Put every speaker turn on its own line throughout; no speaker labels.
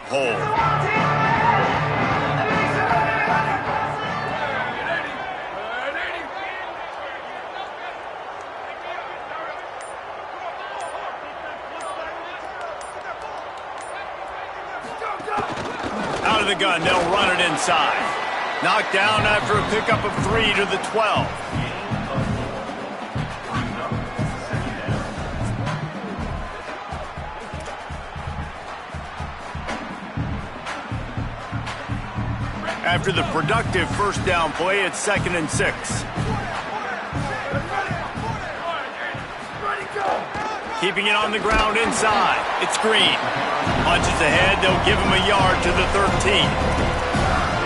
hold. Out of the gun, they'll run it inside. Knocked down after a pickup of 3 to the 12. After the productive first down play, it's 2nd and 6. Keeping it on the ground inside. It's Green. Punches ahead. They'll give him a yard to the 13.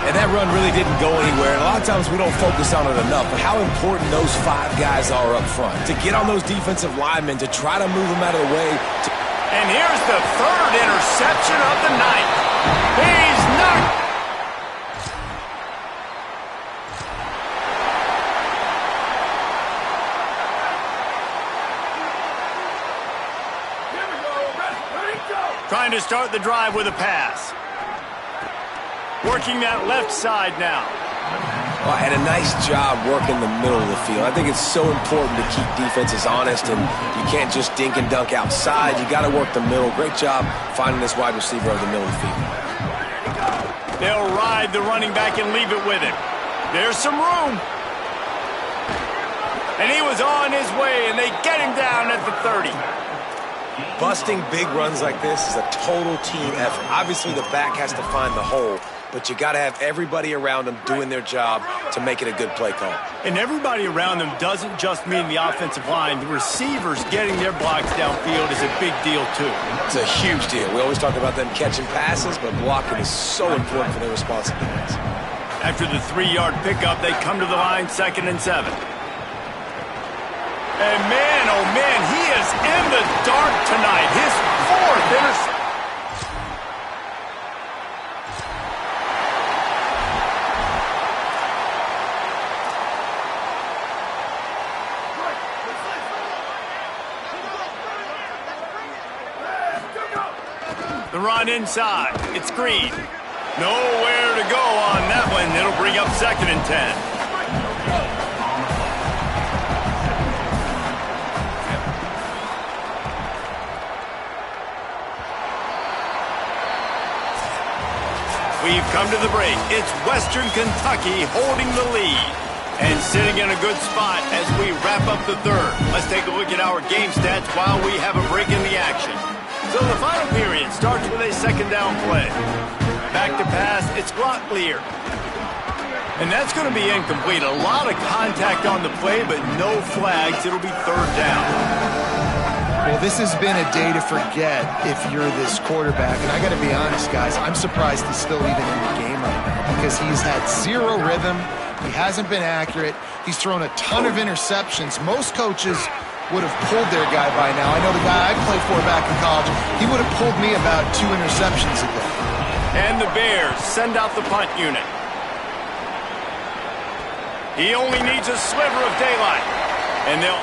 And that run really didn't go anywhere. And a lot of times we don't focus on it enough, but how important those 5 guys are up front. To get on those defensive linemen, to try to move them out of the way.
And here's the 3rd interception of the night. He's knocked. Trying to start the drive with a pass. Working that left side now.
Well, and a nice job working the middle of the field. I think it's so important to keep defenses honest, and you can't just dink and dunk outside. You got to work the middle. Great job finding this wide receiver over the middle of the field.
They'll ride the running back and leave it with him. There's some room. And he was on his way, and they get him down at the 30.
Busting big runs like this is a total team effort. Obviously, the back has to find the hole, but you got to have everybody around them doing their job to make it a good play call.
And everybody around them doesn't just mean the offensive line. The receivers getting their blocks downfield is a big deal, too.
It's a huge deal. We always talk about them catching passes, but blocking is so important for their responsibilities.
After the 3-yard pickup, they come to the line 2nd and 7. And man, oh man, he is in the dark tonight. His 4th interception. The run inside. It's Green. Nowhere to go on that one. It'll bring up 2nd and 10. We've come to the break. It's Western Kentucky holding the lead and sitting in a good spot as we wrap up the 3rd. Let's take a look at our game stats while we have a break in the action. So the final period starts with a 2nd down play. Back to pass, it's Glocklear. And that's going to be incomplete. A lot of contact on the play, but no flags. It'll be 3rd down.
Well, this has been a day to forget if you're this quarterback. And I got to be honest, guys, I'm surprised he's still even in the game right now because he's had 0 rhythm. He hasn't been accurate. He's thrown a ton of interceptions. Most coaches would have pulled their guy by now. I know the guy I played for back in college, he would have pulled me about 2 interceptions ago.
And the Bears send out the punt unit. He only needs a sliver of daylight. And they'll...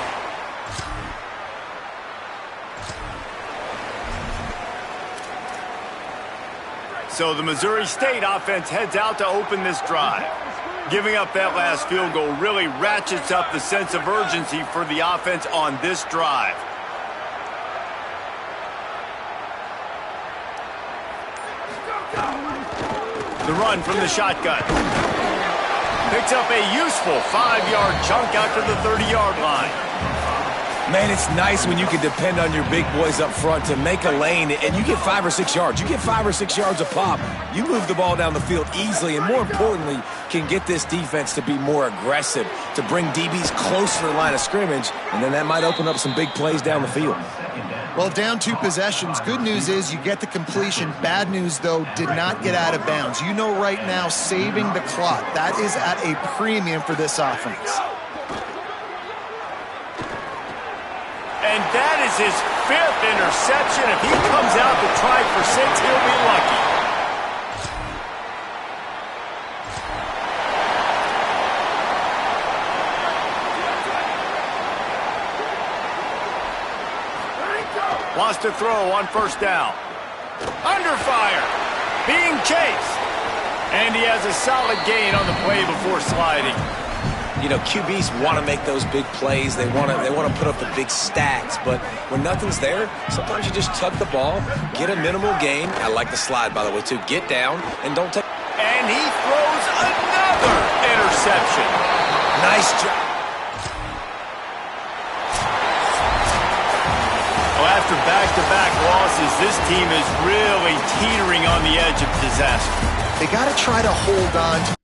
So the Missouri State offense heads out to open this drive. Giving up that last field goal really ratchets up the sense of urgency for the offense on this drive. The run from the shotgun. Picks up a useful 5-yard chunk after the 30-yard line.
Man, it's nice when you can depend on your big boys up front to make a lane, and you get 5 or 6 yards. You get 5 or 6 yards a pop. You move the ball down the field easily, and more importantly, can get this defense to be more aggressive, to bring DBs closer to the line of scrimmage, and then that might open up some big plays down the field.
Well, down 2 possessions. Good news is you get the completion. Bad news, though, did not get out of bounds. You know right now, saving the clock. That is at a premium for this offense.
And that is his 5th interception. If he comes out to try for 6, he'll be lucky. Wants to throw on 1st down. Under fire. being chased. And he has a solid gain on the play before sliding.
You know, QBs want to make those big plays. They want to put up the big stats. But when nothing's there, sometimes you just tuck the ball, get a minimal gain. I like the slide, by the way, too. Get down and don't take.
And he throws another interception.
Nice job.
Well, after back-to-back losses, this team is really teetering on the edge of disaster.
They got to try to hold on to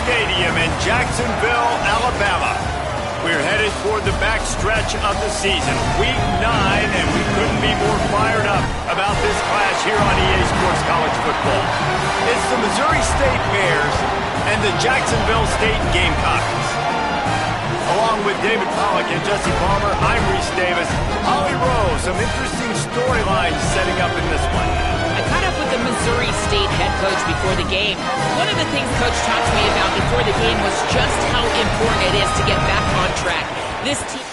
Stadium in Jacksonville, Alabama. We're headed toward the back stretch of the season, Week 9, and we couldn't be more fired up about this clash here on EA Sports College Football. It's the Missouri State Bears and the Jacksonville State Gamecocks. Along with David Pollack and Jesse Palmer, I'm Reese Davis. Holly Rowe, some interesting storylines setting up in this one.
I caught up with the Missouri State head coach before the game. One of the things Coach talked to me about before the game was just how important it is to get back on track. This team...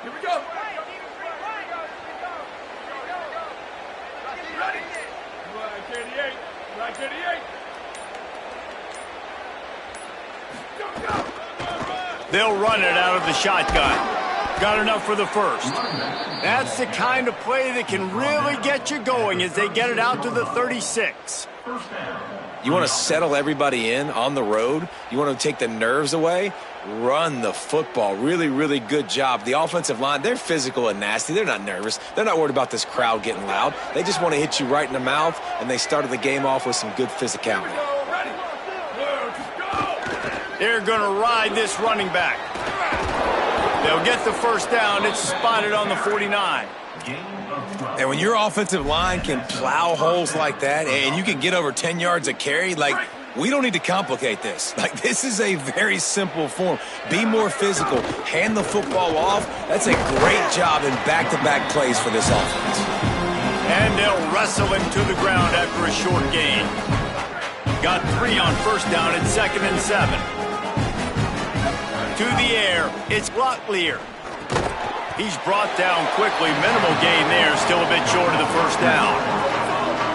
Here we go. Ready. Right 38. Right 38. Go.
They'll run it out of the shotgun. Got enough for the first. That's the kind of play that can really get you going as they get it out to the 36.
You want to settle everybody in on the road? You want to take the nerves away? Run the football. Really, really good job. The offensive line, they're physical and nasty. They're not nervous. They're not worried about this crowd getting loud. They just want to hit you right in the mouth, and they started the game off with some good physicality.
They're going to ride this running back. They'll get the first down. It's spotted on the 49.
And when your offensive line can plow holes like that and you can get over 10 yards a carry, like, we don't need to complicate this. Like, this is a very simple form. Be more physical. Hand the football off. That's a great job in back-to-back plays for this offense.
And they'll wrestle him to the ground after a short gain. Got 3 on first down and 2nd and 7. To the air, it's Locklear. He's brought down quickly. Minimal gain there, still a bit short of the first down.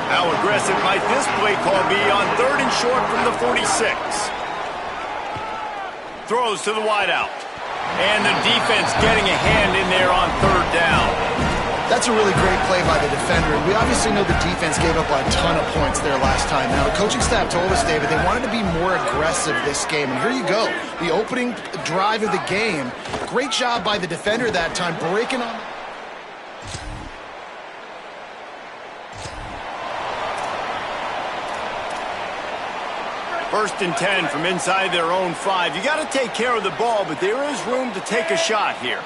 How aggressive might this play call be on 3rd and short from the 46? Throws to the wideout. And the defense getting a hand in there on 3rd down.
That's a really great play by the defender. We obviously know the defense gave up a ton of points there last time. Now, the coaching staff told us, David, they wanted to be more aggressive this game. And here you go. The opening drive of the game. Great job by the defender that time, breaking on...
First and 10 from inside their own 5. You got to take care of the ball, but there is room to take a shot here.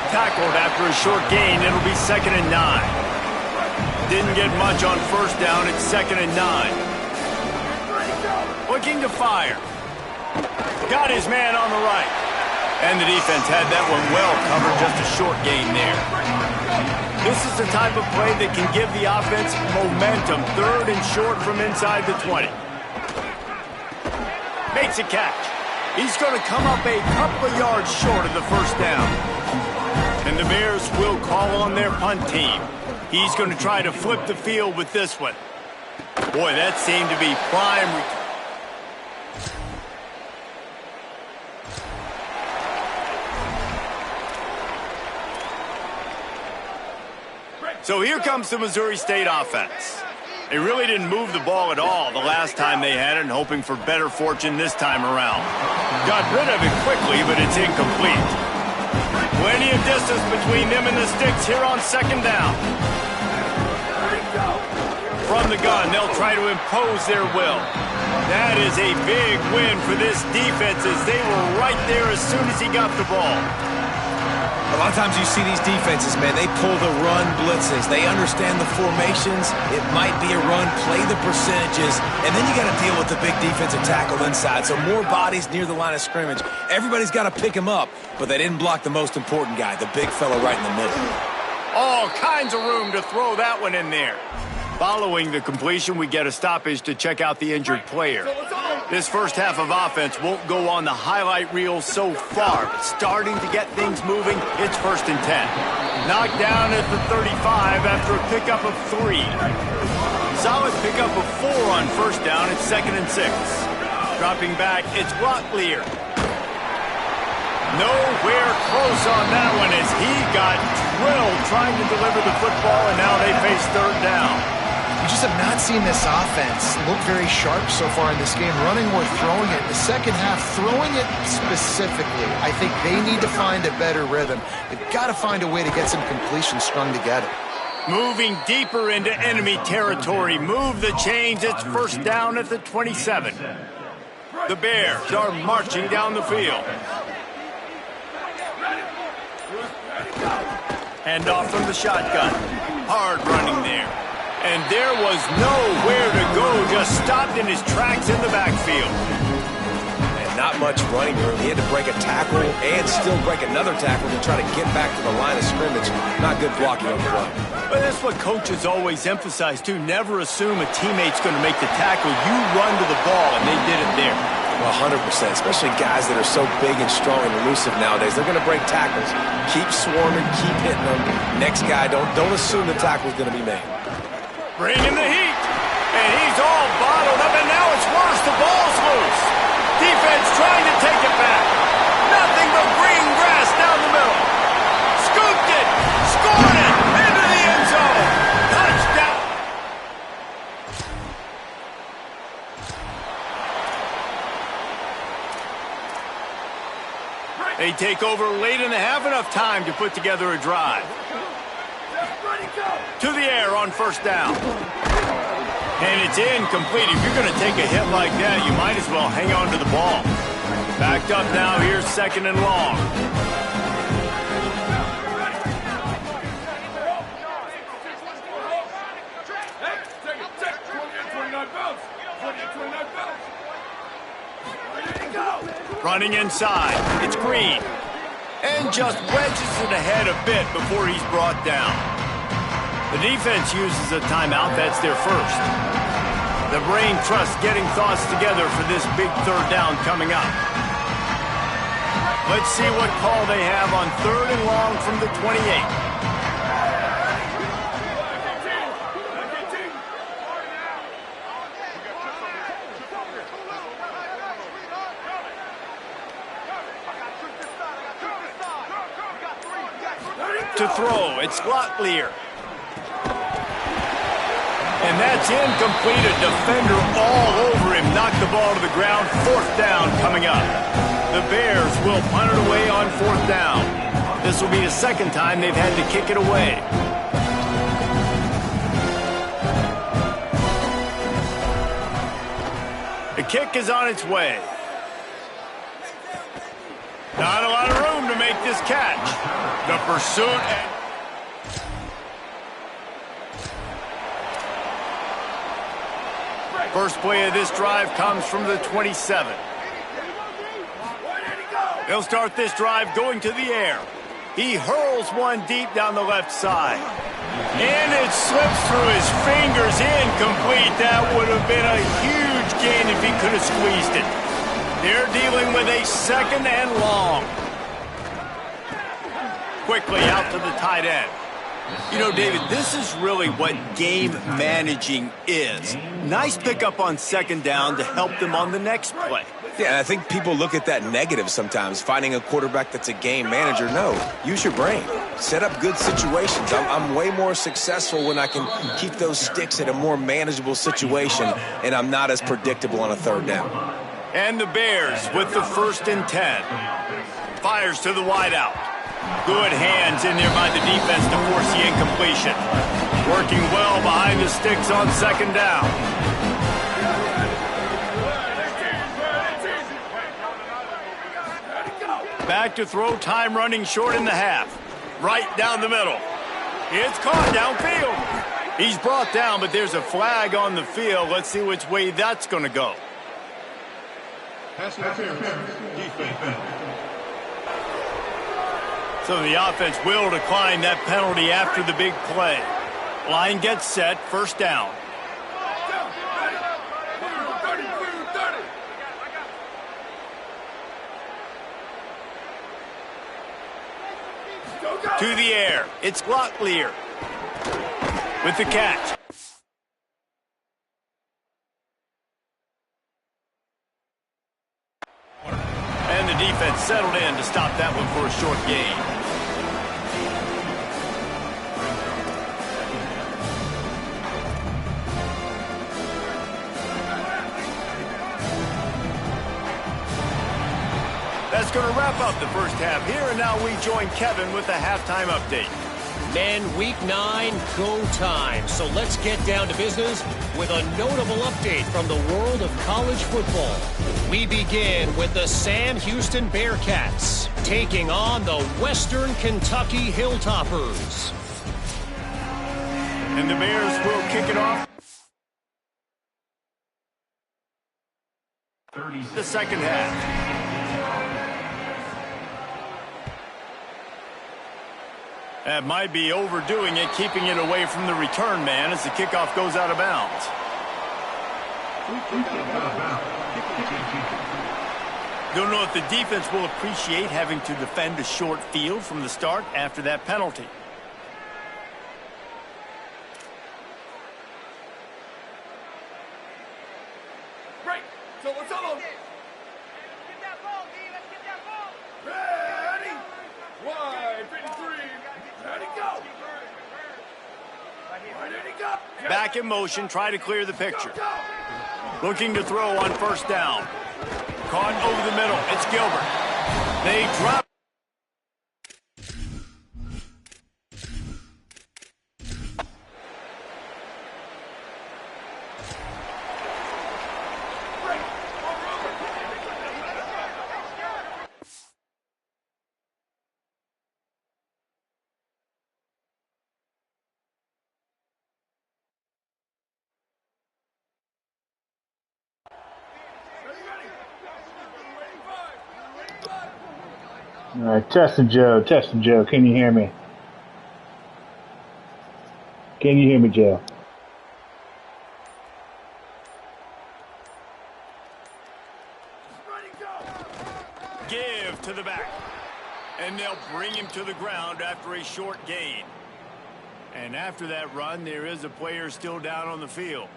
Tackled after a short gain. It'll be 2nd and 9. Didn't get much on first down. It's 2nd and 9. Looking to fire. Got his man on the right. And the defense had that one well covered, just a short gain there. This is the type of play that can give the offense momentum. 3rd and short from inside the 20. Makes a catch. He's going to come up a couple of yards short of the first down. And the Bears will call on their punt team. He's going to try to flip the field with this one. Boy, that seemed to be prime. So here comes the Missouri State offense. They really didn't move the ball at all the last time they had it, and hoping for better fortune this time around. Got rid of it quickly, but it's incomplete. Plenty of distance between them and the sticks here on 2nd down. From the gun, they'll try to impose their will. That is a big win for this defense, as they were right there as soon as he got the ball.
A lot of times you see these defenses, man, they pull the run blitzes. They understand the formations. It might be a run, play the percentages, and then you got to deal with the big defensive tackle inside. So more bodies near the line of scrimmage. Everybody's got to pick him up, but they didn't block the most important guy, the big fella right in the middle.
All kinds of room to throw that one in there. Following the completion, we get a stoppage to check out the injured player. This first half of offense won't go on the highlight reel so far, but starting to get things moving, it's 1st and 10. Knocked down at the 35 after a pickup of 3. Solid pickup of 4 on 1st down. It's 2nd and 6. Dropping back, it's Locklear. Nowhere close on that one as he got drilled trying to deliver the football, and now they face 3rd down.
You just have not seen this offense look very sharp so far in this game, running or throwing it. In the second half, throwing it specifically, I think they need to find a better rhythm. They've got to find a way to get some completions strung together.
Moving deeper into enemy territory. Move the chains. It's 1st down at the 27. The Bears are marching down the field. Hand off from the shotgun. Hard running there. And there was nowhere to go, just stopped in his tracks in the backfield.
And not much running room. He had to break a tackle and still break another tackle to try to get back to the line of scrimmage. Not good blocking on the run.
But that's what coaches always emphasize, too. Never assume a teammate's going to make the tackle. You run to the ball, and they did it there.
Well, 100%, especially guys that are so big and strong and elusive nowadays. They're going to break tackles. Keep swarming, keep hitting them. Next guy, don't assume the tackle's going to be made.
Bringing the heat. And he's all bottled up, and now it's worse. The ball's loose. Defense trying to take it back. Nothing but green grass down the middle. Scooped it. Scored it. Into the end zone. Touchdown. They take over late in the half, enough time to put together a drive. To the air on 1st down. And it's incomplete. If you're going to take a hit like that, you might as well hang on to the ball. Backed up now. Here's 2nd and long. Running inside. It's Green. And just wedges it ahead a bit before he's brought down. The defense uses a timeout. That's their first. The brain trust getting thoughts together for this big 3rd down coming up. Let's see what call they have on 3rd and long from the 28. To throw, it's Locklear. And that's incomplete. A defender all over him. Knocked the ball to the ground. 4th down coming up. The Bears will punt it away on 4th down. This will be the 2nd time they've had to kick it away. The kick is on its way. Not a lot of room to make this catch. The pursuit and... First play of this drive comes from the 27. They'll start this drive going to the air. He hurls one deep down the left side. And it slips through his fingers, incomplete. That would have been a huge gain if he could have squeezed it. They're dealing with a 2nd and long. Quickly out to the tight end. You know, David, this is really what game managing is. Nice pickup on 2nd down to help them on the next play.
Yeah, I think people look at that negative sometimes, finding a quarterback that's a game manager. No, use your brain. Set up good situations. I'm way more successful when I can keep those sticks at a more manageable situation, and I'm not as predictable on a 3rd down.
And the Bears with the 1st and 10. Fires to the wideout. Good hands in there by the defense to force the incompletion. Working well behind the sticks on 2nd down. Back to throw, time running short in the half. Right down the middle. It's caught downfield. He's brought down, but there's a flag on the field. Let's see which way that's going to go. Pass interference. Defense. So the offense will decline that penalty after the big play. Line gets set, first down. To the air, it's Locklear with the catch. And the defense settled in to stop that one for a short gain. That's going to wrap up the first half here, and now we join Kevin with the halftime update.
Men, week 9, go time. So let's get down to business with a notable update from the world of college football. We begin with the Sam Houston Bearcats taking on the Western Kentucky Hilltoppers.
And the Bears will kick it off. The second half. That might be overdoing it, keeping it away from the return man as the kickoff goes out of bounds. Don't know if the defense will appreciate having to defend a short field from the start after that penalty.
Right, so what's up? Let's get that ball, D. Let's get that ball. Ready? 153. Ready, go. Ready, go.
Back in motion, try to clear the picture. Looking to throw on first down. Caught over the middle. It's Gilbert. They drop.
All right, testing Joe, can you hear me? Can you hear me, Joe?
Give to the back. And they'll bring him to the ground after a short gain. And after that run, there is a player still down on the field.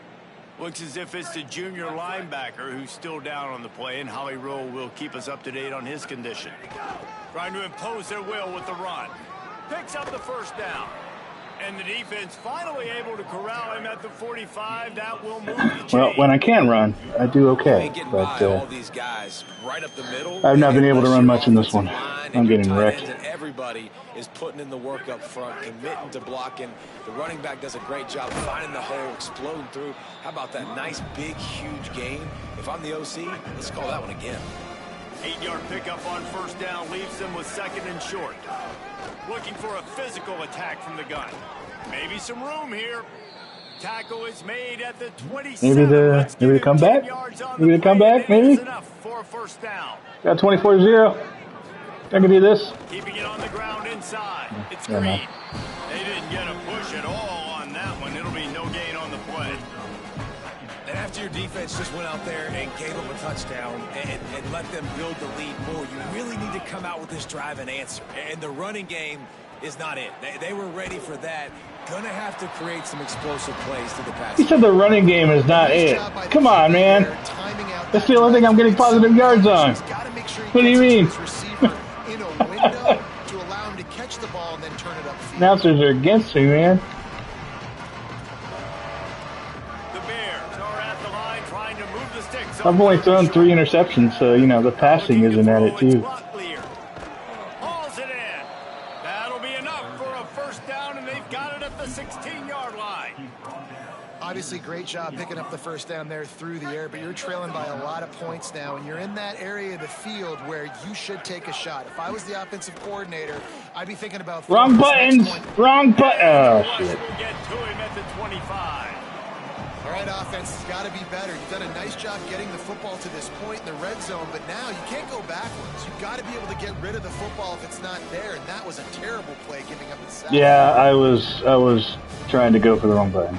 Looks as if it's the junior linebacker who's still down on the play, and Howie Rowe will keep us up to date on his condition. Trying to impose their will with the run. Picks up the first down. And the defense finally able to corral him at the 45. That will move the chain.
Well, when I can run, I do okay. But I've not been able to run much in this one. I'm getting wrecked.
Everybody is putting in the work up front, committing to blocking. The running back does a great job finding the hole, exploding through. How about that nice, big, huge gain? If I'm the OC, let's call that one again.
8-yard pickup on first down leaves them with second and short. Looking for a physical attack from the gun. Maybe some room here. Tackle is made at the 27.
Maybe the comeback? Maybe the comeback, maybe?
Enough for a first down.
Got 24-0. I can do this.
Keeping it on the ground inside. It's Green. They didn't get a push at all on that one. It'll be no gain on the play.
And after your defense just went out there and gave them a touchdown and let them build the lead more, you really need to come out with this drive and answer. And the running game is not it. They were ready for that. Gonna have to create some explosive plays to the pass.
You said the running game is not it. Come on, man. That's the only thing I'm getting positive yards on. What do you mean? Announcers are against me, man. I've only thrown 3 interceptions, so, you know, the passing isn't at it, too.
Hauls it in. That'll be enough for a first down, and they've got it at the 16-yard line.
Obviously, great job picking up the first down there through the air, but you're trailing by a lot of points now, and you're in that area of the field where you should take a shot. If I was the offensive coordinator, I'd be thinking about... Wrong
buttons! Wrong button! Oh, shit.
We'll get to him at the 25.
All right, offense has got to be better. You've done a nice job getting the football to this point in the red zone, but now you can't go backwards. You've got to be able to get rid of the football if it's not there, and that was a terrible play, giving up the sack.
Yeah, I was trying to go for the wrong button.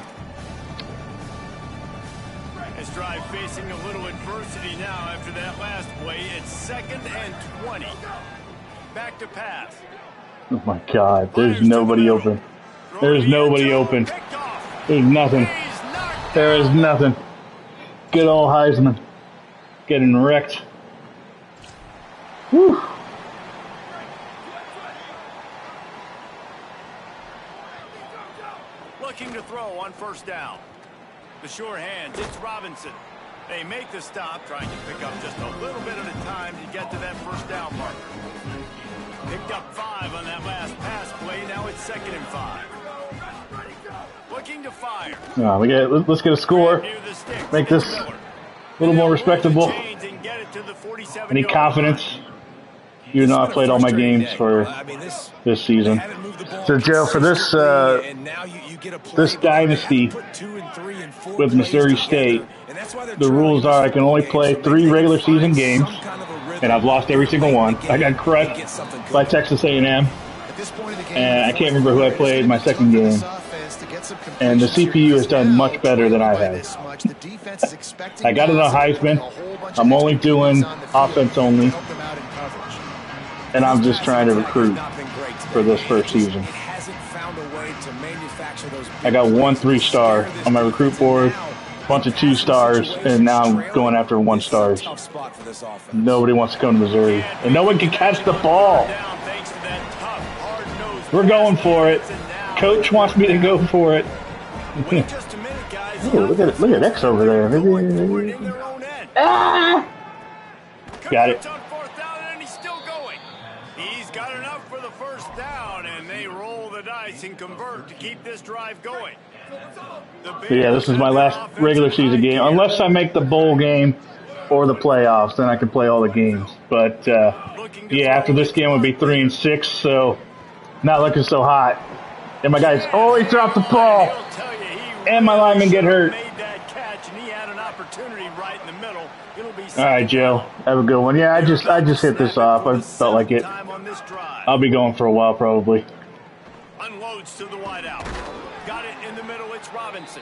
This drive facing a little adversity now after that last play. It's 2nd and 20. Back to pass.
Oh my God, there's nobody open. There's nobody open. There's nothing. There is nothing. Good old Heisman. Getting wrecked. Whew.
Looking to throw on 1st down. The sure hands, it's Robinson. They make the stop, trying to pick up just a little bit at a time to get to that 1st down marker. Picked up 5 on that last pass play. Now it's 2nd and 5. Looking to fire.
Let's get a score. Make this a little more respectable. I need confidence. Even though I played all my games for this season. So, Joe, for this Dynasty with Missouri State, the rules are I can only play 3 regular season games, and I've lost every single one. I got crushed by Texas A&M, and I can't remember who I played my second game. And the CPU has done much better than I have. I got it on Heisman. I'm only doing offense only. And I'm just trying to recruit for this first season. I got 1 3-star on my recruit board, bunch of 2-stars, and now I'm going after 1-stars. Nobody wants to come to Missouri. And no one can catch the ball. We're going for it. Coach wants me to go for it. Ooh, look at X over there. Ah! Got it.
He's got enough for the 1st down, and they roll the dice and convert to keep this drive going.
So yeah, this is my last regular season game. Unless I make the bowl game or the playoffs, then I can play all the games. But yeah, after this game would be 3 and 6, so not looking so hot. And my guys always drop the ball, and my linemen get hurt. All right, Joe, have a good one. Yeah, I just hit this off. I felt like it. I'll be going for a while probably.
Unloads to the wideout. Got it in the middle. It's Robinson.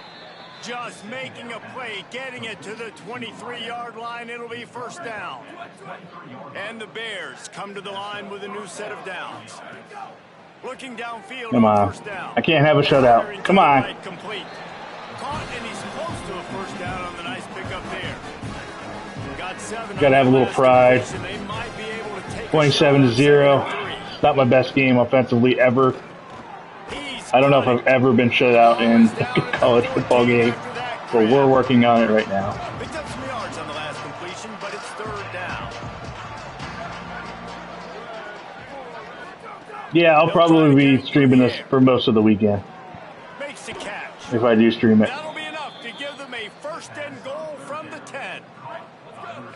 Just making a play, getting it to the 23-yard line. It'll be 1st down. And the Bears come to the line with a new set of downs. Looking downfield.
Come on.
1st down.
I can't have a shutout. Come on.
Complete. Caught, and he's close to a 1st down on the nice pickup there. Got 7.
Got to have a little pride. 27-0. It's not my best game offensively ever. I don't know if I've ever been shut out in a college football game, but we're working on it right now.
Picked up some yards on the last completion, but it's 3rd down.
Yeah, I'll probably be streaming this for most of the weekend.
Makes the catch.
If I do stream it.
That'll be enough to give them a 1st and goal from the 10.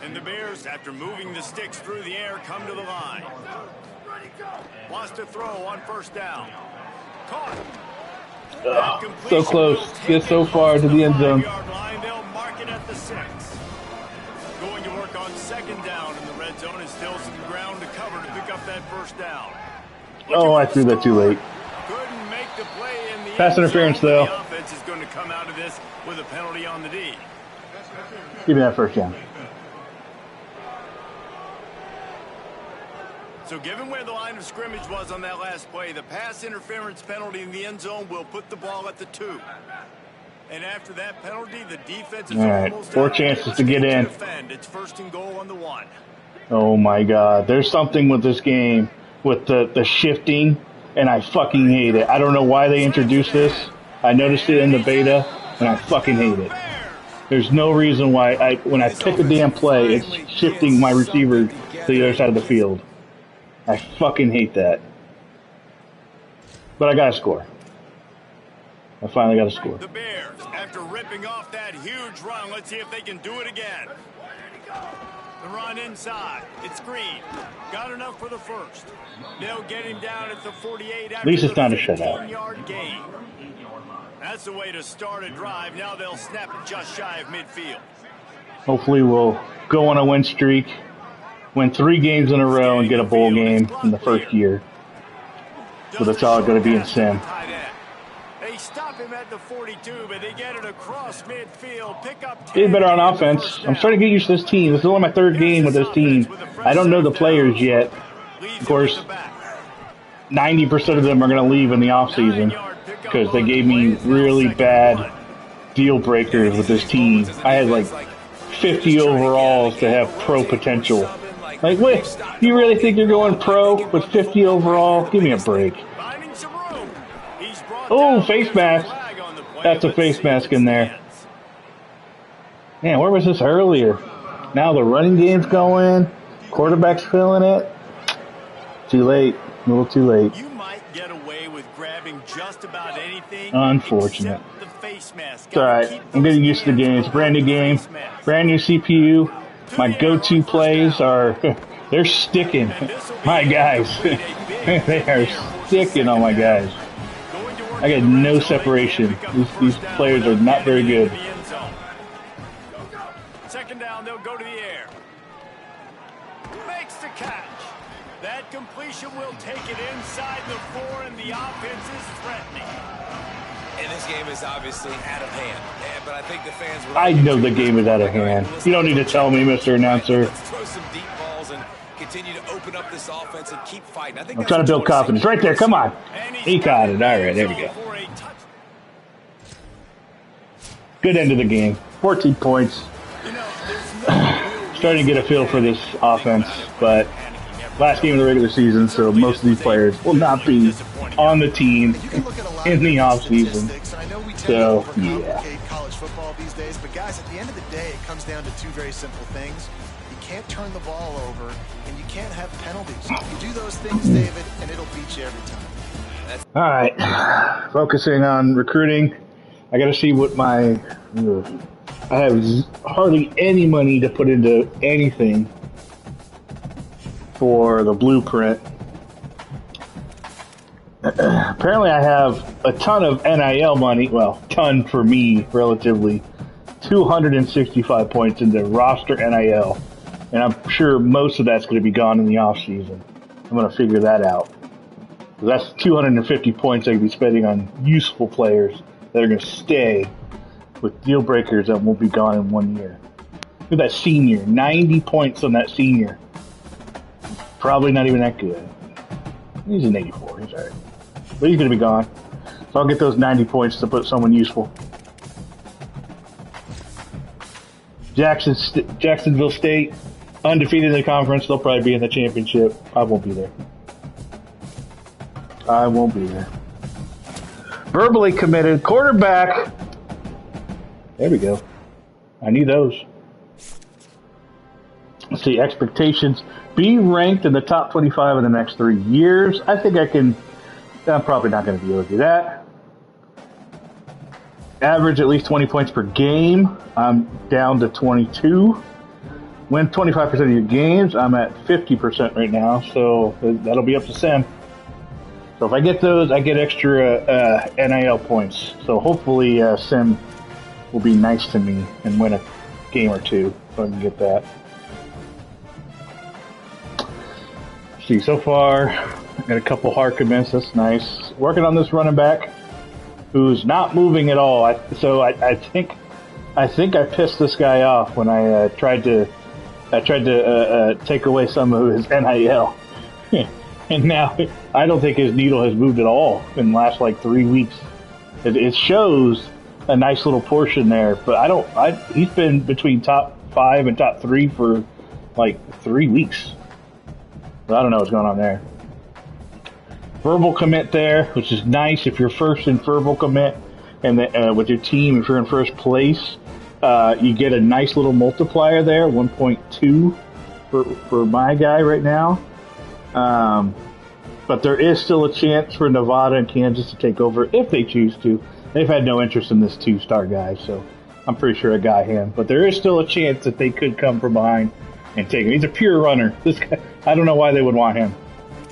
And the Bears, after moving the sticks through the air, come to the line. Wants to throw on 1st down. Caught.
So close. Get so far to the end zone.
They'll mark it at the 6. Going to work on 2nd down in the red zone and still some ground to cover to pick up that 1st down.
Oh, I threw that too late.
Couldn't make the play in the
Pass interference, though.
The offense is going to come out of this with a penalty on the D.
Give me that 1st down.
So given where the line of scrimmage was on that last play, the pass interference penalty in the end zone will put the ball at the 2. And after that penalty, the defense is almost
4 chances to get in.
It's 1st and goal on the 1.
Oh my God. There's something with this game with the shifting, and I fucking hate it. I don't know why they introduced this. I noticed it in the beta, and I fucking hate it. There's no reason why when I pick a damn play, it's shifting my receiver to the other side of the field. I fucking hate that. But I got to score. I finally got to score.
The Bears, after ripping off that huge run, let's see if they can do it again. The run inside. It's Green. Got enough for the 1st. They'll get him down at the 48 after
at least it's not a shutout.
15-yard gain. That's the way to start a drive. Now they'll snap it just shy of midfield.
Hopefully we'll go on a win streak, win 3 games in a row, and get a bowl game in the first year. So that's all going to be in sim.
They stop him at the 42, but they get it across midfield. Pick up 10.
Get better on offense. I'm starting to get used to this team. This is only my 3rd game with this team. I don't know the players yet. Of course, 90% of them are going to leave in the offseason because they gave me really bad deal breakers with this team. I had like 50 overalls to have pro potential. Like, wait, you really think you're going pro with 50 overall? Give me a break. Oh, face mask. That's a face mask in there. Man, where was this earlier? Now the running game's going. Quarterback's feeling it. Too late. A little too late.
You might get away with grabbing just about anything.
Unfortunate.
The face mask.
It's alright. I'm getting used to the game. It's a brand new game. Brand new CPU. My go-to plays are, they're sticking. My guys. They are sticking on my guys. I got no separation. These players are not very good.
Second down, they'll go to the air. Makes the catch. That completion will take it inside the 4, and the offense is threatening.
And this game is obviously out of hand. But I think the fans would...
I know the game is out of hand. You don't need to tell me, Mr. Announcer.
Let's throw some deep balls and continue to open up this offense and keep fighting. I think
I'm trying to build confidence. Right there, come on. He caught it. All right, there we go. Good end of the game. 14 points. Starting to get a feel for this offense, but last game of the regular season, so most of these players will not be on the team in the offseason. So, yeah.
College football these days, but guys, at the end of the day, it comes down to 2 very simple things. You can't turn the ball over, and you can't have penalties. You do those things, David, and it'll beat you every time.
All right, focusing on recruiting. I got to see what my... I have hardly any money to put into anything for the blueprint. Apparently I have a ton of NIL money. Well, ton for me, relatively. 265 points into roster NIL. And I'm sure most of that's going to be gone in the offseason. I'm going to figure that out. That's 250 points I could be spending on useful players that are going to stay with deal breakers that won't be gone in 1 year. Look at that senior. 90 points on that senior. Probably not even that good. He's an 84. He's alright. But he's going to be gone. So I'll get those 90 points to put someone useful. Jacksonville State, undefeated in the conference. They'll probably be in the championship. I won't be there. I won't be there. Verbally committed. Quarterback. There we go. I need those. Let's see. Expectations. Be ranked in the top 25 in the next 3 years. I think I can. I'm probably not going to be able to do that. Average at least 20 points per game. I'm down to 22. Win 25% of your games. I'm at 50% right now, so that'll be up to Sim. So if I get those, I get extra NIL points. So hopefully Sim will be nice to me and win a game or two so I can get that. Let's see, so far, I got a couple hard commits. That's nice. Working on this running back who's not moving at all. I think I pissed this guy off when I tried to take away some of his NIL. And now I don't think his needle has moved at all in the last like 3 weeks. It shows a nice little portion there, but he's been between top 5 and top 3 for like 3 weeks. But I don't know what's going on there. Verbal commit there, which is nice if you're first in verbal commit, and with your team, if you're in first place, you get a nice little multiplier there, 1.2 for my guy right now. But there is still a chance for Nevada and Kansas to take over if they choose to. They've had no interest in this 2-star guy, so I'm pretty sure I got him. But there is still a chance that they could come from behind and take him. He's a pure runner. This guy, I don't know why they would want him.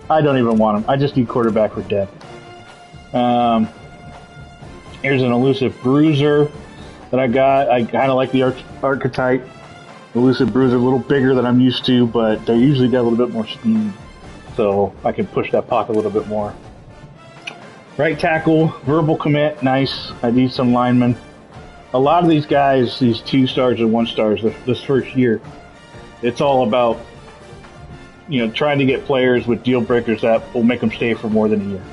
I don't even want him. I just need quarterback for depth. Here's an elusive bruiser that I got. I kind of like the archetype. Elusive bruiser, a little bigger than I'm used to, but they usually got a little bit more speed, so I can push that pocket a little bit more. Right tackle, verbal commit, nice. I need some linemen. A lot of these guys, these 2 stars and 1 stars, this first year, it's all about, trying to get players with deal breakers that will make them stay for more than a year.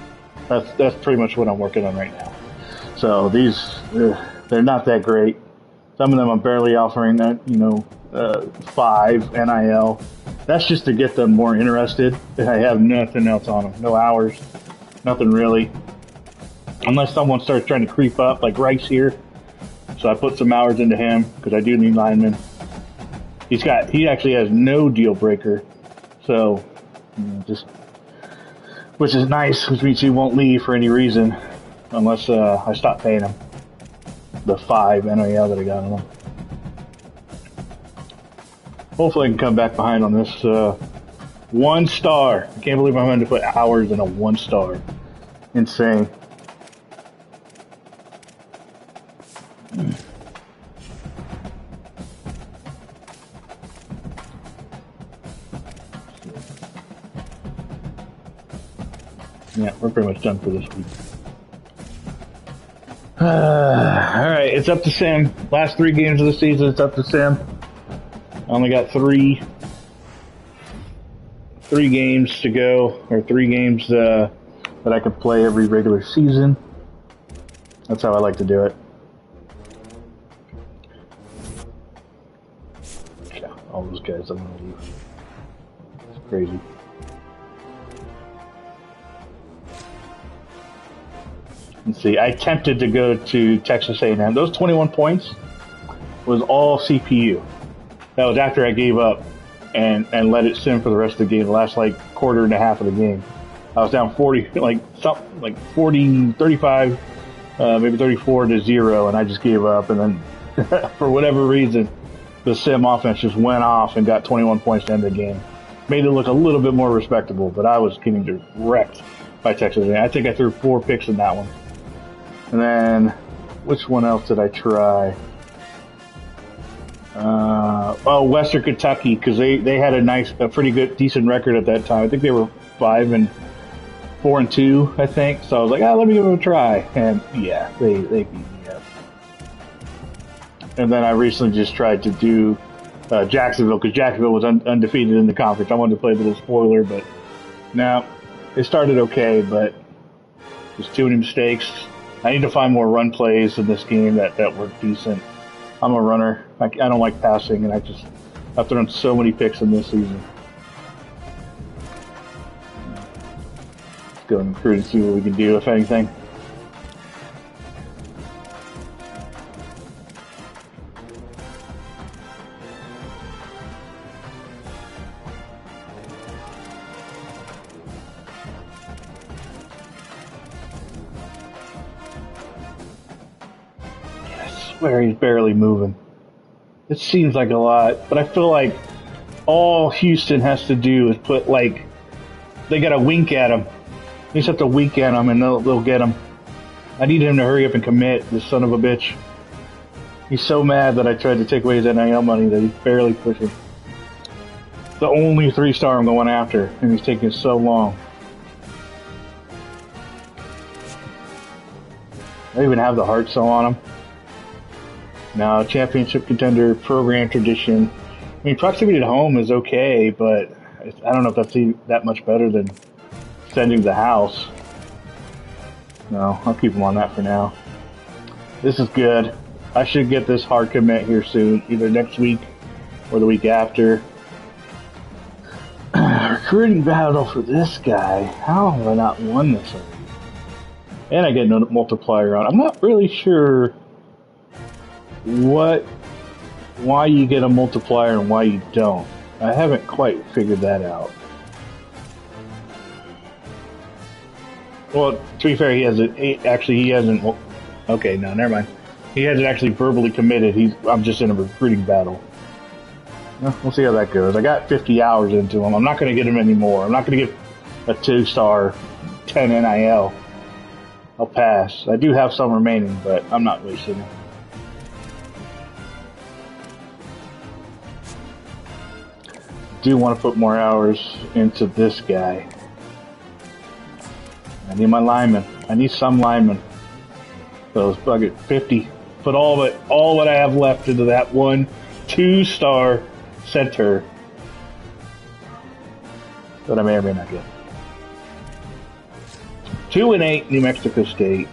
That's pretty much what I'm working on right now. So these, they're not that great. Some of them I'm barely offering that, 5 NIL. That's just to get them more interested. I have nothing else on them. No hours, nothing really. Unless someone starts trying to creep up, like Rice here. So I put some hours into him because I do need linemen. He actually has no deal breaker. So, which is nice, which means he won't leave for any reason unless I stop paying him the 5 NIL that I got on him. Hopefully I can come back behind on this 1 star. I can't believe I'm having to put hours in a 1 star. Insane. Yeah, we're pretty much done for this week. Alright, it's up to Sim. Last 3 games of the season, it's up to Sim. I only got 3 games to go, or 3 games that I could play every regular season. That's how I like to do it. Yeah, all those guys I'm gonna leave. It's crazy. Let's see, I attempted to go to Texas A&M. Those 21 points was all CPU. That was after I gave up and let it sim for the rest of the game, the last quarter and a half of the game. I was down 40, 40, 35, maybe 34 to 0, and I just gave up. And then, for whatever reason, the sim offense just went off and got 21 points to end the game. Made it look a little bit more respectable, but I was getting wrecked by Texas A&M. I think I threw 4 picks in that one. And then, which one else did I try? Western Kentucky, because they had a pretty good, decent record at that time. I think they were 4-2, I think. So I was like, let me give them a try. And yeah, they beat me up. And then I recently just tried to do Jacksonville, because Jacksonville was undefeated in the conference. I wanted to play a little spoiler, but no, it started okay, but there's too many mistakes. I need to find more run plays in this game that work decent. I'm a runner. I don't like passing, and I've thrown so many picks in this season. Let's go and recruit and see what we can do, if anything. Where he's barely moving. It seems like a lot, but I feel like all Houston has to do is put they got to wink at him. They just have to wink at him and they'll get him. I need him to hurry up and commit, this son of a bitch. He's so mad that I tried to take away his NIL money that he's barely pushing. The only 3-star I'm going after, and he's taking so long. I even have the heart cell on him. Now, championship contender, program tradition. I mean, proximity to home is okay, but I don't know if that's that much better than sending to the house. No, I'll keep him on that for now. This is good. I should get this hard commit here soon, either next week or the week after. Recruiting battle for this guy. How have I not won this already? And I get no multiplier on. I'm not really sure why you get a multiplier and why you don't. I haven't quite figured that out. Well, to be fair, he hasn't. Okay, no, never mind. He hasn't actually verbally committed. I'm just in a recruiting battle. Well, we'll see how that goes. I got 50 hours into him. I'm not going to get him anymore. I'm not going to get a 2-star 10 NIL. I'll pass. I do have some remaining, but I'm not wasting them. Do want to put more hours into this guy. I need my linemen. I need some linemen. So let's bug it 50. Put all what I have left into that 1 2-star center that I may or may not get. 2-8 New Mexico State.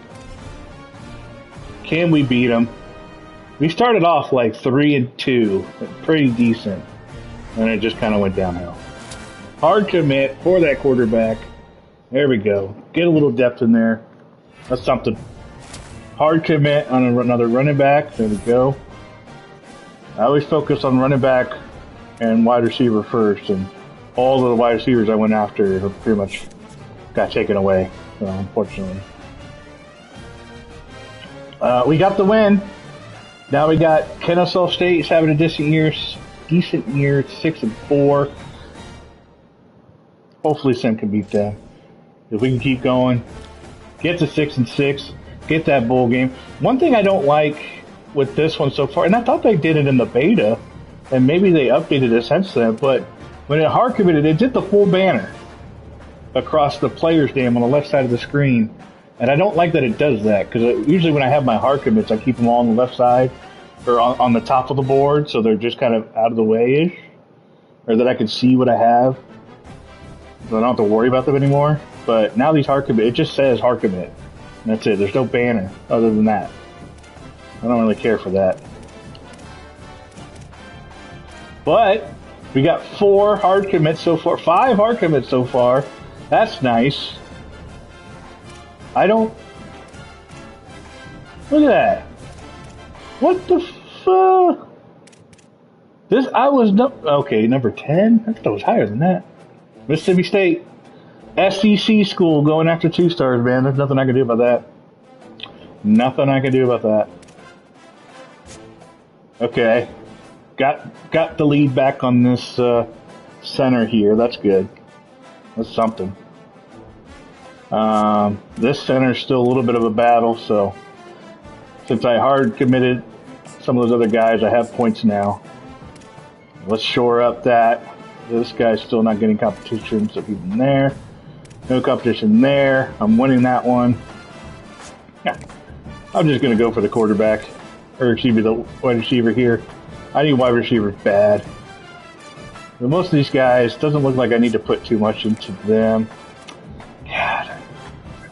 Can we beat them? We started off like 3-2, pretty decent, and it just kind of went downhill. Hard commit for that quarterback. There we go. Get a little depth in there. That's something. Hard commit on another running back. There we go. I always focus on running back and wide receiver first, and all of the wide receivers I went after pretty much got taken away, so unfortunately. We got the win. Now we got Kennesaw State having a decent year. 6-4. Hopefully Sim can beat them. If we can keep going, get to 6-6, get that bowl game. One thing I don't like with this one so far, and I thought they did it in the beta, and maybe they updated it since then, but when it hard committed, it did the full banner across the player's name on the left side of the screen. And I don't like that it does that, because usually when I have my hard commits, I keep them all on the left side or on the top of the board, so they're just kind of out of the way-ish, or that I can see what I have, so I don't have to worry about them anymore. But now these hard commit, it just says hard commit. And that's it. There's no banner other than that. I don't really care for that. But we got 4 hard commits so far. 5 hard commits so far. That's nice. I don't... Look at that. What the fuck? This, I was no... Okay, number 10? I thought it was higher than that. Mississippi State. SEC school going after 2 stars, man. There's nothing I can do about that. Nothing I can do about that. Okay. Got the lead back on this center here. That's good. That's something. This center's still a little bit of a battle, so since I hard committed some of those other guys, I have points now. Let's shore up that. This guy's still not getting competition, so keep him there. No competition there. I'm winning that one. Yeah. I'm just going to go for the quarterback. Or excuse me, the wide receiver here. I need wide receivers bad. But most of these guys, doesn't look like I need to put too much into them. God, I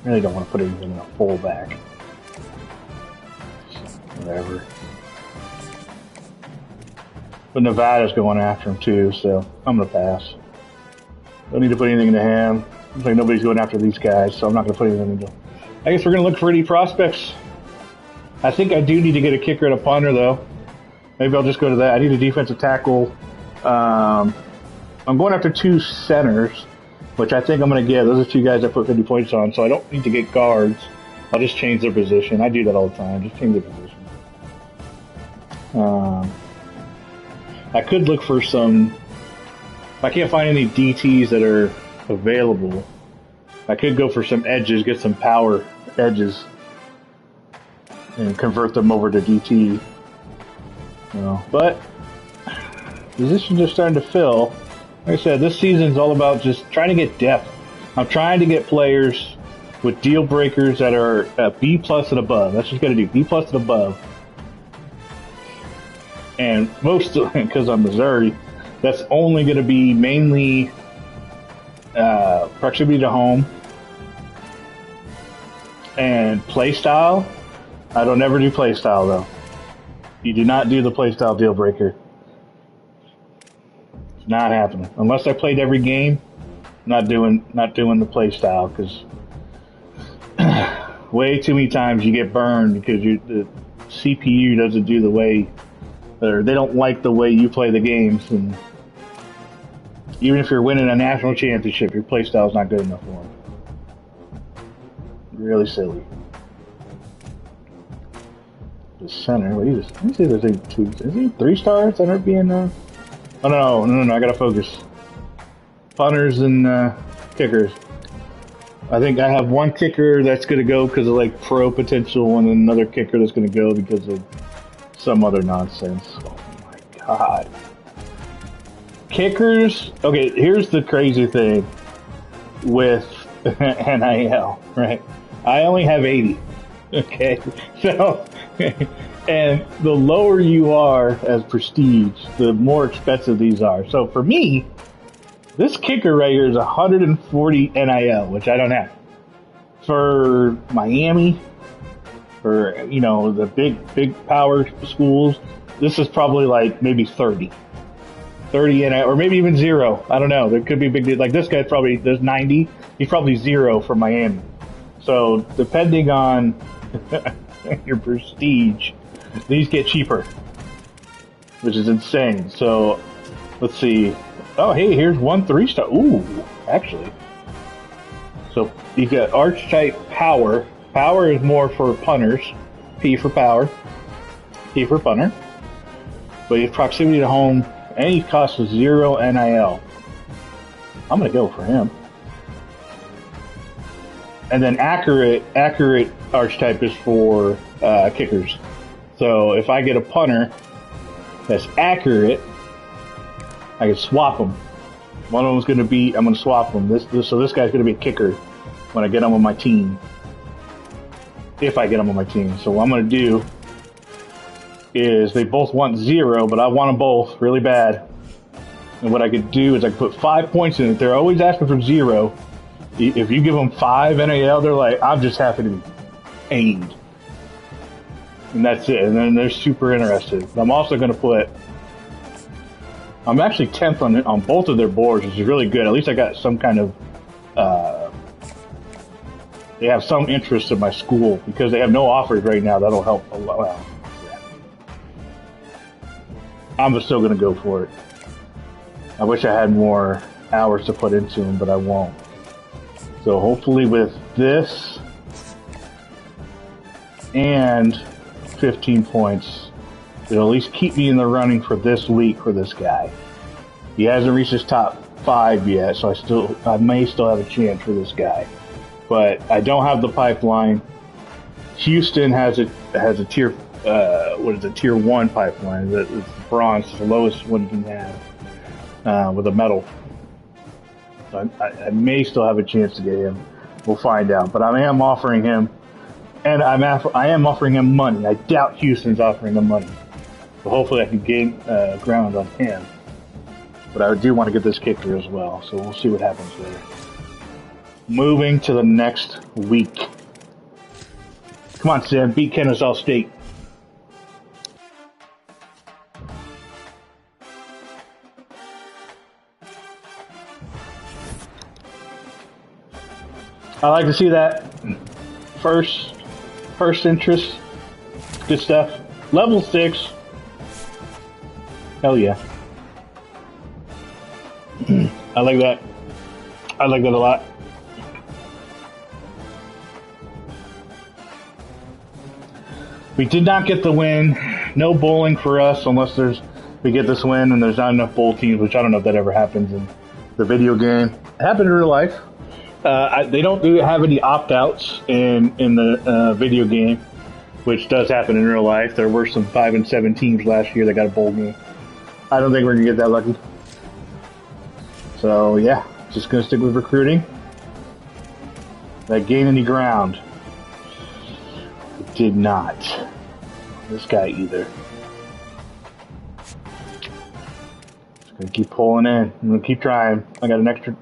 really don't want to put anything in a fullback. Whatever. But Nevada's going after him too, so I'm going to pass. Don't need to put anything into him. Looks like nobody's going after these guys, so I'm not going to put anything into them. I guess we're going to look for any prospects. I think I do need to get a kicker and a punter, though. Maybe I'll just go to that. I need a defensive tackle. I'm going after 2 centers, which I think I'm going to get. Those are 2 guys I put 50 points on, so I don't need to get guards. I'll just change their position. I do that all the time. Just change their position. I could look for some... If I can't find any DTs that are available, I could go for some edges, get some power edges, and convert them over to DT. You know, but positions are starting to fill. Like I said, this season's all about just trying to get depth. I'm trying to get players with deal breakers that are B+ and above. That's just got to do B+ and above. And most, because I'm Missouri, that's only going to be mainly proximity to home and play style. I don't ever do play style though. You do not do the play style deal breaker. It's not happening unless I played every game. Not doing the play style, because way too many times you get burned because the CPU doesn't do the way, or they don't like the way you play the games, and even if you're winning a national championship, your play style is not good enough for them. Really silly. The center. Let me see if there's any 2. Is he 3 stars? I don't being Oh no! I gotta focus. Punters and kickers. I think I have one kicker that's going to go because of like pro potential, and another kicker that's going to go because of some other nonsense. Oh my god. Kickers. Okay, here's the crazy thing with NIL, right? I only have 80. Okay, so and the lower you are as prestige, the more expensive these are. So for me, this kicker right here is 140 NIL, which I don't have. For Miami, for the big power schools, this is probably like maybe 30 NIL, or maybe even 0. I don't know. There could be a big deal. Like this guy's probably there's 90. He's probably 0 for Miami. So depending on your prestige, these get cheaper, which is insane. So let's see. Oh, hey, here's 1 3-star. Ooh, actually. So you got archetype power. Power is more for punters. P for power. P for punter. But you have proximity to home. And he costs 0 NIL. I'm going to go for him. And then accurate archetype is for kickers. So if I get a punter that's accurate, I can swap them. One of them's going to be, I'm going to swap them. So this guy's going to be a kicker when I get him on my team. If I get him on my team. So what I'm going to do is they both want 0, but I want them both really bad. And what I could do is I could put 5 points in it. They're always asking for 0. If you give them 5 NAL, they're like, I'm just happy to be aimed. And that's it. And then they're super interested. I'm also going to put, I'm actually 10th on both of their boards, which is really good. At least I got some kind of, they have some interest in my school because they have no offers right now. That'll help a lot. Well, yeah. I'm still going to go for it. I wish I had more hours to put into them, but I won't. So hopefully with this and 15 points, it'll at least keep me in the running for this week for this guy. He hasn't reached his top 5 yet, so I may still have a chance for this guy. But I don't have the pipeline. Houston has a tier tier 1 pipeline. It's bronze, it's the lowest one you can have with a medal. So I may still have a chance to get him. We'll find out. But I am offering him, and I am offering him money. I doubt Houston's offering him money. So hopefully I can gain ground on him. But I do want to get this kicker as well. So we'll see what happens there. Moving to the next week. Come on, Sam. Beat Kennesaw State. I like to see that. First interest. Good stuff. Level 6. Hell yeah. I like that. I like that a lot. We did not get the win. No bowling for us unless we get this win and there's not enough bowl teams, which I don't know if that ever happens in the video game. It happened in real life. They don't have any opt-outs in the video game, which does happen in real life. There were some 5 and 7 teams last year that got a bowl game. I don't think we're gonna get that lucky. So yeah, just gonna stick with recruiting. That gain any ground. It did not. This guy either. Just gonna keep pulling in. I'm gonna keep trying. I got an extra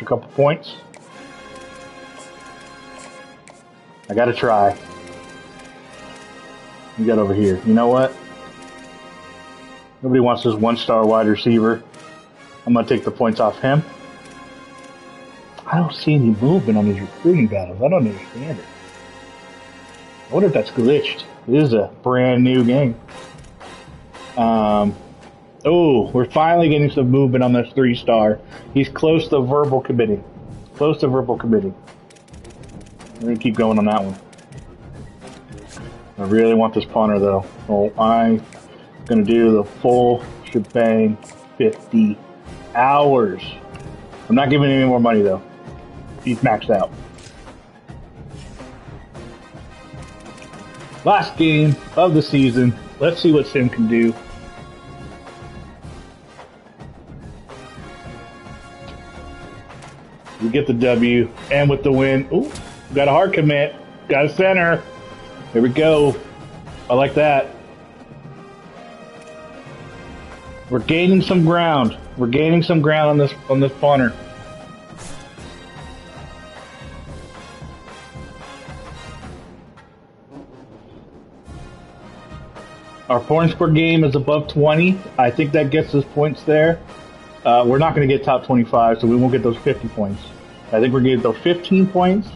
couple points. I gotta try. You got over here. You know what? Nobody wants this 1-star wide receiver. I'm gonna take the points off him. I don't see any movement on these recruiting battles. I don't understand it. I wonder if that's glitched. This is a brand new game. Oh, we're finally getting some movement on this 3-star. He's close to verbal committing. Close to verbal committing. We're gonna keep going on that one. I really want this punter though. So I'm gonna do the full shebang, 50 hours. I'm not giving him any more money though. He's maxed out. Last game of the season. Let's see what Sim can do. We get the W, and with the win, ooh, got a hard commit, got a center. Here we go. I like that. We're gaining some ground. We're gaining some ground on this punter. Our points per game is above 20. I think that gets us points there. We're not going to get top 25, so we won't get those 50 points. I think we're going to get those 15 points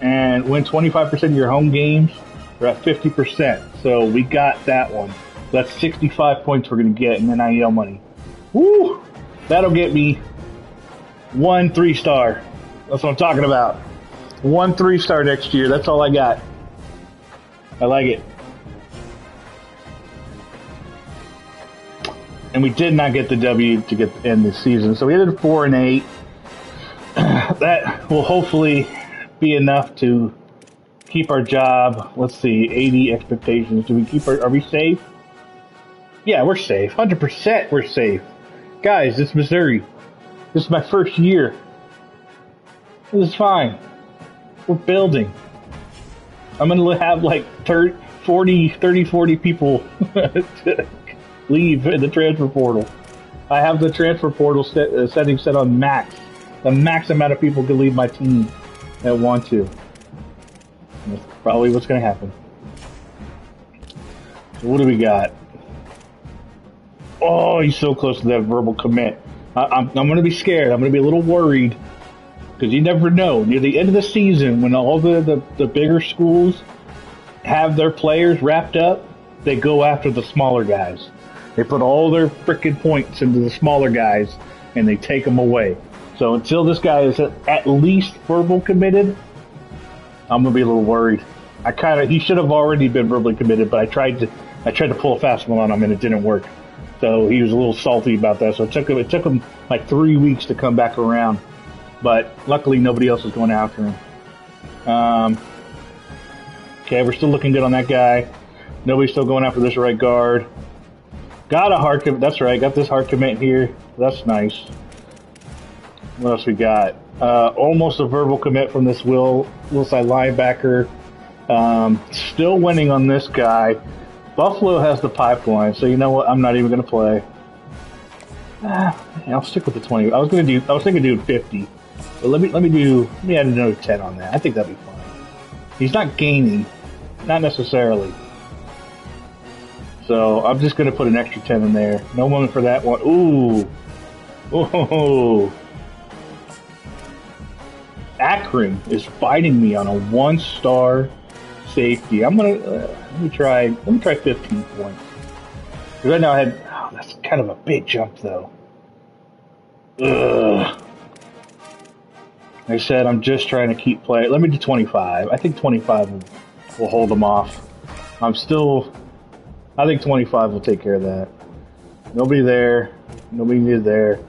and win 25% of your home games. We're at 50%, so we got that one. That's 65 points we're going to get in NIL money. Woo! That'll get me 1 3-star. That's what I'm talking about. 1 3-star next year. That's all I got. I like it. And we did not get the W to get end this season, so we ended 4-8. That will hopefully be enough to keep our job. Let's see, 80 expectations. Do we keep are we safe? Yeah, we're safe. 100% we're safe. Guys, this is Missouri. This is my first year. This is fine. We're building. I'm going to have like 40 people leave in the transfer portal. I have the transfer portal setting set on max. The max amount of people can leave my team that want to. And that's probably what's going to happen. So what do we got? Oh, he's so close to that verbal commit. I'm going to be scared. I'm going to be a little worried because you never know. Near the end of the season, when all the bigger schools have their players wrapped up, they go after the smaller guys. They put all their freaking points into the smaller guys, and they take them away. So until this guy is at least verbal committed, I'm going to be a little worried. He should have already been verbally committed, but I tried to pull a fast one on him, and it didn't work. So he was a little salty about that. So it took him like 3 weeks to come back around. But luckily, nobody else was going after him. Okay, we're still looking good on that guy. Nobody's still going after this right guard. Got a hard commit. That's right. Got this hard commit here. That's nice. What else we got? Almost a verbal commit from this Will side linebacker. Still winning on this guy. Buffalo has the pipeline, so you know what? I'm not even going to play. I'll stick with the 20. I was thinking of doing 50, but let me add another 10 on that. I think that'd be fine. He's not gaining, not necessarily. So I'm just going to put an extra 10 in there. No one for that one. Ooh, oh. Akron is fighting me on a 1-star safety. I'm gonna let me try 15 points. Right now that's kind of a big jump though. Ugh. Like I said, I'm just trying to keep playing. Let me do 25. I think 25 will hold them off. I think 25 will take care of that. Nobody there. Nobody needed there.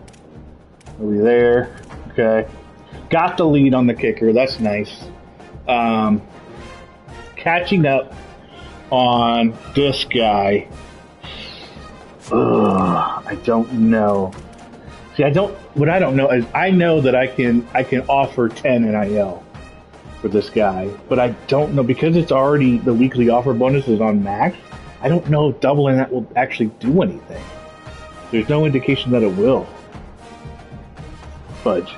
Nobody there. Okay. Got the lead on the kicker. That's nice. Catching up on this guy. I don't know. See, what I don't know is I know that I can offer 10 NIL for this guy, but I don't know because it's already the weekly offer bonus is on max. I don't know if doubling that will actually do anything. There's no indication that it will. Fudge.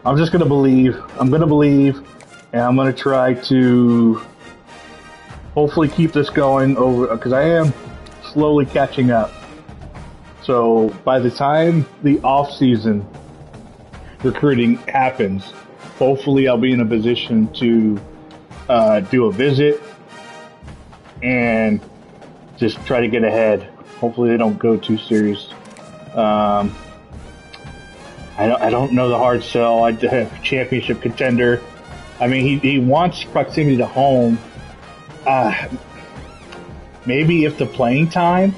I'm just gonna believe. I'm gonna believe, and I'm gonna try to hopefully keep this going over because I am slowly catching up. So by the time the off-season recruiting happens, hopefully I'll be in a position to do a visit and just try to get ahead. Hopefully they don't go too serious. I don't know the hard sell. I have championship contender. I mean, he wants proximity to home. Maybe if the playing time,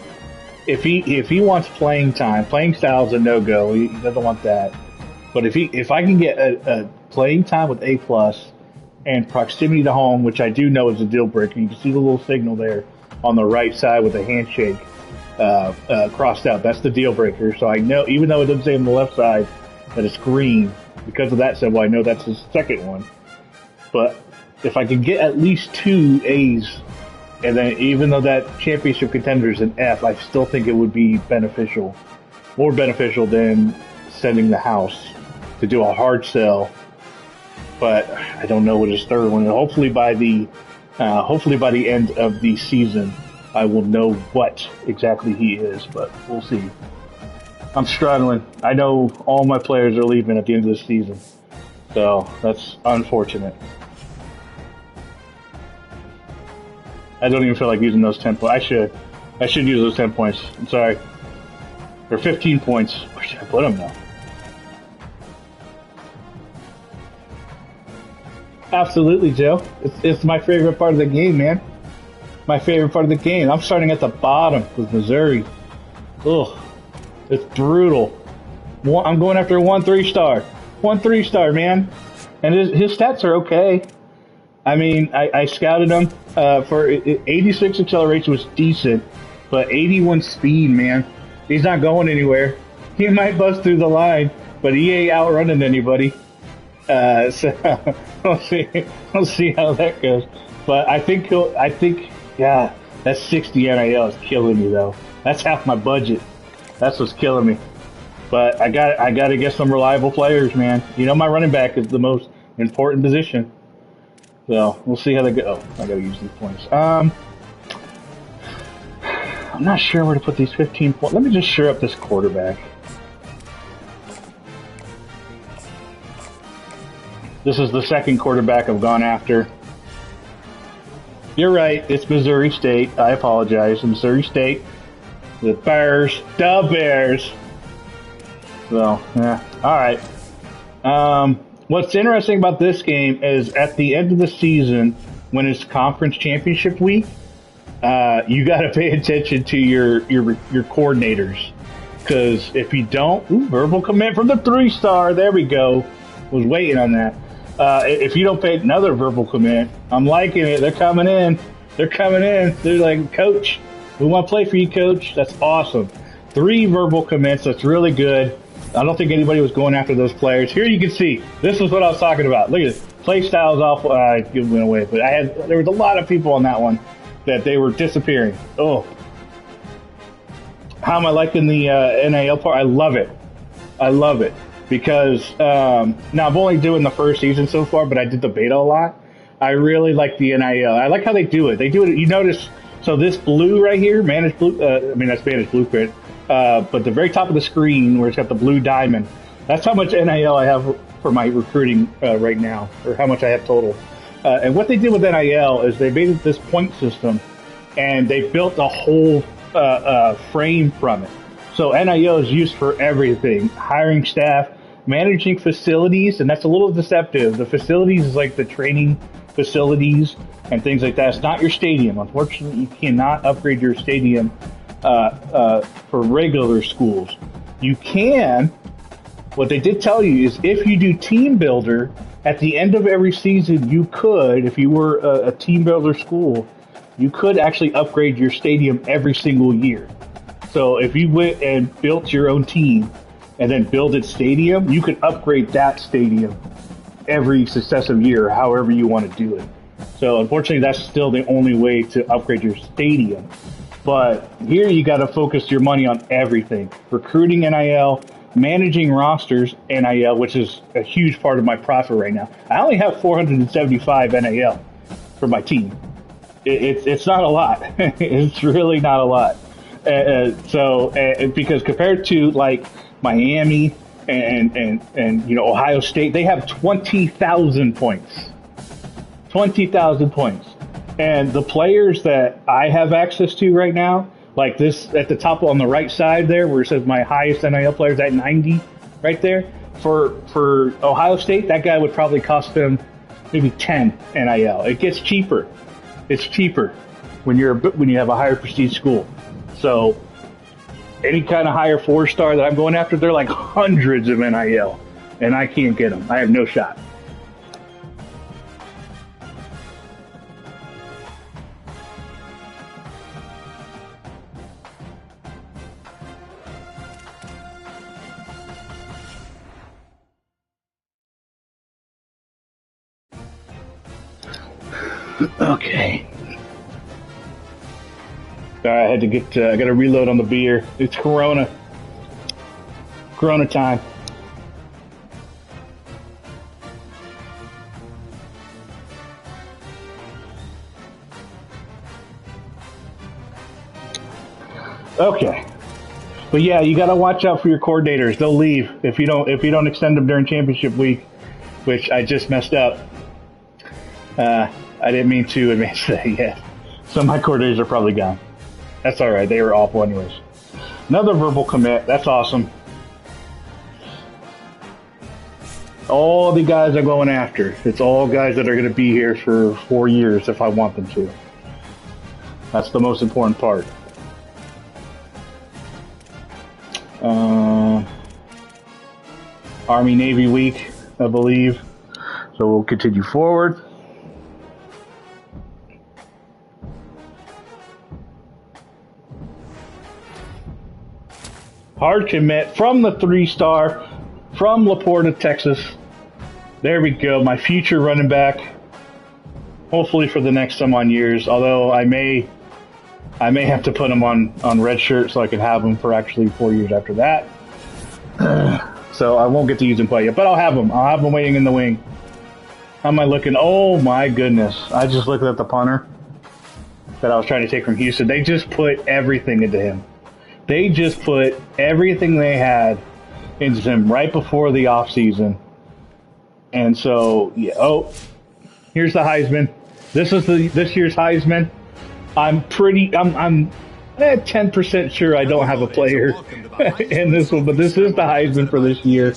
if he wants playing time, playing style is a no-go. He doesn't want that. But if I can get a playing time with A+, and proximity to home, which I do know is a deal breaker. You can see the little signal there on the right side with a handshake crossed out. That's the deal breaker. So I know, even though it doesn't say on the left side that it's green, because of that symbol, I know that's the second one. But if I could get at least 2 A's, and then even though that championship contender is an F, I still think it would be beneficial, more beneficial than sending the house to do a hard sell. But I don't know what his third one is. Hopefully by the end of the season, I will know what exactly he is, but we'll see. I'm struggling. I know all my players are leaving at the end of the season, so that's unfortunate. I don't even feel like using those 10 points. I should use those 10 points. I'm sorry. Or 15 points. Where should I put them now? Absolutely, Joe. It's my favorite part of the game, man. My favorite part of the game. I'm starting at the bottom with Missouri. Ugh. It's brutal. I'm going after a 1 3-star. 1 3-star, man. And his stats are okay. I mean, I scouted him for 86 acceleration was decent, but 81 speed, man. He's not going anywhere. He might bust through the line, but he ain't outrunning anybody. So we'll see how that goes. But I think yeah, that 60 NIL is killing me though. That's half my budget. That's what's killing me. But I got to get some reliable players, man. You know, my running back is the most important position. So we'll see how they go. Oh, I gotta use these points. I'm not sure where to put these 15 points. Let me just shore up this quarterback. This is the second quarterback I've gone after. You're right, it's Missouri State. I apologize. Missouri State. The Bears. The Bears. So, yeah. All right. What's interesting about this game is at the end of the season, when it's conference championship week, you got to pay attention to your coordinators, because if you don't, verbal commit from the 3-star. There we go. Was waiting on that. If you don't pay another verbal commit, I'm liking it. They're coming in. They're like, Coach, we want to play for you, Coach. That's awesome. 3 verbal commits. That's really good. I don't think anybody was going after those players. Here you can see, this is what I was talking about. Look at this. Play style's awful. It went away. But there was a lot of people on that one that they were disappearing. Oh. How am I liking the NIL part? I love it. Because now I'm only doing the first season so far, but I did the beta a lot. I really like the NIL. I like how they do it. You notice, so this blue right here, Managed Blue, that's Managed Blueprint. But the very top of the screen where it's got the blue diamond, that's how much NIL I have for my recruiting right now, or how much I have total. And what they did with NIL is they made this point system, and they built a whole frame from it. So NIL is used for everything: hiring staff, managing facilities, and that's a little deceptive. The facilities is like the training facilities and things like that. It's not your stadium. Unfortunately, you cannot upgrade your stadium for regular schools. You can. What they did tell you is if you do team builder at the end of every season, you could, if you were a team builder school, you could actually upgrade your stadium every single year. So if you went and built your own team and then build its stadium, you could upgrade that stadium every successive year, however you want to do it. So unfortunately, that's still the only way to upgrade your stadium. But here you got to focus your money on everything. Recruiting NIL, managing rosters NIL, which is a huge part of my profit right now. I only have 475 NIL for my team. It's not a lot. It's really not a lot. Because compared to like Miami and Ohio State, they have 20,000 points. 20,000 points. And the players that I have access to right now, like this at the top on the right side there, where it says my highest NIL players at 90, right there. For Ohio State, that guy would probably cost them maybe 10 NIL. It gets cheaper. It's cheaper when you have a higher prestige school. So any kind of higher 4-star that I'm going after, they're like hundreds of NIL, and I can't get them. I have no shot. Okay. Sorry, I had to get. I got to reload on the beer. It's Corona. Corona time. Okay. But yeah, you got to watch out for your coordinators. They'll leave if you don't extend them during championship week, which I just messed up. I didn't mean to advance that yet. So my coordinators are probably gone. That's all right. They were awful anyways. Another verbal commit. That's awesome. All the guys I'm going after. It's all guys that are going to be here for 4 years if I want them to. That's the most important part. Army-Navy week, I believe. So we'll continue forward. Hard commit from the 3-star from Laporta, Texas. There we go. My future running back. Hopefully for the next some on years. Although I may have to put him on red shirt so I can have him for actually 4 years after that. So I won't get to use him quite yet, but I'll have him. I'll have him waiting in the wing. How am I looking? Oh my goodness. I just looked at the punter that I was trying to take from Houston. They just put everything into him. They just put everything they had into him right before the offseason. And so, yeah. Oh, here's the Heisman. This is this year's Heisman. I'm 10% sure I don't have a player in this one, but this is the Heisman for this year.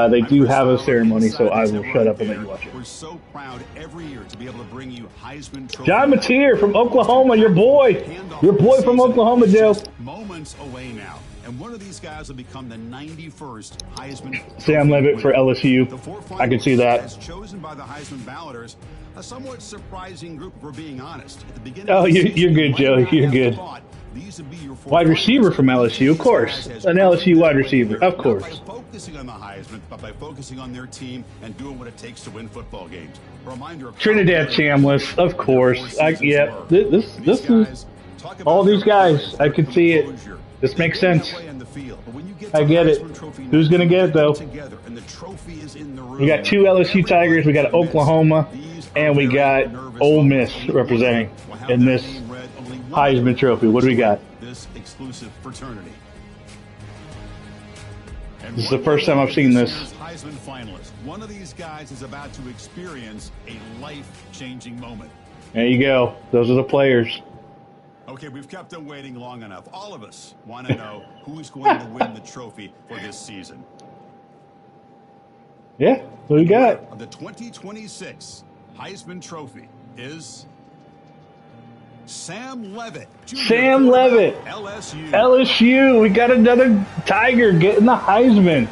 They do have a ceremony, so I will shut up and let you watch it.
We're so proud every year to be able to bring you Heisman Trophy.
John Mateer from Oklahoma, your boy from Oklahoma, Joe.
Moments away now, and one of these guys will become the 91st Heisman.
Sam Levitt for LSU. I can see that.
As chosen by the Heisman balloters, a somewhat surprising group, if we're being honest. At the beginning
Oh, you're good, Joe. You're good. Wide receiver from LSU, of course. An LSU wide receiver, of course.
Not by focusing on the Heisman, but by focusing on their team and doing what it takes to win football games. A reminder of
Trinidad Chambliss, of course. Yep. This is all these guys. I can see it. This makes sense. I get it. Who's gonna get it though? We got 2 LSU Tigers. We got Oklahoma, and we got Ole Miss representing in this Heisman Trophy. What do we got?
This exclusive fraternity.
This is the first time I've seen this.
Heisman finalist. One of these guys is about to experience a life-changing moment.
There you go. Those are the players.
Okay, we've kept them waiting long enough. All of us want to know who's going to win the trophy for this season.
Yeah, what do we got?
Of the 2026 Heisman Trophy is Sam Levitt.
Sam Levitt. LSU. We got another Tiger getting the Heisman.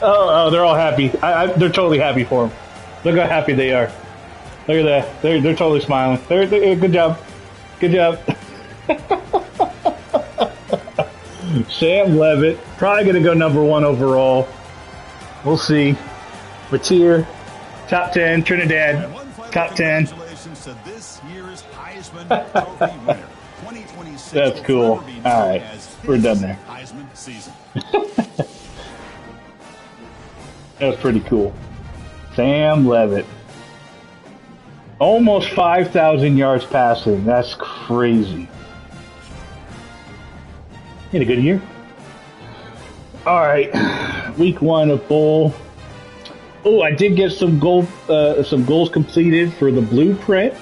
Oh, they're all happy. They're totally happy for him. Look how happy they are. Look at that. They're totally smiling. They're good job. Good job. Sam Levitt. Probably going to go number 1 overall. We'll see. Mateer, top 10. Trinidad, top 10.
Congratulations to this year's Heisman Trophy winner. 2026.
That's cool. All right, we're done there.
Heisman season.
That was pretty cool. Sam Levitt. Almost 5,000 yards passing. That's crazy. He had a good year. All right, week 1 of bowl. Oh, I did get some goals completed for the blueprint.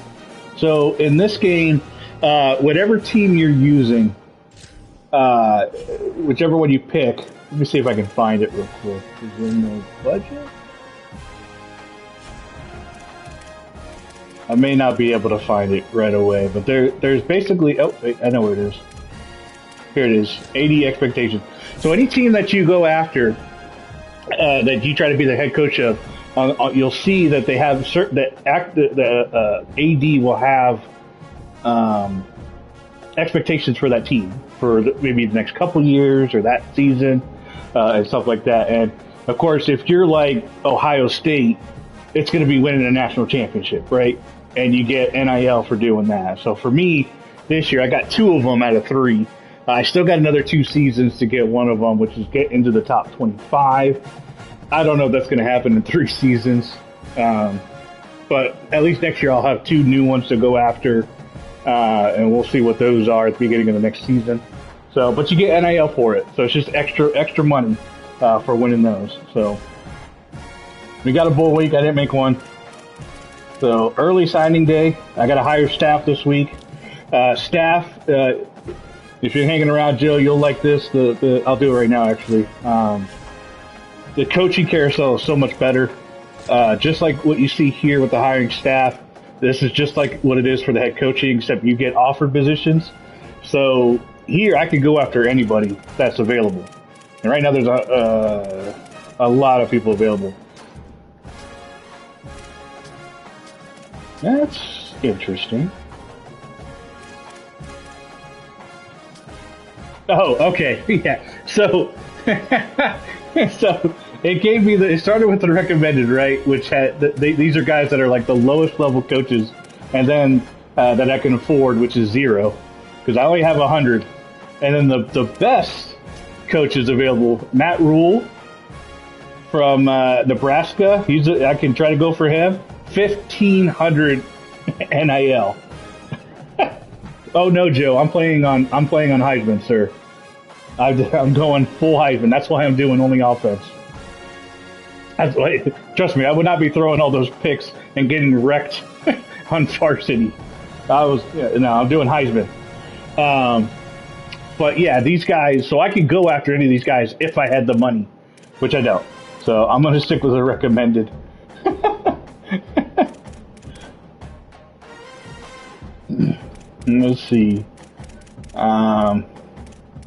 So in this game, whatever team you're using, whichever one you pick. Let me see if I can find it real quick. Is there no budget? I may not be able to find it right away, but there's basically. Oh, wait, I know where it is. Here it is. 80 expectations. So any team that you go after, that you try to be the head coach of, you'll see that they have certain the AD will have expectations for that team for maybe the next couple years or that season and stuff like that. And of course, if you're like Ohio State, it's going to be winning a national championship, right? and you get NIL for doing that. So for me, this year, I got 2 of them out of 3. I still got another 2 seasons to get one of them, which is get into the top 25. I don't know if that's going to happen in 3 seasons. But at least next year I'll have 2 new ones to go after. And we'll see what those are at the beginning of the next season. So, but you get NIL for it. So it's just extra money, for winning those. So we got a bull week. I didn't make one. So early signing day. I got to hire staff this week. Staff, if you're hanging around, Joe, you'll like this. I'll do it right now, actually. The coaching carousel is so much better. Just like what you see here with the hiring staff, this is just like what it is for the head coaching, except you get offered positions. So here I could go after anybody that's available. And right now there's a lot of people available. That's interesting. Oh, okay. Yeah. So, so it gave me it started with the recommended, right? Which had, these are guys that are like the lowest level coaches, and then that I can afford, which is 0, because I only have 100. And then the best coaches available, Matt Rule from Nebraska. I can try to go for him. 1,500 NIL. Oh no, Joe! I'm playing on Heisman, sir. I'm going full Heisman. That's why I'm doing only offense. Trust me, I would not be throwing all those picks and getting wrecked on varsity. I'm doing Heisman. But yeah, these guys. So I could go after any of these guys if I had the money, which I don't. So I'm going to stick with the recommended. Let's see. And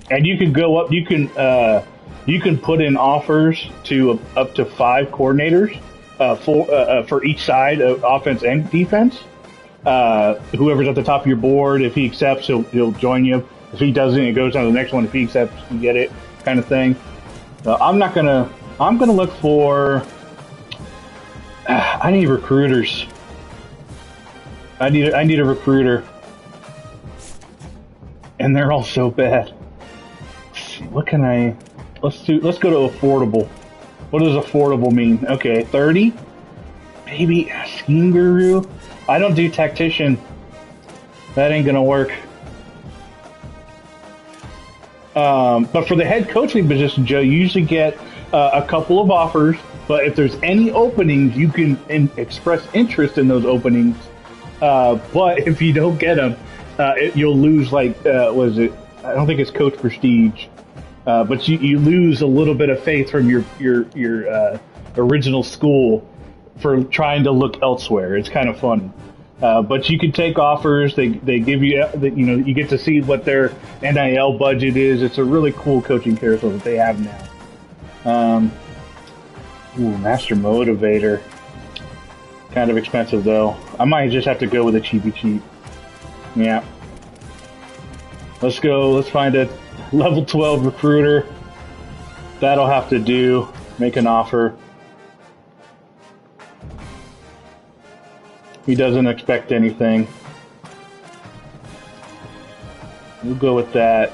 you can go up. You can put in offers to up to 5 coordinators for each side of offense and defense. Whoever's at the top of your board, if he accepts, he'll join you. If he doesn't, it goes on to the next one. If he accepts, you get it, kind of thing. I'm gonna look for. I need recruiters. I need a recruiter, and they're all so bad. What can I? Let's go to affordable. What does affordable mean? Okay, 30. Maybe scheme guru. I don't do tactician. That ain't gonna work. But for the head coaching position, Joe, you usually get a couple of offers. But if there's any openings, you can express interest in those openings. But if you don't get them, you'll lose was it? I don't think it's coach prestige. But you lose a little bit of faith from your original school for trying to look elsewhere. It's kind of funny. But you can take offers. They give you, you get to see what their NIL budget is. It's a really cool coaching carousel that they have now. Master Motivator. Kind of expensive though. I might just have to go with a cheapy cheap. Yeah. Let's go. Let's find a level 12 recruiter. That'll have to do. Make an offer. He doesn't expect anything. We'll go with that.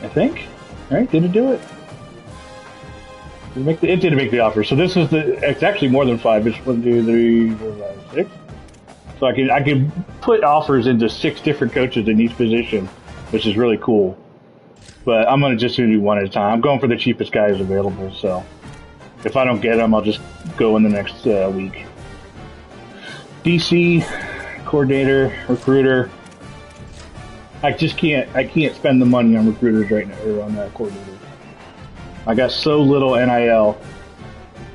I think. All right, did it do it? It didn't make the offer. So this is it's actually more than 5. It's 1, 2, 3, 4, 5, 6. So I can put offers into 6 different coaches in each position, which is really cool. But I'm going to just do one at a time. I'm going for the cheapest guys available. So if I don't get them, I'll just go in the next week. DC, coordinator, recruiter. I can't spend the money on recruiters right now, or on that coordinator. I got so little NIL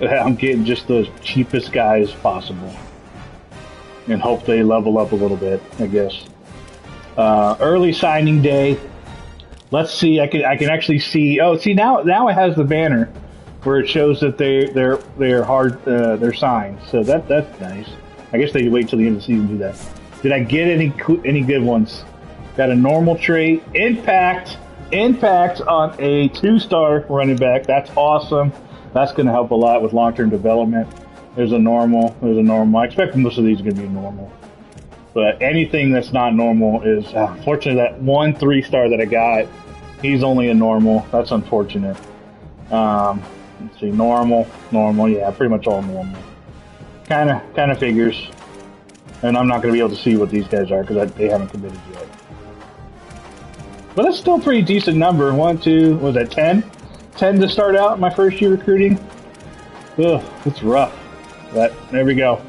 that I'm getting just the cheapest guys possible. And hope they level up a little bit, I guess. Early signing day. Let's see, I can actually see, now it has the banner where it shows that they're signed. So that's nice. I guess they wait till the end of the season to do that. Did I get any good ones? Got a normal trait, impact on a 2-star running back. That's awesome. That's going to help a lot with long-term development. There's a normal. I expect most of these are going to be normal. But anything that's not normal is, unfortunately, that 1 3-star that I got, he's only a normal. That's unfortunate. Let's see, normal, yeah, pretty much all normal. Kind of figures. And I'm not going to be able to see what these guys are because they haven't committed yet. But that's still a pretty decent number. 1, 2, what was that, 10? 10 to start out my first year recruiting. Ugh, it's rough. But there we go.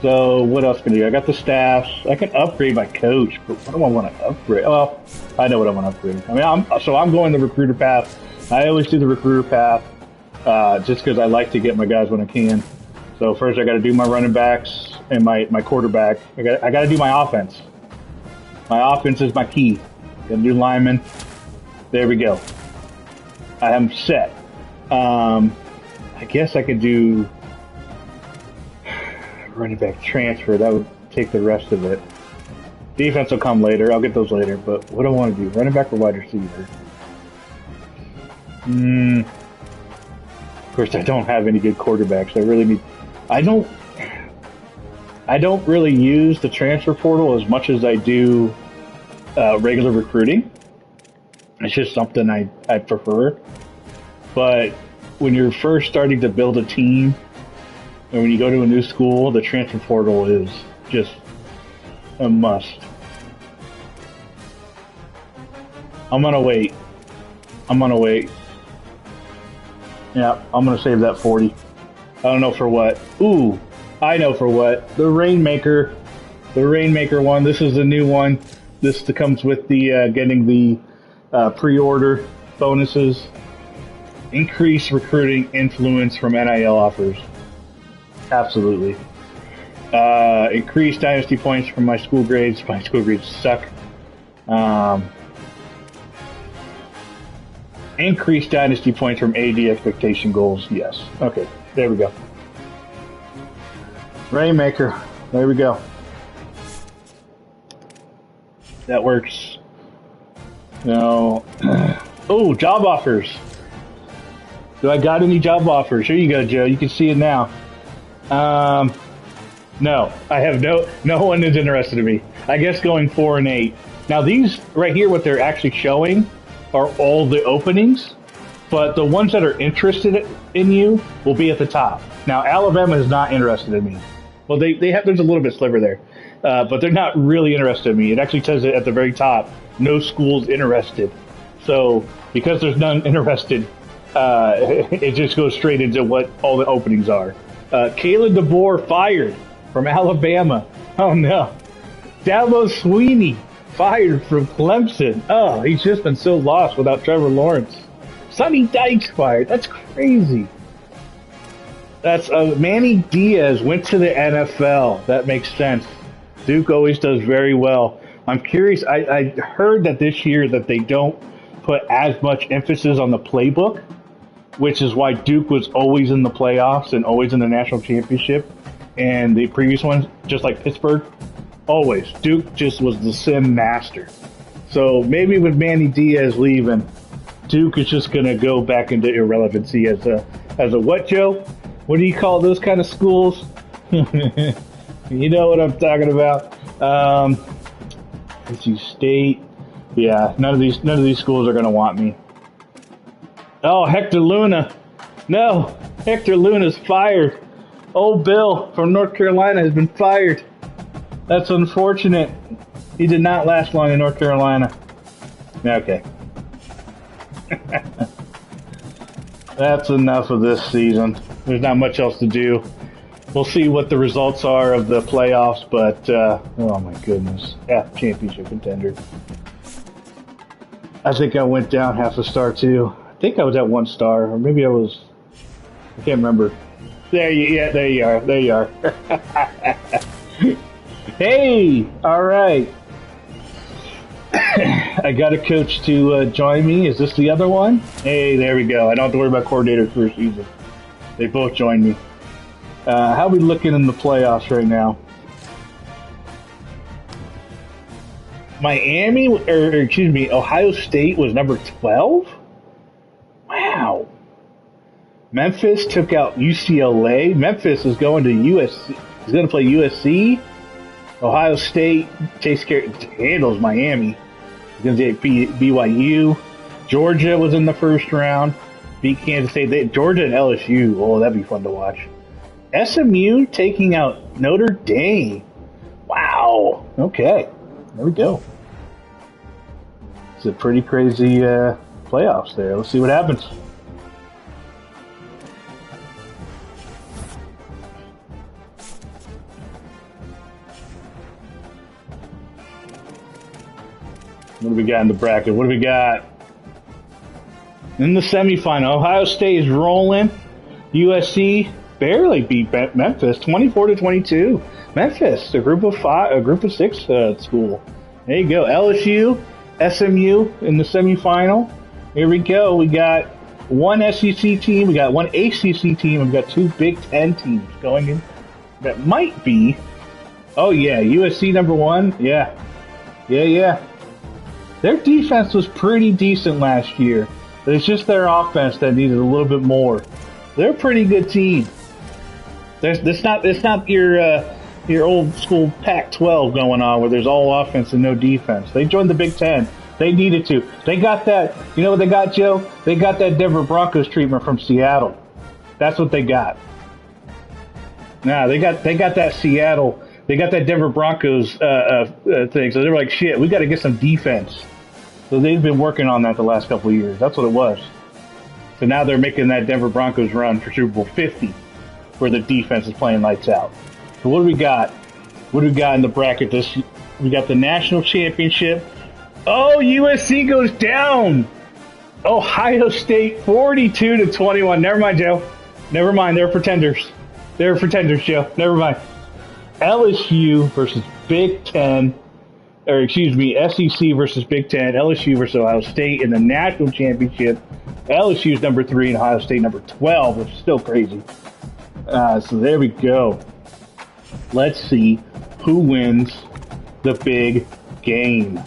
So what else can I do? I got the staffs. I can upgrade my coach, but what do I want to upgrade? Well, I know what I want to upgrade. I mean, I'm going the recruiter path. I always do the recruiter path just because I like to get my guys when I can. So first I got to do my running backs and my quarterback. I got to do my offense. My offense is my key. Got to do linemen. There we go. I am set. I guess I could do running back transfer. That would take the rest of it. Defense will come later. I'll get those later. But what do I want to do? Running back or wide receiver? Of course, I don't have any good quarterbacks. I really need. I don't really use the transfer portal as much as I do regular recruiting. It's just something I prefer. But when you're first starting to build a team, and when you go to a new school, the transfer portal is just a must. I'm gonna wait. Yeah, I'm gonna save that 40. I don't know for what. Ooh, I know for what. The Rainmaker one. This is a new one. This comes with the getting the pre-order bonuses. Increase recruiting influence from NIL offers. Absolutely. Increase Dynasty points from my school grades. My school grades suck. Increase Dynasty points from AD expectation goals. Yes. Okay. There we go. Rainmaker. There we go. That works. No. Oh, job offers. Do I got any job offers? Here you go, Joe. You can see it now. No, I have no one is interested in me. I guess going 4 and 8. Now these right here, what they're actually showing are all the openings, but the ones that are interested in you will be at the top. Now Alabama is not interested in me. Well, they have, there's a little bit sliver there, but they're not really interested in me. It actually says it at the very top, no schools interested. So because there's none interested, it just goes straight into what all the openings are. Kayla DeBoer fired from Alabama. Oh no. Dabo Sweeney fired from Clemson. Oh, he's just been so lost without Trevor Lawrence. Sonny Dykes fired. That's crazy. That's Manny Diaz went to the NFL. That makes sense. Duke always does very well. I'm curious. I heard that this year that they don't put as much emphasis on the playbook, which is why Duke was always in the playoffs and always in the national championship. And the previous ones, just like Pittsburgh, always. Duke just was the sim master. So maybe with Manny Diaz leaving, Duke is just going to go back into irrelevancy as a what, Joe? What do you call those kind of schools? You know what I'm talking about. NC State. Yeah, none of these schools are going to want me. Oh, Hector Luna. No, Hector Luna's fired. Old Bill from North Carolina has been fired. That's unfortunate. He did not last long in North Carolina. Okay. That's enough of this season. There's not much else to do. We'll see what the results are of the playoffs, but, oh my goodness. Championship contender. I think I went down half a star, too. I think I was at 1 star, or maybe I can't remember. There you are. Hey, all right. I got a coach to join me. Is this the other one? Hey, there we go. I don't have to worry about coordinators for a season. They both joined me. How are we looking in the playoffs right now? Ohio State was number 12? Wow. Memphis took out UCLA. Memphis is going to USC. He's going to play USC. Ohio State handles Miami. He's going to take BYU. Georgia was in the first round. Beat Kansas State. Georgia and LSU. Oh, that'd be fun to watch. SMU taking out Notre Dame. Wow. Okay. There we go. It's a pretty crazy playoffs there. Let's see what happens. What do we got in the bracket? What do we got? In the semifinal, Ohio State is rolling. USC barely beat Memphis, 24-22. Memphis, a group of six school. There you go. LSU, SMU in the semifinal. Here we go. We got one SEC team, we got one ACC team, and we got two Big Ten teams going in. That might be. Oh yeah, USC number one. Yeah. Their defense was pretty decent last year. It's just their offense that needed a little bit more. They're a pretty good team. It's not your old school Pac-12 going on where there's all offense and no defense. They joined the Big Ten. They needed to. They got that. You know what they got, Joe? They got that Denver Broncos treatment from Seattle. That's what they got. Nah, they got that Seattle. They got that Denver Broncos thing. So they're like, shit, we got to get some defense. So they've been working on that the last couple of years. That's what it was. So now they're making that Denver Broncos run for Super Bowl 50, where the defense is playing lights out. So what do we got? What do we got in the bracket? We got the national championship. Oh, USC goes down. Ohio State 42-21. Never mind, Joe. Never mind. They're pretenders. They're pretenders, Joe. Never mind. LSU versus Big Ten. Or excuse me, SEC versus Big Ten, LSU versus Ohio State in the national championship. LSU is number 3 and Ohio State number 12, which is still crazy. So there we go. Let's see who wins the big game.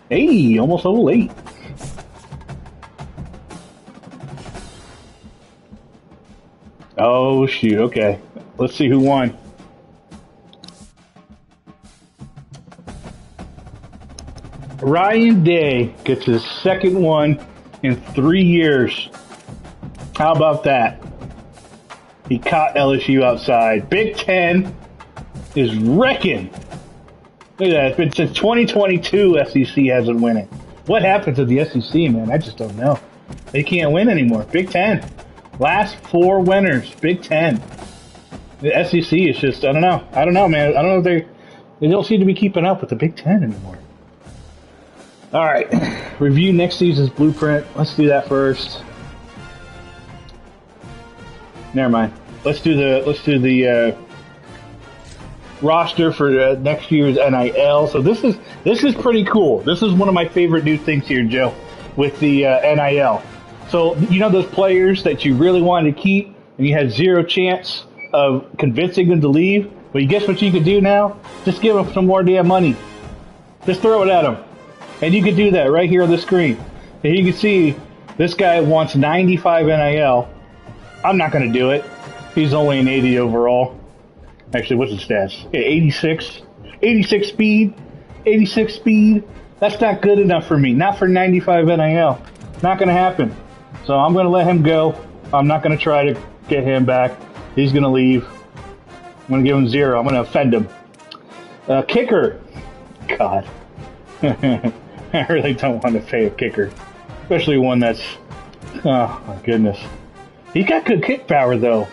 Hey, almost level 8. Oh, shoot. Okay. Let's see who won. Ryan Day gets his second one in 3 years. How about that? He caught LSU outside. Big Ten is wrecking. Look at that. It's been since 2022 SEC hasn't won it. What happened to the SEC, man? I just don't know. They can't win anymore. Big Ten. Last 4 winners, Big Ten. The SEC is just, I don't know, man. I don't know if they don't seem to be keeping up with the Big Ten anymore. All right, review next season's blueprint. Let's do that first. Never mind. Let's do the roster for next year's NIL. So this is pretty cool. This is one of my favorite new things here, Joe, with the NIL. So, you know those players that you really wanted to keep and you had zero chance of convincing them to leave? Well, you guess what you could do now? Just give them some more damn money. Just throw it at them. And you can do that right here on the screen. And you can see this guy wants 95 NIL. I'm not going to do it. He's only an 80 overall. Actually, what's his stats? Yeah, 86. 86 speed. 86 speed. That's not good enough for me. Not for 95 NIL. Not going to happen. So I'm going to let him go. I'm not going to try to get him back. He's going to leave. I'm going to give him 0. I'm going to offend him. Kicker. God. I really don't want to pay a kicker. Especially one that's... Oh, my goodness. He's got good kick power, though.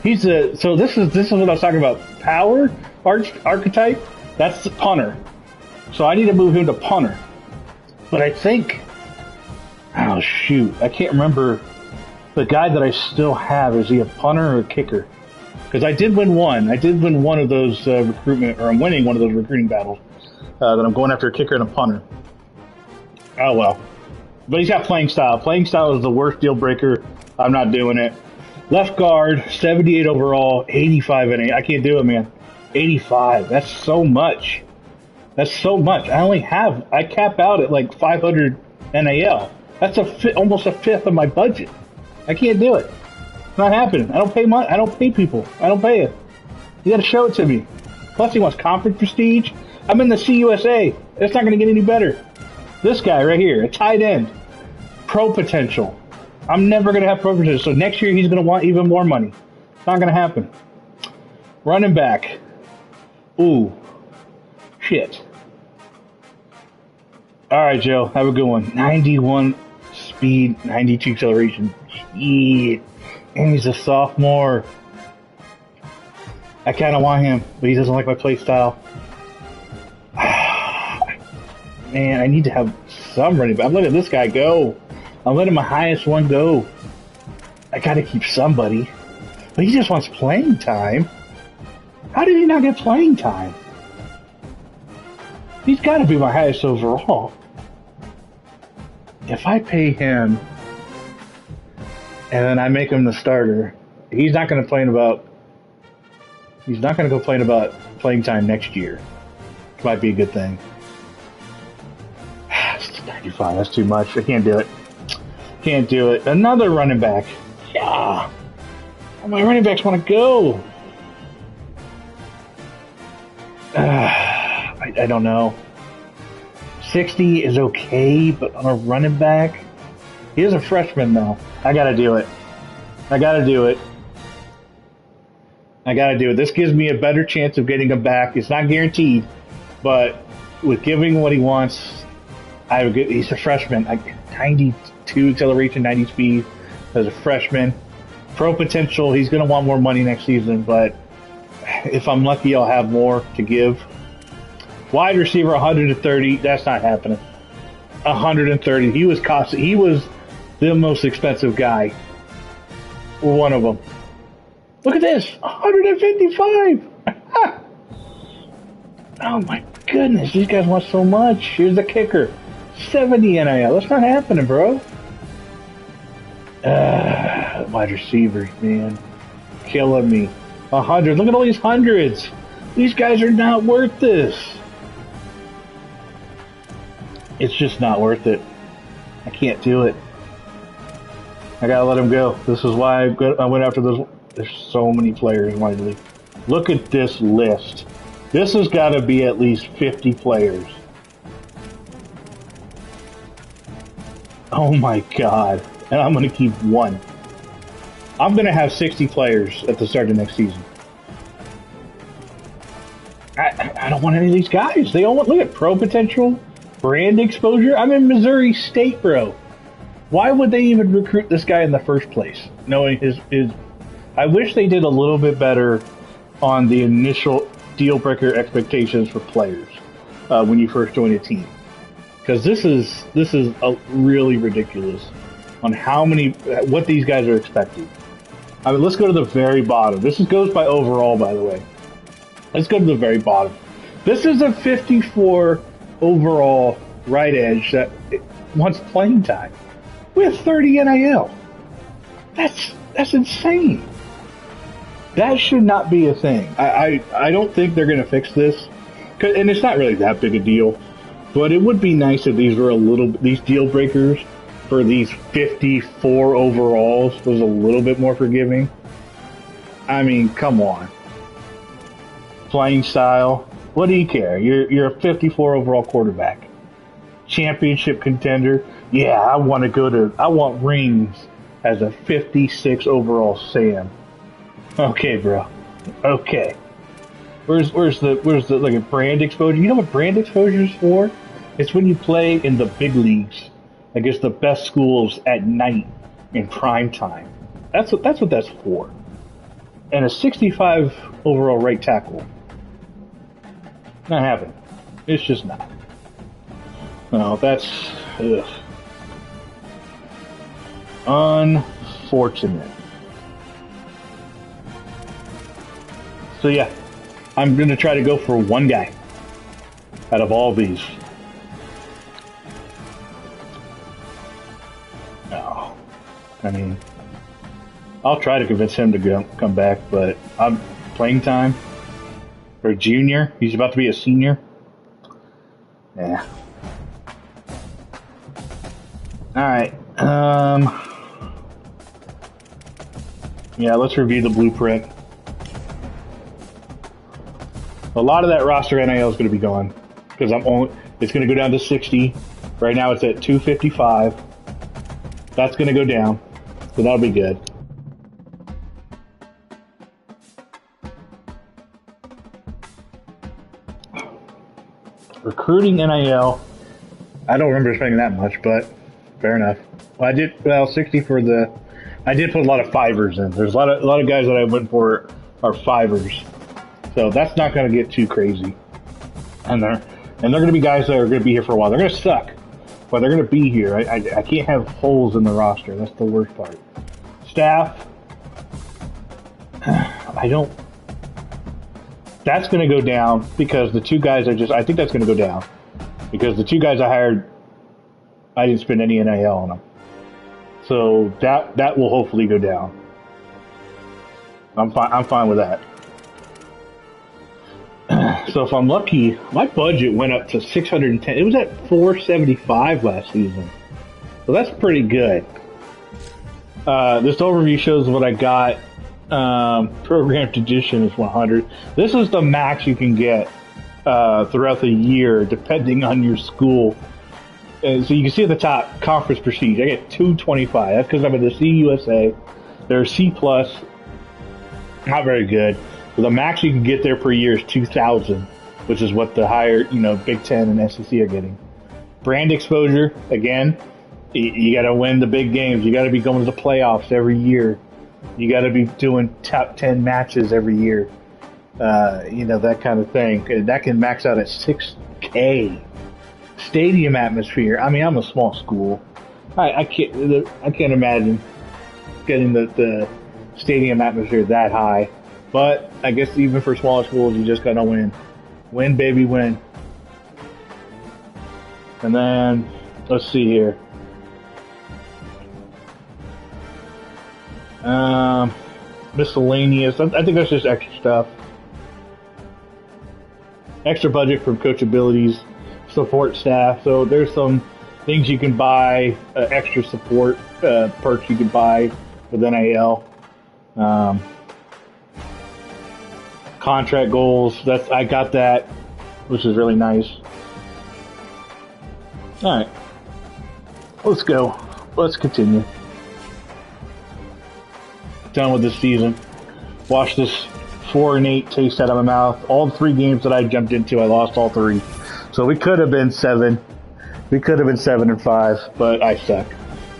He's a... So this is what I was talking about. Power archetype. That's the punter. So I need to move him to punter. But I think... Oh, shoot. I can't remember the guy that I still have. Is he a punter or a kicker? Because I did win one. I did win one of those recruitment, or I'm winning one of those recruiting battles. That I'm going after a kicker and a punter. Oh, well. But he's got playing style. Playing style is the worst deal breaker. I'm not doing it. Left guard, 78 overall, 85 and 8. I can't do it, man. 85. That's so much. That's so much. I cap out at like 500 NAL. That's almost a fifth of my budget. I can't do it. It's not happening. I don't pay money. I don't pay people. I don't pay it. You got to show it to me. Plus, he wants conference prestige. I'm in the CUSA. It's not going to get any better. This guy right here, a tight end, pro potential. I'm never going to have pro potential. So next year he's going to want even more money. It's not going to happen. Running back. Ooh. Shit. All right, Joe. Have a good one. 91 speed, 92 acceleration. Shit. And he's a sophomore. I kind of want him, but he doesn't like my play style. Man, I need to have some running back. I'm letting this guy go. I'm letting my highest one go. I got to keep somebody. But he just wants playing time. How did he not get playing time? He's got to be my highest overall. If I pay him and then I make him the starter, he's not going to complain about playing time next year. Might be a good thing. 95, that's too much. I can't do it. Can't do it. Another running back. Yeah. My running backs want to go. I don't know. 60 is okay, but on a running back, he is a freshman though. I gotta do it. This gives me a better chance of getting him back. It's not guaranteed, but with giving what he wants, he's a freshman. 92 acceleration, 90 speed as a freshman. Pro potential, he's going to want more money next season, but if I'm lucky, I'll have more to give. Wide receiver, 130. That's not happening. 130. He was the most expensive guy. One of them. Look at this. 155. Oh my goodness. These guys want so much. Here's the kicker. 70 NIL. That's not happening, bro. Wide receivers, man. Killing me. 100. Look at all these hundreds. These guys are not worth this. It's just not worth it. I can't do it. I gotta let him go. This is why I went after those. There's so many players in my league. Look at this list. This has got to be at least 50 players. Oh my god. And I'm going to keep one. I'm going to have 60 players at the start of next season. I don't want any of these guys. They all want, look at pro potential, brand exposure. I'm in Missouri State, bro. Why would they even recruit this guy in the first place? Knowing his I wish they did a little bit better on the initial deal breaker expectations for players when you first join a team, because this is really ridiculous on what these guys are expecting. I mean, let's go to the very bottom. This goes by overall, by the way. Let's go to the very bottom. This is a 54 overall right edge that wants playing time with 30 NIL. That's insane. That should not be a thing. I don't think they're going to fix this, and it's not really that big a deal. But it would be nice if these deal breakers for these 54 overalls was a little bit more forgiving. I mean, come on. Playing style. What do you care? You're a 54 overall quarterback, championship contender. Yeah, I want rings as a 56 overall Sam. Okay, bro. Okay. Where's the like a brand exposure? You know what brand exposure is for? It's when you play in the big leagues against the best schools at night in prime time. That's what that's for. And a 65 overall right tackle. Not happening. It's just not. No, that's unfortunate. So yeah, I'm going to try to go for one guy out of all these. No. I mean, I'll try to convince him to come back, but I'm playing time for a junior. He's about to be a senior. Yeah. All right. Yeah, let's review the blueprint. A lot of that roster NIL is going to be gone because it's going to go down to 60. Right now it's at 255. That's going to go down, so that'll be good. Recruiting NIL. I don't remember spending that much, but fair enough. Well, 60 for the. I did put a lot of fivers in. There's a lot of guys that I went for are fivers, so that's not going to get too crazy. And they're going to be guys that are going to be here for a while. They're going to suck, but they're going to be here. I can't have holes in the roster. That's the worst part. Staff. I don't. That's going to go down because the two guys are just. I think that's going to go down because the two guys I hired, I didn't spend any NIL on them. So that will hopefully go down. I'm fine with that. So if I'm lucky, my budget went up to 610. It was at 475 last season. So that's pretty good. This overview shows what I got. Programmed edition is 100. This is the max you can get throughout the year, depending on your school. So you can see at the top, conference prestige. I get 225. That's because I'm in the CUSA. They're C+. Not very good. So the max you can get there per year is 2,000, which is what the higher, Big Ten and SEC are getting. Brand exposure, again, you got to win the big games. You got to be going to the playoffs every year. You got to be doing top 10 matches every year. That kind of thing. That can max out at 6K. Stadium atmosphere. I mean, I'm a small school. I can't imagine getting the stadium atmosphere that high. But I guess even for smaller schools, you just gotta win. Win, baby, win. And then let's see here. Miscellaneous. I think that's just extra stuff. Extra budget from coach abilities. Support staff. So there's some things you can buy, extra support perks you can buy with NIL. Contract goals. I got that, which is really nice. All right, let's go. Let's continue. Done with this season. Wash this 4-8 taste out of my mouth. All 3 games that I jumped into, I lost all 3. So we could have been 7. We could have been 7-5, but I suck.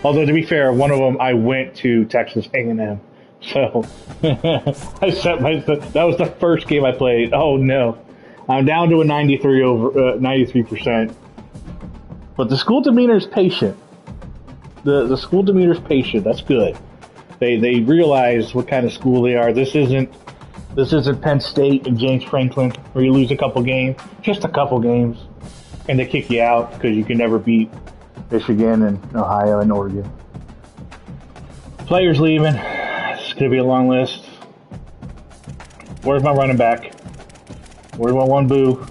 Although to be fair, one of them I went to Texas A&M, so I set myself. That was the first game I played. Oh no, I'm down to a 93%. But the school demeanor is patient. The school demeanor is patient. That's good. They realize what kind of school they are. This isn't Penn State and James Franklin where you lose a couple games, just a couple games, and they kick you out because you can never beat Michigan and Ohio and Oregon. Players leaving. It's going to be a long list. Where's my running back? Where's my one boo?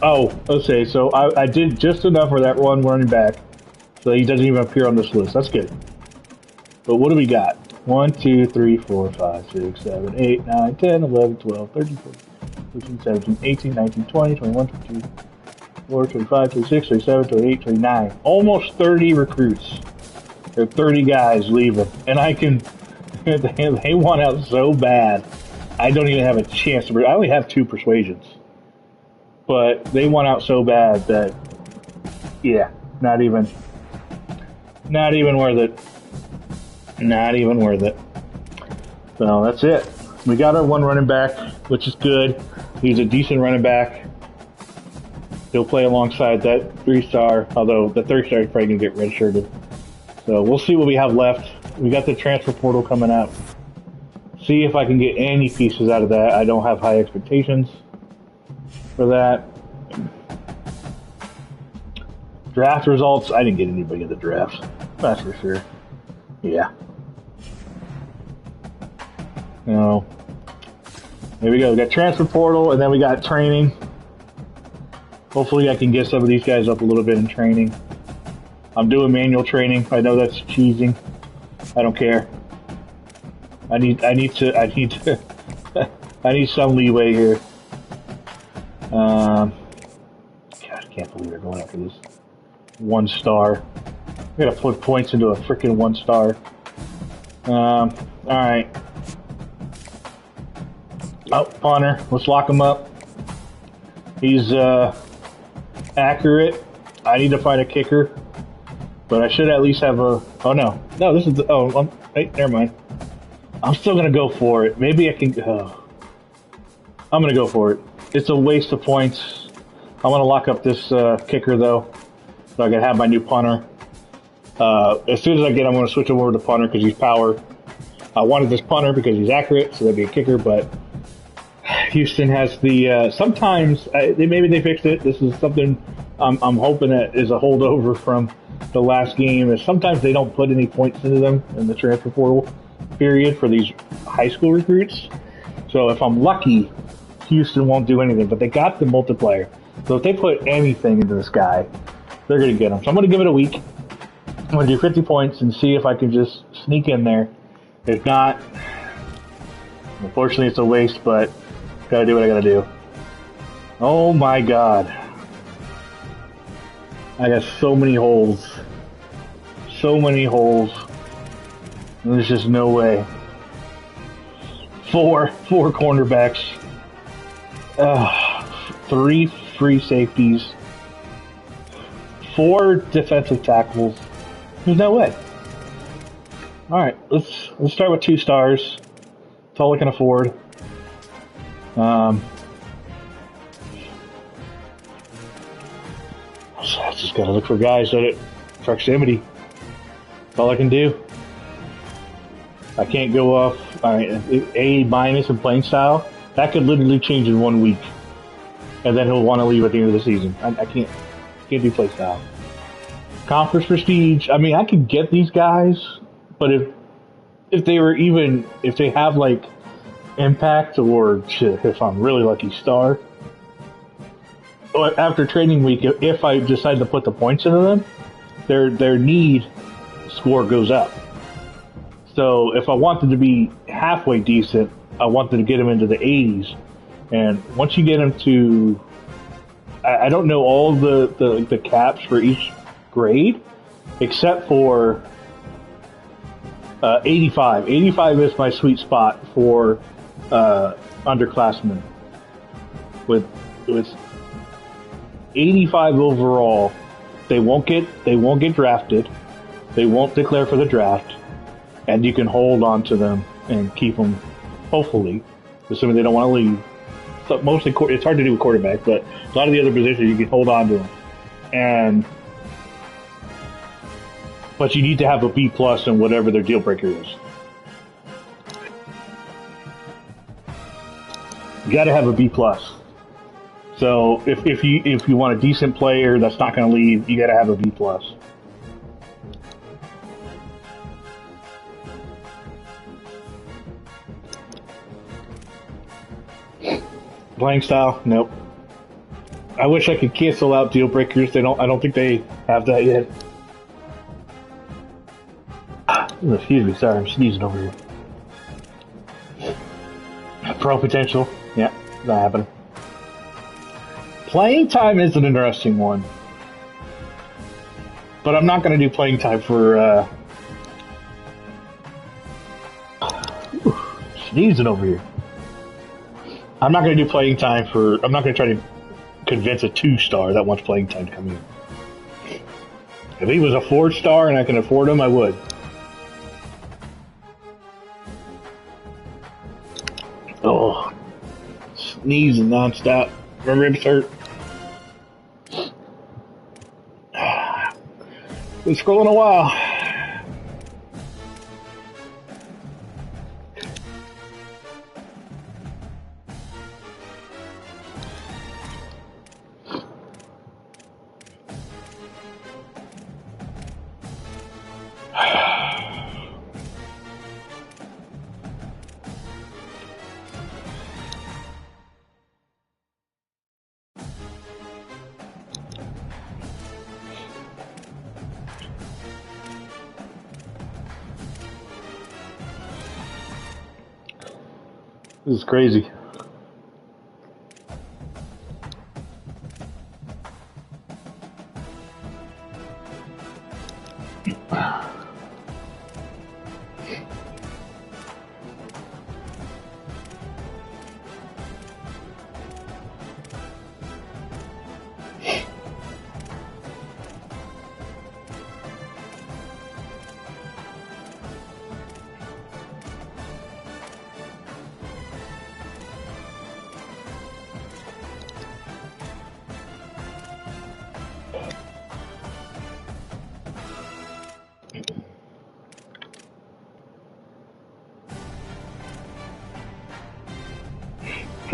Oh, okay. So I did just enough for that one running back, so he doesn't even appear on this list. That's good. But what do we got? 1, 2, 3, 4, 5, 6, 7, 8, 9, 10, 11, 12, 13, 14, 15, 17, 18, 19, 20, 21, 22, 24, 25, 26, 27, 28, 29. Almost 30 recruits. There are 30 guys leaving. And they want out so bad. I don't even have a chance to. I only have 2 persuasions. But they want out so bad that, yeah, not even worth it. Not even worth it. So that's it. We got our one running back, which is good. He's a decent running back. He'll play alongside that 3-star, although the 3-star is probably going to get redshirted. So we'll see what we have left. We got the transfer portal coming up. See if I can get any pieces out of that. I don't have high expectations for that. Draft results. I didn't get anybody in the drafts. That's for sure. Yeah. There we go. We got transfer portal, and then we got training. Hopefully I can get some of these guys up a little bit in training. I'm doing manual training. I know that's cheesing. I don't care. I need to I need some leeway here. God, I can't believe they're going after this 1 star. I gotta put points into a freaking 1 star. Alright. Oh, punter. Let's lock him up. He's accurate. I need to find a kicker. But I should at least have a... Oh, no. No, this is... hey, never mind. I'm still going to go for it. Maybe I can... I'm going to go for it. It's a waste of points. I want to lock up this kicker, though. So I can have my new punter. As soon as I get, I'm going to switch over to punter because he's power. I wanted this punter because he's accurate, so that'd be a kicker, but Houston has the... sometimes, maybe they fixed it. This is something I'm hoping that is a holdover from the last game. Is sometimes they don't put any points into them in the transfer portal period for these high school recruits. So if I'm lucky, Houston won't do anything, but they got the multiplier. So if they put anything into this guy, they're going to get him. So I'm going to give it a week. I'm going to do 50 points and see if I can just sneak in there. If not, unfortunately it's a waste, but gotta do what I gotta do. Oh my god. I got so many holes. So many holes. There's just no way. Four cornerbacks. 3 free safeties. 4 defensive tackles. There's no way. Alright, let's start with 2 stars. That's all we can afford. I just gotta look for guys that at proximity. That's all I can do. I can't go off A- minus in playing style. That could literally change in 1 week. And then he'll want to leave at the end of the season. I can't do play style. Conference prestige. I mean, I could get these guys, but if they have like impact or if I'm really lucky, star. After training week, if I decide to put the points into them, their need score goes up. So if I want them to be halfway decent, I want them to get them into the 80s. And once you get them to, I don't know all the caps for each grade, except for 85. 85 is my sweet spot for underclassmen. With 85 overall, they won't get drafted. They won't declare for the draft, and you can hold on to them and keep them, hopefully, assuming they don't want to leave. So mostly, it's hard to do with quarterback, but a lot of the other positions you can hold on to them. But you need to have a B+ in whatever their deal breaker is. You got to have a B+. So if you want a decent player that's not going to leave, you got to have a B+. Playing style, nope. I wish I could cancel out deal breakers. I don't think they have that yet. Excuse me, sorry, I'm sneezing over here. Pro potential, yeah, not happening. Playing time is an interesting one, but I'm not going to do playing time for sneezing over here. I'm not going to do playing time for. I'm not going to try to convince a 2-star that wants playing time to come in. If he was a 4-star and I can afford him, I would. Oh, sneezing nonstop. My ribs hurt. Been scrolling a while. This is crazy.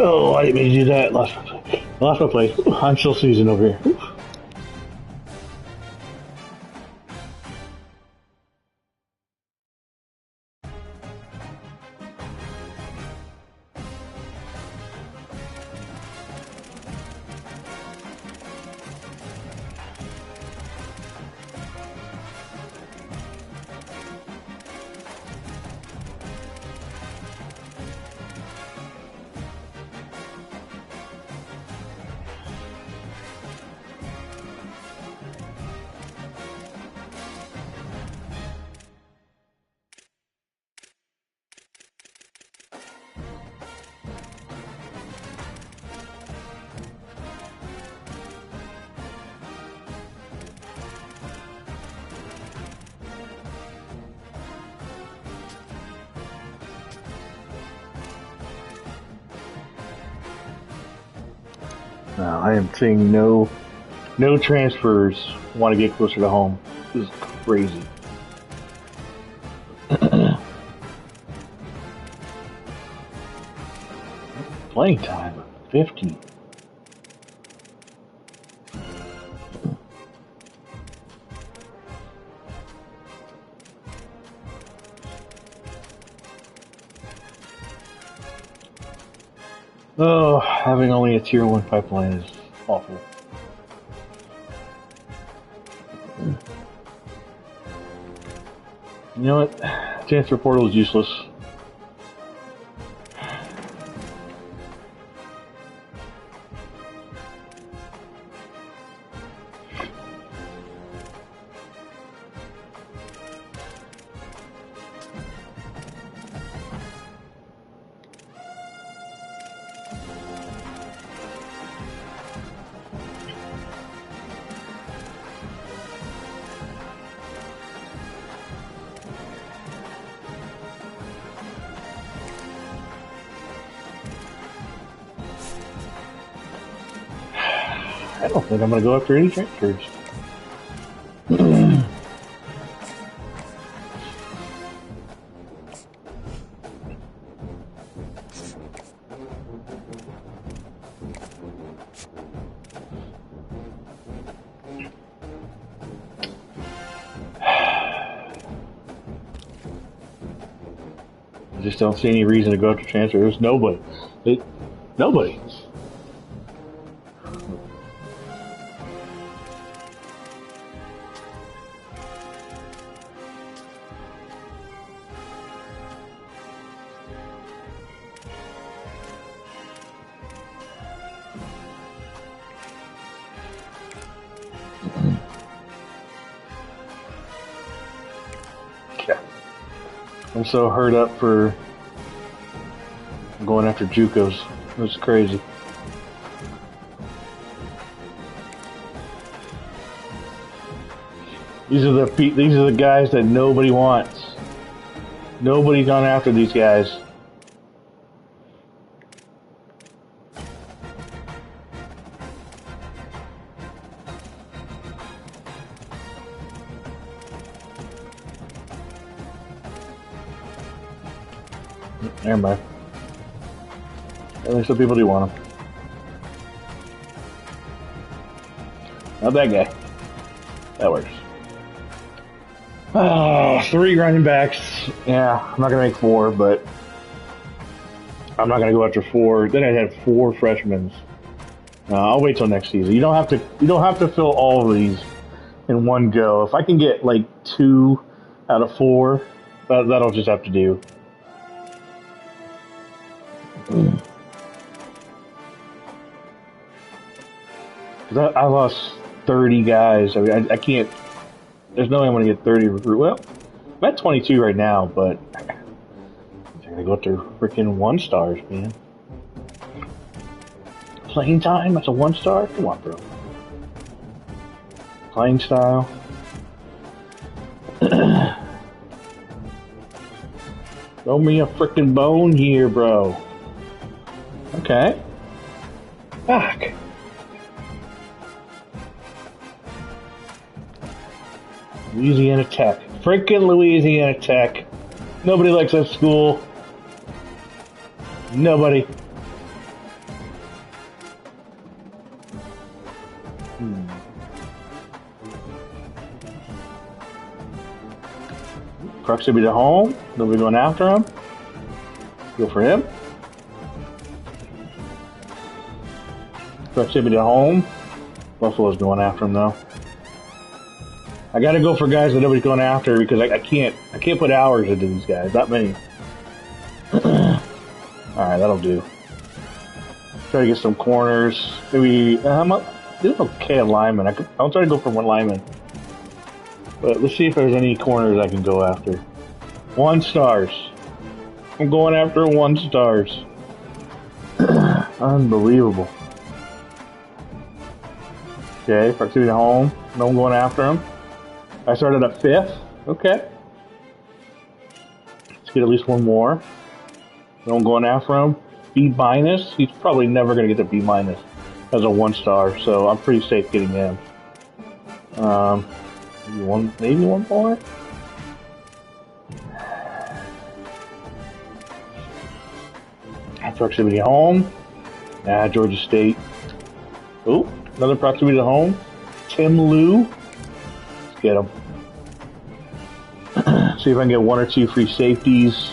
Oh, I didn't mean to do that. Lost my place. I'm still seasoned over here. Now, I am seeing no transfers want to get closer to home. This is crazy. Playing time, 50. Oh, having only a tier 1 pipeline is awful. You know what? Transfer portal is useless. I don't think I'm going to go after any transfers. I just don't see any reason to go after transfers. Nobody. Nobody. I'm so hurt up for going after JUCOs. It's crazy. These are the guys that nobody wants. Nobody's gone after these guys. Never mind. At least some people do want him. Not that guy. That works. Oh, 3 running backs. Yeah, I'm not gonna make 4, but I'm not gonna go after 4. Then I'd have 4 freshmen. I'll wait till next season. You don't have to fill all of these in one go. If I can get like 2 out of 4, that'll just have to do. Because I lost 30 guys. I mean, I can't. There's no way I'm going to get 30 recruit. Well, I'm at 22 right now, but I'm going to go up to freaking 1-stars, man. Playing time? That's a 1-star? Come on, bro. Playing style. Throw me a freaking bone here, bro. Okay. Fuck. Louisiana Tech. Freaking Louisiana Tech. Nobody likes that school. Nobody. Proximity to home. Nobody going after him. Go for him. Proximity to home. Buffalo's going after him though. I gotta go for guys that nobody's going after because I can't put hours into these guys. Not many. Alright, that'll do. Try to get some corners. Maybe I'm doing okay at lineman. I'll try to go for one lineman. But let's see if there's any corners I can go after. 1-stars. I'm going after 1-stars. Unbelievable. Okay, proximity to home. No one going after him. I started at 5th. Okay. Let's get at least one more. No one going after him. B-. He's probably never going to get the B- as a 1-star, so I'm pretty safe getting him. Maybe one more? Proximity to home. Georgia State. Oh, another proximity to home. Tim Lou. Let's get him. See if I can get 1 or 2 free safeties.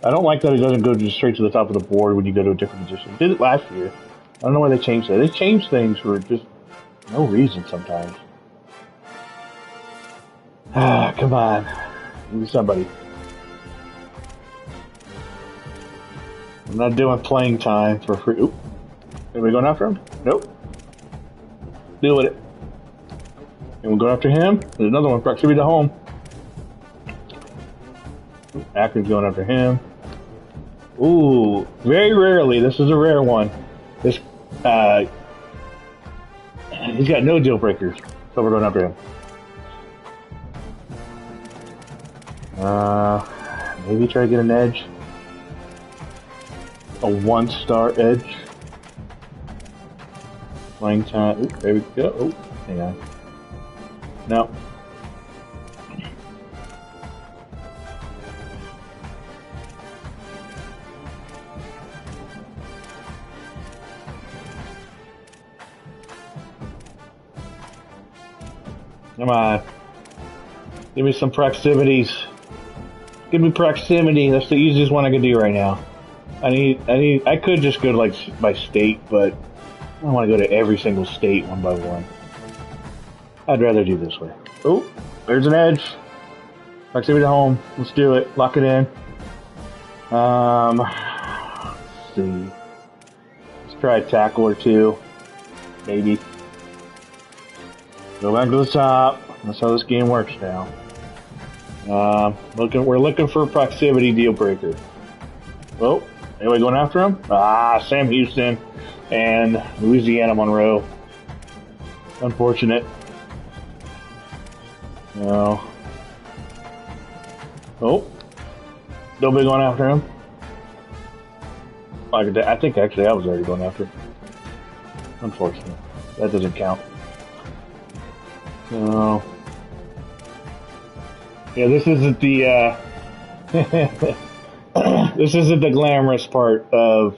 I don't like that it doesn't go just straight to the top of the board when you go to a different position. It did it last year. I don't know why they changed that. They change things for just no reason sometimes. Come on. Give me somebody. I'm not doing playing time for free. Oop. Anybody going after him? Nope. Deal with it. Anyone going after him? There's another one. Proximity to home. Akron's going after him. Ooh. Very rarely. This is a rare one. This, he's got no deal breakers. So we're going after him. Maybe try to get an edge. A 1-star edge. Playing time. Ooh, there we go. Oh, hang on. No. Come on. Give me some proximities. Give me proximity. That's the easiest one I can do right now. I could just go to like by state, but I don't want to go to every single state one by one. I'd rather do this way. Oh, there's an edge. Proximity to home. Let's do it. Lock it in. Let's see. Let's try a tackle or two. Maybe. Go back to the top. That's how this game works now. We're looking for a proximity deal breaker. Oh. Anybody going after him? Sam Houston and Louisiana Monroe. Unfortunate. No. Oh. Nobody going after him. I think actually I was already going after him. Unfortunate. That doesn't count. No. Yeah, this isn't the, this isn't the glamorous part of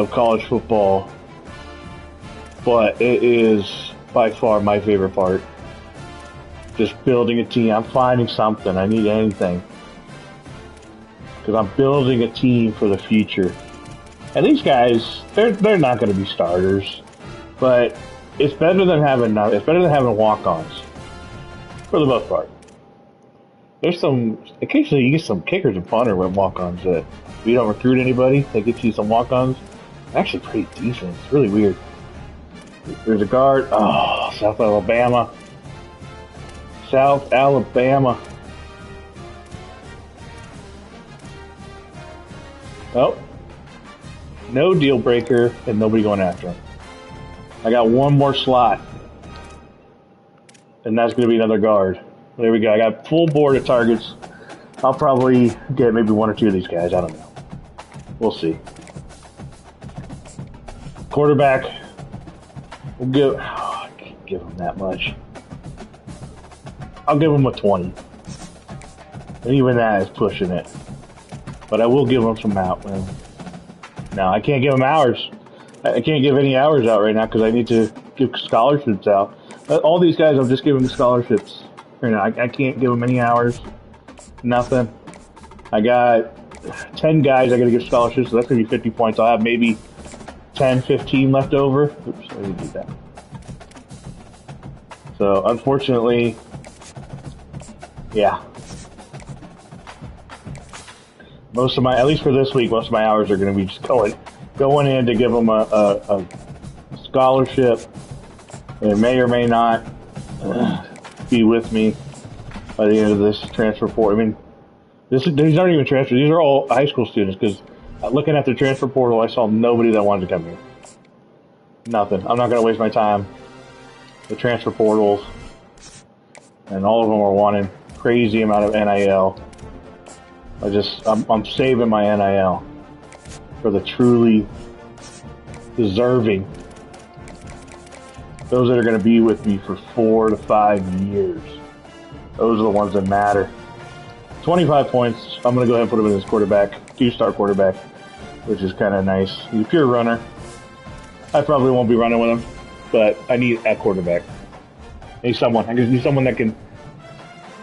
college football, but it is by far my favorite part. Just building a team. I'm finding something. I need anything. Because I'm building a team for the future. And these guys, they're not going to be starters, but it's better than having walk-ons for the most part. There's some, occasionally you get some kickers and punter with walk-ons that if you don't recruit anybody, they get you some walk-ons. Actually pretty decent. It's really weird. There's a guard. Oh, South Alabama. South Alabama. Oh. No deal breaker and nobody going after him. I got one more slot. And that's going to be another guard. There we go. I got full board of targets. I'll probably get maybe one or two of these guys. I don't know. We'll see. Quarterback. We'll give. Oh, I can't give him that much. I'll give him a 20. And even that is pushing it. But I will give him some out. No, I can't give him hours. I can't give any hours out right now because I need to give scholarships out. All these guys, I'm just giving scholarships. You know, I can't give them any hours. Nothing. I got 10 guys I got to give scholarships, so that's going to be 50 points. I'll have maybe 10, 15 left over. Oops, I didn't do that. So, unfortunately, yeah. Most of my, at least for this week, most of my hours are going to be just going in to give them a scholarship. It may or may not be with me by the end of this transfer portal. I mean, these aren't even transfers. These are all high school students because looking at the transfer portal, I saw nobody that wanted to come here. Nothing. I'm not going to waste my time. The transfer portals, and all of them are wanting crazy amount of NIL. I'm saving my NIL for the truly deserving. Those that are going to be with me for 4 to 5 years. Those are the ones that matter. 25 points. I'm going to go ahead and put him in this quarterback. 2-star quarterback, which is kind of nice. He's a pure runner. I probably won't be running with him, but I need a quarterback. I need someone. I need someone that can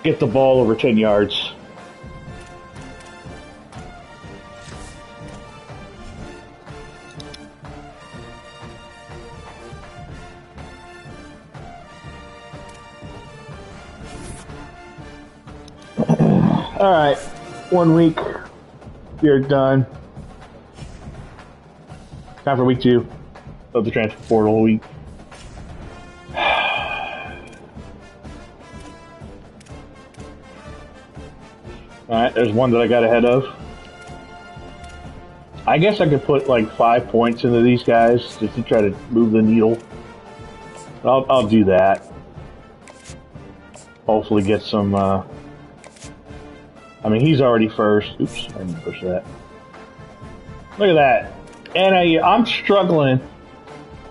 get the ball over 10 yards. All right, 1 week, you're done. Time for week 2 of the transfer portal week. All right, there's one that I got ahead of. I guess I could put like 5 points into these guys just to try to move the needle. I'll do that. Hopefully get some. I mean, he's already first. Oops, I didn't push that. Look at that. And I'm struggling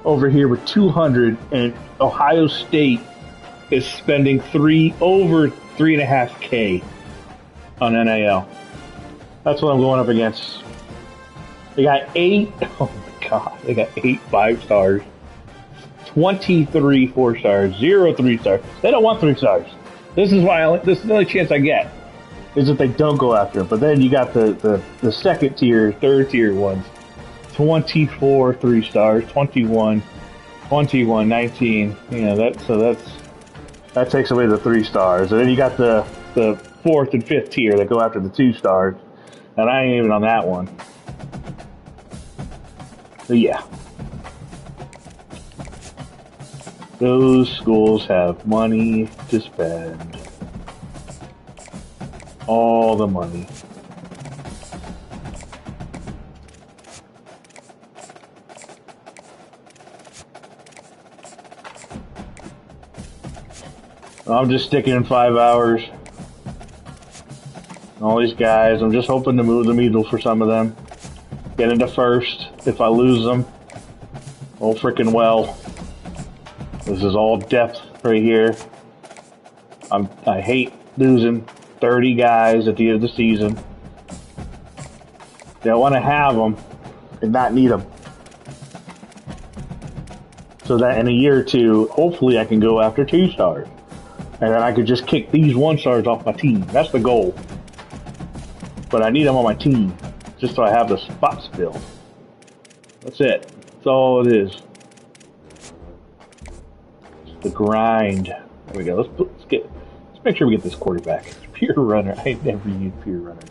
over here with 200, and Ohio State is spending over 3.5K on NIL. That's what I'm going up against. They got 8. Oh my God, they got 8 5-stars, 23 4-stars, 0 3-stars. They don't want 3 stars. This is the only chance I get. Is if they don't go after him. But then you got the second tier, third tier ones. 24 3-stars, 21, 21, 19. You know, that takes away the 3 stars. And then you got the 4th and 5th tier that go after the 2 stars. And I ain't even on that one. So yeah. Those schools have money to spend. All the money. I'm just sticking in 5 hours. All these guys, I'm just hoping to move the needle for some of them. Get into first. If I lose them, oh freaking well. This is all depth right here. I hate losing 30 guys at the end of the season. They want to have them and not need them. So that in a year or two, hopefully I can go after 2 stars. And then I could just kick these 1 stars off my team. That's the goal. But I need them on my team just so I have the spots filled. That's it. That's all it is. It's the grind. There we go. Let's Let's make sure we get this quarterback. Pure runner. I never use pure runner.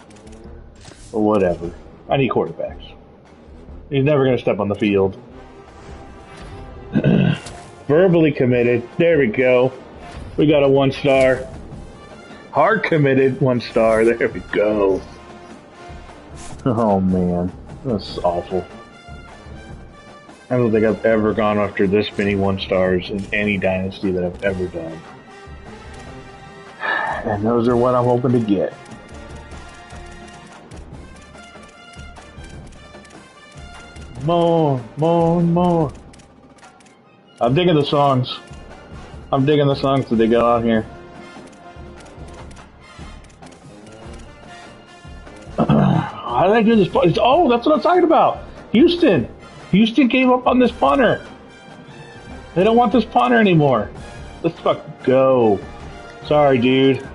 But whatever. I need quarterbacks. He's never going to step on the field. Verbally committed. There we go. We got a 1-star. Hard committed 1-star. There we go. Oh man. That's awful. I don't think I've ever gone after this many 1-stars in any dynasty that I've ever done. And those are what I'm hoping to get. More. I'm digging the songs. I'm digging the songs that they got on here. How did I do this? Oh, that's what I'm talking about. Houston gave up on this punter. They don't want this punter anymore. Let's fucking go. Sorry, dude.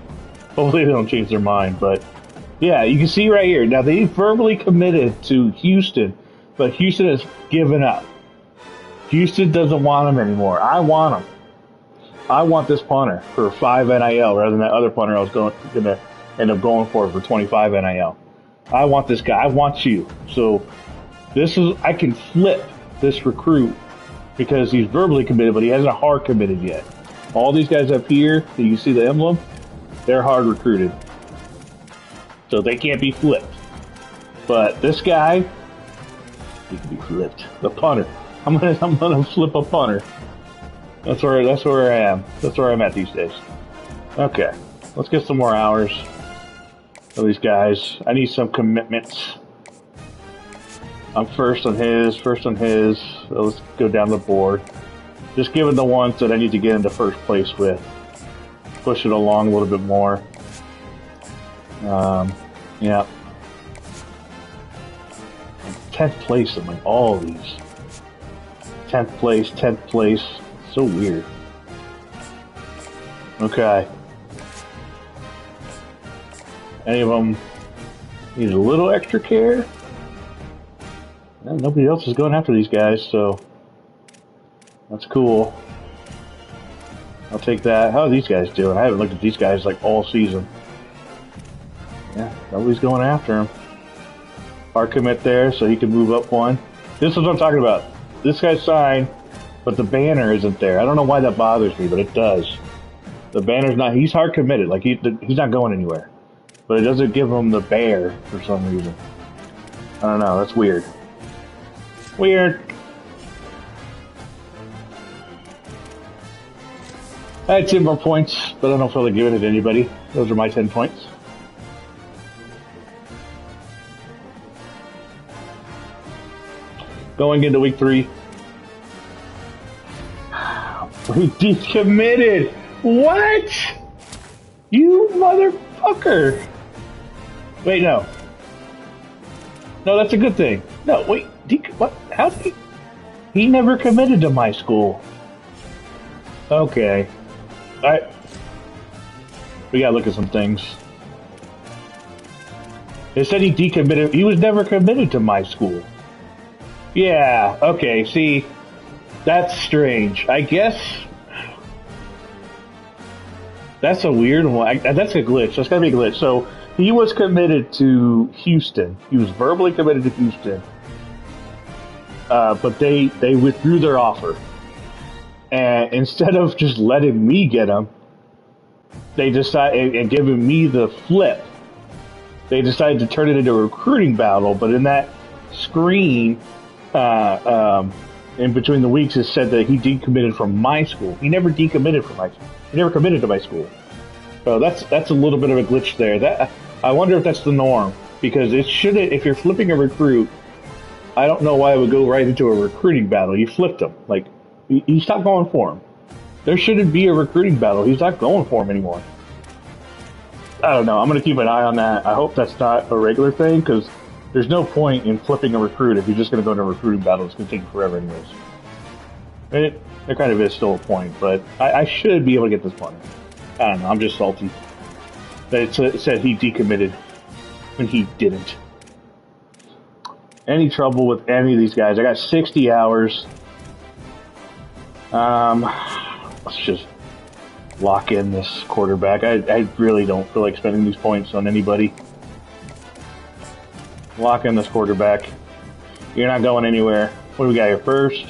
Hopefully they don't change their mind, but yeah, you can see right here. Now they verbally committed to Houston, but Houston has given up. Houston doesn't want him anymore. I want him. I want this punter for 5 NIL rather than that other punter I was going to end up going for 25 NIL. I want this guy. I want you. So I can flip this recruit because he's verbally committed, but he hasn't hard committed yet. All these guys up here, that you see the emblem, they're hard recruited. So they can't be flipped. But this guy, he can be flipped. The punter. I'm gonna flip a punter. That's where I am. That's where I'm at these days. Okay. Let's get some more hours of these guys. I need some commitments. I'm first on his. So let's go down the board. Just giving the ones that I need to get into first place with. Push it along a little bit more. Yeah. 10th place in like all of these. 10th place. So weird. Okay. Any of them need a little extra care? Well, nobody else is going after these guys, so that's cool. I'll take that. How are these guys doing? I haven't looked at these guys like all season. Yeah, nobody's going after him. Hard commit there, so he can move up one. This is what I'm talking about. This guy's signed, but the banner isn't there. I don't know why that bothers me, but it does. The banner's not. He's hard committed. Like he's not going anywhere, but it doesn't give him the bear for some reason. I don't know. That's weird. Weird. I had 10 more points, but I don't feel like giving it to anybody. Those are my 10 points. Going into week 3. We decommitted. What? You motherfucker. Wait, no. No, that's a good thing. No, wait. What? How did he never committed to my school. Okay. We gotta look at some things. It said he decommitted. He was never committed to my school. Yeah, okay, see, that's strange. I guess that's a weird one. That's a glitch. That's gotta be a glitch. So he was committed to Houston. He was verbally committed to Houston. But they withdrew their offer. And instead of just letting me get him, they decided, and giving me the flip, they decided to turn it into a recruiting battle. But in that screen, in between the weeks, it said that he decommitted from my school. He never decommitted from my school. He never committed to my school. So that's a little bit of a glitch there. I wonder if that's the norm, because it shouldn't. If you're flipping a recruit, I don't know why it would go right into a recruiting battle. You flipped him. Like, he stopped going for him. There shouldn't be a recruiting battle. He's not going for him anymore. I don't know. I'm going to keep an eye on that. I hope that's not a regular thing, because there's no point in flipping a recruit if you're just going to go into a recruiting battle. It's going to take you forever anyways. There kind of is still a point, but I should be able to get this one. I don't know. I'm just salty that it said he decommitted when he didn't. Any trouble with any of these guys? I got 60 hours. Let's just lock in this quarterback. I really don't feel like spending these points on anybody. Lock in this quarterback. You're not going anywhere. What do we got here? First.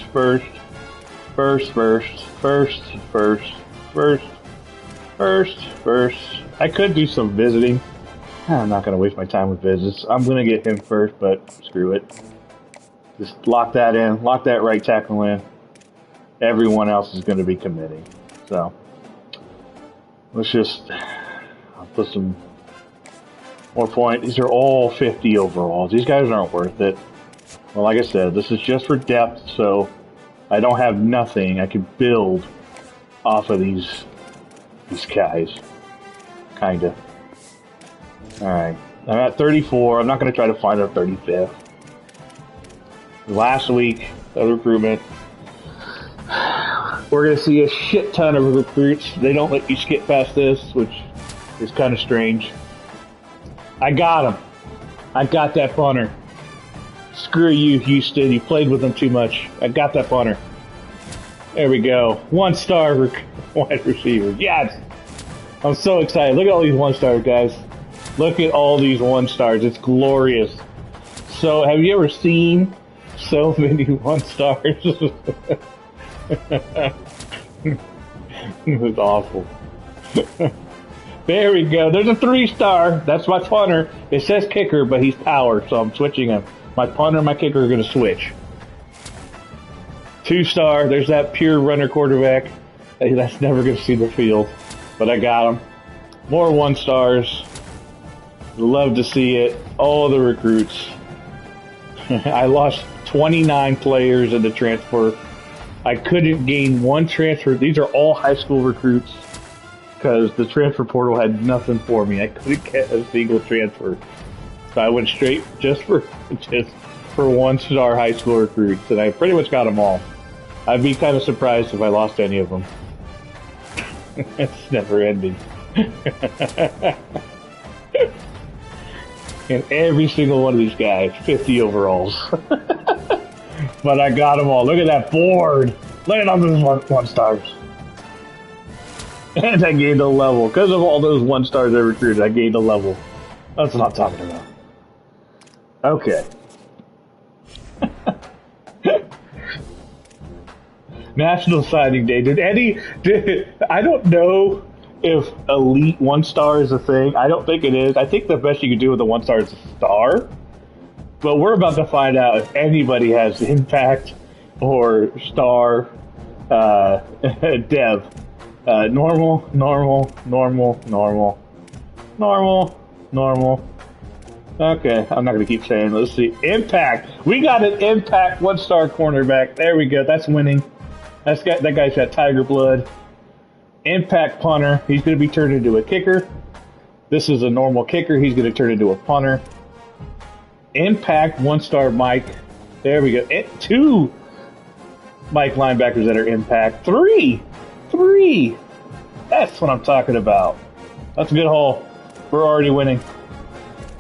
I could do some visiting. I'm not going to waste my time with visits. I'm going to get him first, but screw it. Just lock that in. Lock that right tackle in. Everyone else is going to be committing. So, let's just I'll put some more points. These are all 50 overalls. These guys aren't worth it. Well, like I said, this is just for depth, so I don't have nothing. I can build off of these guys. Kinda. Alright. I'm at 34. I'm not going to try to find a 35th. Last week of recruitment, we're going to see a shit ton of recruits. They don't let you skip past this, which is kind of strange. I got him. I got that punter. Screw you, Houston. You played with them too much. I got that punter. There we go. 1-star wide receiver. Yes! I'm so excited. Look at all these 1-stars, guys. Look at all these 1-stars. It's glorious. So, have you ever seen so many 1-stars? It was awful. There we go. There's a 3-star. That's my punter. It says kicker, but he's power, so I'm switching him. My punter and my kicker are going to switch. 2-star. There's that pure runner quarterback. Hey, that's never going to see the field. But I got him. More 1-stars. Love to see it. All the recruits. I lost 29 players in the transfer. I couldn't gain one transfer. These are all high school recruits because the transfer portal had nothing for me. I couldn't get a single transfer. So I went straight just for 1-star high school recruits, and I pretty much got them all. I'd be kind of surprised if I lost any of them. It's never ending. And every single one of these guys, 50 overalls. But I got them all. Look at that board. Look at all those 1-stars. And I gained a level. Because of all those 1-stars I recruited, I gained a level. That's what I'm talking about. Okay. National Signing Day. I don't know if elite 1-star is a thing. I don't think it is. I think the best you can do with a 1-star is a star. But we're about to find out if anybody has impact or star dev. Normal. Okay, I'm not going to keep saying it. Let's see. Impact. We got an impact 1-star cornerback. There we go. That's winning. That guy's got tiger blood. Impact punter. He's going to be turned into a kicker. This is a normal kicker. He's going to turn into a punter. Impact 1-star Mike. There we go. 2 Mike linebackers that are impact. 3. That's what I'm talking about. That's a good haul. We're already winning.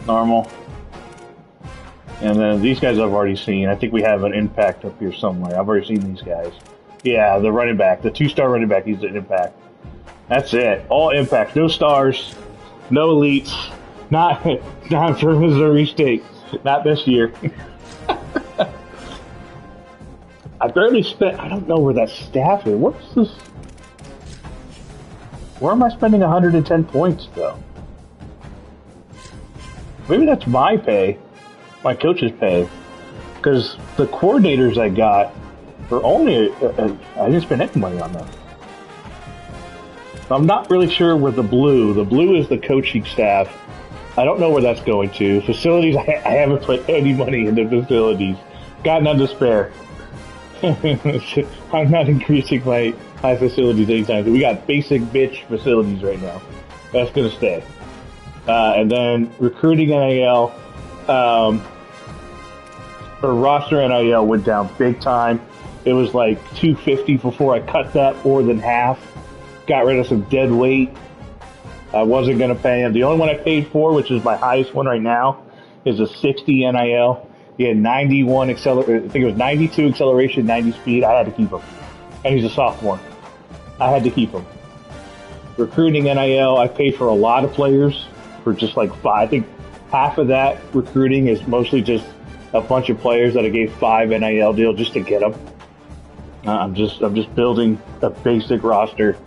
Normal. And then these guys I've already seen. I think we have an impact up here somewhere. I've already seen these guys. Yeah, the running back. The 2-star running back, he's an impact. That's it. All impact. No stars. No elites. Not for Missouri State. Not this year. I barely spent... I don't know where that staff is. What's this? Where am I spending 110 points, though? Maybe that's my pay. My coach's pay. Because the coordinators I got were only... I didn't spend any money on them. I'm not really sure where the blue... The blue is the coaching staff. I don't know where that's going to. Facilities, I haven't put any money into facilities. Got none to spare. I'm not increasing my facilities anytime soon. We got basic bitch facilities right now. That's going to stay. And then recruiting NIL, or roster NIL went down big time. It was like $250 before I cut that, more than half. Got rid of some dead weight. I wasn't going to pay him. The only one I paid for, which is my highest one right now, is a 60 NIL. He had 91 acceleration. I think it was 92 acceleration, 90 speed. I had to keep him. And he's a sophomore. I had to keep him. recruiting NIL, I paid for a lot of players for just like 5. I think half of that recruiting is mostly just a bunch of players that I gave 5 NIL deal just to get them. I'm just building a basic roster,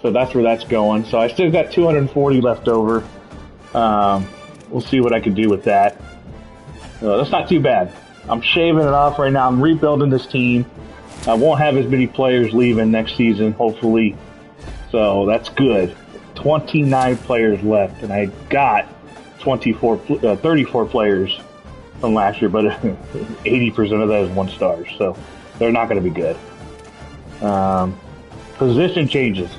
so that's where that's going. So I still got 240 left over. We'll see what I can do with that. That's not too bad. I'm shaving it off right now. I'm rebuilding this team. I won't have as many players leaving next season, hopefully. So that's good. 29 players left, and I got 34 players from last year, but 80% of that is 1 star, so they're not going to be good. Position changes.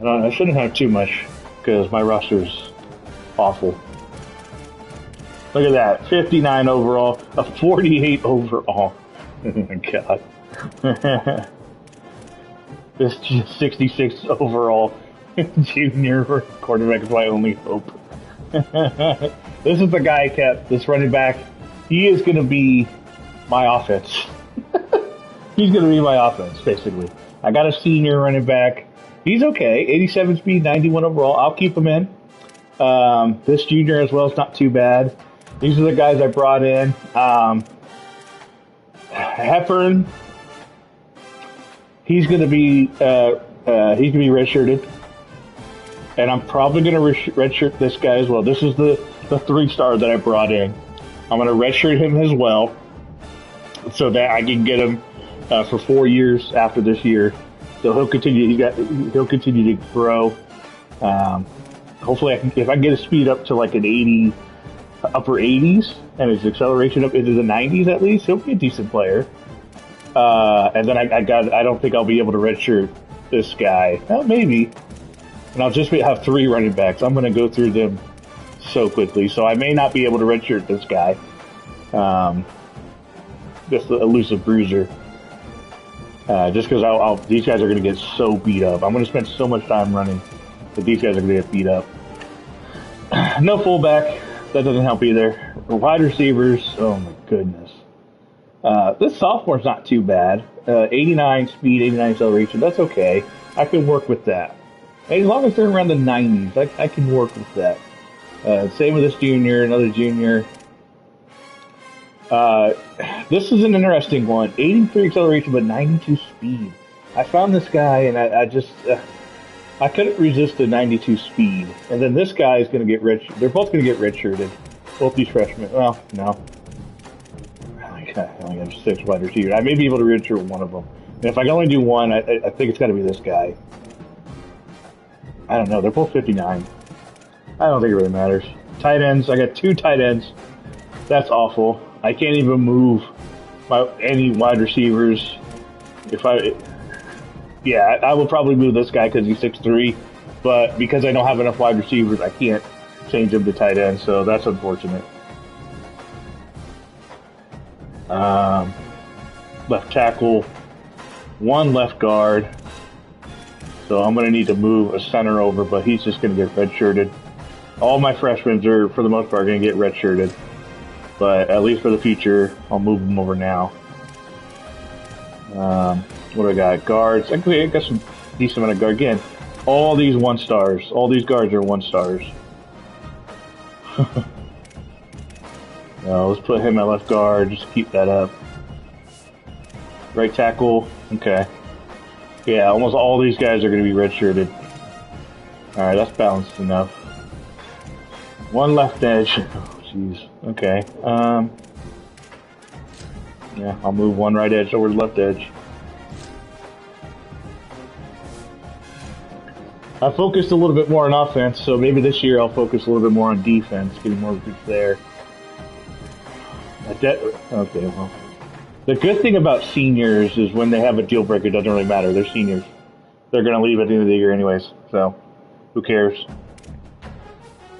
I shouldn't have too much because my roster's awful. Look at that, 59 overall, a 48 overall. Oh my god. This 66 overall junior quarterback is my only hope. This is the guy I kept, this running back. He is going to be my offense. He's going to be my offense, basically. I got a senior running back. He's okay. 87 speed, 91 overall. I'll keep him in. This junior as well is not too bad. These are the guys I brought in. Hepburn. He's going to be redshirted. And I'm probably going to redshirt this guy as well. This is the 3-star that I brought in. I'm going to redshirt him as well, so that I can get him for 4 years after this year. So he'll continue. He'll continue to grow. Hopefully, if I can get his speed up to like an 80, upper 80s, and his acceleration up into the 90s at least, he'll be a decent player. And then I don't think I'll be able to redshirt this guy. Well, maybe. And I'll just have 3 running backs. I'm going to go through them so quickly, so I may not be able to redshirt this guy. Just the elusive bruiser. Just because these guys are going to get so beat up. I'm going to spend so much time running that these guys are going to get beat up. No fullback. That doesn't help either. Wide receivers. Oh my goodness. This sophomore's not too bad. 89 speed, 89 acceleration. That's okay. I can work with that. As long as they're around the 90s, I can work with that. Same with this junior, another junior. This is an interesting one. 83 acceleration, but 92 speed. I found this guy, and I just... I couldn't resist the 92 speed. And then this guy is going to get rich. They're both going to get redshirted. Both these freshmen. Well, no. I only have 6 wide receivers. I may be able to redshirt one of them. And if I can only do one, I think it's got to be this guy. I don't know. They're both 59. I don't think it really matters. Tight ends. I got 2 tight ends. That's awful. I can't even move any wide receivers. Yeah, I will probably move this guy because he's 6'3", but because I don't have enough wide receivers, I can't change him to tight end, so that's unfortunate. Left tackle, 1 left guard, so I'm going to need to move a center over, but he's just going to get redshirted. All my freshmen are, for the most part, going to get redshirted, but at least for the future, I'll move them over now. What do I got? Guards. I got some decent amount of guard. Again, all these 1 stars. All these guards are 1 stars. Let's put him at left guard. Just keep that up. Right tackle. Okay. Yeah, almost all these guys are going to be redshirted. Alright, that's balanced enough. 1 left edge. Oh, jeez. Okay. Yeah, I'll move 1 right edge over to left edge. I focused a little bit more on offense, so maybe this year I'll focus a little bit more on defense, getting more recruits there. Okay, well. The good thing about seniors is when they have a deal breaker, it doesn't really matter. They're seniors. They're going to leave at the end of the year anyways, so who cares?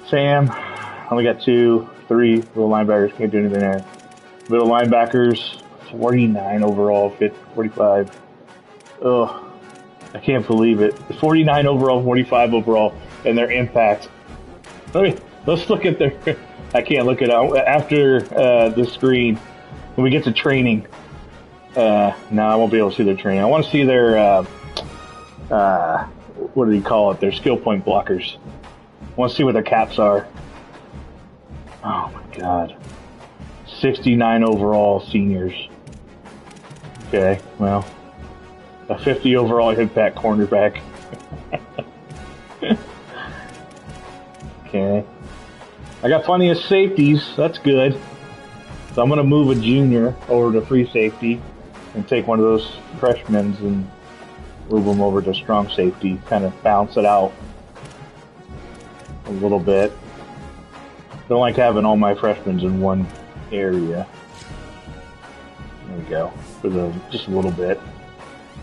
Sam, only got 2, 3 little linebackers. Can't do anything there. Middle linebackers, 49 overall, 45. Ugh. I can't believe it. 49 overall, 45 overall, and their impact. Let's look at their... I can't look at it. After the screen, when we get to training, no, I won't be able to see their training. I want to see their what do you call it? Their skill point blockers. I want to see what their caps are. Oh my god. 69 overall seniors. Okay, well. A 50 overall impact cornerback. Okay. I got plenty of safeties. That's good. So I'm going to move a junior over to free safety and take one of those freshmen and move them over to strong safety. Kind of balance it out a little bit. Don't like having all my freshmen in one area. There we go. For just a little bit.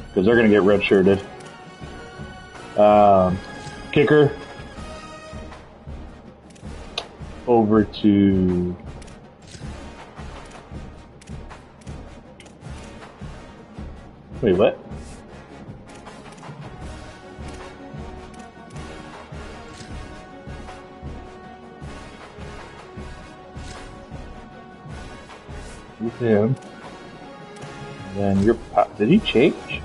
Because they're going to get redshirted. Kicker. Over to... Wait, what? With him. And then your... Did he change?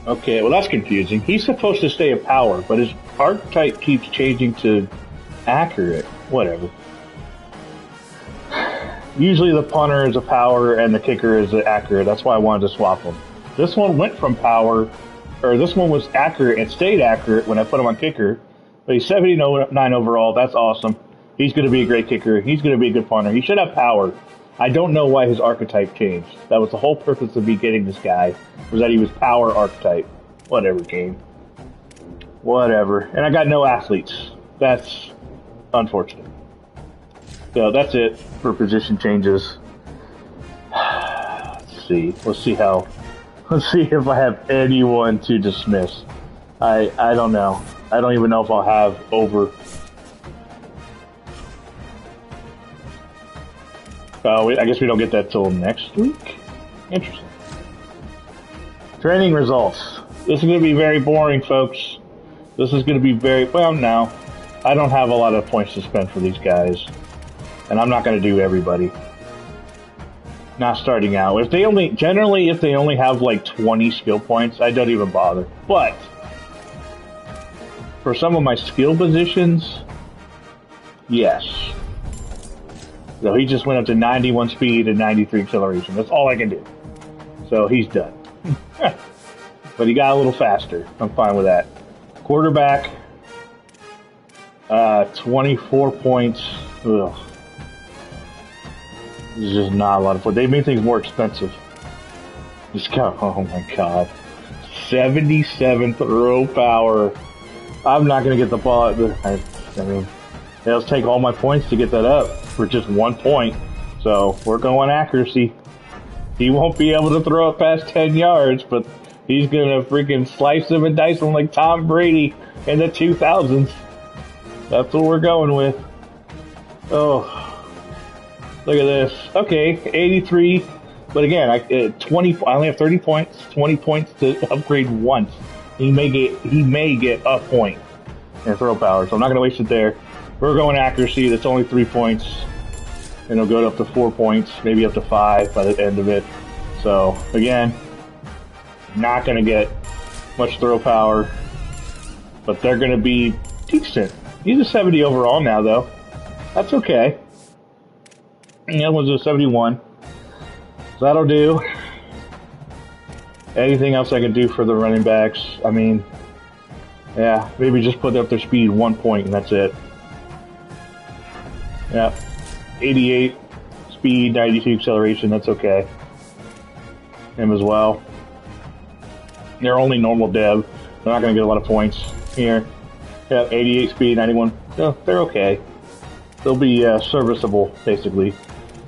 Okay, well that's confusing. He's supposed to stay a power, but his archetype keeps changing to accurate. Whatever. Usually the punter is a power and the kicker is accurate. That's why I wanted to swap them. This one went from power, or this one was accurate and stayed accurate when I put him on kicker. But he's 79 overall. That's awesome. He's going to be a great kicker. He's going to be a good punter. He should have power. I don't know why his archetype changed. That was the whole purpose of me getting this guy, was that he was power archetype. Whatever, game. Whatever. And I got no athletes. That's unfortunate. So that's it for position changes. Let's see. Let's see if I have anyone to dismiss. I don't know. I don't even know if I'll have over... Oh, I guess we don't get that till next week? Interesting. Training results. This is going to be very boring, folks. This is going to be very... Well, no. I don't have a lot of points to spend for these guys. And I'm not going to do everybody. Not starting out. If they only... Generally, if they only have like 20 skill points, I don't even bother. But... for some of my skill positions... Yes. So he just went up to 91 speed and 93 acceleration. That's all I can do. So he's done. But he got a little faster. I'm fine with that. Quarterback, 24 points. Ugh. This is just not a lot of fun. They made things more expensive. Just got, oh my god. 77 throw power. I'm not going to get the ball. I mean, it'll take all my points to get that up for just 1 point. So we're going accuracy. He won't be able to throw it past 10 yards, but he's going to freaking slice him and dice him like Tom Brady in the 2000s. That's what we're going with. Oh, look at this. Okay, 83. But again, I only have 30 points, 20 points to upgrade once. He may get a point in throw power, so I'm not going to waste it there. We're going accuracy. That's only 3 points. And it'll go up to 4 points, maybe up to 5 by the end of it. So, again, not going to get much throw power. But they're going to be decent. He's a 70 overall now, though. That's okay. And the other one's a 71. So that'll do. Anything else I can do for the running backs? I mean, yeah, maybe just put up their speed 1 point and that's it. Yeah, 88 speed, 92 acceleration, that's okay. Him as well. They're only normal dev. They're not going to get a lot of points here. Yeah, 88 speed, 91. No, they're okay. They'll be serviceable, basically.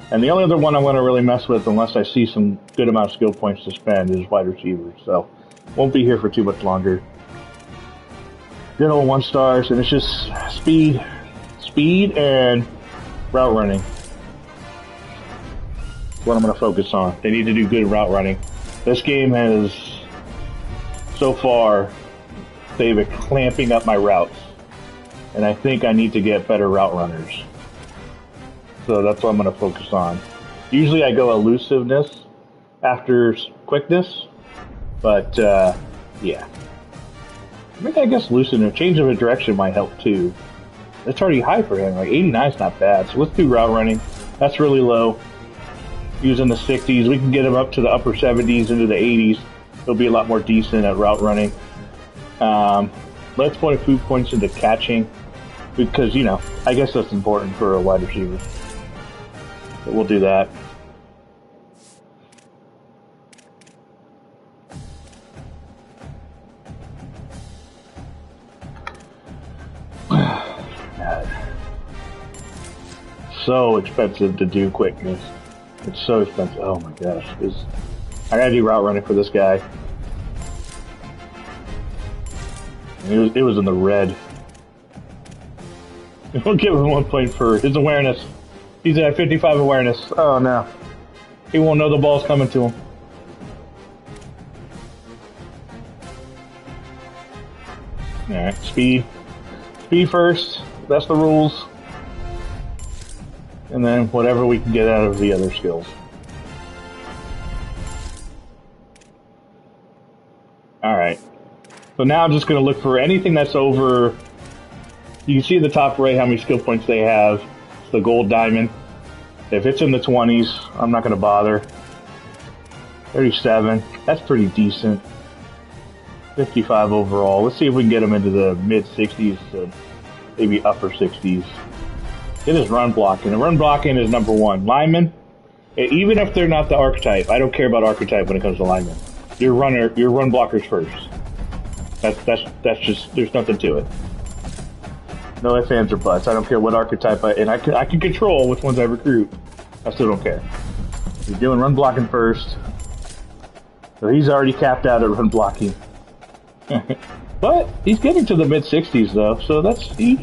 And the only other one I'm going to really mess with, unless I see some good amount of skill points to spend, is wide receiver. So, won't be here for too much longer. Good old 1 stars, and it's just speed and route running. What I'm going to focus on. They need to do good route running. This game has, so far, they've been clamping up my routes. And I think I need to get better route runners. So that's what I'm going to focus on. Usually I go elusiveness, after quickness. But, yeah. I guess loosen a change of a direction might help too. That's already high for him. Like 89 is not bad. So let's do route running. That's really low. Using the 60s, we can get him up to the upper 70s into the 80s. He'll be a lot more decent at route running. Let's put a few points into catching because, you know, I guess that's important for a wide receiver. But we'll do that. So expensive to do quickness. It's so expensive. Oh my gosh. I gotta do route running for this guy. It was in the red. We'll give him 1 point for his awareness. He's at 55 awareness. Oh no. He won't know the ball's coming to him. Alright, speed. Speed first. That's the rules. And then whatever we can get out of the other skills. Alright. So now I'm just going to look for anything that's over... You can see at the top right how many skill points they have. It's the gold diamond. If it's in the 20s, I'm not going to bother. 37. That's pretty decent. 55 overall. Let's see if we can get them into the mid-60s to maybe upper 60s. It is run blocking. And run blocking is number one. Linemen, even if they're not the archetype, I don't care about archetype when it comes to linemen. Your run blockers first. That's just, there's nothing to it. No ifs, ands, or buts. I don't care what archetype I can control which ones I recruit. I still don't care. He's doing run blocking first. So he's already capped out at run blocking. But he's getting to the mid-60s though, so that's he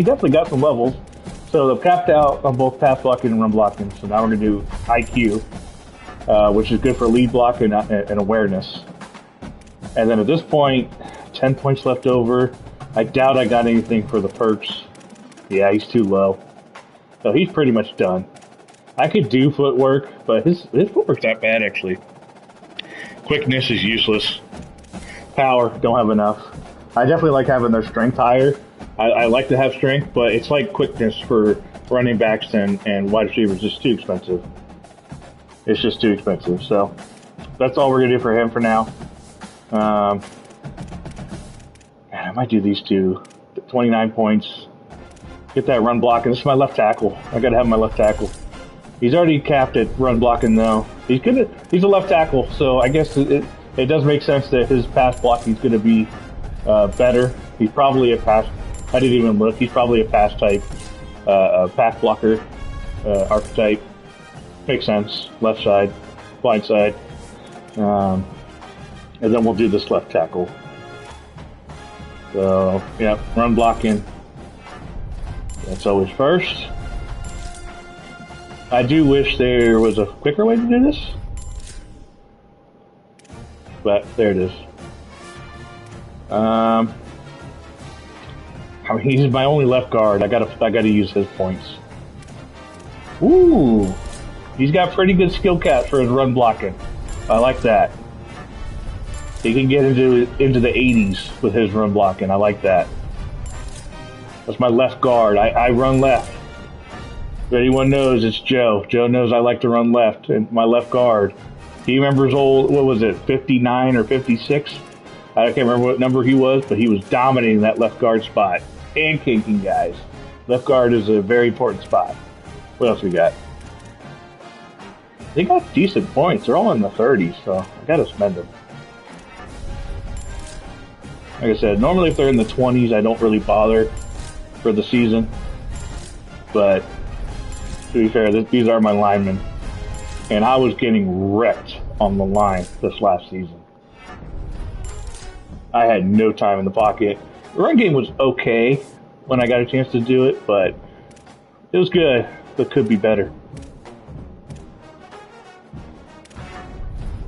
definitely got some levels. So they're capped out on both pass blocking and run blocking. So now we're gonna do IQ, which is good for lead block and awareness. And then at this point, 10 points left over. I doubt I got anything for the perks. Yeah, he's too low. So he's pretty much done. I could do footwork, but his footwork's not bad actually. Quickness is useless. Power, don't have enough. I definitely like having their strength higher. I like to have strength, but it's like quickness for running backs and wide receivers. It's too expensive. It's just too expensive. So that's all we're going to do for him for now. I might do these two. 29 points. Get that run blocking. This is my left tackle. I got to have my left tackle. He's already capped at run blocking though. He's a left tackle, so I guess it does make sense that his pass blocking is going to be better. He's probably a pass. I didn't even look. He's probably a pass type, pass blocker archetype. Makes sense. Left side, blind side, and then we'll do this left tackle. So yeah, run blocking. That's always first. I do wish there was a quicker way to do this, but there it is. I mean, he's my only left guard. I gotta use his points. Ooh, he's got pretty good skill cap for his run blocking. I like that. He can get into the 80s with his run blocking. I like that. That's my left guard. I run left. If anyone knows, it's Joe. Joe knows I like to run left, and my left guard. He remembers old, what was it, 59 or 56? I can't remember what number he was, but he was dominating that left guard spot. Pancaking guys. Left guard is a very important spot. What else we got? They got decent points. They're all in the 30s, so I gotta spend them. Like I said, normally if they're in the 20s, I don't really bother for the season. But to be fair, these are my linemen. And I was getting wrecked on the line this last season. I had no time in the pocket. The run game was okay when I got a chance to do it, but it was good, but could be better.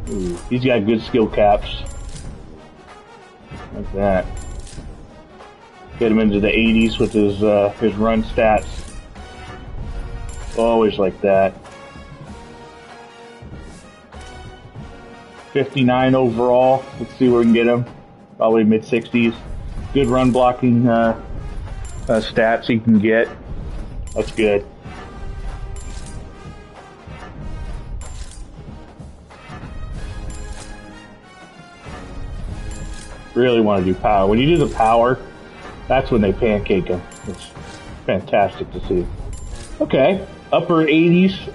Ooh, he's got good skill caps. Like that. Get him into the 80s with his run stats. Always like that. 59 overall. Let's see where we can get him. Probably mid-60s. Good run blocking stats he can get. That's good. Really want to do power. When you do the power, that's when they pancake him. It's fantastic to see. Okay, upper 80s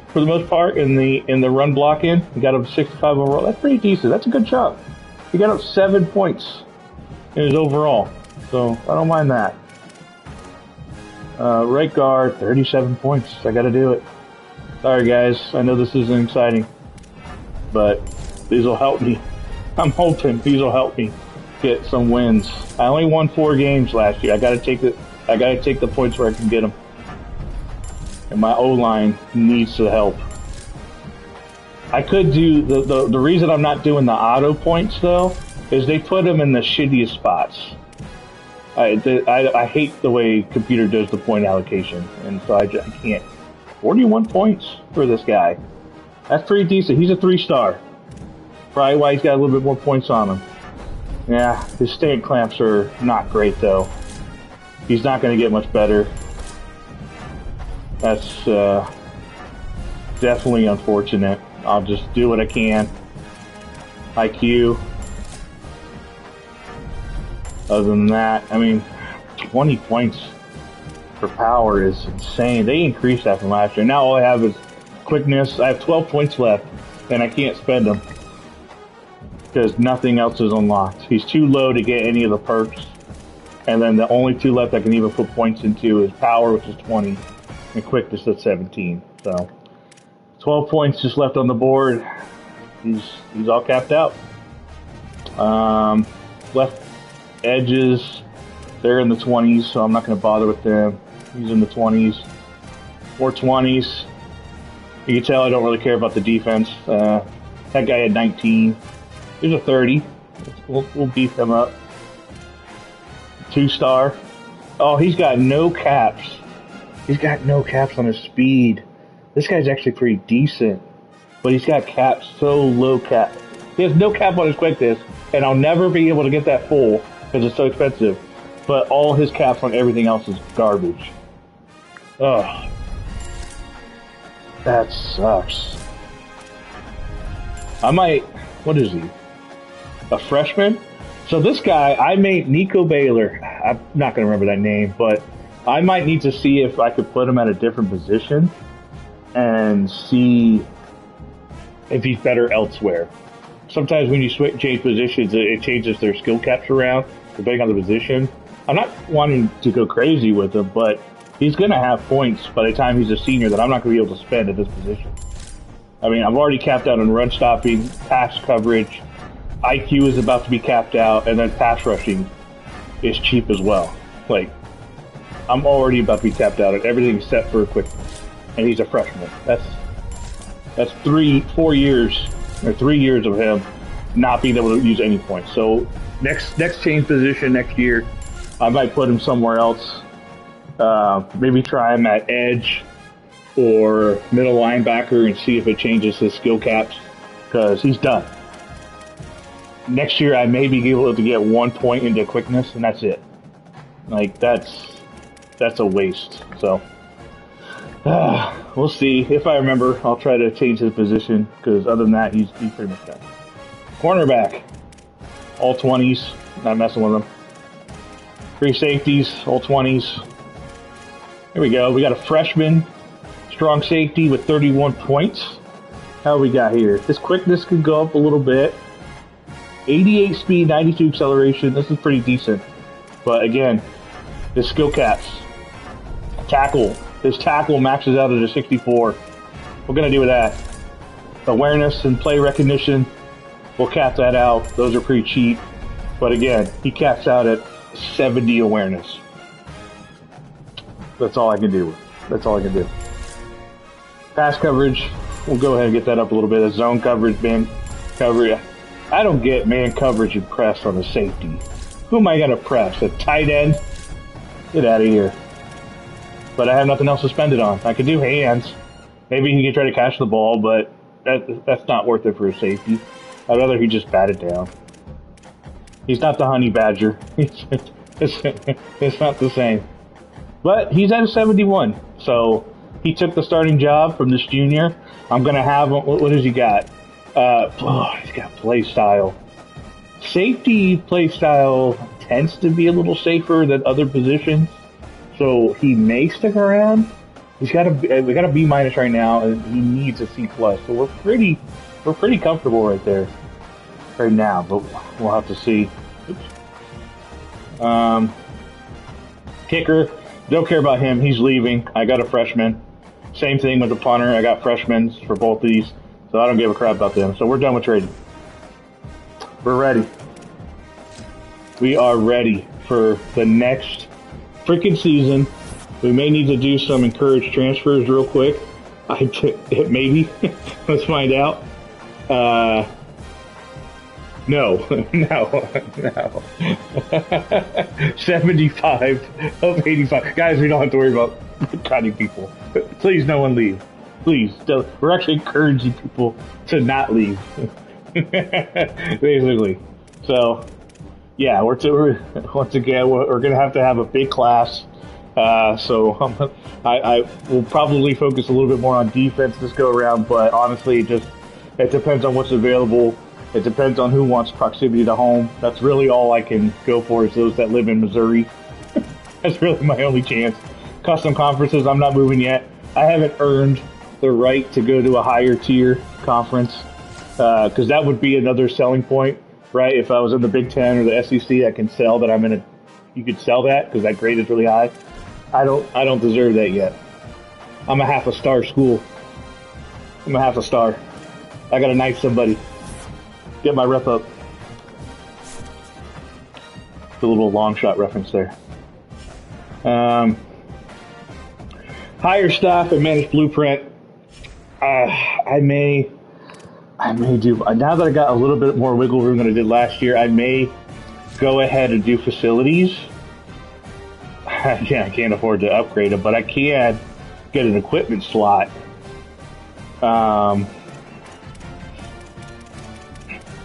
for the most part in the run blocking. He got up 65 overall. That's pretty decent. That's a good job. He got up 7 points in his overall, so I don't mind that. Right guard, 37 points. I got to do it. Sorry guys, I know this isn't exciting, but these will help me. I'm hoping these will help me get some wins. I only won 4 games last year. I got to take the points where I can get them. And my O-line needs the help. I could do the reason I'm not doing the auto points though is they put them in the shittiest spots. I hate the way computer does the point allocation, and so I can't. 41 points for this guy. That's pretty decent. He's a 3-star. Probably why he's got a little bit more points on him. Yeah, his stand clamps are not great though. He's not going to get much better. That's definitely unfortunate. I'll just do what I can. IQ. Other than that, I mean, 20 points for power is insane. They increased that from last year. Now all I have is quickness. I have 12 points left, and I can't spend them because nothing else is unlocked. He's too low to get any of the perks. And then the only 2 left I can even put points into is power, which is 20, and quickness at 17. So 12 points just left on the board. He's all capped out. Left edges, they're in the 20s, so I'm not going to bother with them. He's in the 20s. 420s. You can tell I don't really care about the defense. That guy had 19. Here's a 30. We'll beef him up. 2-star. Oh, he's got no caps. He's got no caps on his speed. This guy's actually pretty decent, but he's got caps so low cap. He has no cap on his quickness, and I'll never be able to get that full because it's so expensive. But all his caps on everything else is garbage. Ugh. That sucks. I might... What is he? A freshman? So this guy, I made Nico Baylor. I'm not going to remember that name, but I might need to see if I could put him at a different position and see if he's better elsewhere. Sometimes when you change positions, it changes their skill caps around, depending on the position. I'm not wanting to go crazy with him, but he's going to have points by the time he's a senior that I'm not going to be able to spend at this position. I mean, I'm already capped out on run stopping, pass coverage, IQ is about to be capped out, and then pass rushing is cheap as well. Like, I'm already about to be capped out at everything except for quickness. And he's a freshman. That's 4 years, or 3 years of him not being able to use any points. So next change position next year, I might put him somewhere else. Maybe try him at edge or middle linebacker and see if it changes his skill caps, because he's done. Next year, I may be able to get 1 point into quickness, and that's it. Like, that's a waste. So, we'll see. If I remember, I'll try to change his position, because other than that, he's pretty much done. Cornerback, all 20s, not messing with him. 3 safeties, all 20s. Here we go. We got a freshman strong safety with 31 points. How we got here? His quickness could go up a little bit. 88 speed, 92 acceleration. This is pretty decent. But again, his skill caps. Tackle. His tackle maxes out at a 64. We're going to do with that. Awareness and play recognition. We'll cap that out. Those are pretty cheap. But again, he caps out at 70 awareness. That's all I can do. That's all I can do. Pass coverage. We'll go ahead and get that up a little bit. Zone coverage, man coverage. I don't get man coverage and press on a safety. Who am I going to press? A tight end? Get out of here. But I have nothing else to spend it on. I could do hands. Maybe he can try to catch the ball, but that's not worth it for a safety. I'd rather he just bat it down. He's not the honey badger. It's not the same. But he's at a 71, so he took the starting job from this junior. I'm going to have him. What has he got? He's got play style. Safety play style tends to be a little safer than other positions, so he may stick around. We got a B- right now, and he needs a C+. So we're pretty comfortable right there, right now. But we'll have to see. Oops. Kicker, don't care about him. He's leaving. I got a freshman. Same thing with the punter. I got freshmen for both of these, so I don't give a crap about them. So we're done with trading. We're ready. We are ready for the next freaking season. We may need to do some encouraged transfers real quick. Maybe. Let's find out. No. 75 of 85. Guys, we don't have to worry about cutting people. Please, no one leave. Please. We're actually encouraging people to not leave. Basically. So, yeah, once again, we're going to have a big class. So I will probably focus a little bit more on defense this go around, but honestly, it depends on what's available. It depends on who wants proximity to home. That's really all I can go for is those that live in Missouri. That's really my only chance. Custom conferences, I'm not moving yet. I haven't earned the right to go to a higher tier conference, because that would be another selling point, right? If I was in the Big Ten or the SEC, I can sell that you could sell that because that grade is really high. I don't deserve that yet. I'm a half a star school. I'm a half a star. I gotta knife somebody. Get my rep up. The little long shot reference there. Hire staff and manage blueprint. I may do, now that I got a little bit more wiggle room than I did last year, I may go ahead and do facilities. Yeah, I can't afford to upgrade them, but I can get an equipment slot.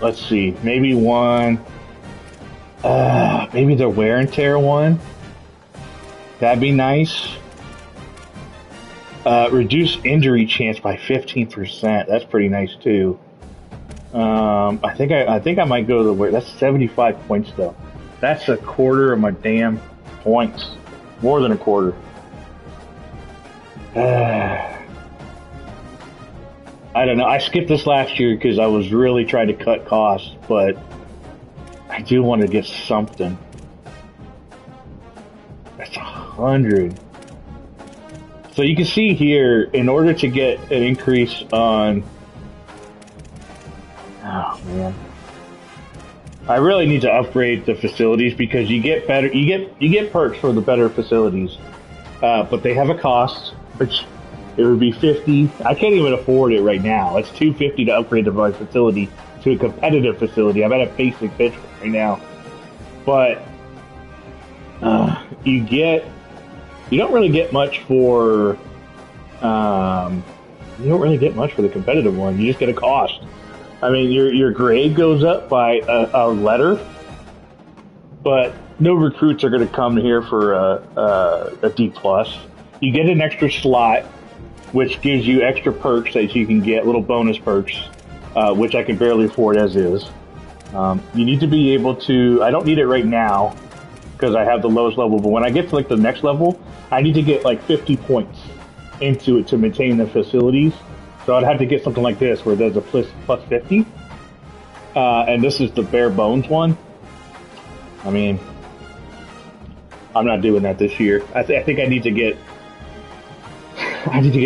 Let's see, maybe one. Maybe the wear and tear one. That'd be nice. Reduce injury chance by 15%. That's pretty nice too. I think I might go to the wear. That's 75 points though. That's a quarter of my damn points. More than a quarter. I don't know. I skipped this last year because I was really trying to cut costs, but I do want to get something. That's 100. So you can see here, in order to get an increase on... Oh, man. I really need to upgrade the facilities because you get better, you get perks for the better facilities, but they have a cost, which it would be 50. I can't even afford it right now. It's $250 to upgrade my facility to a competitive facility. I'm at a basic pitch right now, but you don't really get much for the competitive one. You just get a cost. I mean, your grade goes up by a letter, but no recruits are going to come here for a D+. You get an extra slot, which gives you extra perks that you can get, little bonus perks, which I can barely afford as is. You need to be able to, I don't need it right now because I have the lowest level, but when I get to like the next level, I need to get like 50 points into it to maintain the facilities. So I'd have to get something like this where there's a plus 50. And this is the bare bones one. I mean, I'm not doing that this year. I think I need to get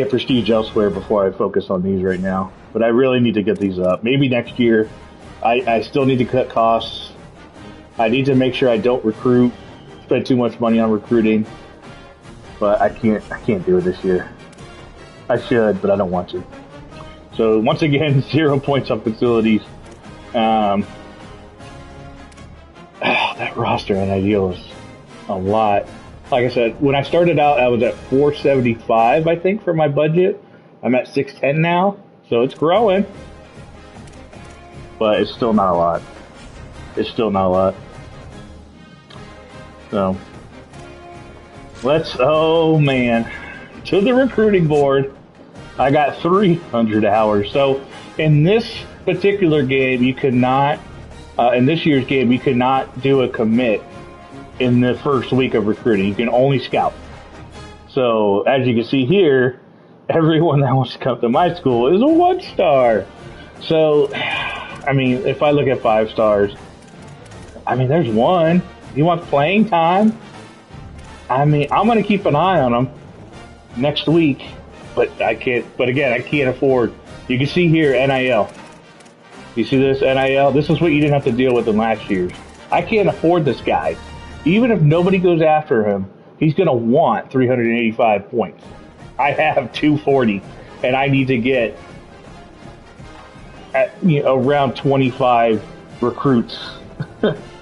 prestige elsewhere before I focus on these right now. But I really need to get these up. Maybe next year. I still need to cut costs. I need to make sure I don't spend too much money on recruiting. But I can't do it this year. I should, but I don't want to. So once again, 0 points on facilities. That roster and ideal is a lot. Like I said, when I started out, I was at 475, I think, for my budget. I'm at 610 now, so it's growing. but it's still not a lot. It's still not a lot. So, oh man, to the recruiting board. I got 300 hours. So, in this particular game, you could not, in this year's game, you could not do a commit in the first week of recruiting. You can only scout. So, as you can see here, everyone that wants to come to my school is a 1-star. So, I mean, if I look at 5 stars, I mean, there's one. He wants playing time. I mean, I'm going to keep an eye on him next week, but I can't. But again, I can't afford. You can see here, NIL. You see this NIL? This is what you didn't have to deal with in last year's. I can't afford this guy. Even if nobody goes after him, he's going to want 385 points. I have 240, and I need to get around 25 recruits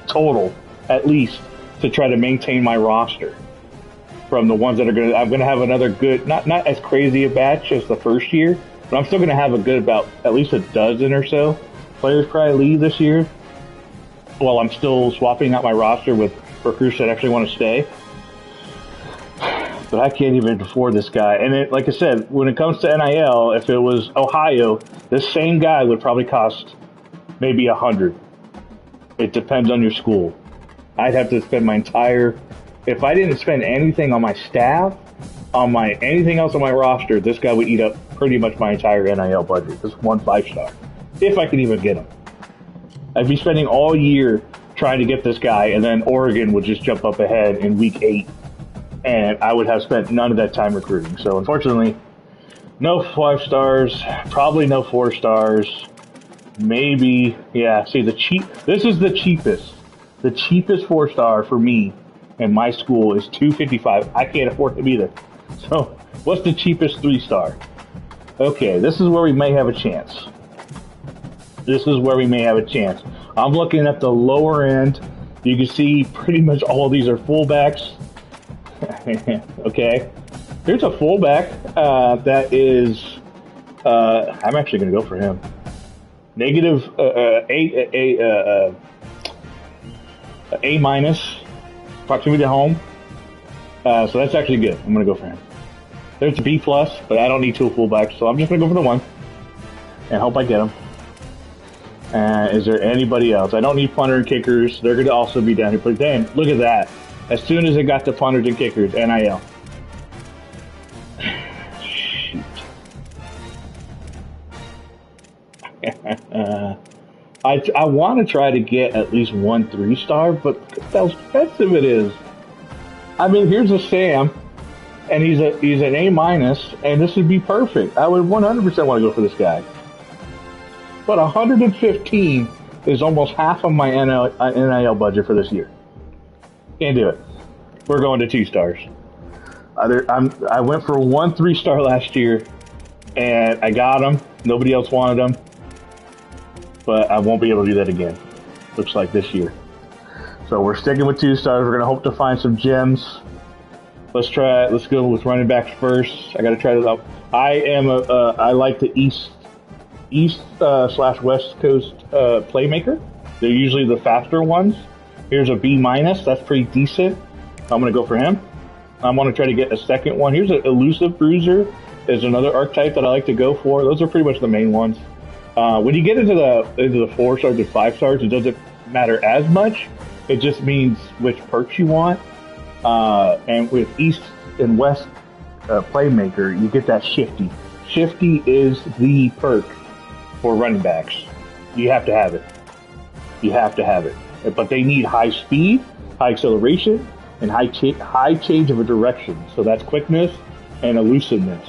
total, at least, to try to maintain my roster. From the ones that are I'm going to have another good, not as crazy a batch as the first year, but I'm still going to have a good about at least a dozen or so players probably leave this year, while I'm still swapping out my roster with recruits that actually want to stay. But I can't even afford this guy. And like I said, when it comes to NIL, if it was Ohio, this same guy would probably cost maybe 100. It depends on your school. I'd have to spend my entire, if I didn't spend anything on my staff, on anything else on my roster, this guy would eat up pretty much my entire NIL budget. Just 1 5-star. If I could even get him. I'd be spending all year trying to get this guy, and then Oregon would just jump up ahead in week 8. And I would have spent none of that time recruiting. So unfortunately, no 5 stars, probably no 4 stars. Maybe, yeah, see this is the cheapest. The cheapest 4-star for me and my school is $255. I can't afford him either. So what's the cheapest 3-star? Okay, this is where we may have a chance. I'm looking at the lower end. You can see pretty much all these are fullbacks. Okay, here's a fullback that is. I'm actually going to go for him. Negative A minus proximity to home. So that's actually good. I'm going to go for him. There's a B plus, but I don't need 2 fullbacks, so I'm just going to go for the 1 and hope I get him. Is there anybody else? I don't need punter and kickers. They're going to also be down here. But damn, look at that. As soon as it got to punters and kickers, NIL. Shoot. I want to try to get at least 1 3-star, but look at how expensive it is. I mean, here's a Sam, and he's an A minus, and this would be perfect. I would 100% want to go for this guy. But 115 is almost half of my NIL budget for this year. Can't do it. We're going to 2 stars. I went for 1 3-star last year, and I got him. Nobody else wanted him. But I won't be able to do that again. Looks like this year. So we're sticking with 2 stars. We're going to hope to find some gems. Let's try it. Let's go with running backs first. I got to try this out. I like the East / West Coast playmaker. They're usually the faster ones. Here's a B minus. That's pretty decent. I'm going to go for him. I want to try to get a second one. Here's an elusive bruiser. There's another archetype that I like to go for. Those are pretty much the main ones. When you get into the 4 stars and 5 stars, it doesn't matter as much. It just means which perks you want. And with East and West playmaker, you get that shifty. Shifty is the perk for running backs. You have to have it. You have to have it. But they need high speed, high acceleration, and high change of a direction. So that's quickness and elusiveness.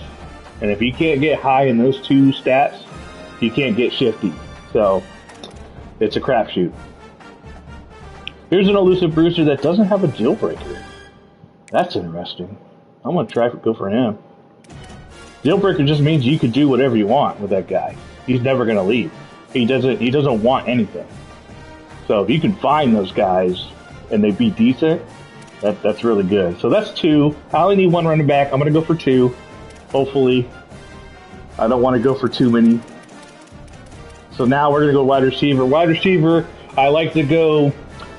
And if you can't get high in those 2 stats, you can't get shifty. So it's a crapshoot. Here's an elusive bruiser that doesn't have a deal breaker. That's interesting. I'm going to go for him. Deal breaker just means you could do whatever you want with that guy. He's never going to leave. He doesn't want anything. So if you can find those guys and they be decent, that's really good. So that's 2. I only need 1 running back. I'm going to go for 2. Hopefully. I don't want to go for too many. So now we're going to go wide receiver. Wide receiver, I like to go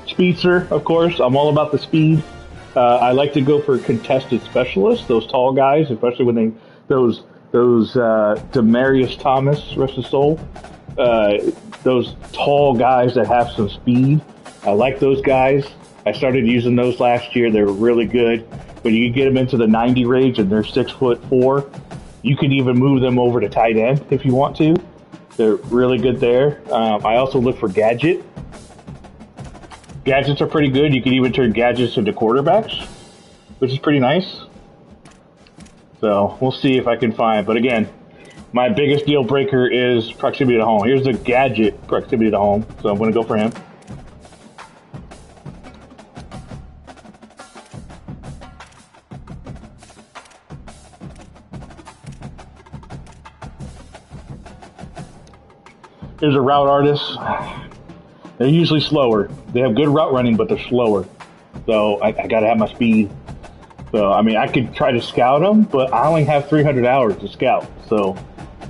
speedster, of course. I'm all about the speed. I like to go for contested specialists, those tall guys, especially when they those Demarius Thomas, rest his soul. Those tall guys that have some speed. I like those guys. I started using those last year. They were really good. When you get them into the 90 range and they're 6'4", you can even move them over to tight end if you want to. They're really good there. I also look for gadget. Gadgets are pretty good. You can even turn gadgets into quarterbacks, which is pretty nice. So we'll see if I can find. But again, my biggest deal breaker is proximity to home. Here's the gadget proximity to home. So I'm going to go for him. Here's a route artist. They're usually slower. They have good route running, but they're slower. So I got to have my speed. So, I mean, I could try to scout them, but I only have 300 hours to scout. So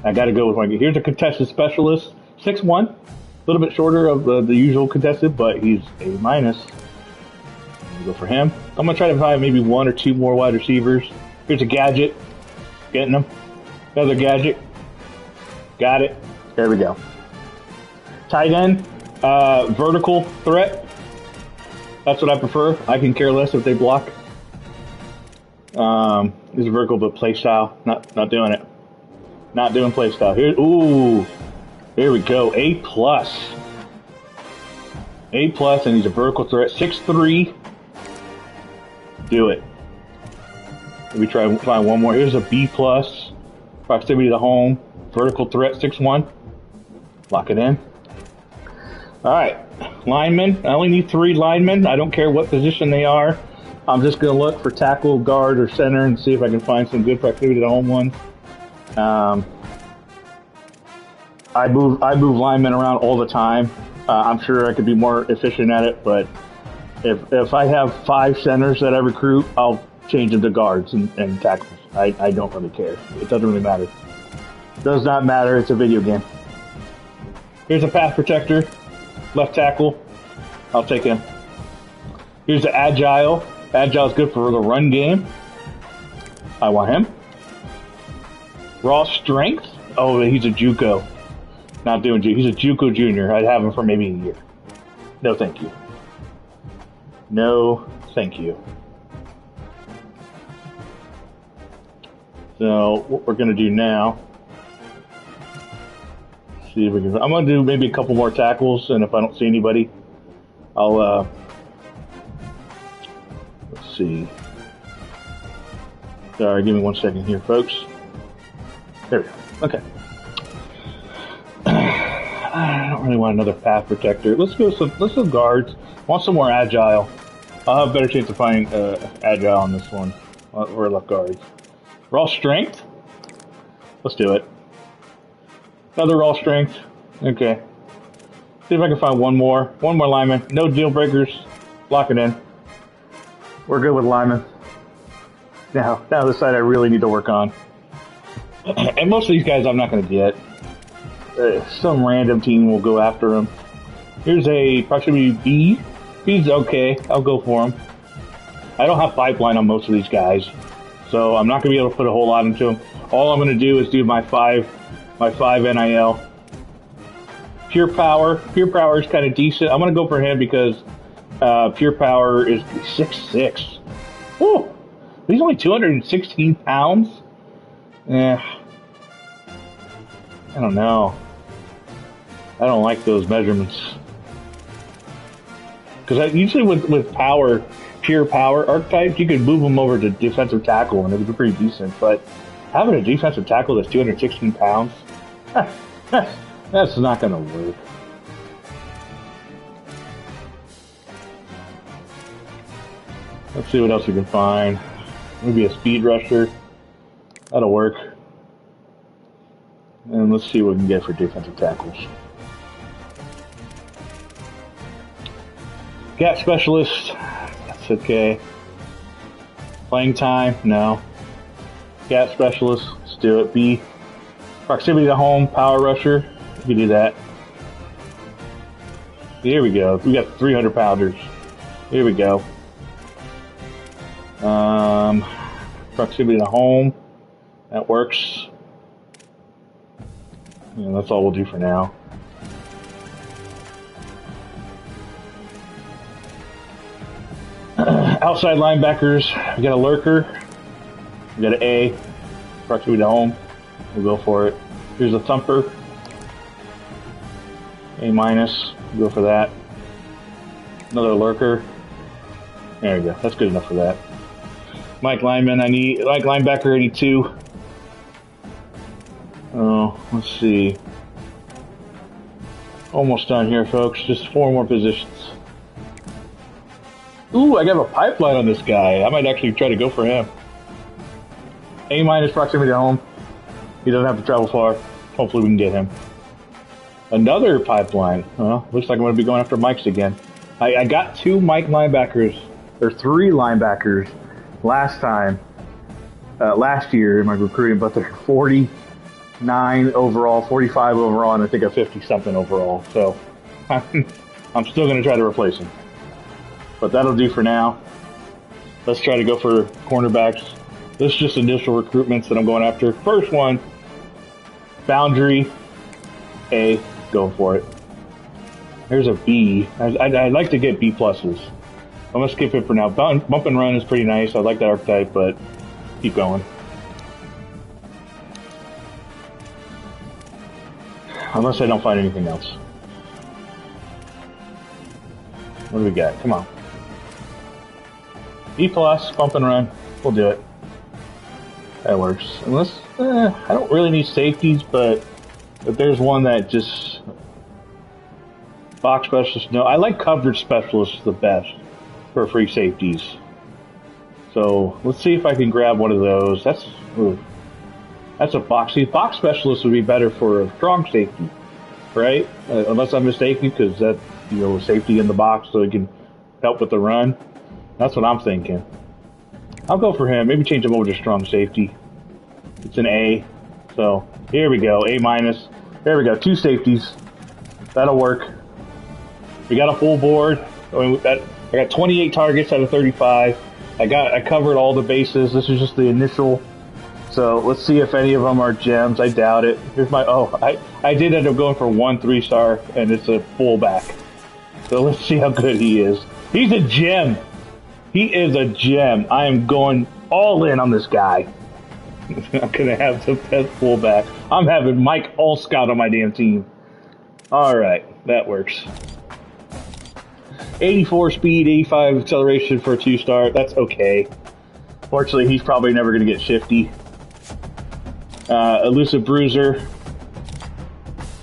I got to go with my... Here's a contested specialist. 6'1". A little bit shorter of the usual contested, but he's A-. Go for him. I'm going to try to find maybe one or two more wide receivers. Here's a gadget. Getting them. Another gadget. Got it. There we go. Tight end. Vertical threat. That's what I prefer. I can care less if they block. This is vertical, but play style. Not doing it. Not doing play style. Here, ooh, here we go. A+. A+, and he's a vertical threat. 6'3". Do it. Let me try and find one more. Here's a B+. Proximity to home. Vertical threat. 6'1". Lock it in. All right, linemen. I only need 3 linemen. I don't care what position they are. I'm just going to look for tackle, guard, or center and see if I can find some good proximity to home ones. I move linemen around all the time. I'm sure I could be more efficient at it, but if I have 5 centers that I recruit, I'll change them to guards and tackles. I don't really care. It doesn't really matter. It does not matter. It's a video game. Here's a pass protector. Left tackle. I'll take him. Here's the agile. Agile is good for the run game. I want him. Raw strength. Oh, he's a JUCO. Not doing JUCO. He's a JUCO junior. I'd have him for maybe a year. No, thank you. No, thank you. So what we're going to do now. See if we can. I'm going to do maybe a couple more tackles, and if I don't see anybody, I'll let's see. Sorry, give me 1 second here, folks. There we go. Okay. I don't really want another path protector. Let's go guards. Want some more agile. I'll have a better chance of finding agile on this one. Or left guards. Raw strength. Let's do it. Another raw strength. Okay. See if I can find one more lineman. No deal breakers. Lock it in. We're good with linemen. Now the side I really need to work on. And most of these guys I'm not going to get. Some random team will go after them. Here's a proximity B. B's okay. I'll go for him. I don't have pipeline on most of these guys, so I'm not going to be able to put a whole lot into them. All I'm going to do is do my 5 NIL. Pure Power. Pure Power is kind of decent. I'm going to go for him because Pure Power is 6'6". Woo! He's only 216 pounds. I don't know. I don't like those measurements. Because usually with power, pure power archetypes, you could move them over to defensive tackle and it would be pretty decent. But having a defensive tackle that's 216 pounds, that's not going to work. Let's see what else we can find. Maybe a speed rusher. That'll work. And let's see what we can get for defensive tackles. Gap specialist. That's okay. Playing time. No. Gap specialist. Let's do it. B. Proximity to home. Power rusher. You can do that. Here we go. We got 300 pounders. Here we go. Proximity to home. That works. Yeah, that's all we'll do for now. Outside linebackers. We got a lurker. We got an A. Proximity to home. We'll go for it. Here's a thumper. A minus. We'll go for that. Another lurker. There we go. That's good enough for that. Mike linebacker. I need 2. Oh, let's see. Almost done here, folks. Just 4 more positions. Ooh, I got a pipeline on this guy. I might actually try to go for him. A minus proximity to home. He doesn't have to travel far. Hopefully we can get him. Another pipeline. Well, looks like I'm going to be going after Mike's again. I got 2 Mike linebackers, or 3 linebackers last year in my recruiting, but they're 49 overall, 45 overall, and I think a 50-something overall. So I'm still going to try to replace them. But that'll do for now. Let's try to go for cornerbacks. This is just initial recruitments that I'm going after. First one, boundary, A, go for it. There's a B. I'd like to get B pluses. I'm going to skip it for now. Bump and run is pretty nice. I like that archetype, but keep going. Unless I don't find anything else. What do we got? Come on. B plus, bump and run. We'll do it. That works. Unless, I don't really need safeties, but if there's one that just... Box specialist, no. I like coverage specialists the best for free safeties. So let's see if I can grab one of those. That's a box. See, box specialist would be better for a strong safety, right? Unless I'm mistaken, because that safety in the box so it can help with the run. That's what I'm thinking. I'll go for him. Maybe change him over to strong safety. It's an A. So here we go. A minus. There we go. 2 safeties. That'll work. We got a full board. I got 28 targets out of 35. I covered all the bases. This is just the initial. So let's see if any of them are gems. I doubt it. Here's my. I did end up going for 1 3-star, and it's a fullback. So let's see how good he is. He's a gem. He is a gem. I am going all in on this guy. I'm gonna have the best fullback. I'm having Mike Allscott on my damn team. All right, that works. 84 speed, 85 acceleration for a 2-star. That's okay. Fortunately, he's probably never going to get shifty. Elusive Bruiser.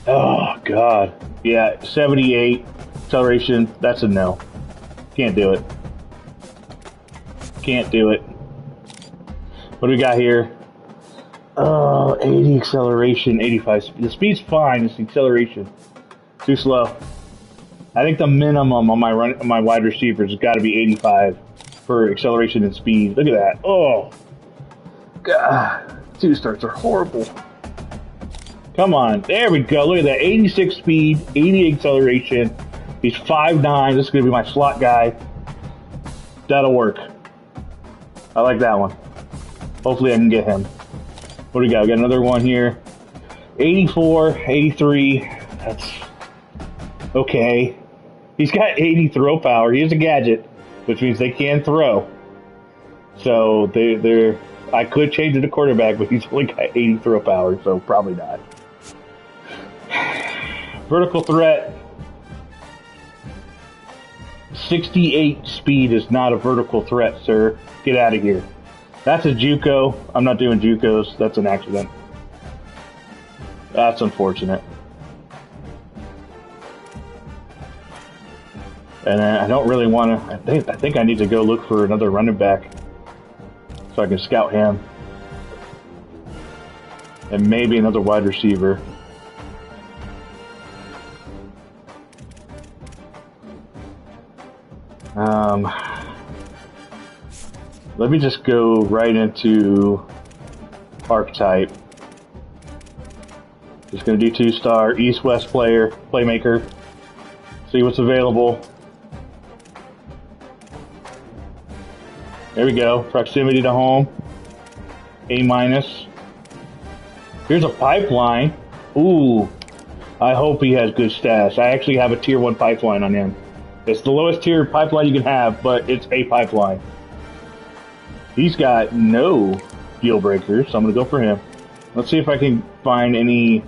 Oh, God. Yeah, 78 acceleration. That's a no. Can't do it. Can't do it. What do we got here? Oh, 80 acceleration, 85 speed. The speed's fine. It's the acceleration. Too slow. I think the minimum on my wide receivers has got to be 85 for acceleration and speed. Look at that. Oh, God. 2-stars are horrible. Come on. There we go. Look at that. 86 speed, 80 acceleration. He's 5'9". This is going to be my slot guy. That'll work. I like that one. Hopefully I can get him. What do we got? We got another one here. 84, 83. That's okay. He's got 80 throw power. He is a gadget, which means they can throw. So they're. I could change it to quarterback, but he's only got 80 throw power, so probably not. Vertical threat. 68 speed is not a vertical threat, sir. Get out of here. That's a JUCO. I'm not doing JUCOs. That's an accident. That's unfortunate. And I don't really want to. I think I need to go look for another running back so I can scout him, and maybe another wide receiver. Let me just go right into archetype. Just going to do 2-star East-West playmaker. See what's available. There we go. Proximity to home. A-. Here's a pipeline. Ooh. I hope he has good stats. I actually have a tier 1 pipeline on him. It's the lowest tier pipeline you can have, but it's a pipeline. He's got no deal breakers, so I'm going to go for him. Let's see if I can find any...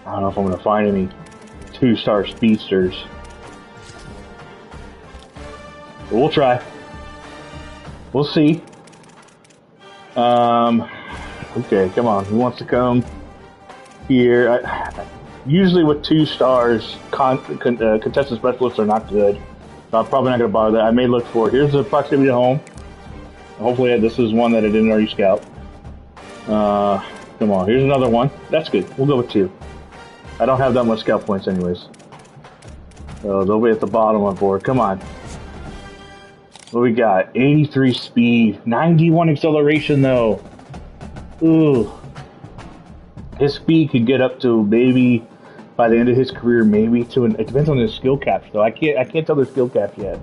I don't know if I'm going to find any 2-star speedsters. But we'll try. We'll see. Okay, come on. Who wants to come here? Usually with 2 stars, contestant specialists are not good. So I'm probably not going to bother that. I may look for it. Here's the proximity to home. Hopefully this is one that I didn't already scout. Come on. Here's another one. That's good. We'll go with 2. I don't have that much scout points anyways. So they'll be at the bottom of the board. Come on. What we got? 83 speed. 91 acceleration though. Ooh. His speed could get up to maybe by the end of his career, maybe to it depends on his skill caps though. I can't tell the skill cap yet.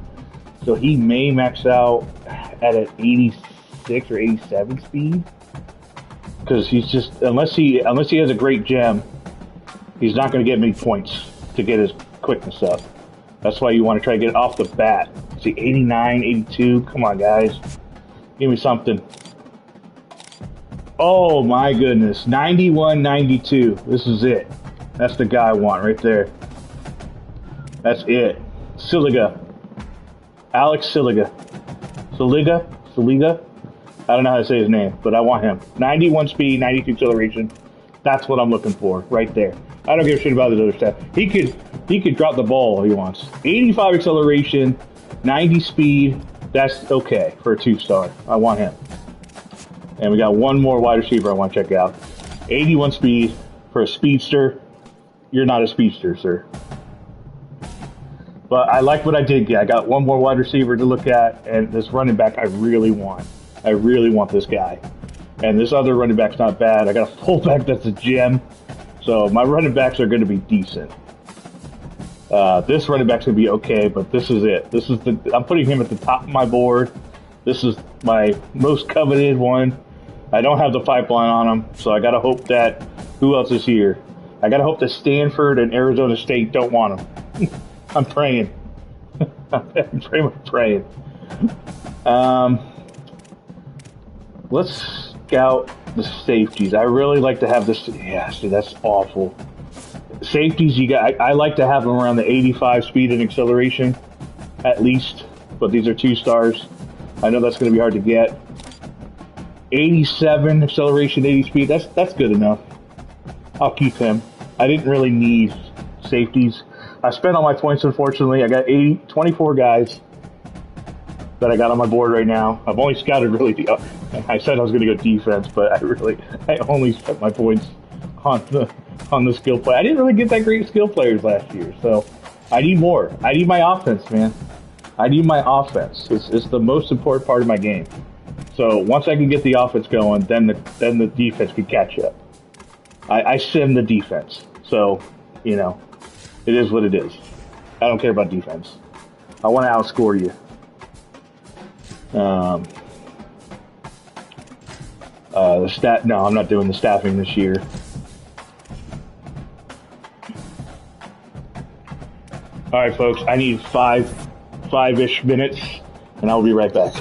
So he may max out at an 86 or 87 speed. Because he's just unless he has a great gem, he's not going to get many points to get his quickness up. That's why you want to try to get it off the bat. See, 89, 82. Come on, guys. Give me something. Oh, my goodness. 91, 92. This is it. That's the guy I want right there. That's it. Siliga. Alex Siliga. Siliga? I don't know how to say his name, but I want him. 91 speed, 92 acceleration. That's what I'm looking for right there. I don't give a shit about his other stuff. He could drop the ball if he wants. 85 acceleration, 90 speed. That's okay for a 2-star. I want him. And we got one more wide receiver I want to check out. 81 speed for a speedster. You're not a speedster, sir. But I like what I did get. I got one more wide receiver to look at, and this running back I really want. I really want this guy. And this other running back's not bad. I got a fullback that's a gem. So my running backs are going to be decent. This running back's going to be okay, but this is it. I'm putting him at the top of my board. This is my most coveted one. I don't have the pipeline on him, so I got to hope that... Who else is here? I got to hope that Stanford and Arizona State don't want him. I'm praying. I'm praying. Let's scout the safeties. I really like to have this. Yeah, see, that's awful. Safeties, I like to have them around the 85 speed and acceleration, at least. But these are 2-stars. I know that's going to be hard to get. 87 acceleration, 80 speed. That's good enough. I'll keep him. I didn't really need safeties. I spent all my points, unfortunately. I got 24 guys that I got on my board right now. I've only scouted really. I said I was going to go defense, but I only spent my points on the skill play. I didn't really get that great skill players last year, so I need more. I need my offense, man. I need my offense. It's the most important part of my game. So once I can get the offense going, then the defense can catch up. I sim the defense, so it is what it is. I don't care about defense. I want to outscore you. No, I'm not doing the staffing this year. All right, folks, I need five-ish minutes, and I'll be right back.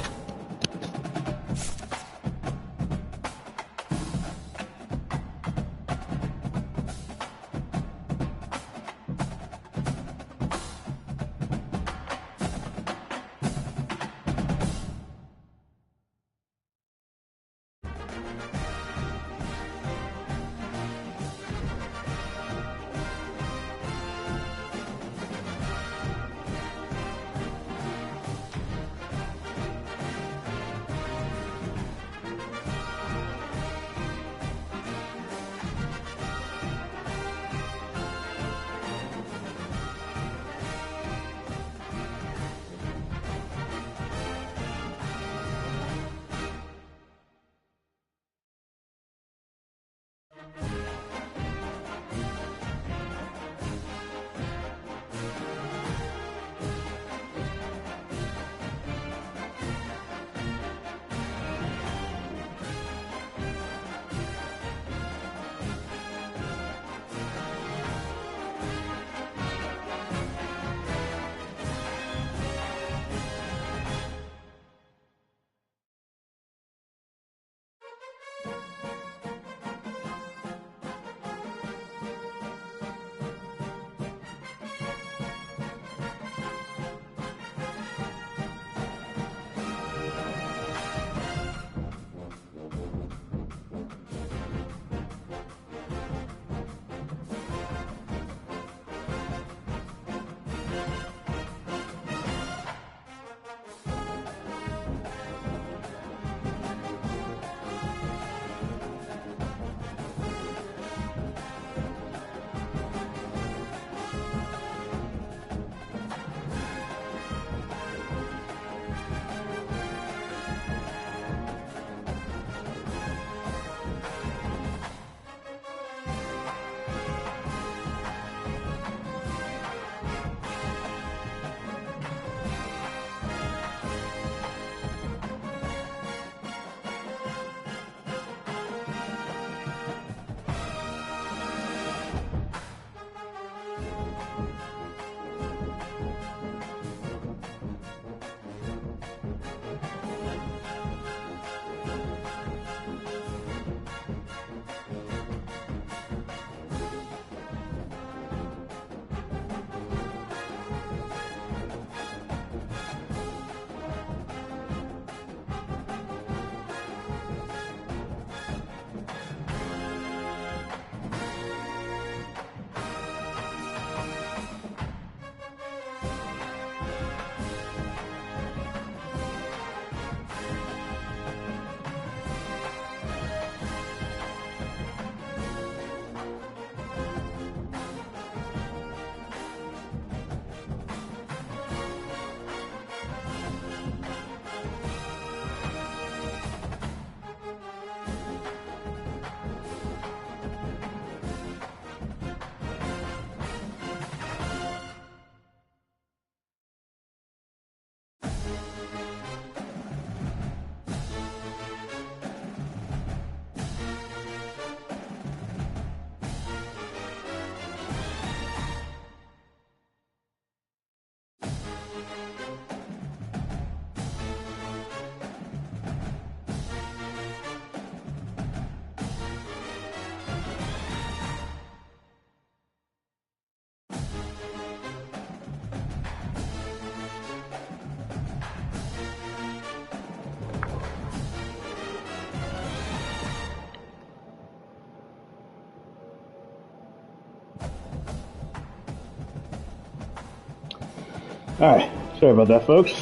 Alright, sorry about that, folks.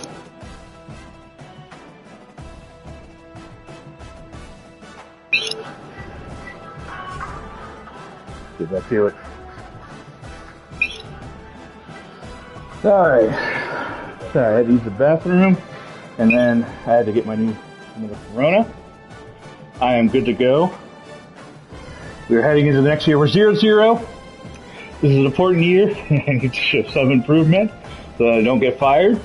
Get back to it. Alright. So I had to use the bathroom, and then I had to get my new Corona. I am good to go. We're heading into the next year. We're 0-0. This is an important year. I need to show some improvement so I don't get fired.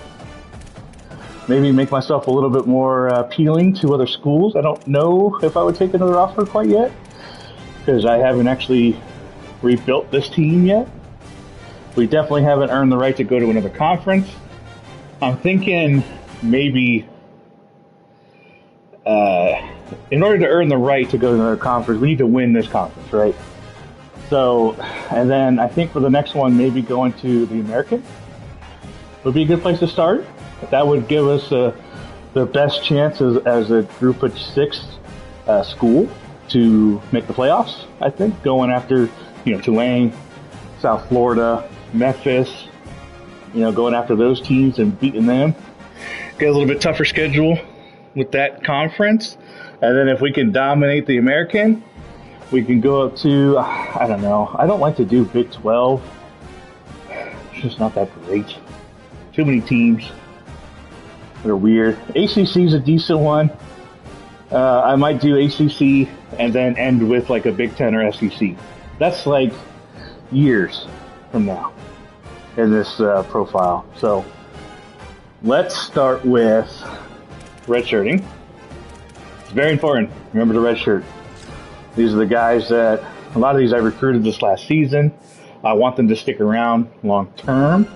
Maybe make myself a little bit more appealing to other schools. I don't know if I would take another offer quite yet, because I haven't actually rebuilt this team yet. We definitely haven't earned the right to go to another conference. I'm thinking maybe in order to earn the right to go to another conference, we need to win this conference, right? So, and then I think for the next one, maybe going to the American would be a good place to start. That would give us the best chance as a group of 6 school to make the playoffs, I think, going after, Tulane, South Florida, Memphis, going after those teams and beating them. Get a little bit tougher schedule with that conference. And then if we can dominate the American, we can go up to, I don't know. I don't like to do Big 12. It's just not that great. Too many teams that are weird. ACC is a decent one. I might do ACC and then end with like a Big 10 or SEC. That's like years from now in this profile. So let's start with redshirting. It's very important. Remember the red shirt. These are the guys that, a lot of these I recruited this last season. I want them to stick around long term.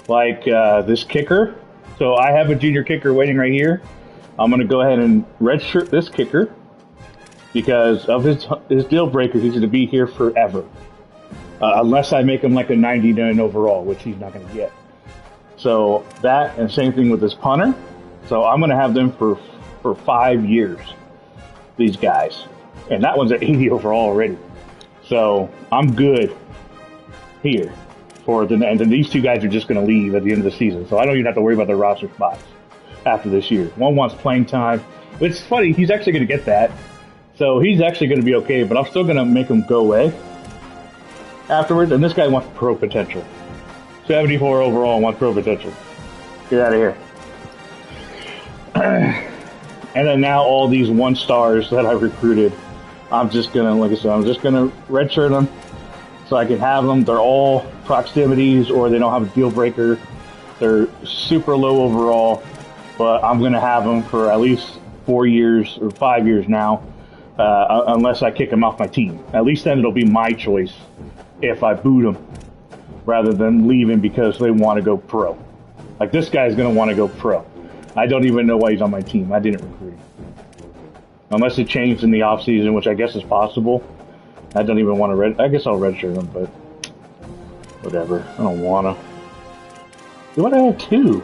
Like this kicker. So I have a junior kicker waiting right here. I'm going to go ahead and redshirt this kicker because of his deal breaker. He's going to be here forever. Unless I make him like a 99 overall, which he's not going to get. So that, and same thing with this punter. So I'm going to have them for 5 years, these guys. And that one's at 80 overall already. So I'm good here. And then these 2 guys are just going to leave at the end of the season. So I don't even have to worry about their roster spots after this year. One wants playing time. It's funny, he's actually going to get that. So he's actually going to be okay, but I'm still going to make him go away afterwards. And this guy wants pro potential. 74 overall and wants pro potential. Get out of here. And then now all these 1-stars that I recruited, I'm just going to, like I said, I'm just going to redshirt them so I can have them. They're all proximities or they don't have a deal breaker. They're super low overall, but I'm going to have them for at least 4 years or 5 years now, unless I kick them off my team. At least then it'll be my choice if I boot them rather than leaving because they want to go pro. Like this guy's going to want to go pro. I don't even know why he's on my team. I didn't recruit him. Unless it changed in the offseason, which I guess is possible. I don't even want to I guess I'll redshirt him, but whatever. I don't want to. What I have 2?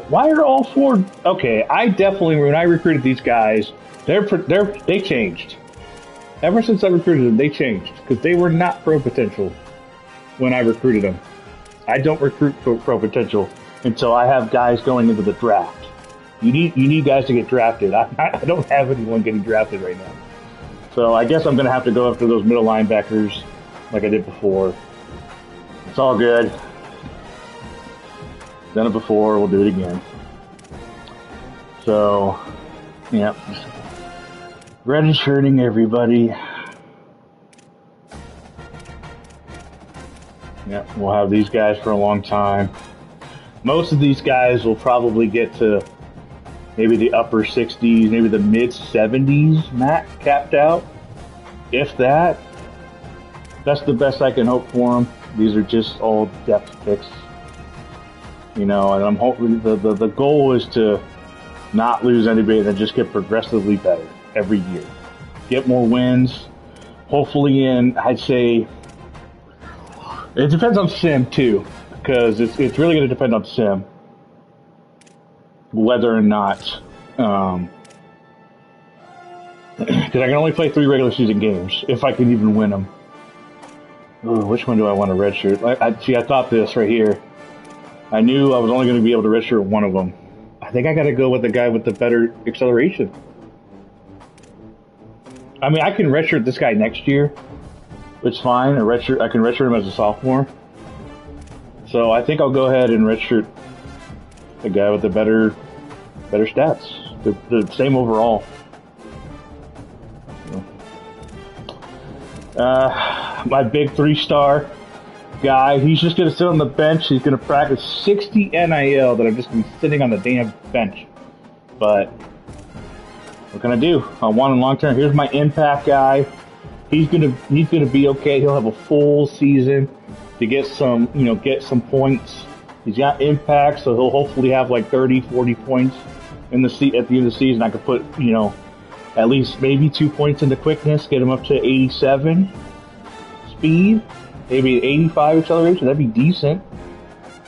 Why are all 4? Okay, I definitely, when I recruited these guys, they changed. Ever since I recruited them, they changed because they were not pro potential when I recruited them. I don't recruit pro potential until I have guys going into the draft. You need guys to get drafted. I don't have anyone getting drafted right now. So I guess I'm going to have to go after those middle linebackers like I did before. It's all good. Done it before. We'll do it again. So, yeah. Redshirting everybody. Yeah, we'll have these guys for a long time. Most of these guys will probably get to maybe the upper 60s, maybe the mid 70s, capped out. If that, that's the best I can hope for them. These are just all depth picks. And I'm hoping the goal is to not lose anybody and just get progressively better every year. Get more wins. Hopefully I'd say, it depends on Sim too, because it's really going to depend on Sim. Whether or not, because I can only play 3 regular season games if I can even win them. Ooh, which one do I want to redshirt? I thought this right here. I knew I was only going to be able to redshirt one of them. I think I got to go with the guy with the better acceleration. I mean, I can redshirt this guy next year. It's fine. I can redshirt him as a sophomore. So I think I'll go ahead and redshirt the guy with the better stats. The same overall. My big 3-star guy, he's just going to sit on the bench. He's going to practice 60 NIL that I'm just going to be sitting on the damn bench. But what can I do? I want him long term. Here's my impact guy. He's gonna be okay. He'll have a full season to get some points. He's got impact, so he'll hopefully have like 30, 40 points at the end of the season. I could put, at least maybe 2 points into quickness, get him up to 87 speed, maybe 85 acceleration. That'd be decent,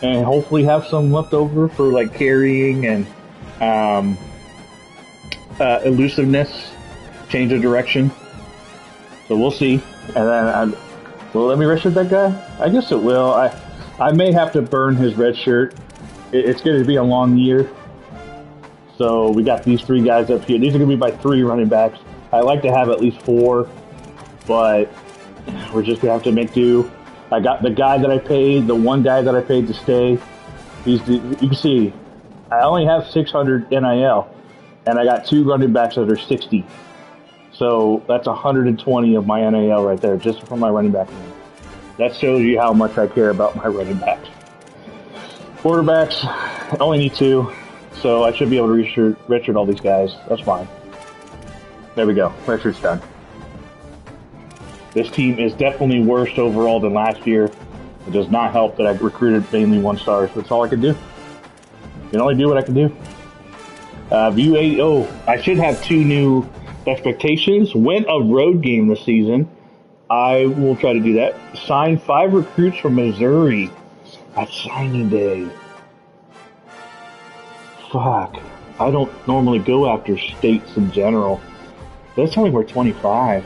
and hopefully have some left over for like carrying and elusiveness, change of direction. So we'll see. And then will it let me redshirt that guy? I guess it will. I may have to burn his red shirt. It's going to be a long year. So we got these 3 guys up here. These are going to be my 3 running backs. I like to have at least 4, but we're just going to have to make do. I got the guy that I paid, the one guy that I paid to stay. You can see, I only have 600 NIL, and I got 2 running backs that are 60. So that's 120 of my NIL right there, just from my running back. That shows you how much I care about my running backs. Quarterbacks, I only need 2, so I should be able to redshirt all these guys. That's fine. There we go. Redshirt's done. This team is definitely worse overall than last year. It does not help that I recruited mainly 1-stars. That's all I can do. I can only do what I can do. View 8. Oh, I should have 2 new expectations. Win a road game this season. I will try to do that. Sign 5 recruits from Missouri at signing day. Fuck. I don't normally go after states in general. That's only worth 25.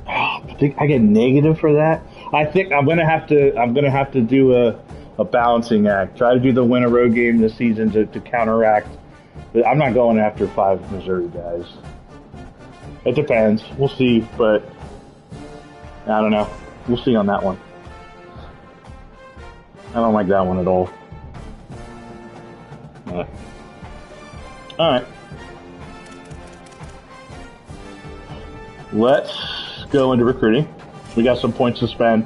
I think I get negative for that. I think I'm gonna have to do a balancing act. Try to do the win a road game this season to counteract. I'm not going after 5 Missouri guys. It depends. We'll see, but I don't know. We'll see on that one. I don't like that one at all. All right. Let's go into recruiting. We got some points to spend.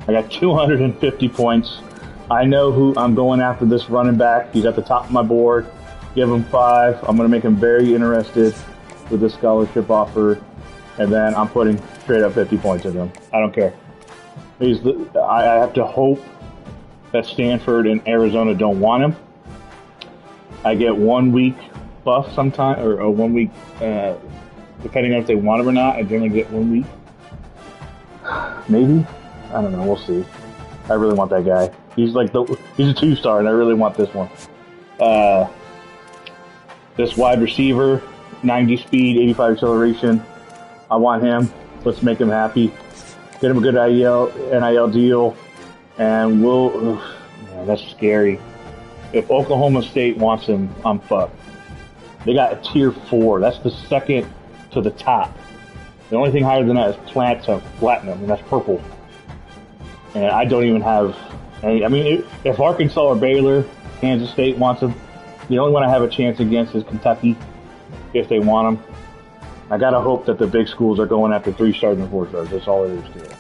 I got 250 points. I know who I'm going after this running back. He's at the top of my board. Give him 5. I'm going to make him very interested with this scholarship offer. And then I'm putting straight up 50 points into him. I don't care. I have to hope that Stanford and Arizona don't want him. I get 1 week buff sometime, or 1 week, depending on if they want him or not. I generally get 1 week. Maybe? I don't know. We'll see. I really want that guy. He's a 2-star, and I really want this one. This wide receiver, 90 speed, 85 acceleration. I want him. Let's make him happy. Get him a good NIL deal, and man, that's scary. If Oklahoma State wants him, I'm fucked. They got a tier 4. That's the second to the top. The only thing higher than that is platinum, and that's purple. And I don't even have any. I mean, if Arkansas or Baylor, Kansas State wants him, the only one I have a chance against is Kentucky, if they want him. I gotta hope that the big schools are going after 3-stars and 4-stars. That's all it is to it.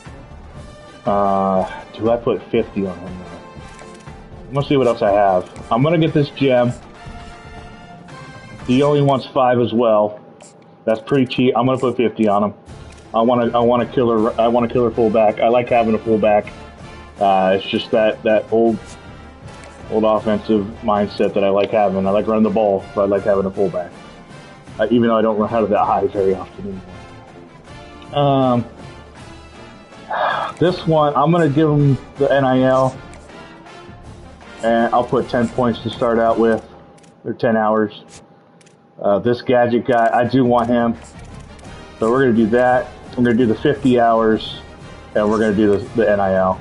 Do I put 50 on him now? I'm gonna see what else I have. I'm gonna get this gem. He only wants 5 as well. That's pretty cheap. I'm gonna put 50 on him. I want a killer fullback. I like having a fullback. It's just that old offensive mindset that I like having. I like running the ball, but I like having a fullback. Even though I don't run out of the eye very often anymore. This one, I'm going to give him the NIL, and I'll put 10 points to start out with, or 10 hours. This gadget guy, I do want him, so we're going to do that. We're going to do the 50 hours, and we're going to do the NIL.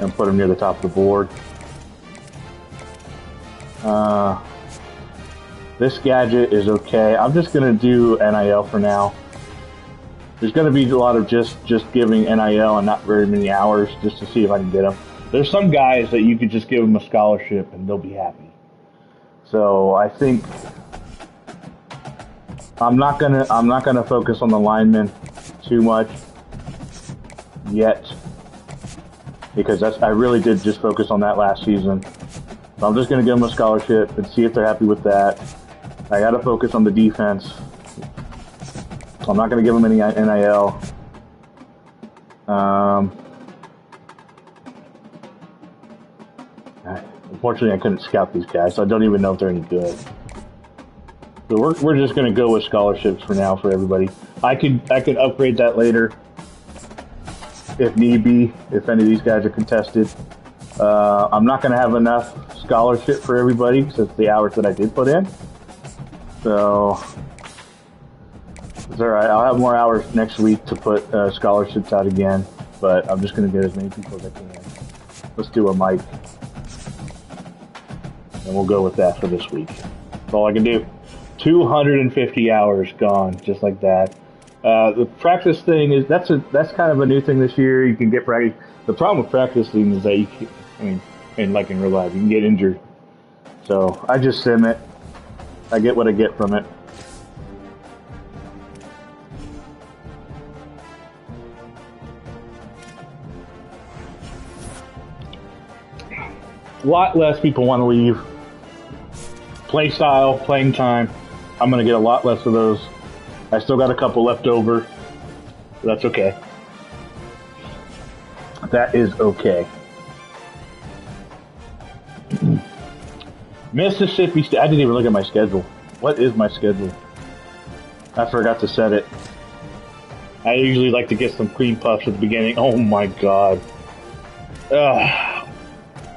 and put them near the top of the board. This gadget is okay. I'm just going to do NIL for now. There's going to be a lot of just giving NIL and not very many hours just to see if I can get them. There's some guys that you could just give them a scholarship and they'll be happy. So I think I'm not gonna focus on the linemen too much yet, because I really did just focus on that last season. So I'm just gonna give them a scholarship and see if they're happy with that. I gotta focus on the defense. So I'm not gonna give them any NIL. Unfortunately, I couldn't scout these guys, so I don't even know if they're any good. So we're just gonna go with scholarships for now for everybody. I could upgrade that later if need be, if any of these guys are contested. I'm not gonna have enough scholarship for everybody since the hours that I did put in. So it's all right. I'll have more hours next week to put scholarships out again, but I'm just gonna get as many people as I can. Let's do a mic. And we'll go with that for this week. That's all I can do. 250 hours gone, just like that. The practice thing is that's kind of a new thing this year. You can get practice. The problem with practicing is that you can, and like in real life, you can get injured. So I just sim it. I get what I get from it. A lot less people want to leave. Play style, playing time. I'm going to get a lot less of those. I still got a couple left over. That's okay. That is okay. Mississippi State. I didn't even look at my schedule. What is my schedule? I forgot to set it. I usually like to get some cream puffs at the beginning. Oh my god.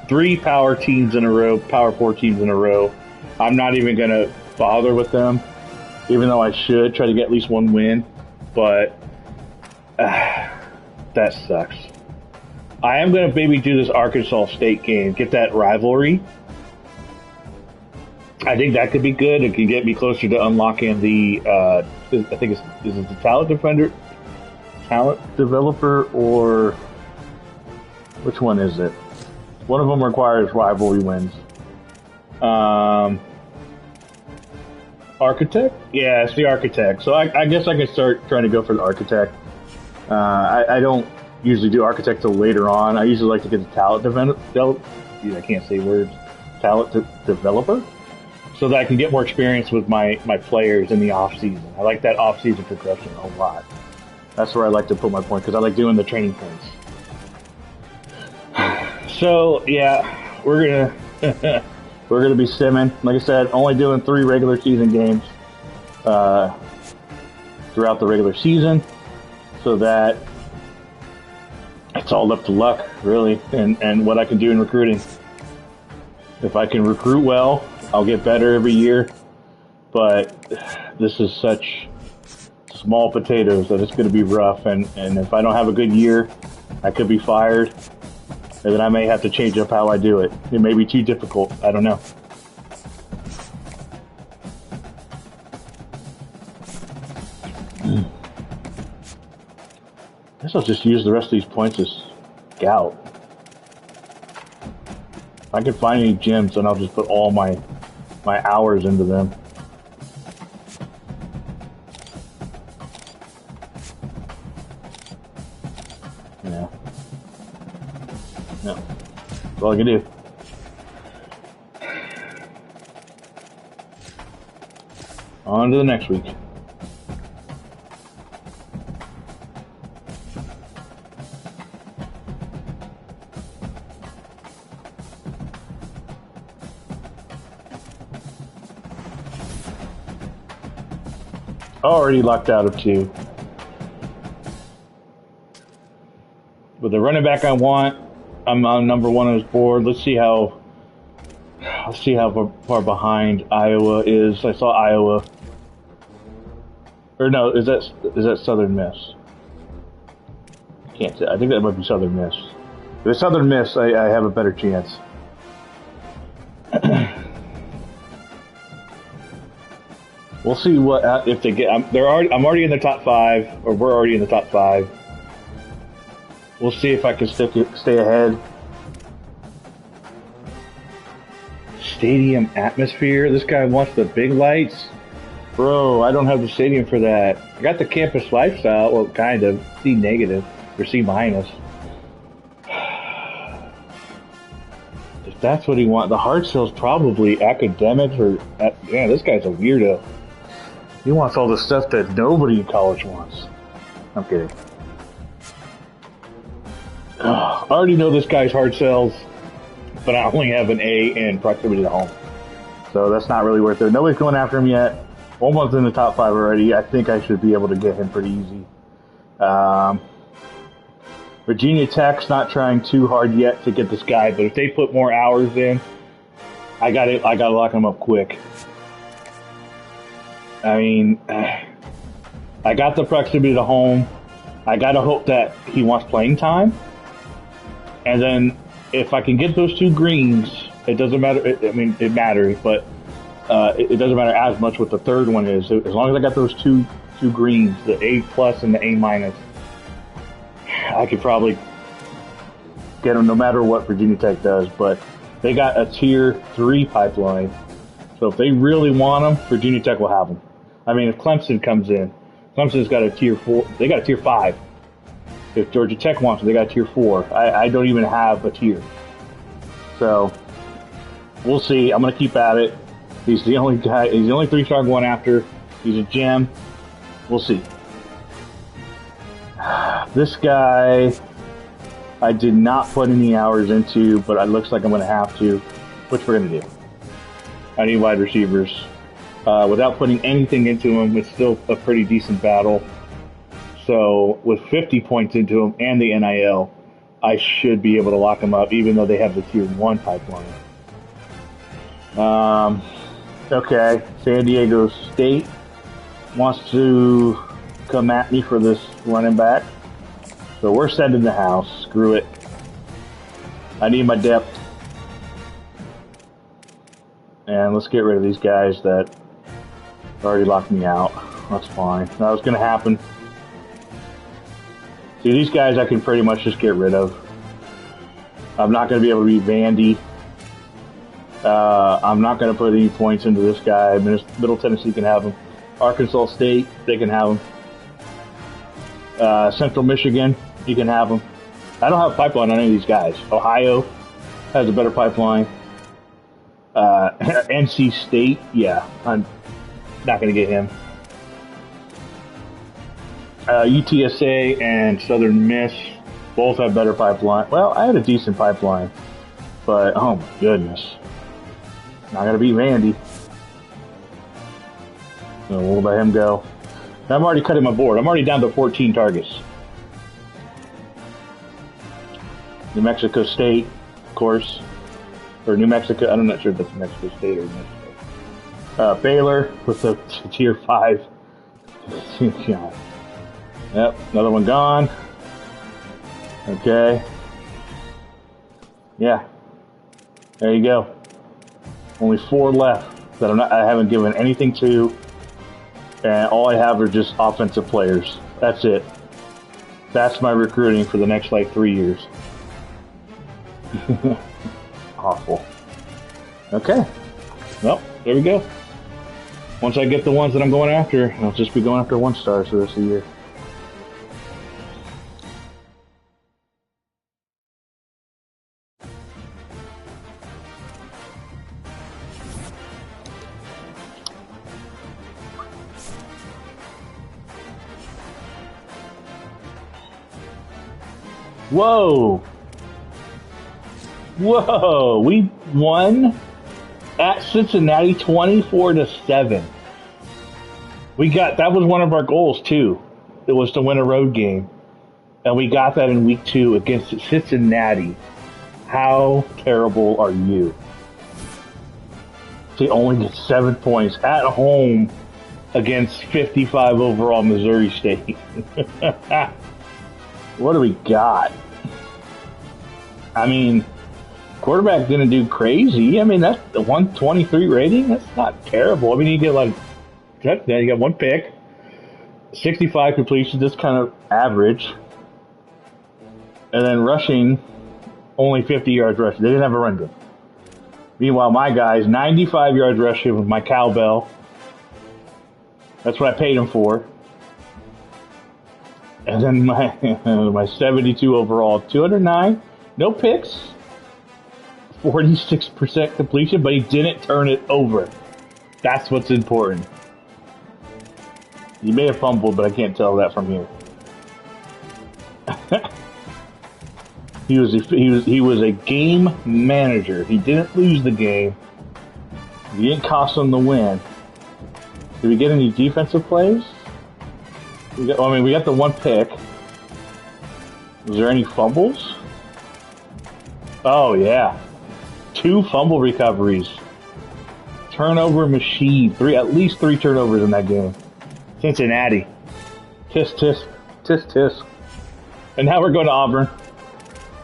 3 power teams in a row, power 4 teams in a row. I'm not even going to bother with them, even though I should try to get at least one win. But that sucks. I am going to maybe do this Arkansas State game, get that rivalry. I think that could be good. It could get me closer to unlocking the, I think is it the talent developer, or which one is it? One of them requires rivalry wins. Architect? Yeah, it's the Architect. So I guess I can start trying to go for the Architect. I don't usually do Architect till later on. I usually like to get the talent developer. I can't say words. Talent developer, so that I can get more experience with my players in the off season. I like that off season progression a lot. That's where I like to put my point, because I like doing the training points. So yeah, we're gonna be simming. Like I said, only doing 3 regular season games throughout the regular season, so that it's all up to luck, really, and what I can do in recruiting. If I can recruit well, I'll get better every year. But this is such small potatoes that it's going to be rough, and if I don't have a good year, I could be fired. And then I may have to change up how I do it. It may be too difficult. I don't know. I guess I'll just use the rest of these points as scout. If I can find any gyms, then I'll just put all my hours into them. Yeah. No. That's all I can do. On to the next week. Already locked out of 2. With the running back I want, I'm on number 1 on his board. Let's see how far behind Iowa is. I saw Iowa. Or no, is that Southern Miss? Can't say. I think that might be Southern Miss. The Southern Miss, I have a better chance. We'll see what if they get. I'm already in the top 5, or we're already in the top 5. We'll see if I can stay ahead. Stadium atmosphere. This guy wants the big lights. Bro, I don't have the stadium for that. I got the campus lifestyle. Well, kind of. C negative or C minus. If that's what he wants, the hard sell's probably academics or. Yeah, this guy's a weirdo. He wants all the stuff that nobody in college wants. I'm kidding. I already know this guy's hard sells, but I only have an A in proximity to home. So that's not really worth it. Nobody's going after him yet. Almost in the top 5 already. I think I should be able to get him pretty easy. Virginia Tech's not trying too hard yet to get this guy, but if they put more hours in, I gotta lock him up quick. I mean, I got the proximity to home. I gotta hope that he wants playing time. And then if I can get those 2 greens, it doesn't matter. It matters, but it doesn't matter as much what the third one is. As long as I got those two greens, the A plus and the A minus, I could probably get them no matter what Virginia Tech does. But they got a tier 3 pipeline, so if they really want them, Virginia Tech will have them. I mean, if Clemson comes in, Clemson's got a tier 4. They got a tier 5. If Georgia Tech wants them, they got a tier 4. I don't even have a tier. So we'll see. I'm gonna keep at it. He's the only guy. He's the only 3-star going after. He's a gem. We'll see. This guy, I did not put any hours into, but it looks like I'm going to have to, which we're going to do. I need wide receivers. Without putting anything into him, it's still a pretty decent battle. So with 50 points into him and the NIL, I should be able to lock him up, even though they have the tier 1 pipeline. Okay, San Diego State wants to come at me for this running back. So we're sending the house. Screw it. I need my depth. And let's get rid of these guys that already locked me out. That's fine. That was going to happen. See, these guys I can pretty much just get rid of. I'm not going to be able to beat Vandy. I'm not going to put any points into this guy. Middle Tennessee can have him. Arkansas State, they can have him. Central Michigan, you can have them. I don't have a pipeline on any of these guys. Ohio has a better pipeline. NC State, yeah, I'm not going to get him. UTSA and Southern Miss both have better pipeline. Well, I had a decent pipeline, but oh my goodness. Not going to beat Vandy. So we'll let him go. I'm already cutting my board. I'm already down to 14 targets. New Mexico State, of course. Or New Mexico. I'm not sure if that's New Mexico State or New Mexico. Baylor with the tier 5. Yep, another one gone. Okay. Yeah. There you go. Only 4 left that I haven't given anything to. And all I have are just offensive players. That's it. That's my recruiting for the next, 3 years. Awful. Okay. Well, there we go. Once I get the ones that I'm going after, I'll just be going after 1-stars for the rest of the year. Whoa! Whoa! We won at Cincinnati 24-7. That was one of our goals too. It was to win a road game, and we got that in week 2 against Cincinnati. How terrible are you? They only get 7 points at home against 55 overall Missouri State. What do we got? I mean, quarterback didn't do crazy. I mean, that's the 123 rating. That's not terrible. I mean, you get like, you got 1 pick, 65 completions. That's kind of average. And then rushing, only 50 yards rushing. They didn't have a run game. Meanwhile, my guys, 95 yards rushing with my cowbell. That's what I paid him for. And then my 72 overall, 209, no picks, 46% completion, but he didn't turn it over. That's what's important. He may have fumbled, but I can't tell that from here. He was a game manager. He didn't lose the game. He didn't cost them the win. Did we get any defensive plays? We got the 1 pick. Was there any fumbles? Oh yeah, 2 fumble recoveries. Turnover machine. At least 3 turnovers in that game. Cincinnati. Tisk tisk tisk tisk. And now we're going to Auburn.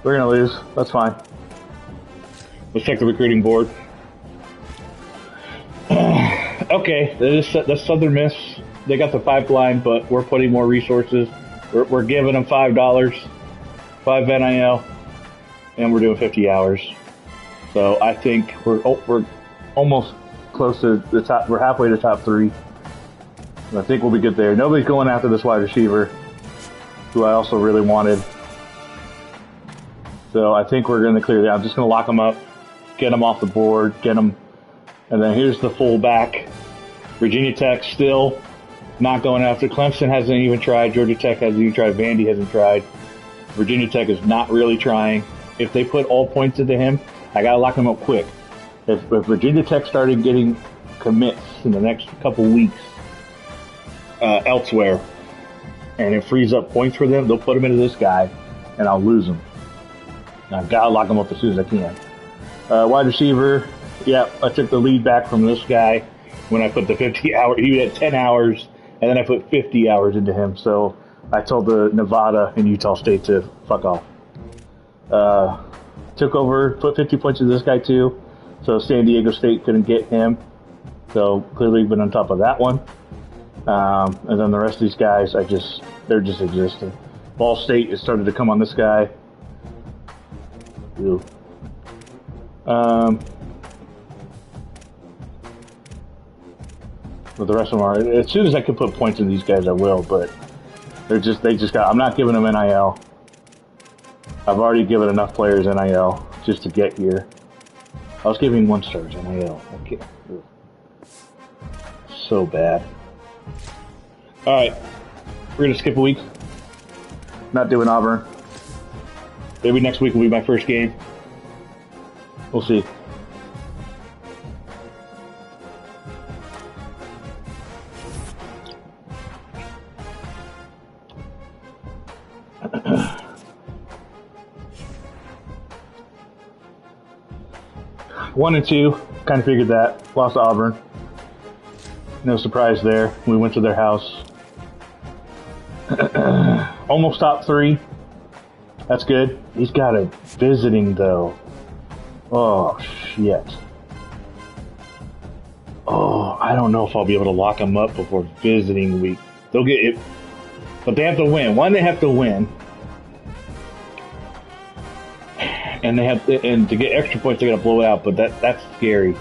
We're gonna lose. That's fine. Let's check the recruiting board. Okay, that's Southern Miss. They got the pipeline, but we're putting more resources. We're giving them $5, 5 NIL, and we're doing 50 hours. So I think we're almost close to the top. We're halfway to top 3. And I think we'll be good there. Nobody's going after this wide receiver, who I also really wanted. So I think we're going to clear that. I'm just going to lock them up, get them off the board, get them. And then here's the fullback. Virginia Tech still not going after. Clemson hasn't even tried. Georgia Tech hasn't even tried. Vandy hasn't tried. Virginia Tech is not really trying. If they put all points into him, I got to lock him up quick. If Virginia Tech started getting commits in the next couple weeks elsewhere, and it frees up points for them, they'll put him into this guy, and I'll lose him. I've got to lock him up as soon as I can. Wide receiver, yeah, I took the lead back from this guy when I put the 50 hours. He had 10 hours, and then I put 50 hours into him. So I told the Nevada and Utah State to fuck off. Took over, put 50 points into this guy too. So San Diego State couldn't get him. So clearly been on top of that one. And then the rest of these guys, they're just existing. Ball State has started to come on this guy. Ew. But the rest of them are. As soon as I can put points in these guys, I will. But they just got. I'm not giving them NIL. I've already given enough players NIL just to get here. I was giving 1-stars NIL. I can't. So bad. All right, we're gonna skip a week. Not doing Auburn. Maybe next week will be my first game. We'll see. One and 2, kind of figured that. Lost to Auburn. No surprise there. We went to their house. Almost top 3. That's good. He's got a visiting though. Oh shit. Oh, I don't know if I'll be able to lock him up before visiting week. They'll get it, but they have to win. One, they have to win, and to get extra points, they got to blow it out. But that's scary.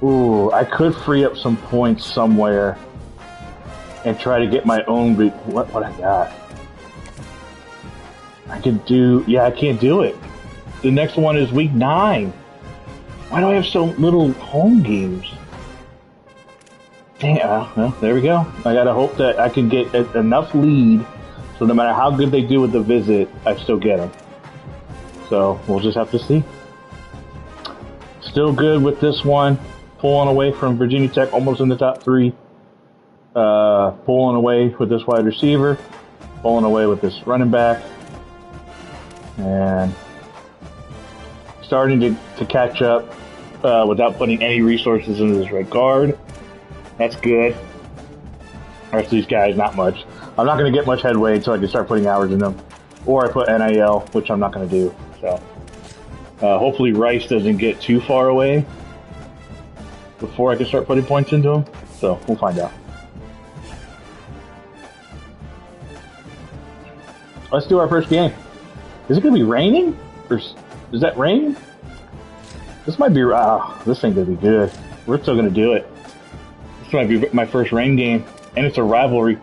Ooh, I could free up some points somewhere and try to get my own. What I got? I could do. Yeah, I can't do it. The next one is week 9. Why do I have so little home games? Damn. Well, there we go. I gotta hope that I can get enough lead, so no matter how good they do with the visit, I still get them. So we'll just have to see. Still good with this one. Pulling away from Virginia Tech, almost in the top 3. Pulling away with this wide receiver. Pulling away with this running back. And starting to catch up without putting any resources into this right guard. That's good. The rest of these guys, not much. I'm not going to get much headway until I can start putting hours in them. Or I put NIL, which I'm not going to do. So hopefully Rice doesn't get too far away before I can start putting points into him. So we'll find out. Let's do our first game. Is it going to be raining? Or is that rain? This might be... this ain't going to be good. We're still going to do it. This might be my first rain game. And it's a rivalry.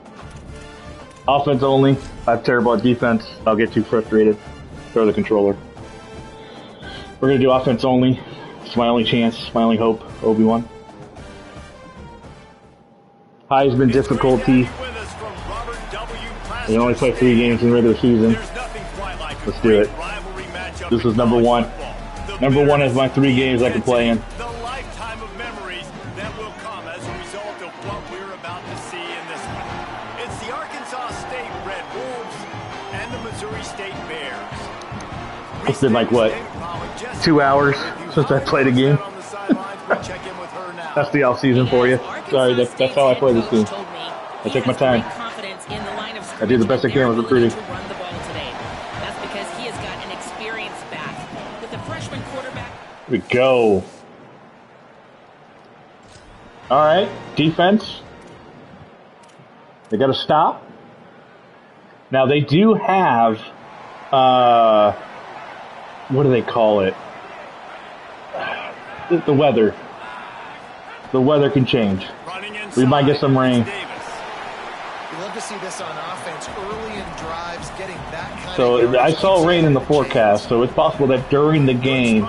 Offense only. I have terrible at defense. I'll get too frustrated. Throw the controller. We're going to do offense only. It's my only chance. My only hope. Obi-Wan. Heisman difficulty. We only play 3 games in the regular season. Let's do it. This is number 1. Number 1 is my 3 games I can play in.
The lifetime of memories that will come as a result of what we're about to see in this one. It's the Arkansas State Red Wolves and the Missouri State Bears.
It's been like, what, 2 hours since I played a game? That's the off-season for you. Sorry, that's how I play this game. I take my time. I do the best I can with recruiting.
That's because he has got an experienced back. With a freshman quarterback.
Here we go. All right, defense. They got to stop. Now they do have, what do they call it? The weather. The weather can change. We might get some rain.
You love to see this on offense early in drives, getting that kind
So I saw rain in the forecast, so it's possible that during the game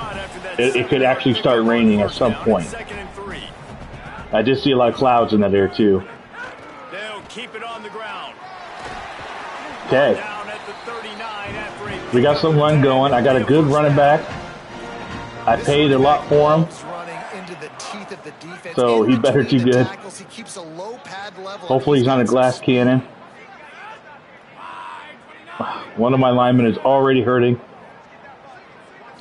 it could actually start raining at some point. I did see a lot of clouds in that air too.
They'll keep it on the ground.
Okay. We got some run going. I got a good running back. I paid a lot for him. So he better do good. Hopefully he's not a glass cannon. One of my linemen is already hurting.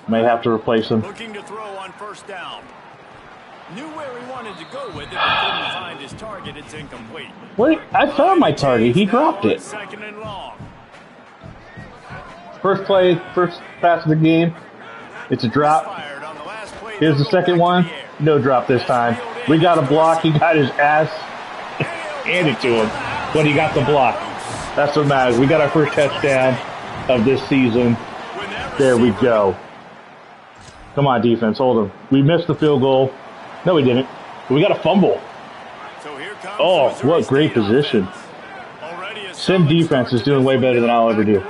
May have to replace him.
Looking to throw on first down. Knew where he wanted to go with it, but couldn't find his target. It's incomplete.
Wait, I found my target. He dropped it.
Second and long.
First play, first pass of the game. It's a drop. Here's the second one. No drop this time. We got a block. He got his ass handed to him, but he got the block. That's what matters. We got our first touchdown of this season. There we go. Come on, defense. Hold him. We missed the field goal. No, we didn't. We got a fumble. Oh, what great position. Sim defense is doing way better than I'll ever do.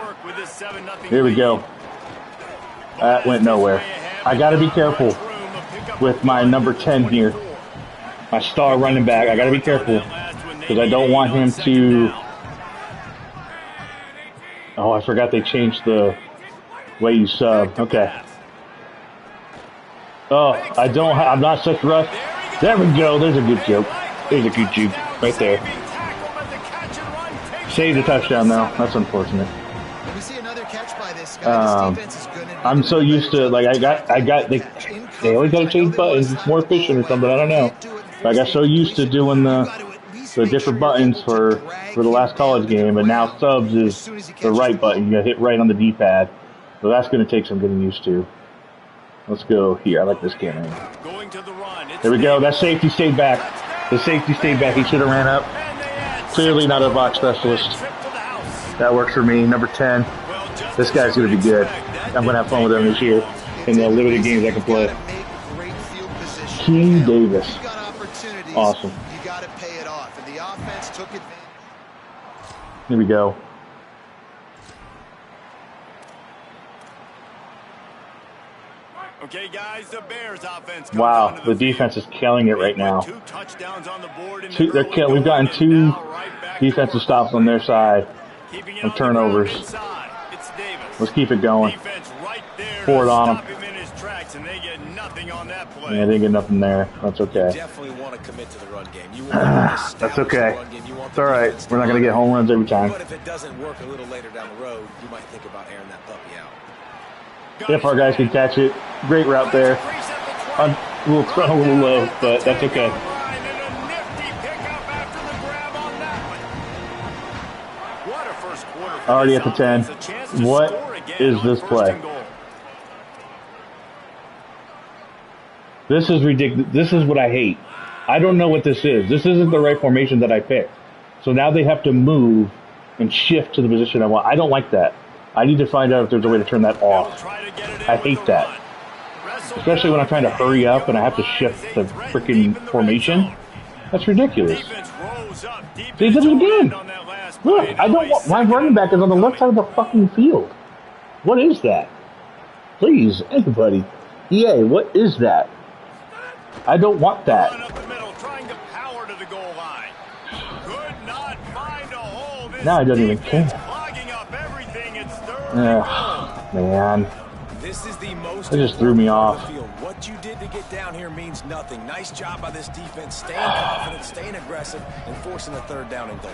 Here we go. That went nowhere. I got to be careful with my number 10 here. My star running back. I got to be careful because I don't want him to... Oh, I forgot they changed the way you sub. Okay. Oh, I'm not such rush. There we go. There's a good joke. There's a good joke right there. Saved a touchdown though. That's unfortunate. I'm so used to, like, they always got to change buttons. It's more efficient or something. I don't know. But I got so used to doing the different buttons for the last college game, and now subs is the right button. You got to hit right on the D-pad. So that's going to take some getting used to. Let's go here. I like this game. There we go. That safety stayed back. The safety stayed back. He should have ran up. Clearly not a box specialist. That works for me. Number 10. This guy's going to be good. I'm going to have fun with him this year in the limited games I can play. King Davis. Awesome. Here we go.
Okay, guys, the Bears offense.
Wow, the defense is killing it right now.
Two touchdowns on the board.
We've gotten 2 defensive stops on their side and turnovers. Let's keep it going. Forward on them. Yeah, they get nothing there. That's okay. That's okay. It's all right. We're not going to get home runs every time.
But if it doesn't work a little later down the road, you might think about airing that puppy out.
If our guys can catch it. Great route there. A little low, but that's okay. Already at the 10. What is this play? This is ridiculous. This is what I hate. I don't know what this is. This isn't the right formation that I picked. So now they have to move and shift to the position I want. I don't like that. I need to find out if there's a way to turn that off. I hate that. Especially when I'm trying to hurry up and I have to shift the freaking formation. That's ridiculous. See, he did it again. Look, I don't want my running back is on the left side of the fucking field. What is that? Please, anybody. EA, what is that? I don't want that. Now I don't even care. Ugh, man. They just threw me off.
What you did to get down here means nothing. Nice job by this defense, staying confident, staying aggressive, and forcing a third down and goal.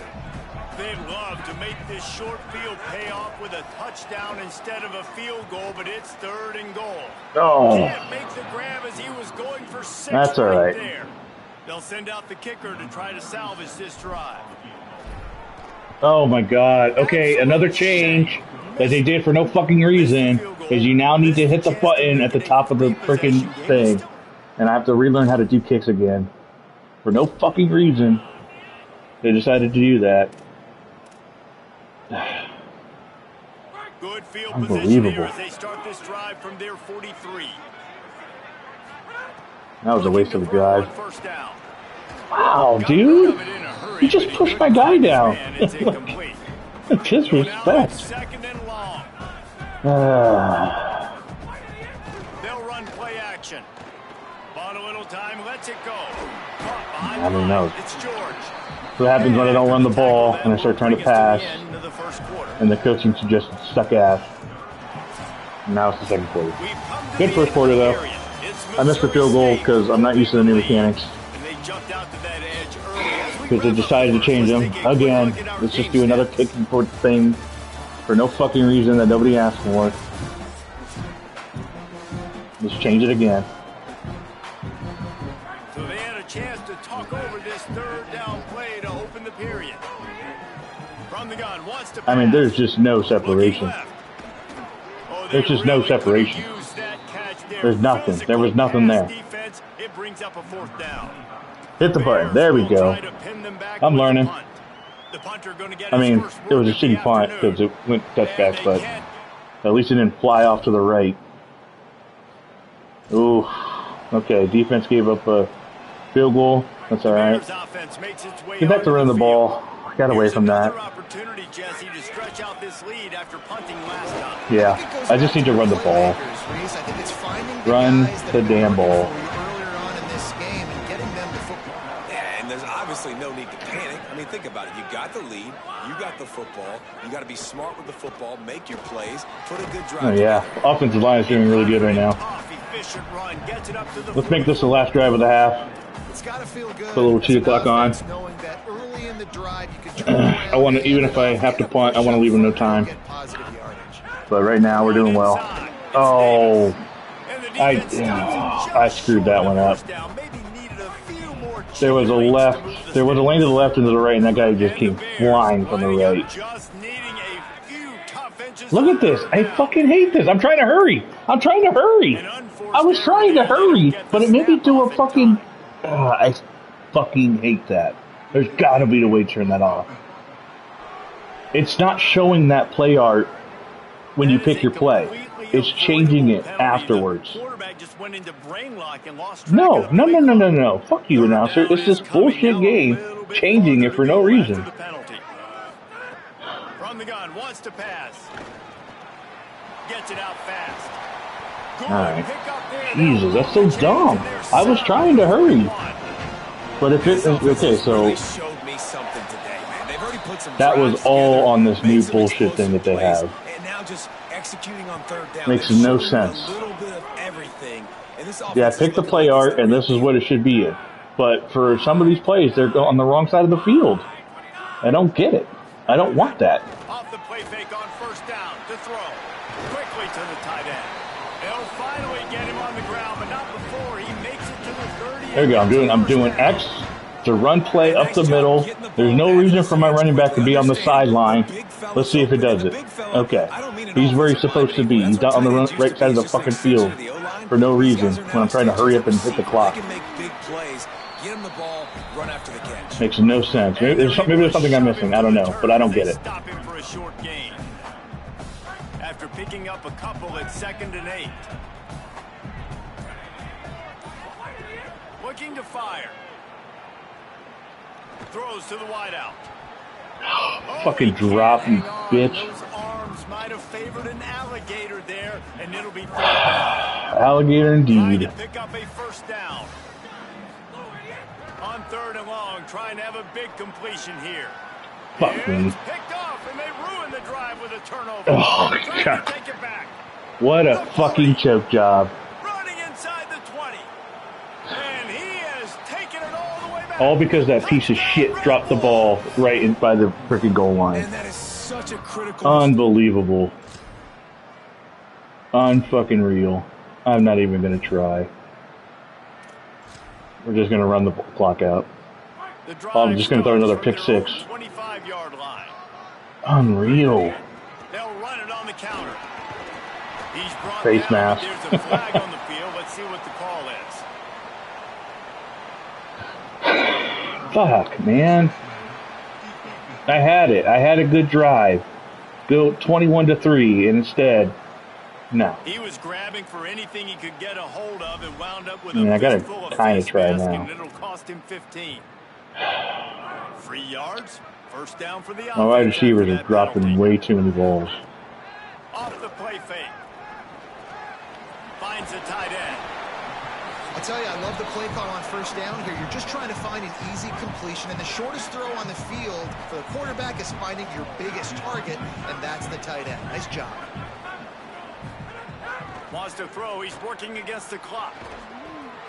They'd love to make this short field pay off with a touchdown instead of a field goal, but it's 3rd and goal.
Oh.
Can't make the grab as he was going for 6.
That's all right.
There. They'll send out the kicker to try to salvage this drive.
Oh my God. Okay, another change that they did for no fucking reason is you now need to hit the button at the top of the freaking thing. And I have to relearn how to do kicks again. For no fucking reason. They decided to do that.
Good field
Unbelievable.
position here as they start this drive from their 43.
That was a waste of a drive. Wow, dude. You just pushed my guy down. Disrespect.
They'll run play action. Bought a little time, lets it go.
I don't know. What happens when I don't run the ball and I start trying to pass and the coaching suggests suck ass. And now it's the second quarter. Good first quarter though. I missed the field goal because I'm not used to the new mechanics. Because they decided to change them again. Let's just do another kicking thing for no fucking reason that nobody asked for. Let's change it again.
So they had a chance to talk over this 3rd down play to open the period. From the gun, wants to pass.
I mean, there's just no separation. There's just no separation. There's nothing. There was nothing there.
It brings up a 4th down.
Hit the button. There we go. I'm learning. I mean, it was a shitty punt because it went touchback, but at least it didn't fly off to the right. Ooh. Okay, defense gave up a field goal. That's all right. Get back to running the ball. Got away from that. Yeah, I just need to run the ball. Run the damn ball.
No need to panic. I mean, think about it. You got the lead. You got the football. You got to be smart with the football. Make your plays. Put a good drive.
Oh, yeah. Offensive line is doing really good right now. Let's make this the last drive of the half. Put a little cheetah clock on. I want to, even if I have to punt, I want to leave him no time. But right now, we're doing well. Oh, I screwed that one up. There was a left. There was a lane to the left and to the right, and that guy just came flying from the right. Look at this. I fucking hate this. I'm trying to hurry. I'm trying to hurry. I was trying to hurry, but it made me do a fucking... I fucking hate that. There's got to be a way to turn that off. It's not showing that play art when you pick your play. It's changing it afterwards. No. Fuck you, announcer. It's this bullshit game changing it for no reason.
From the gun, wants to pass. Gets it out fast.
Alright. Jesus, that's so dumb. I was trying to hurry. But if it... Okay, so... That was all on this new bullshit thing that they have. Makes no sense. Yeah, pick the play art, and this is what it should be in. But for some of these plays, they're on the wrong side of the field. I don't get it. I don't want that.
Off the play fake on 1st down to throw. Quickly to the tight end. They'll finally get him on the ground, but not before he makes it to the 30. There
we go. I'm doing X to run play up the middle. There's no reason for my running back to be on the sideline. Let's see if it does it. Okay. He's where he's supposed to be. He's not on the right side of the fucking field. for no reason when I'm trying to hurry up and hit the clock.
They can make big plays, get them the ball, run after the catch.
Makes no sense. Maybe there's something I'm missing. I don't know, but I don't get it.
Stop him for a short gain. After picking up a couple at 2nd and 8. Looking to fire. Throws to the wideout.
Fucking drop, you bitch.
Those arms might have favored an alligator there, and it'll be 3rd down.
Alligator
Trying
indeed.
to pick up a 1st down. On 3rd and long, trying to have a big completion here.
Fuck me.
It's picked off, and they ruin the drive with a turnover.
Oh,
Trying
God.
to take it back.
What a fucking choke job.
Running inside the 20. And he has taken it all the way back.
All because that piece of shit dropped the ball right in by the freaking goal line.
And that is such a critical...
Unbelievable. Unfucking real. I'm not even going to try. We're just going to run the clock out. I'm just going to throw another pick 6.
25-yard line.
Unreal.
They'll run it on the counter. He's brought
Face
down,
mask.
but there's a flag on the field. Let's see what the call is.
Fuck, man. I had it. I had a good drive. Go 21-3, and instead, no.
He was grabbing for anything he could get a hold of and wound up with
I mean,
a
I gotta
fistful of
kinda
face
try
mask,
now.
and it'll cost him 15. 3 yards. 1st down for the offense.
My wide receivers
after
are dropping
that
way too many balls.
Off the play fake. Finds a tight end.
I tell you, I love the play call on 1st down here. You're just trying to find an easy completion, and the shortest throw on the field for the quarterback is finding your biggest target, and that's the tight end. Nice job.
Wants to throw. He's working against the clock.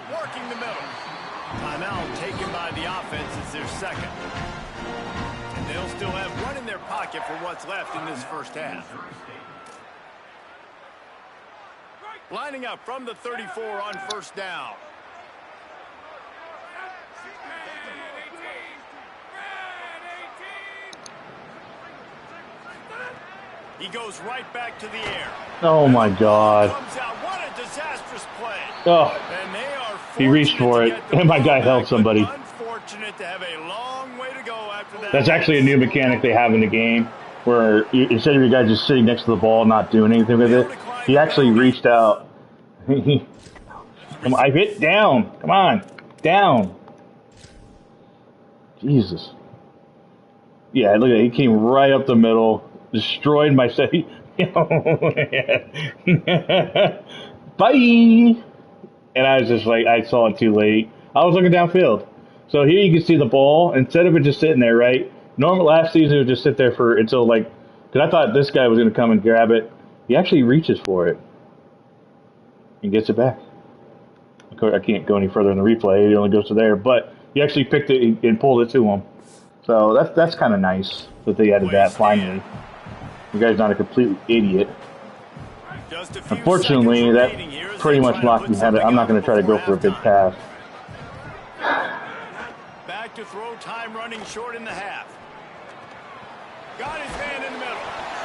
Working the middle. Timeout taken by the offense as their 2nd. And they'll still have one in their pocket for what's left in this 1st half. Lining up from the 34 on 1st down. He goes right back to the air.
Oh my God.
Comes out. What a disastrous play.
Oh,
And they are
he reached for it, and my guy held somebody.
Unfortunate to have a long way to go after that.
That's actually a new mechanic they have in the game, where instead of your guy just sitting next to the ball not doing anything with it, he actually reached out. Come on, I hit down. Come on, down. Jesus. Yeah, look at it. He came right up the middle, destroyed my safety. Bye. And I was just like, I saw it too late. I was looking downfield. So here you can see the ball. Instead of it just sitting there, right? Normal last season it would just sit there until like, because I thought this guy was going to come and grab it. He actually reaches for it and gets it back. Of course, I can't go any further in the replay. It only goes to there. But he actually picked it and pulled it to him. So that's kind of nice that they added that finally. The guy's not a complete idiot. Unfortunately, that pretty much locked me out. I'm not going to try to go for a big pass.
Back to throw time, running short in the half. Got his man in the middle.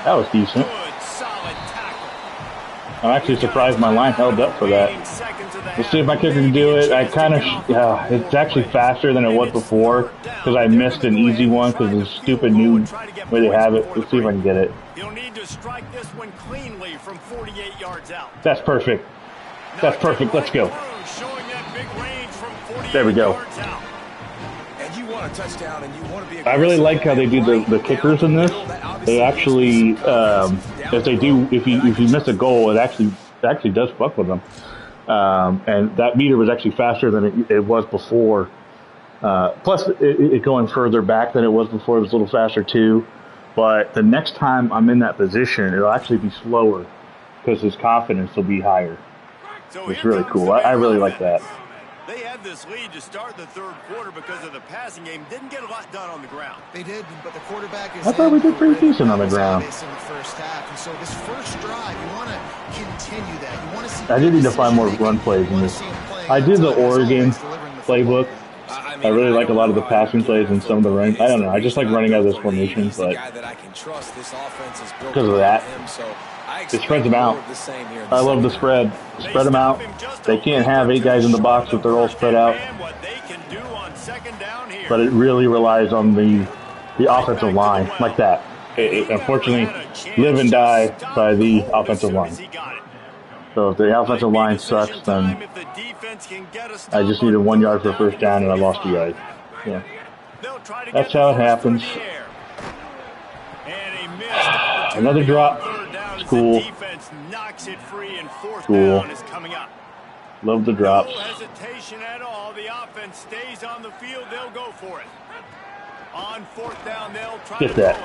That was decent.
Good, solid tackle.
I'm actually surprised my line held up for that. Let's see if my kicker can do it. I kind of, it's actually faster than it was before because I missed an easy one because of the stupid new way they have it. Let's see if I can get it.
He'll need to strike this one cleanly from 48 yards out.
That's perfect. That's perfect. Let's go.
Showing that big range from 48
There we go.
yards out.
And you want a touchdown and you want to be
I really like how they do the kickers in this. They actually, if you miss a goal, it actually does fuck with them. And that meter was actually faster than it was before. Plus, it going further back than it was before. It was a little faster too. But the next time I'm in that position, it'll actually be slower because his confidence will be higher.
So
It's really cool. I really like that.
They had this lead to start the 3rd quarter because of the passing game. Didn't get a lot done on the ground.
They did, but the quarterback is
I thought we did pretty decent on the ground.
In the 1st half, and so this first drive, you want to continue that. You want to see.
I do need to find more run plays in this. I do the Oregon playbook. I really like a lot of the passing plays and some of the running. I don't know. I just like running out of this formation, but because of that. It spreads them out. I love the spread. Spread them out. They can't have 8 guys in the box if they're all spread out. But it really relies on the offensive line like that. It unfortunately live and die by the offensive line. So if the offensive line sucks, then I just needed 1 yard for a first down and I lost 2 yards. Yeah. That's how it happens. Another drop. Cool. Cool. Love the drops.
No hesitation at all. The offense stays on the field. They'll go for it. On 4th down, they'll try
Get that.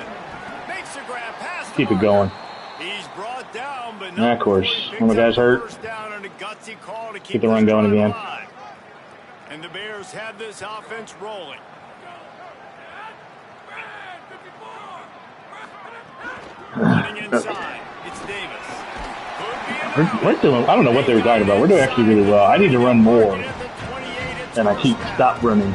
Keep it going.
He's brought down, but
of course. When the guy's hurt, get the run going again.
And the Bears have this offense rolling. Running inside, it's Davis.
I don't know what they were talking about. We're doing actually really well. I need to run more, and I keep stop running.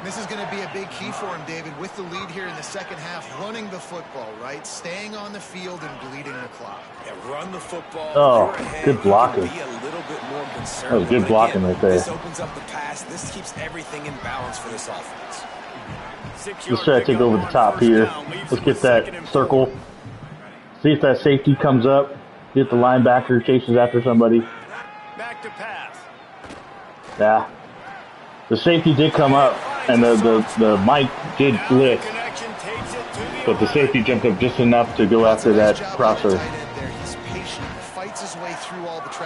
This is going to be a big key for him, David, with the lead here in the second half, running the football, right? Staying on the field and bleeding the clock.
Yeah, run the football.
Oh, good blocking. That was good blocking right there.
This opens up the pass. This keeps everything in balance for this offense.
Let's try to take over the top here. Let's get that circle. See if that safety comes up. See if the linebacker chases after somebody.
Back to pass.
Yeah. The safety did come up, and the mic did lift, but the safety jumped up just enough to go after that crosser.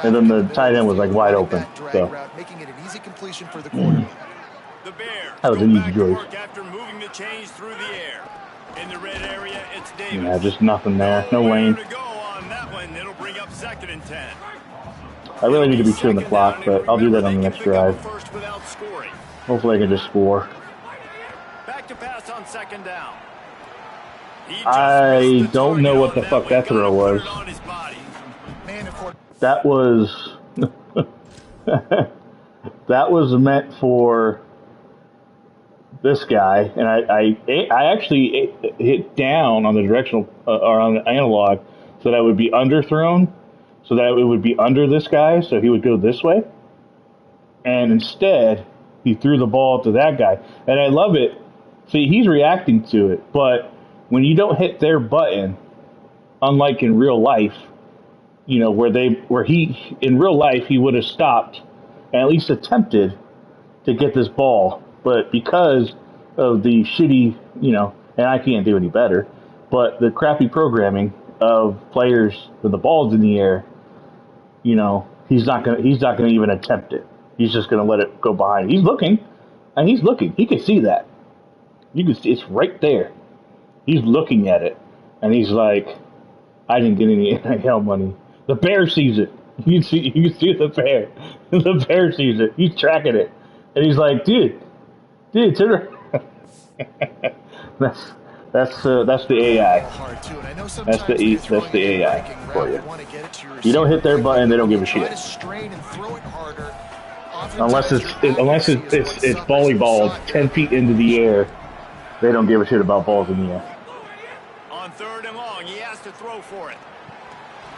And then the tight end was like wide open. So that was an easy choice. Yeah, just nothing there. No lane. I really need to be chewing the clock, but I'll do that on the next drive. Hopefully I can just score.
Back to pass on 2nd down.
I don't know what the fuck that throw was. That was that was meant for this guy, and I actually hit down on the directional or on the analog so that it would be underthrown, so that it would be under this guy, so he would go this way, and instead he threw the ball to that guy, and I love it. See, he's reacting to it, but when you don't hit their button, unlike in real life, you know, where he in real life he would have stopped and at least attempted to get this ball, but because of the shitty, you know, and I can't do any better, but the crappy programming of players with the balls in the air, you know, he's not gonna even attempt it. He's just gonna let it go behind. He's looking, and he's looking. He can see that. You can see it's right there. He's looking at it, and he's like, "I didn't get any NIL money." The bear sees it. You can see the bear. The bear sees it. He's tracking it, and he's like, "Dude, turn around." That's the AI. That's the AI for you. You don't hit their button, they don't give a shit. Unless it's volleyball 10 feet into the air, they don't give a shit about balls in the air.
On 3rd and long, he has to throw for it.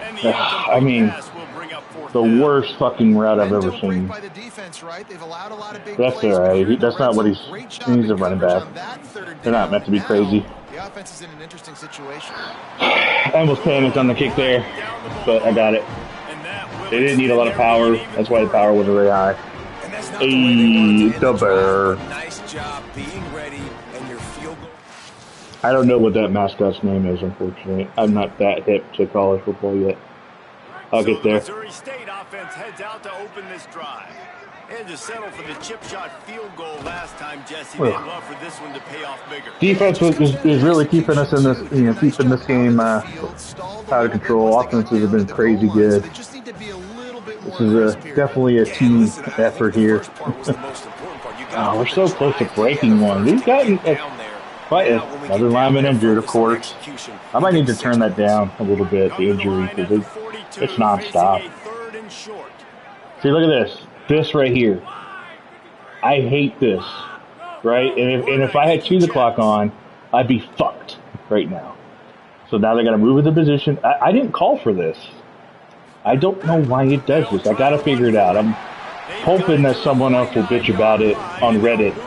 And
I mean, the worst fucking route I've ever seen. That's alright. That's not what he's a running back. They're not meant to be crazy.
The offense is in an interesting situation.
I almost panicked on the kick there, but I got it. They didn't need a lot of power. That's why the power wasn't very high. Hey, the bear.
Nice job being ready, and your field goal.
I don't know what that mascot's name is, unfortunately. I'm not that hip to college football yet. I'll get there.
The Missouri State offense heads out to open this drive. Had to settle for the chip shot field goal last time, Jesse. They'd love for this one to pay off bigger.
Defense is really keeping us in this, you know, keeping this game out of control. Offenses have been crazy good. This is definitely a team effort here. Oh, we're so close to breaking one. We've gotten another lineman injured, of course. I might need to turn that down a little bit, the injury, because it's nonstop. See, look at this. This right here. I hate this, right? And if I had chew the clock on, I'd be fucked right now. So now they got to move in the position. I didn't call for this. I don't know why it does this. I got to figure it out. I'm hoping that someone else will bitch about it on Reddit,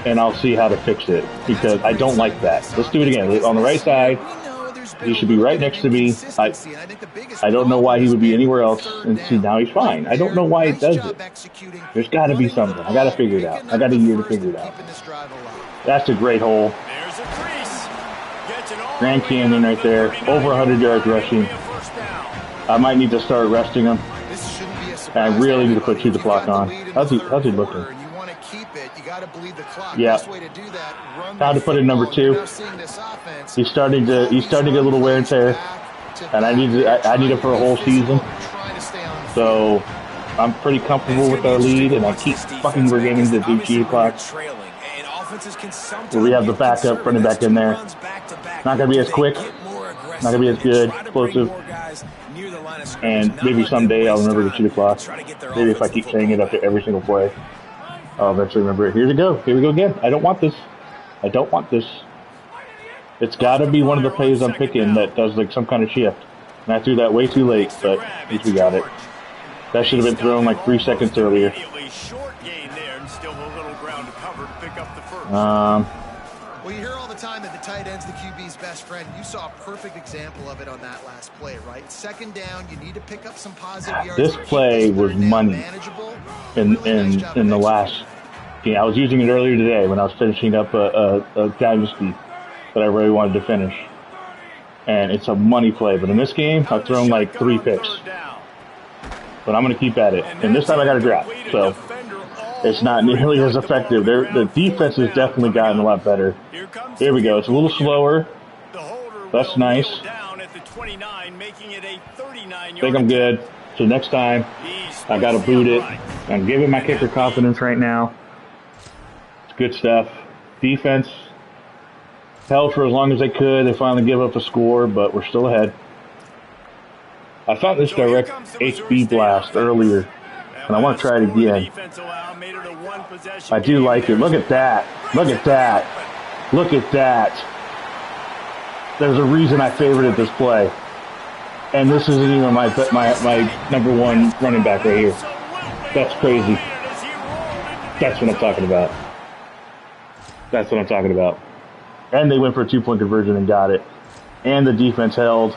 and I'll see how to fix it, because I don't like that. Let's do it again. On the right side, he should be right next to me. I don't know why he would be anywhere else. And see, now he's fine. I don't know why it does it. There's got to be something. I got to figure it out. I got a year to figure it out. That's a great hole. Grand Canyon right there. Over 100 yards rushing. I might need to start resting him. And I really need to put the clock on. How's he looking? Yeah. Time to put in number 2. He's starting to get a little wear and tear, and I need it for a whole season. So I'm pretty comfortable with our lead, and I keep fucking forgetting to do cheat clock. So we have the backup running back in there. Not gonna be as quick, not gonna be as good, explosive. And maybe someday I'll remember to cheat the clock. Maybe if I keep saying it after every single play, I'll eventually remember it. Here we go again. I don't want this. It's got to be one of the plays I'm picking that does like some kind of shift. And I threw that way too late, but at least we got it. That should have been thrown like 3 seconds earlier.
Well, you hear all the time that the tight end's the QB's best friend. You saw a perfect example of it on that last play, right? Second down, you need to pick up some positive yards.
This play was money in the last game. I was using it earlier today when I was finishing up a Dynasty that I really wanted to finish. And it's a money play. But in this game, I've thrown like 3 picks. But I'm going to keep at it. And this time I got a drop. So it's not nearly as effective. The defense has definitely gotten a lot better. Here we go. It's a little slower. That's nice. I think I'm good. So next time, I got to boot it. I'm giving my kicker confidence right now. It's good stuff. Defense held for as long as they could. They finally give up a score, but we're still ahead. I found this direct HB blast earlier, and I want to try it again. I do like it. Look at that. Look at that. Look at that. There's a reason I favorited this play. And this isn't even my number 1 running back right here. That's crazy. That's what I'm talking about. That's what I'm talking about. And they went for a 2-point conversion and got it. And the defense held.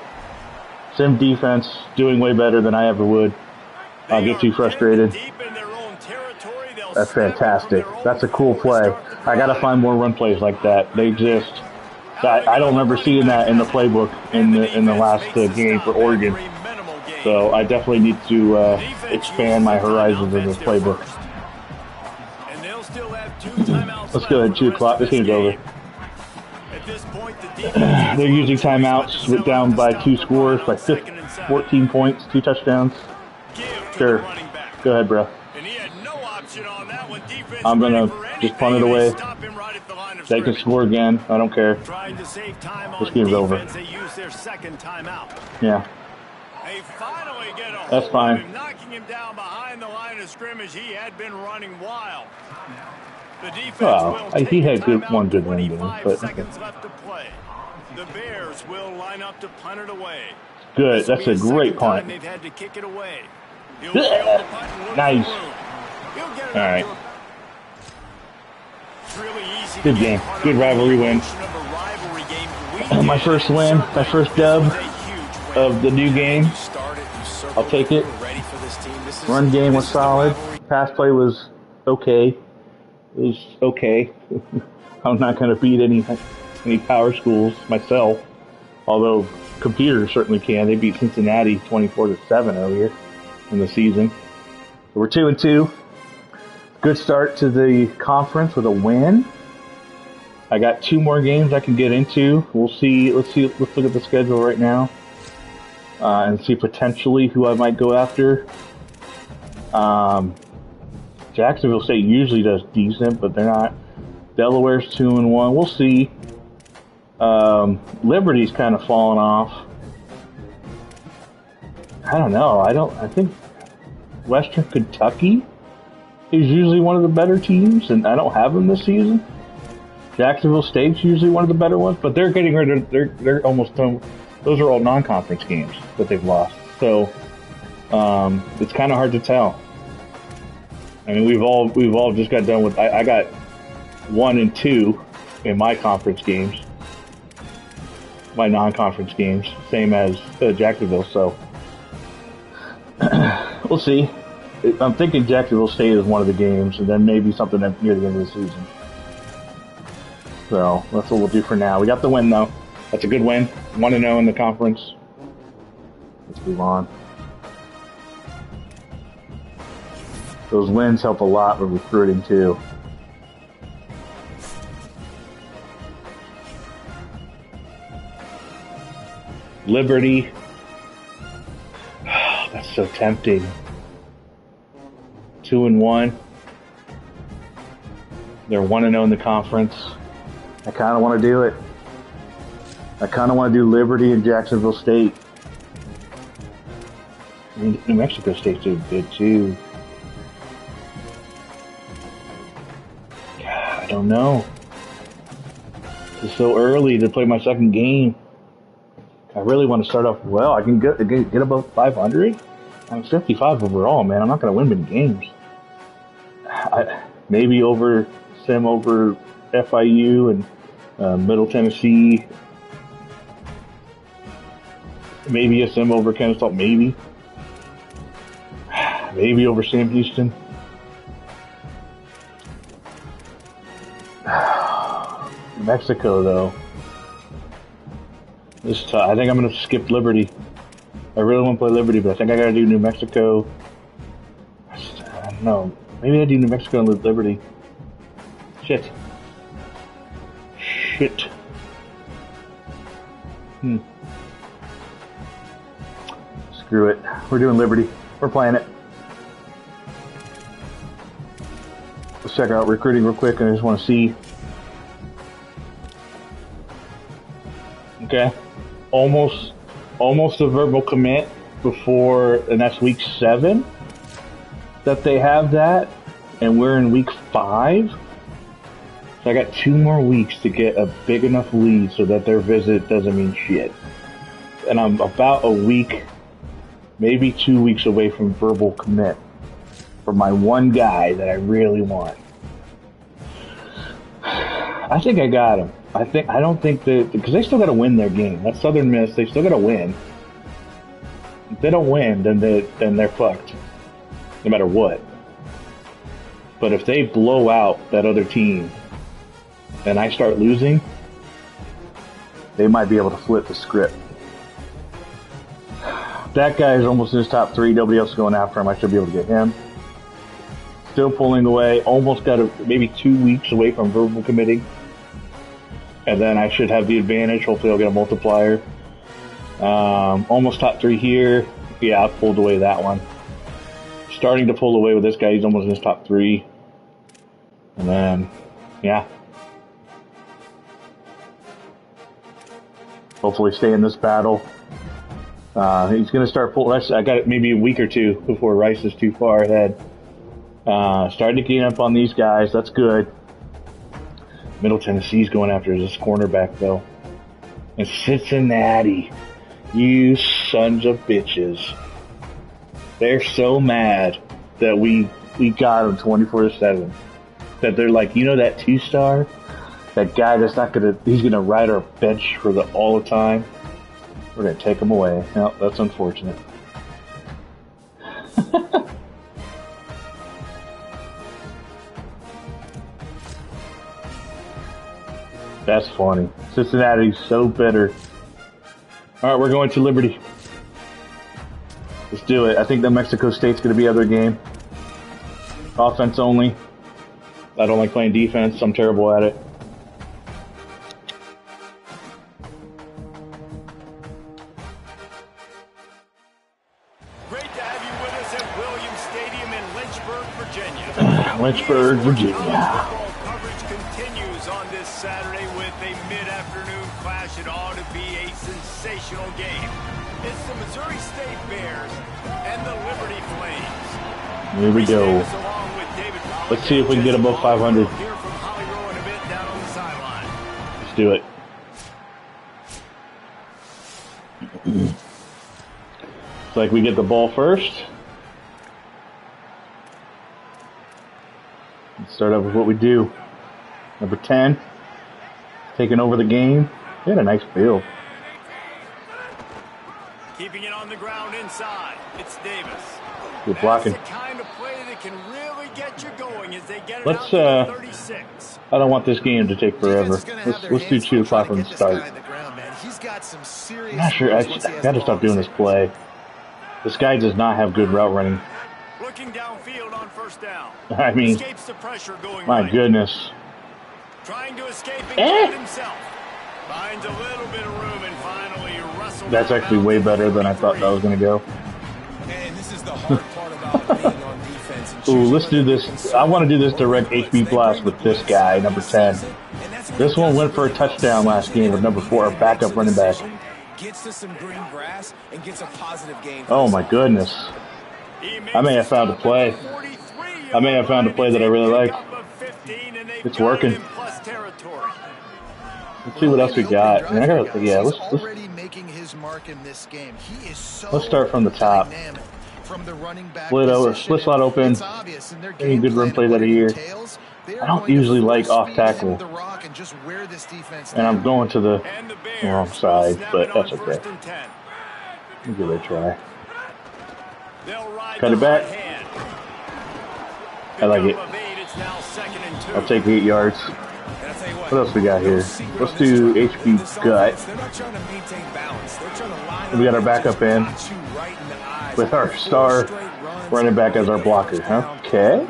Sim defense doing way better than I ever would. I'll get too frustrated. That's fantastic. That's a cool play. I got to find more run plays like that. They exist. I don't remember seeing that in the playbook in the last game for Oregon. So I definitely need to expand my horizons in this playbook. Let's go ahead and 2 o'clock. This game's over. They're using timeouts. We're down by 2 scores, by 14 points, 2 touchdowns. Sure. Go ahead, bro. I'm going to just punt it away. They can score again. I don't care. This game's over. Yeah. That's fine.
Knocking him down behind the line of scrimmage. He had been running wild.
Well, he had one good run game, but
seconds left to play. The Bears will line up to punt it away.
Good. That's a great punt.
They've had to kick it away.
Nice. All right. Good game. Good rivalry win. My first win. My first dub of the new game. I'll take it. Run game was solid. Pass play was okay. It was okay. I'm not going to beat any power schools myself, although computers certainly can. They beat Cincinnati 24-7 earlier in the season. So we're 2-2. Good start to the conference with a win. I got 2 more games I can get into. We'll see. Let's look at the schedule right now and see potentially who I might go after. Jacksonville State usually does decent, but they're not. Delaware's 2-1. We'll see. Liberty's kind of fallen off. I don't know. I think Western Kentucky is usually one of the better teams, and I don't have them this season. Jacksonville State's usually one of the better ones, but they're getting rid of they're almost done. Those are all non-conference games that they've lost, so it's kind of hard to tell. I mean, we've all just got done with. I got 1 and 2 in my conference games, my non-conference games, same as Jacksonville. So we'll see. I'm thinking Jacksonville State is one of the games, and then maybe something near the end of the season. So that's what we'll do for now. We got the win, though. That's a good win. 1-0 in the conference. Let's move on. Those wins help a lot with recruiting, too. Liberty. Oh, that's so tempting. 2-1. They're 1-0 in the conference. I kind of want to do it. I kind of want to do Liberty and Jacksonville State. I mean, New Mexico State's good too. God, I don't know. It's so early to play my second game. I really want to start off well. I can get above 500. I'm 55 overall, man. I'm not going to win many games. Maybe over FIU and Middle Tennessee. Maybe a sim over Kennesaw. Maybe over Sam Houston. Mexico, though. This tough. I think I'm going to skip Liberty. I really want to play Liberty, but I think I got to do New Mexico. I don't know. Maybe I do New Mexico and Liberty. Shit. Screw it. We're doing Liberty. We're playing it. Let's check out recruiting real quick. I just want to see. Okay. Almost a verbal commit before, and that's week 7 that they have that, and we're in week 5. So I got 2 more weeks to get a big enough lead so that their visit doesn't mean shit. And I'm about a week, maybe 2 weeks away from verbal commit for my one guy that I really want. I think I got him. I don't think that, because they still got to win their game. That's Southern Miss. They still got to win. If they don't win, then they're fucked, no matter what. But if they blow out that other team, and I start losing, they might be able to flip the script. That guy is almost in his top 3. Nobody else is going after him. I should be able to get him. Still pulling away. Almost got maybe 2 weeks away from verbal committing. And then I should have the advantage. Hopefully I'll get a multiplier. Almost top 3 here. Yeah, I pulled away that one. Starting to pull away with this guy. He's almost in his top 3. And then, yeah. Hopefully stay in this battle. He's going to start pulling. I got it maybe a week or 2 before Rice is too far ahead. Starting to gain up on these guys. That's good. Middle Tennessee's going after this cornerback, though. And Cincinnati. You sons of bitches. They're so mad that we got them 24/7. That they're like, you know that 2-star? That guy that's not going to... He's going to ride our bench for all the time. We're going to take him away. No, that's unfortunate. That's funny. Cincinnati's so bitter. Alright, we're going to Liberty. Let's do it. I think that Mexico State's going to be other game. Offense only. I don't like playing defense. I'm terrible at it.
Great to have you with us at Williams Stadium in Lynchburg, Virginia.
Lynchburg, Virginia.
Football coverage continues on this Saturday with a mid-afternoon clash. It ought to be a sensational game. It's the Missouri State Bears and the Liberty Flames.
Here we go. Let's see if we can get above 500.
Here from Holly Rowe in a bit down on the sideline.
Let's do it. It's like we get the ball first. Let's start off with what we do. Number 10, taking over the game. He had a nice field.
Keeping it on the ground inside. It's Davis.
Good blocking.
That's the kind of play that can really get you going as they get it
Let's,
out to 36.
I don't want this game to take forever. Let's do 2 o'clock from the start. I'm not sure. I got to stop doing this play. This guy does not have good route running.
Looking downfield on first down.
I mean,
Escapes the pressure going
my
right.
goodness.
Trying to escape and get himself. Finds a little bit of room and finally wrestles.
That's actually way better than I thought that was going to go.
And this is the hard part about being on defense.
Ooh, let's do this. I want to do this direct HB blast with this guy, number 10. This one went for a touchdown last game with number 4, our backup running back.
Gets to some green grass and gets a positive game.
Oh my goodness. I may have found a play. I may have found a play that I really like. It's working. Let's see what else we got. I mean, let's start from the top. Split slot open. Any good run plays out of here. I don't usually like off tackle. And I'm going to the wrong side, but that's okay. We'll give it a try. Cut it back. I like it. I'll take 8 yards. What else we got here? Let's do HB gut. We got our backup in with our star running back as our blocker. Okay.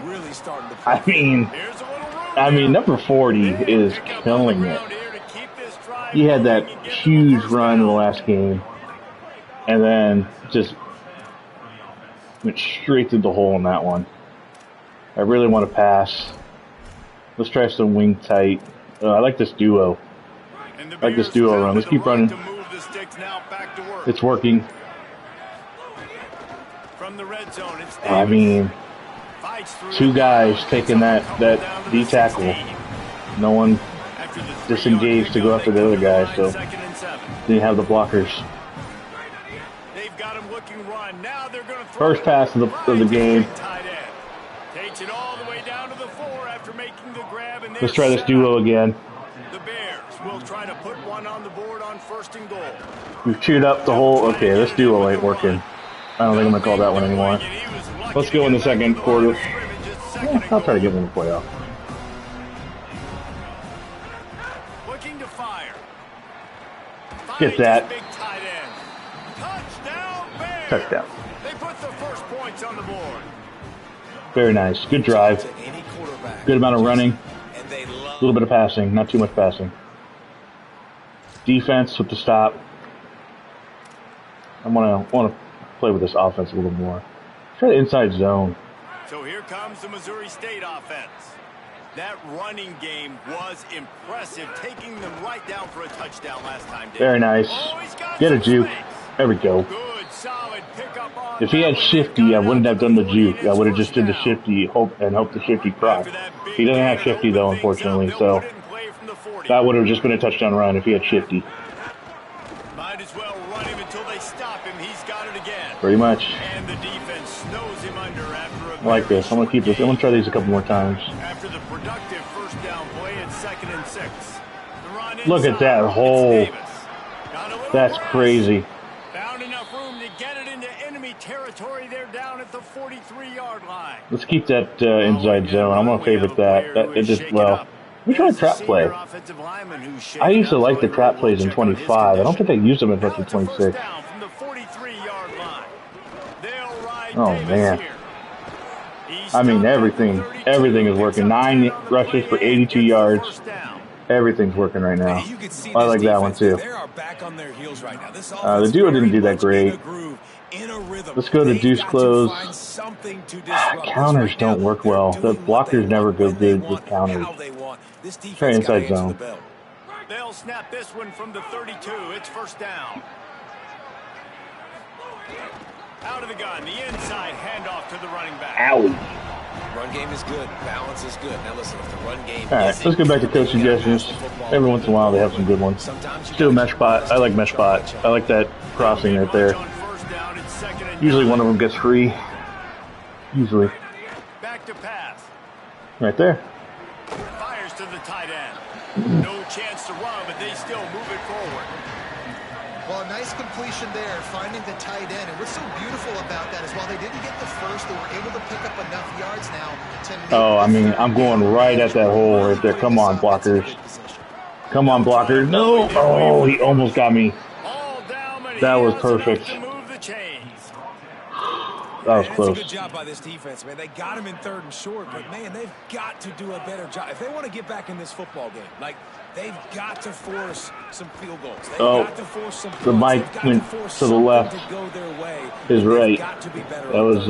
I mean, number 40 is killing it. He had that huge run in the last game, and then just went straight through the hole in that one. I really want to pass. Let's try some wing tight. I like this duo. I like this duo run. Let's keep running. It's working. I mean, 2 guys taking that D tackle. No one disengaged to go after the other guy, so didn't have the blockers. First pass of the game. Let's try this duo again.
The Bears will try to put one on the board on 1st and goal.
We've chewed up the whole. Okay, this duo ain't working. I don't think I'm gonna call that one anymore. Let's go in the second quarter. Yeah, I'll try to get in the playoff.
Looking to fire.
Get that.
Touchdown. They put the first points on the board.
Very nice. Good drive. Good amount of running. A little bit of passing. Not too much passing. Defense with the stop. I want to play with this offense a little more. Try the inside zone.
So here comes the Missouri State offense. That running game was impressive, taking them right down for a touchdown last time.
Very nice. Get a juke. There we go.
Good, solid pickup on.
If he had shifty, I wouldn't have done the juke. I would have just did the shifty hope the shifty prop. He doesn't have shifty though, unfortunately. So that would have just been a touchdown run if he had shifty.
Might as well run him until they stop him. He's got it again.
Pretty much.
And the defense snows him under after a
I like this. I'm gonna keep this. I'm gonna try these a couple more times.
After the productive first down play at 2nd and 6.
Look at that hole. That's crazy.
Found enough room to get it into enemy territory. They're down at the 43-yard line.
Let's keep that inside zone. I'm gonna favorite that. It did well. We tried trap play. I used to like the trap plays in 25. I don't think I used them as much in 26. Oh man. I mean, everything is working. 9 rushes for 82 yards. Everything's working right now. I like that one too. The duo didn't do that great. Let's go to deuce close. Counters don't work well. The blockers never go good with counters. Try inside zone.
They'll snap this one from the 32. It's first down. Out of the gun, the inside handoff to the running back.
Owie.
Run game is good. Balance is good. Now listen, if the run game
All right, let's get back to coach suggestions. Every once in a while, they have some good ones. Still mesh spot. I like mesh spot. I like that crossing right there. Usually one of them gets free. Usually.
Back to pass.
Right there.
Fires to the tight end. No chance to run, but they still move it forward.
Well, a nice completion there, finding the tight end. And what's so beautiful about that is while they didn't get the first, they were able to pick up enough yards now to make
I mean, I'm going right at that hole right there. Come on, blockers. Come on, blockers. No. Oh, he almost got me. That was perfect. That was close.
It's a good job by this defense, man. They got him in 3rd and short, but, man, they've got to do a better job. If they want to get back in this football game, like, they've got to force some field goals. They've got to force some
the mic went to the left.
To go their way.
Is right. That was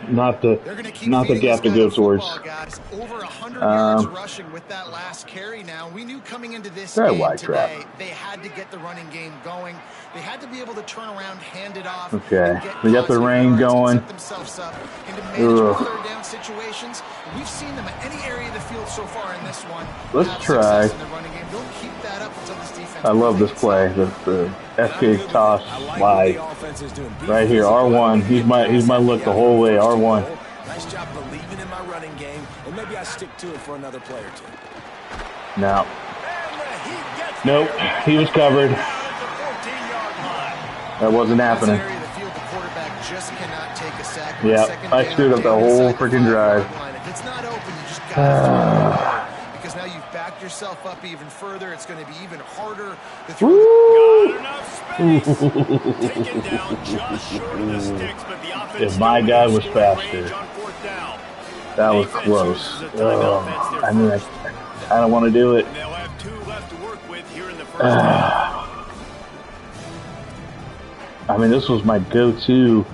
not the gap to go towards.
Over 100 yards rushing with that last carry now. We knew coming into this game today, they had to get the running game going. They had to be able to turn around, hand it off.
Okay, we got the rain going.
Themselves up into manageable 3rd down situations. We've seen them at any area of the field so far in this one.
Let's try.
In the running game. They'll keep that up until this defense.
I love this play. The FK toss slide right here. R1. He's my look the whole way. R1.
Nice job believing in my running game, and maybe I stick to it for another play or two.
Now, nope. He was covered. That wasn't happening. Yeah, I screwed up the whole freaking drive.
If it's not open, you just gotta because now you've backed yourself up even further. It's going to be even harder to throw.
If my guy was faster, that was close. I mean, I don't want to do it. I mean, this was my go-to.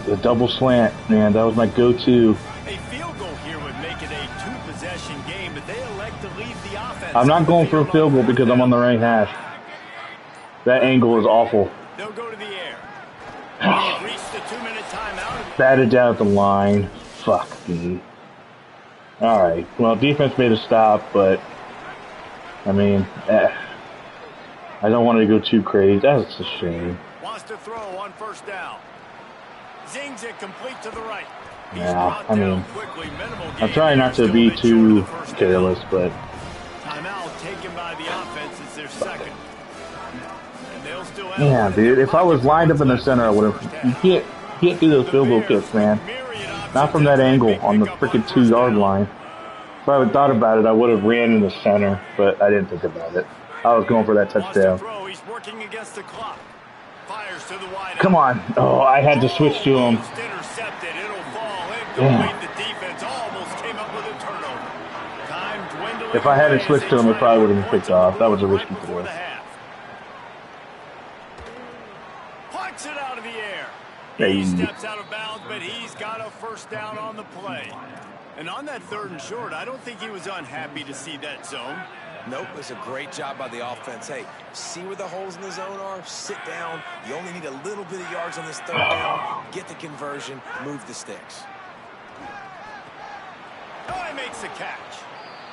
The double slant, man, that was my go-to.
A field goal here would make it a 2-possession game, but they elect to leave the offense.
I'm not going for a field goal because I'm on the right hash. That angle is awful.
They'll go to the air. They've reached the 2-minute timeout.
Batted down at the line. Fuck me. All right. Well, defense made a stop, but I mean, I don't want to go too crazy. That's a shame.
Wants to throw on 1st down. Zings it complete to the right.
Yeah, I mean, I'm trying not to be too careless, but
timeout taken by the offense is their 2nd. And they'll still have
yeah, dude. If I was lined up in the center, I would have. You can't do those field goal kicks, man. Not from that angle on the freaking 2-yard line. If I had thought about it, I would have ran in the center, but I didn't think about it. I was going for that touchdown.
He's working against the clock. Fires to the wide.
Come on. Oh, I had to switch to him.
Intercepted. It'll fall. Incomplete. The defense almost came up with a turnover. Time dwindling.
If I hadn't switched to him, it probably would have been picked off. That was a risky play.
Punts it out of the air.
Hey.
He steps out of bounds, but he's got a 1st down on the play. And on that 3rd and short, I don't think he was unhappy to see that zone.
Nope, it's a great job by the offense. Hey, see where the holes in the zone are? Sit down. You only need a little bit of yards on this 3rd down. Get the conversion. Move the sticks.
Oh, he makes the catch.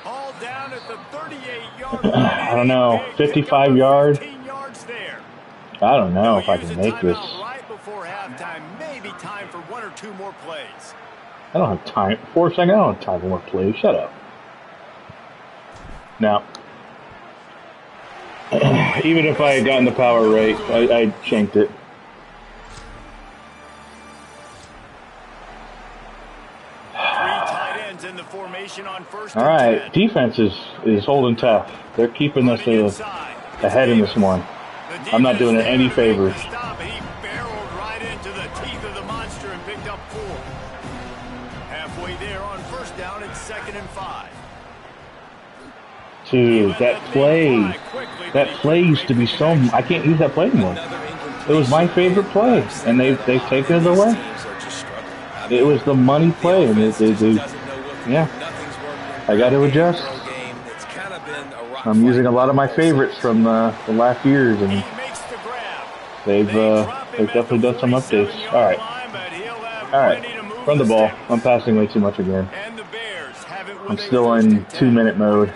All down at the 38-yard line.
I don't know. 55 yards.
15 yards there.
I don't know if I can make this.
Right before halftime, maybe time for 1 or 2 more plays.
I don't have time. 4 seconds. I don't have time for more plays. Shut up. Now, even if I had gotten the power right, I shanked it.
3 tight ends in the formation on 1st.
All right, defense is holding tough. They're keeping us ahead in this one. I'm not doing it any favors.
He barreled right into the teeth of the monster and picked up 4. Halfway there on 1st down, it's 2nd and 5.
Dude, that play used to be so. I can't use that play anymore. It was my favorite play, and they've taken it away. It was the money play, and yeah. I got to adjust. I'm using a lot of my favorites from the last years, and they've definitely done some updates. All right. All right, run the ball. I'm passing way too much again. I'm still in 2-minute mode.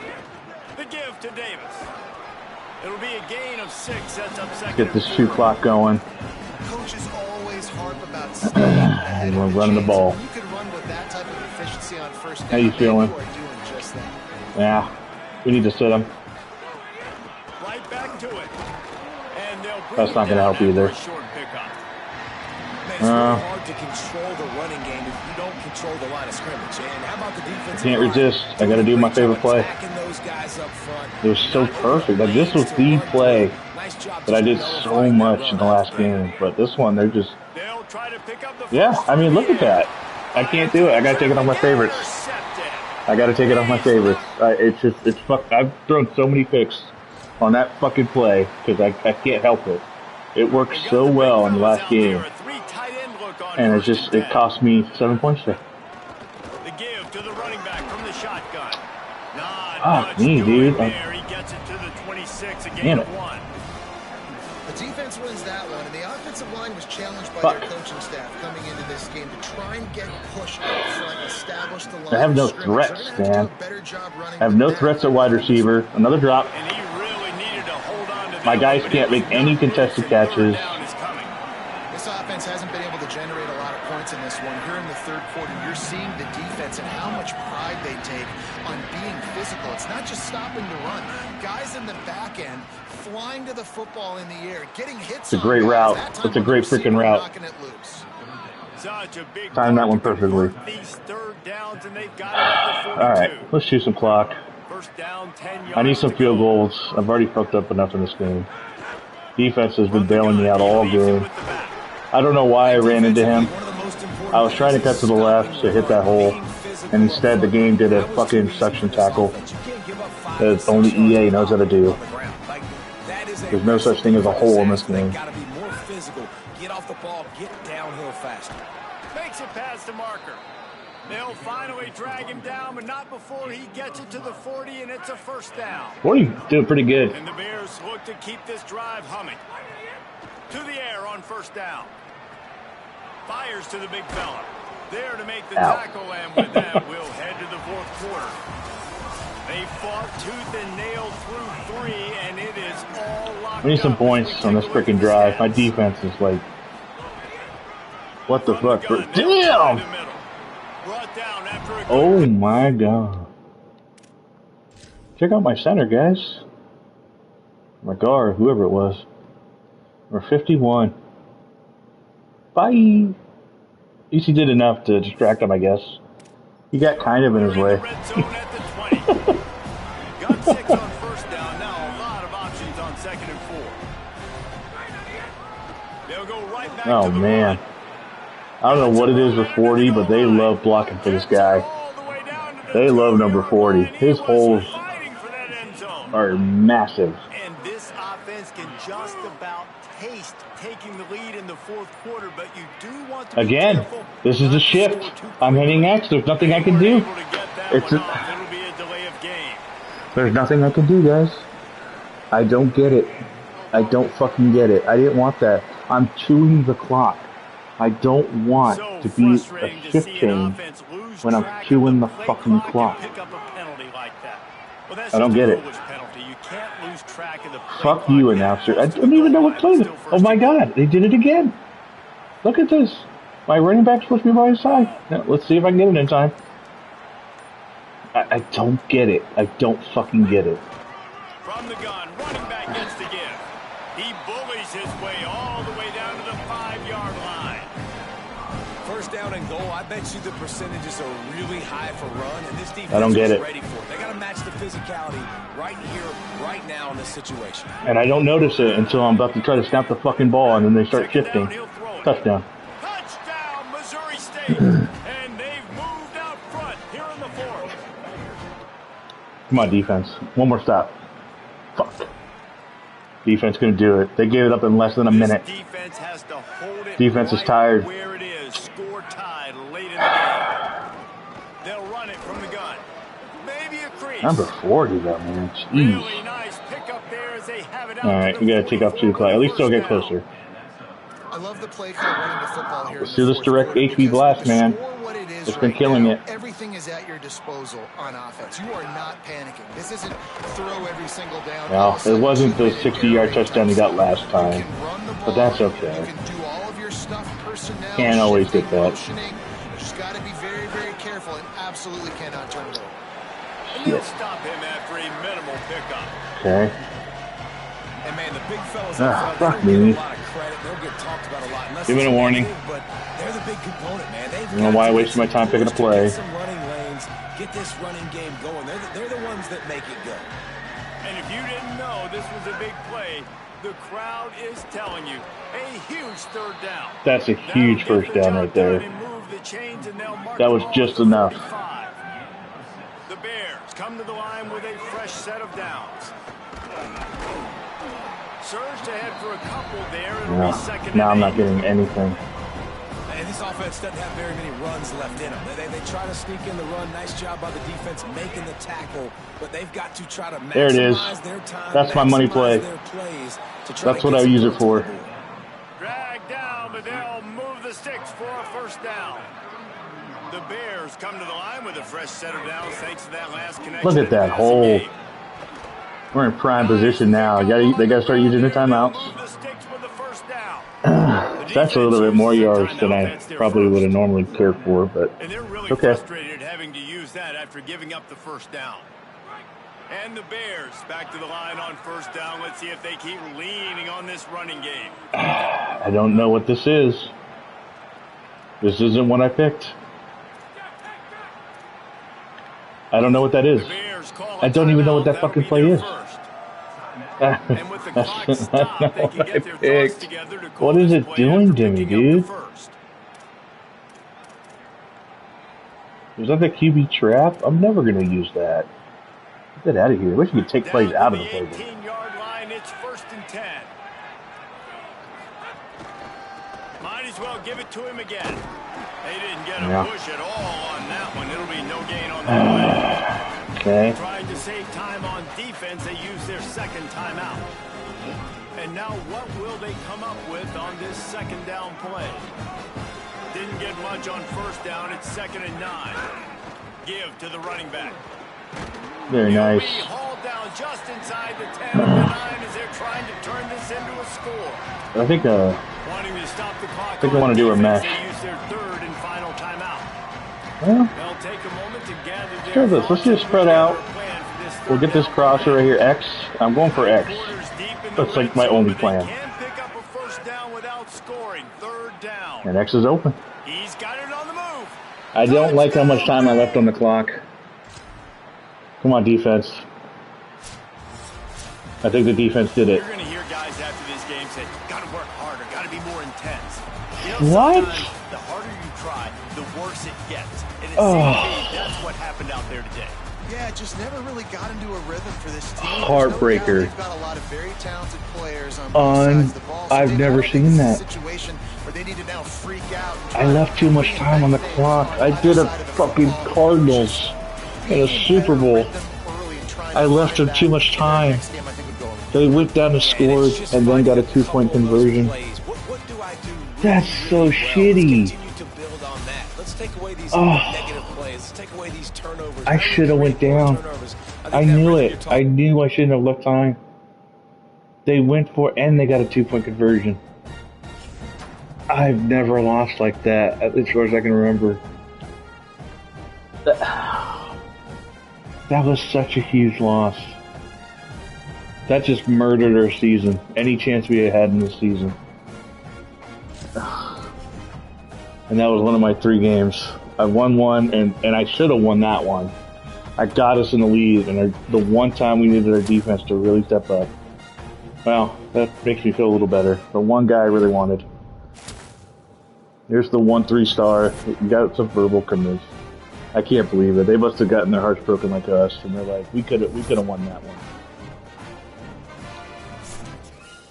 The give to Davis. It'll be a gain of 6. Sets up second.
Get this shoot clock going.
Coaches always harp about staying ahead
And we're
of the
running the
chains.
ball.
When you can run with that type of efficiency on first down,
How you feeling?
You are doing just that.
Yeah, we need to sit him.
Right back to it. And they'll bring
That's not
it
going to
down
help either.
after a short pickup.
It's really hard to control the running game if you don't control the line of scrimmage. And how about the defense?
Can't resist. I got to do my favorite play.
Those guys up front.
It was so perfect. Like, this was the play that I did so much in the last game. But this one, they're just...
They'll try to pick up the
Yeah, I mean, look at that. I can't do it. I got to take it off my favorites. I got to take it off my favorites. It's fuck. I've thrown so many picks on that fucking play because I can't help it. It worked so well in the last game. And it cost me 7 points there.
The give to the running back from the shotgun.
Fuck me, dude.
He gets it to the 26, a gain
Damn
of
it.
1.
The defense wins that one, and the offensive line was challenged by their coaching staff coming into this game to try and get push up front, establish the line.
I have no
of scrimmage.
threats,
They're gonna have
man.
to do a better job running
I have
with
no
that.
threats at wide receiver. Another drop.
And he really needed to hold on to
My
that
guys
one,
can't
but
make any contested catches.
Down is coming.
This offense hasn't been able to generate a lot of points in this one. Here in the third quarter, you're seeing the defense and how much pride they take on being physical. It's not just stopping the run. Guys in the back end flying to the football in the air, getting hits.
It's a great route. It's a great freaking route.
Such a big
Timed that one perfectly.
these third downs, and they've got it at the 42.
All right, let's shoot some clock.
First down, 10 yards
I need some
to
field
go.
goals. I've already fucked up enough in this game. Defense has been bailing me out all game. I don't know why I ran into him. I was trying to cut to the left to hit that hole, and instead the game did a fucking suction tackle that only EA knows how to do. There's no such thing as a hole in this game.
Gotta be more physical. Get off the ball. Get downhill faster.
Makes it past the marker. They'll finally drag him down, but not before he gets it to the 40, and it's a first down.
40 did pretty good.
And the Bears look to keep this drive humming. To the air on first down. Fires to the big fella. There to make the
Ow.
tackle, and with that, we'll head to the fourth quarter. They fought tooth and nail through 3, and it is all locked
We need some
up.
points on this freaking drive. My defense is like, what the fuck? Damn! Oh my god. Check out my center, guys. My guard, whoever it was. We're 51. Bye! At least he did enough to distract him, I guess. He got kind of in his way.
Got 6 on first down. Now a lot of options on second and 4. They'll go right back
Oh
to the
man.
run.
I don't know what it is with 40, but they love blocking for this guy. They love number 40. His holes are massive.
And this offense can just about taste taking the lead in the fourth quarter, but you do want to be
Again,
careful
this is
not
a
to
shift.
score too
I'm
quickly.
hitting X. There's nothing I can
They
do.
were able to get that
It's
one
a-
off. It'll be a delay of game.
There's nothing I can do, guys. I don't get it. I don't fucking get it. I didn't want that. I'm chewing the clock. I don't want
So
to be
frustrating
a
to
shift
see an
change
offense lose
when I'm
track of
chewing the
play
fucking
clock
clock.
and pick up a penalty like that. Well, that's
I don't
just a
get it.
foolish penalty. You can't lose track of the play
Fuck
clock.
you, announcer. I don't even know what play it is. Oh my god, they did it again. Look at this. My running back's supposed to be by his side. Now, let's see if I can get it in time. I don't get it. I don't fucking get it.
From the gun, running back gets to give. He bullies his way all the way down to the 5-yard line.
First down and goal. I bet you the percentages are really high for run, and this defense
I don't get
is
it.
ready for it. They got to match the physicality right here, right now in this situation.
And I don't notice it until I'm about to try to snap the fucking ball, and then they start
Second
shifting.
down, he'll throw it.
Touchdown.
Touchdown, Missouri State. And they've moved out front here in the fourth.
Come on, defense. One more stop. Fuck. Defense gonna do it. They gave it up in less than a minute.
This defense has to hold it
Defense is
right
tired.
where it is. Score tied late in the game. They'll run it from the gun. Maybe a crease.
Number 40, though, man.
Really
Jeez.
nice pickup there as they have it out.
All right,
to
we
the
gotta take off 2 o'clock. At least they'll get closer.
I love the play call running the football here.
Let's do this direct HP blast, man. It's been killing it.
Everything is at your disposal on offense. You are not panicking. This isn't throw every single down.
Well, it wasn't the 60-yard touchdown he got last time, but that's okay.
You can do all of your stuff, personnel.
Can't always get that.
You just got to be very, very careful and absolutely cannot turn it over.
And they'll stop him after a minimal pickup.
Okay.
And man, the big fellas
fuck me.
a lot of credit. They'll get talked about a lot.
Give it a warning.
But they're the big component, man.
I don't know why I wasted my time picking a play.
Get some running lanes, get this running game going. They're the ones that make it go.
And if you didn't know this was a big play, the crowd is telling you a huge third down.
That's a huge first down right there. That was just enough.
The Bears come to the line with a fresh set of downs. Surged ahead for a couple there. It'll be second.
Now I'm not getting anything.
And this offense doesn't have very many runs left in them. They try to sneak in the run. Nice job by the defense making the tackle, but they've got to try to maximize
there it is.
Their time.
That's my money play. That's what I use it for.
Drag down, but they'll move the sticks for a first down. The Bears come to the line with a fresh set of downs thanks to that last connection.
Look at that hole. We're in prime position now. They got to start using the timeouts. It's actually a little bit more yards than I probably would have normally cared for, but
and they're really
okay.
frustrated having to use that after giving up the first down. And the Bears back to the line on first down. Let's see if they keep leaning on this running game.
I don't know what this is. This isn't what I picked. I don't know what that is. I don't even know what that fucking play is. That's not what I picked. What is it doing to me, dude? Is that the QB trap? I'm never going to use that. Get out of here. I wish you could take plays out of the playbook.
18-yard line, it's 1st and 10. Might as well give it to him again. They didn't get a push at all on that one. It'll be no gain on that play.
Okay.
Trying to save time on defense, they use their second timeout. And now what will they come up with on this second down play? Didn't get much on first down. It's 2nd and 9. Give to the running back.
Very nice.
Hauled down just inside the 10 of the 9 as they're trying to turn this into a score.
I think
Wanting to stop the clock.
I want to do a mesh.
They use their 3rd and final timeout.
Well,
They'll take a moment to gather their
let's just spread out. We'll get this crosser right here. X. I'm going for X. That's like my only plan.
Can pick up a first down without scoring. 3rd down.
And X is open.
He's got it on the move.
I don't like how much time I left on the clock. Come on, defense. I think the defense did it.
You're going to hear guys after this game say, got to work harder, got to be more intense.
What?
The harder you try, the worse it gets. And it seems to me that's what happened out there today.
Yeah, just never really got into a rhythm for this team.
Heartbreaker.
They've got a lot of very talented players on both sides of the ball. So
I've never seen that.
Situation where they need to now freak out.
I left too much time on the clock. I did a fucking Cardinals in a Super Bowl. I left them too much time. They went down and scored and then got a 2-point conversion. That's so shitty. I should have went down. I knew it. I knew I shouldn't have left time. They went for it and they got a 2-point conversion. I've never lost like that, as far as I can remember. That was such a huge loss. That just murdered our season. Any chance we had in this season. And that was one of my 3 games. I won one, and I should have won that one. I got us in the lead, and the one time we needed our defense to really step up. Well, that makes me feel a little better. The one guy I really wanted. Here's the 1 3-star. You got some verbal commits. I can't believe it. They must have gotten their hearts broken like us, and they're like, we could have won that one.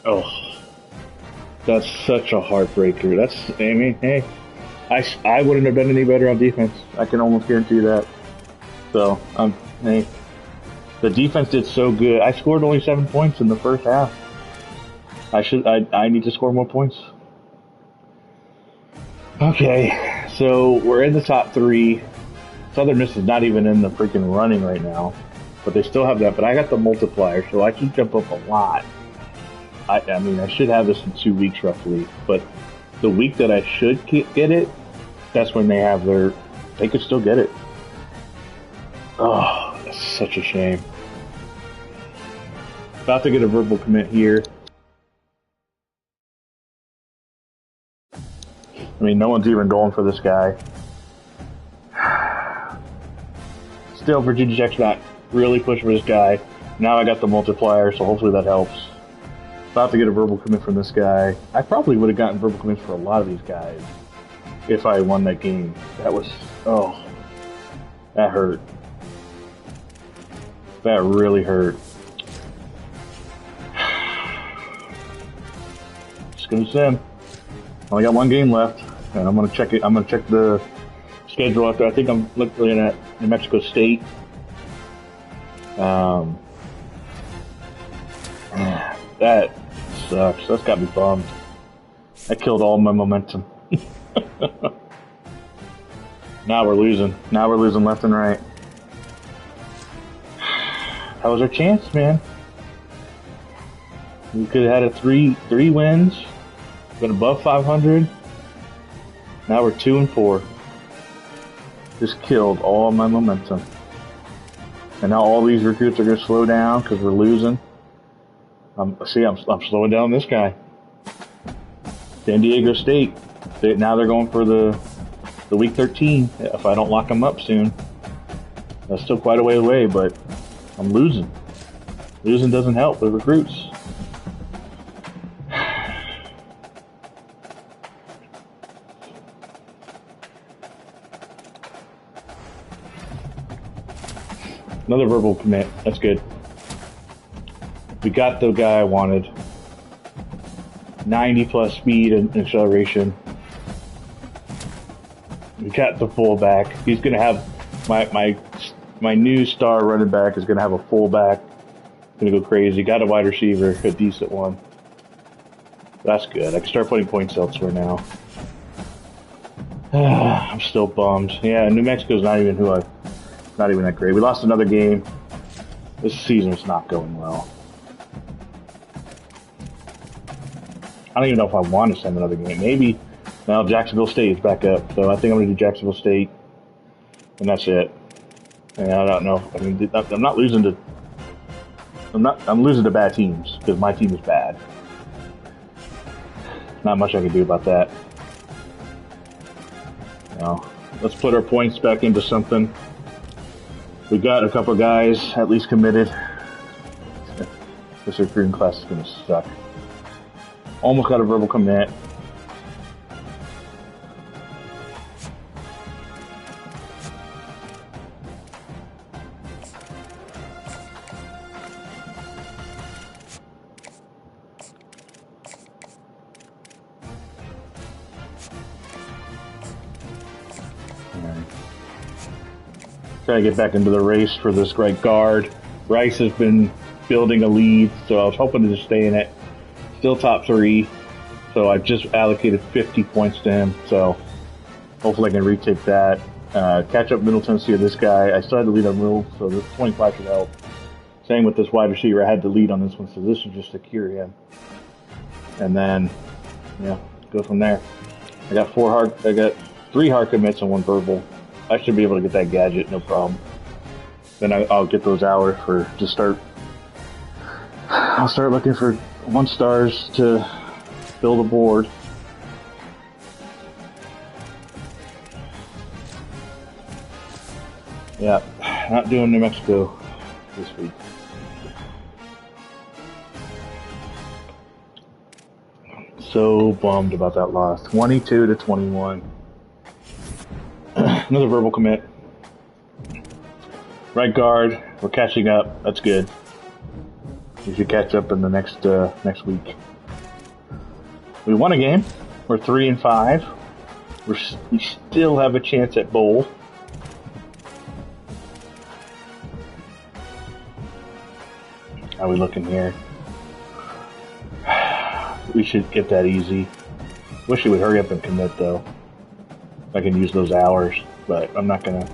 Oh, that's such a heartbreaker. I mean, hey, I wouldn't have done any better on defense. I can almost guarantee that. So, hey, the defense did so good. I scored only 7 points in the first half. I need to score more points. Okay, so we're in the top 3. Southern Miss is not even in the freaking running right now, but they still have that. But I got the multiplier, so I should jump up a lot. I mean, I should have this in 2 weeks roughly, but the week that I should get it, that's when they have they could still get it. Oh, that's such a shame. About to get a verbal commit here. I mean, no one's even going for this guy. Still, Virginia Tech's not really pushing for this guy. Now I got the multiplier, so hopefully that helps. About to get a verbal commit from this guy. I probably would have gotten verbal commits for a lot of these guys if I won that game. That was, oh, that hurt. That really hurt. Just gonna sim. Only got 1 game left, and I'm gonna check it. I'm gonna check the schedule after. I think I'm looking at New Mexico State. That sucks. That's got me bummed. That killed all my momentum. Now we're losing. Now we're losing left and right. That was our chance, man. We could have had three wins, been above 500. Now we're 2-4. Just killed all my momentum. And now all these recruits are going to slow down because we're losing. I'm slowing down this guy. San Diego State. Now they're going for the week 13. If I don't lock them up soon, that's still quite a way away. But I'm losing. Losing doesn't help with recruits. Another verbal commit. That's good. We got the guy I wanted. 90 plus speed and acceleration. We got the fullback. He's gonna have my new star running back is gonna have a fullback. Gonna go crazy. Got a wide receiver, a decent one. That's good. I can start putting points elsewhere now. I'm still bummed. Yeah, New Mexico's not even not even that great. We lost another game. This season's not going well. I don't even know if I want to send another game. Maybe. Now Jacksonville State is back up, so I think I'm going to do Jacksonville State, and that's it. And I don't know. I mean, I'm not losing to. I'm losing to bad teams because my team is bad. Not much I can do about that. Now, let's put our points back into something. We got a couple guys at least committed. This recruiting class is going to suck. Almost got a verbal commit. Try to get back into the race for this right guard. Rice has been building a lead, so I was hoping to just stay in it. Still top 3, so I just allocated 50 points to him, so hopefully I can retake that. Catch up Middle Tennessee with this guy. I still had to lead on Middle, so this 25 should help. Same with this wide receiver. I had to lead on this one, so this should just secure him. And then, yeah, go from there. I got 3 hard commits and 1 verbal. I should be able to get that gadget, no problem. Then I'll get those hours I'll start looking for 1 stars to build a board. Yeah, not doing New Mexico this week. So bummed about that loss. 22-21. Another verbal commit. Right guard, we're catching up. That's good. We should catch up in the next week. We won a game. We're 3-5. We still have a chance at bowl. How are we looking here? We should get that easy. Wish he would hurry up and commit though. I can use those hours, but I'm not gonna.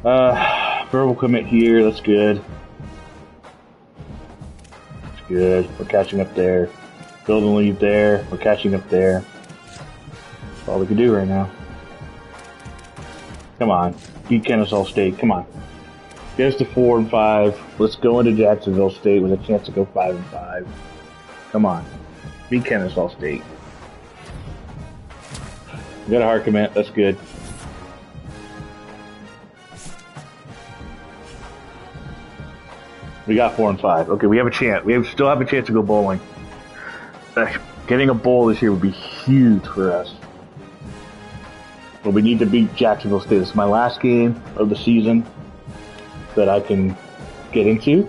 Yeah. Verbal commit here. That's good. That's good. We're catching up there. Building lead there. We're catching up there. That's all we can do right now. Come on, beat Kennesaw State. Come on, get us to 4 and 5. Let's go into Jacksonville State with a chance to go 5 and 5. Come on, beat Kennesaw State. We got a hard commit. That's good. We got 4 and 5. Okay, we have a chance. Still have a chance to go bowling. Getting a bowl this year would be huge for us. But we need to beat Jacksonville State. This is my last game of the season that I can get into.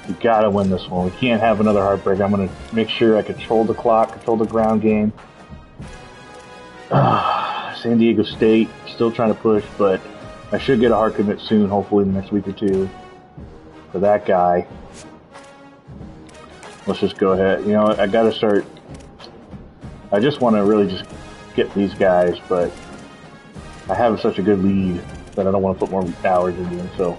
We gotta win this one. We can't have another heartbreak. I'm gonna make sure I control the clock, control the ground game. San Diego State, still trying to push, but I should get a hard commit soon, hopefully in the next week or two, for that guy. Let's just go ahead. You know, I gotta start. I just want to really just get these guys, but I have such a good lead that I don't want to put more hours into them. So,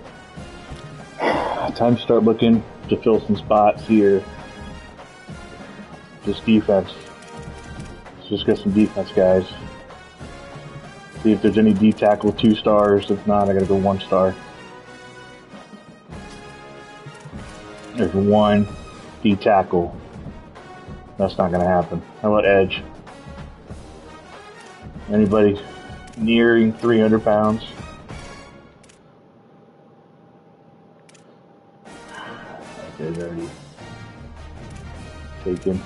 time to start looking to fill some spots here. Just defense. Let's just get some defense, guys. See if there's any D tackle 2 stars. If not, I gotta go 1 star. There's 1 D tackle. That's not gonna happen. How about edge? Anybody nearing 300 pounds? Okay, they're already taken.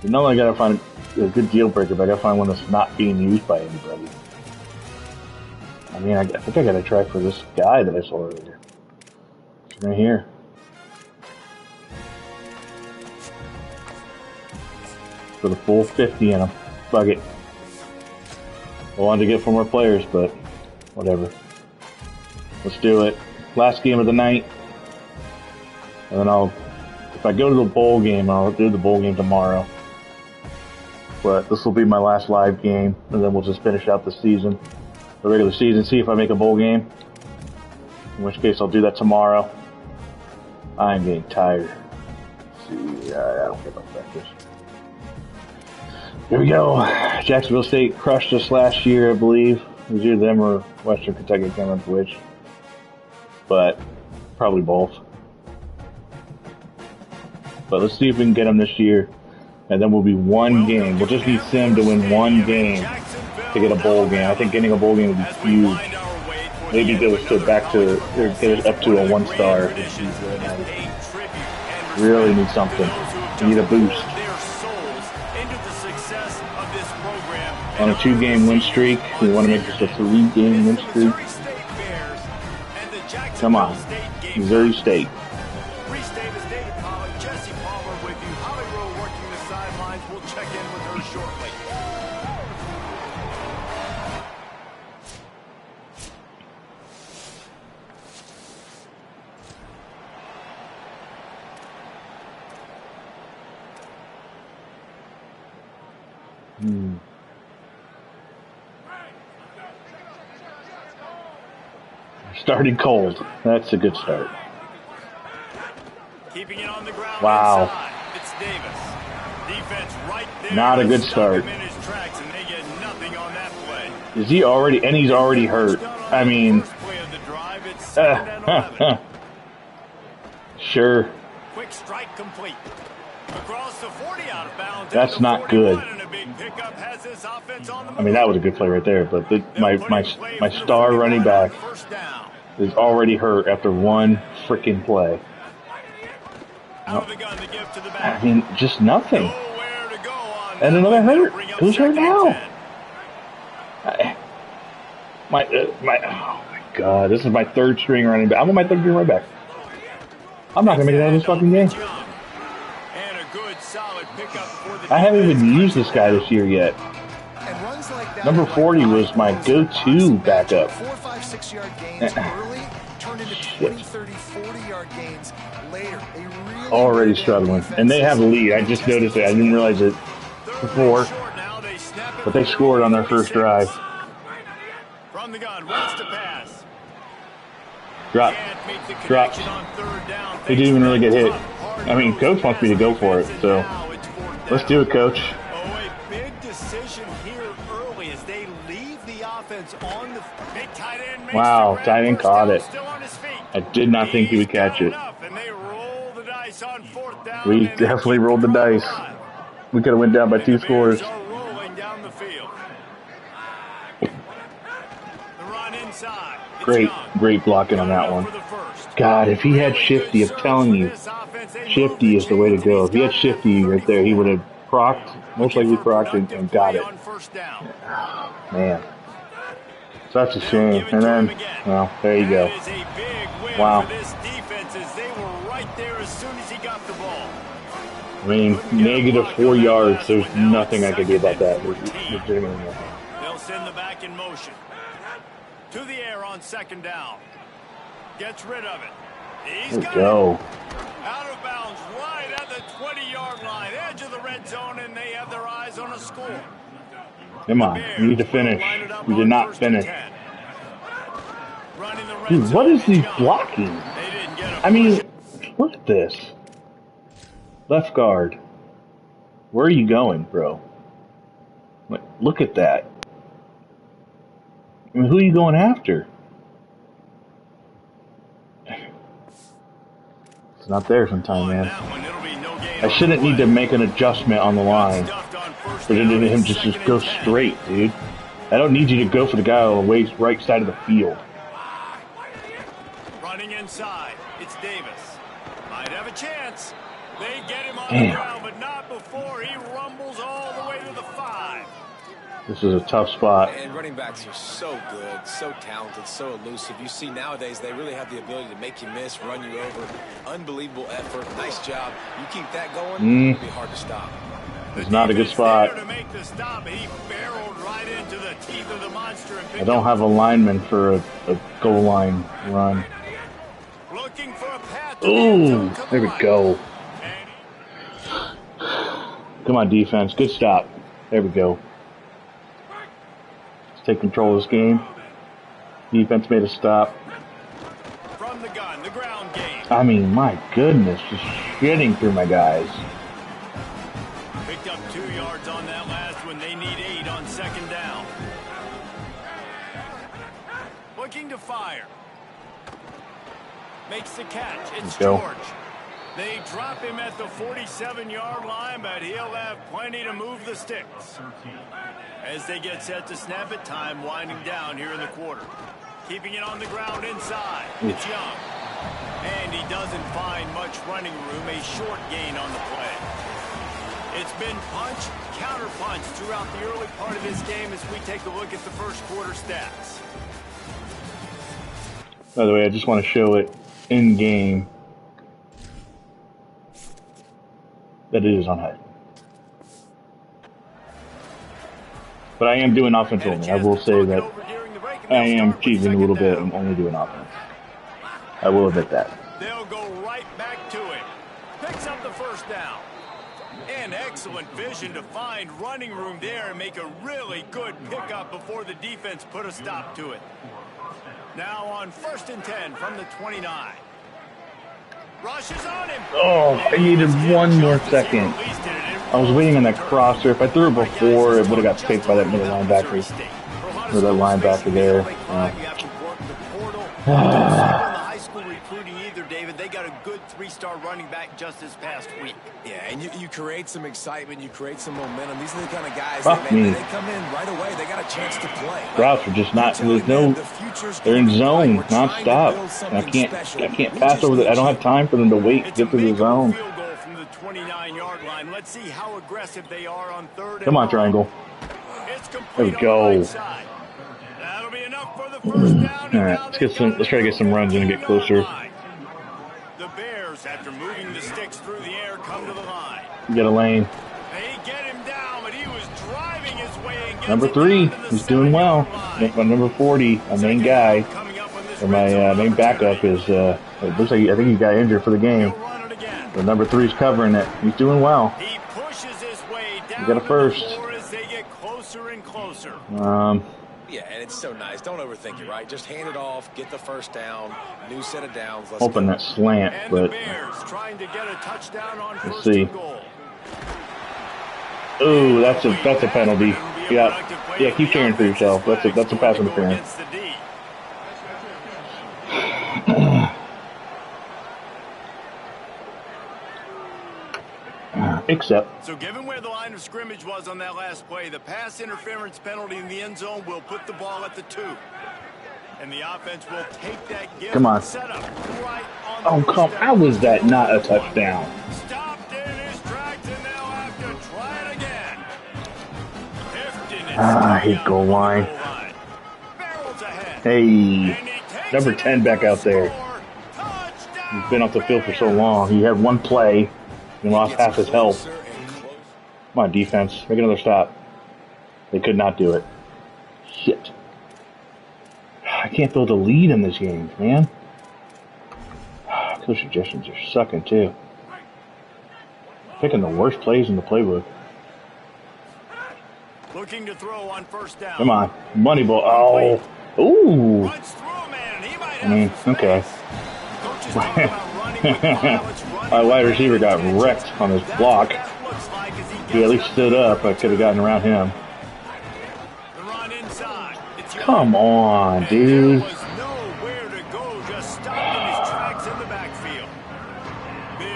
You know, I gotta find a good deal breaker, but I gotta find one that's not being used by anybody. I mean, I think I gotta try for this guy that I saw earlier. It's right here. For the full 50 in him. Fuck it. I wanted to get 4 more players, but whatever. Let's do it. Last game of the night. And then if I go to the bowl game, I'll do the bowl game tomorrow. But this will be my last live game, and then we'll just finish out the season. The regular season, see if I make a bowl game. In which case, I'll do that tomorrow. I'm getting tired. Let's see, I don't care about practice. Here we go. Jacksonville State crushed us last year, I believe. It was either them or Western Kentucky, I can't remember which. But probably both. But let's see if we can get them this year. And then we'll be 1 game. We'll just need Sim to win 1 game to get a bowl game. I think getting a bowl game would be huge. Maybe get us get us up to a 1 star. Really need something. We need a boost. On a 2-game win streak, we want to make this a 3-game win streak. Come on, Missouri State. Starting cold. That's a good start.
Keeping it on the ground.
Wow.
Inside. It's Davis. Defense right there.
Not a good start.
And they get nothing on that play.
Is he already? And he's already hurt. I mean, sure.
Quick strike complete. Across the 40 out of bounds.
That's not good.
I
I mean, that was a good play right there. But my star running back is already hurt after 1 freaking play. No. I mean, just nothing. And another hurt. Who's hurt now? Oh my God, this is my 3rd string running back. I'm on my 3rd string running back. I'm not gonna make it out of this fucking game. I haven't even used this guy this year yet. Number 40 was my go-to backup.
4, 5, 6 yard gains early turn into 20, 30, 40 yard gains later. They really
Already struggling. And they have a lead. I just noticed it. I didn't realize it before. But they scored on their first drive.
From the gun, wants to pass.
Drop. Dropped. He didn't even really get hit. I mean, coach wants me to go for it, so let's do it, coach.
Oh, a big decision here early as they leave the offense on the big tight end.
Wow, tight end caught it. I did not think he would catch it. We definitely rolled the dice. We could have went down by 2 scores. Great blocking on that one. God, if he had Shifty, I'm telling you, Shifty is the way to go. If he had Shifty right there, he would have procced, most likely procced, and got it. Man. Such a shame. And then, well, there you go. Wow. I mean, negative 4 yards. There's nothing I can do about that.
They'll send the back in motion. To the air on second down. Gets rid of it. He's got it. Out of bounds right at the 20-yard line. Edge of the red zone, and they have their eyes on a score.
Come on. We need to finish. We did not finish. Dude, what is he blocking? I mean, look at this. Left guard. Where are you going, bro? Look at that. I mean, who are you going after? It's not there sometime, man. I shouldn't need to make an adjustment on the line for him just go straight, dude. I don't need you to go for the guy on the right side of the field.
Running inside, it's Davis. Might have a chance. They get him on the ground, but not before he rumbles all the way to the 5.
This is a tough spot.
And running backs are so good, so talented, so elusive. You see nowadays they really have the ability to make you miss, run you over. Unbelievable effort. Nice job. You keep that going, it'll be hard to stop.
It's not a good spot. I don't have a lineman for a goal line run. Ooh, there we go. Come on, defense. Good stop. There we go. Let's take control of this game. Defense made a stop.
From the gun, the ground game.
I mean, my goodness, just shitting through my guys.
Picked up 2 yards on that last one. They need 8 on second down. Looking to fire. Makes the catch. It's George. They drop him at the 47-yard line, but he'll have plenty to move the sticks. As they get set to snap it, time winding down here in the quarter. Keeping it on the ground inside. It's Young. And he doesn't find much running room, a short gain on the play. It's been punch, counter punch throughout the early part of this game as we take a look at the first quarter stats.
By the way, I just want to show it in game that it is on high. But I am doing offense only. I will say that I am cheating a little bit and only doing offense. I will admit that.
They'll go right back to it. Picks up the first down. And excellent vision to find running room there and make a really good pickup before the defense put a stop to it. Now on 1st and 10 from the 29. Rushes on him.
Oh, I needed one more second. I was waiting on that crosser. If I threw it before, it would have got picked by that middle linebacker. Or that linebacker there.
They got a good 3-star running back just this past week.
Yeah, and you create some excitement, you create some momentum. These are the kind of guys
that
they come in right away. They got a chance to play.
Routes are just not. There's no. They're in zone nonstop. I can't pass over that. I don't have time for them to wait to get to the zone.
Field goal from the 29-yard line. Let's see how aggressive they are on 3rd.
Come on, triangle. There we go.
That'll be enough for the first down.
All right, let's try to get some runs in and get closer.
The Bears, after moving the sticks through the air, come to the line.
Get a lane.
They get him down, but he was driving his way and
Number 3, he's doing well. My number 40, my main guy, or my main backup is, it looks like I think he got injured for the game. The number 3's covering it. He's doing well.
He pushes his way down.
You got a first.
As they get closer and closer.
Yeah, and it's so nice. Don't overthink it, right? Just hand it off, get the first down, new set of downs. Let's
hoping that slant,
and
but
the Bears trying to get a touchdown on
let's
first
see.
and goal.
Ooh, that's a penalty. Yeah, keep caring for yourself. That's a pass interference. Except.
So given where the line of scrimmage was on that last play, the pass interference penalty in the end zone will put the ball at the 2. And the offense will take that gift.
Come on.
Setup right on
Oh, come. How was that not a touchdown?
Stopped in his tracks, and they'll have to try it again.
I hate goal line. Hey, number 10 back out there. He's been off the field for so long. He had one play and lost half his health. Come on, defense. Make another stop. They could not do it. Shit. I can't build a lead in this game, man. Those suggestions are sucking, too. Picking the worst plays in the playbook.
Looking to throw on first down.
Come on. Money ball. Oh. Ooh. I mean, okay. My wide receiver got wrecked on his block. If he at least stood up, I could have gotten around him. Come on, dude.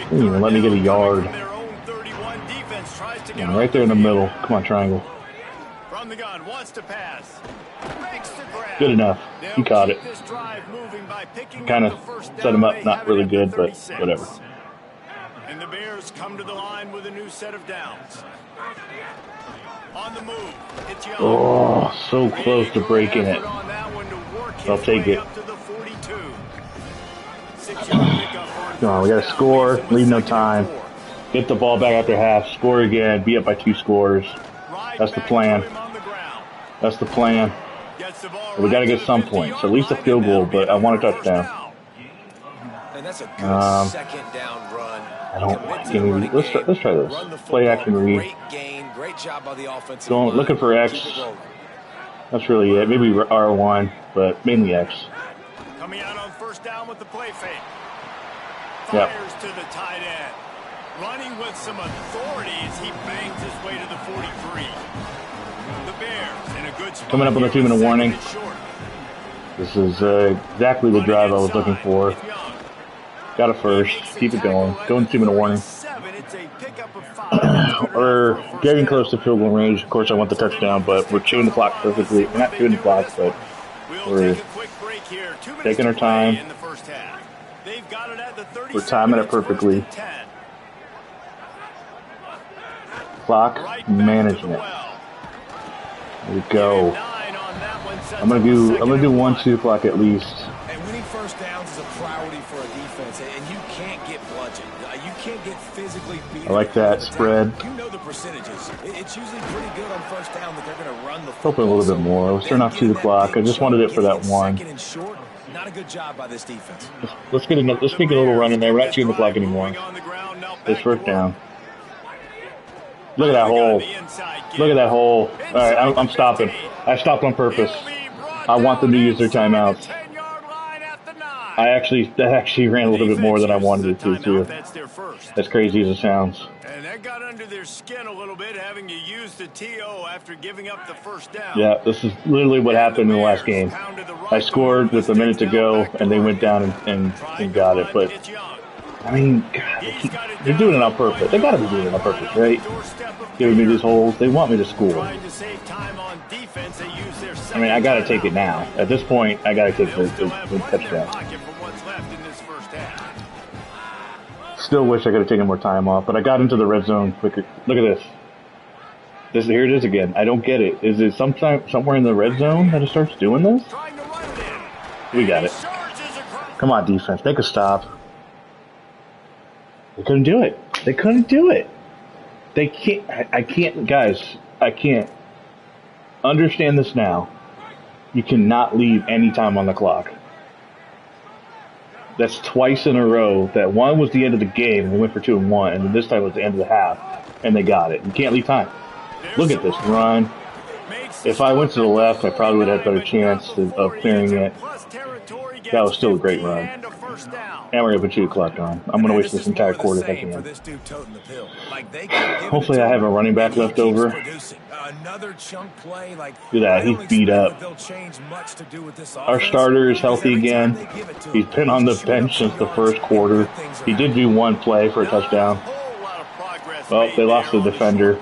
Didn't even let me get a yard. Yeah, right there in the middle. Come on, triangle.
From the gun, wants to pass.
Good enough. He caught it. Kind of set him up, not really good, but whatever.
And the Bears come to the line with a new set of downs. On the move, it's Young.
Oh, so close to breaking it. I'll take it. Come on, we got to score. Leave no time. Get the ball back after half. Score again. Be up by 2 scores. That's the plan. That's the plan. But we got to get some points. At least a field goal, but I want a touchdown.
And that's a good second down run.
I don't like any. Let's try this. Play action read.
Great job by the offense.
Going looking for X. That's really it. Maybe R1, but mainly X.
Coming out on first down with the play fake.
Yep.
Fires to the tight end. Running with some authority as he bangs his way to the 43. The Bears in a good spot.
Coming up on the 2-minute warning. This is exactly the drive I was looking for. Got a first. Keep it going. Going 2-minute warning. We're getting close to field goal range. Of course, I want the touchdown, but we're chewing the clock perfectly. We're not chewing the clock, but we're taking our time. We're timing it perfectly. Clock management. There we go. I'm gonna do 1-2 clock at least.
And winning first downs is a priority for a defense, and you can't get bludgeoned. You can't get physically beat.
I like that spread.
You know the percentages. It's usually pretty good on first down that they're going to run the.
Hoping a little bit more. Let's turn off 2 o'clock. I just wanted it for that one.
Second and short. Not a good job by this defense.
Let's sneak a little run in there. We're not chewing the clock anymore. It's first down. Look at that hole. Look at that hole. All right, I'm stopping. I stopped on purpose. I want them to use their timeouts. That actually ran a little bit more than I wanted it to, too. As crazy as it sounds.
And that got under their skin a little bit, having to use the TO after giving up the first down.
Yeah, this is literally what happened in the last game. I scored with a minute to go, and they went down and got it. But, I mean, God, they're doing it on purpose. They got to be doing it on purpose, right? Giving me these holes. They want me to score. I mean, I got to take it now. At this point, I got to take the touchdown. Still wish I could have taken more time off, but I got into the red zone quicker. Look at this. Here it is again. I don't get it. Is it somewhere in the red zone that it starts doing this? We got it. Come on, defense. Make a stop. They couldn't do it. They couldn't do it. They can't. I can't, guys. I can't. understand this now. You cannot leave any time on the clock. That's twice in a row. That one was the end of the game, and we went for 2 and 1, and then this time was the end of the half, and they got it. You can't leave time. Look at this run. If I went to the left, I probably would have had a better chance of clearing it. That was still a great run. And we're going to put 2 o'clock on. I'm going to waste this entire quarter if I can. Hopefully I have a running back left over. Look at that, he's beat up. Our starter is healthy again. He's been on the bench since the first quarter. He did do 1 play for a touchdown. Well, they lost the defender.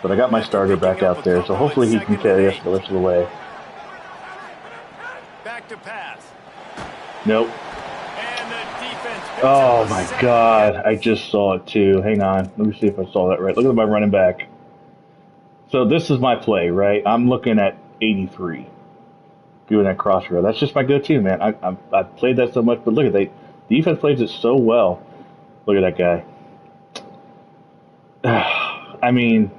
But I got my starter back out there, so hopefully he can carry us the rest of the way. Nope. Oh my God, I just saw it too. Hang on, let me see if I saw that right. Look at my running back. So this is my play, right? I'm looking at 83. Doing that crossroad. That's just my go-to, man. I've played that so much, but look at that. Defense plays it so well. Look at that guy. I mean,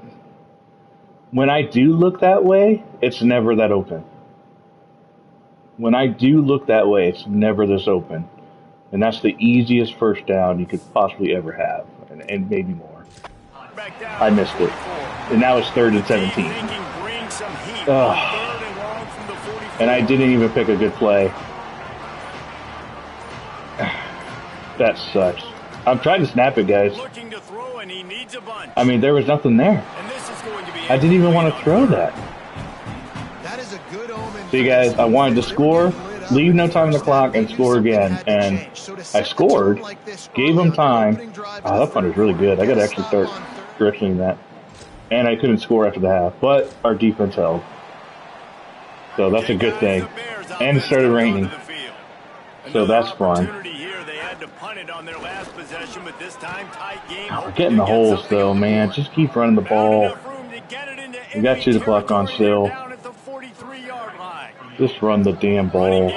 when I do look that way, it's never that open. When I do look that way, it's never this open. And that's the easiest first down you could possibly ever have, and maybe more. I missed it. And now it's 3rd and 17. And I didn't even pick a good play. That sucks. I'm trying to snap it, guys. I mean, there was nothing there. I didn't even want to throw that. See, guys, I wanted to score, leave no time on the clock, and score again. And I scored, gave them time. Oh, that punter's really good. I got to actually start directioning that. And I couldn't score after the half, but our defense held. So that's a good thing. And it started raining. So that's fun. We're getting the holes, though, man. Just keep running the ball. We got 2 o'clock on still. Just run the damn ball.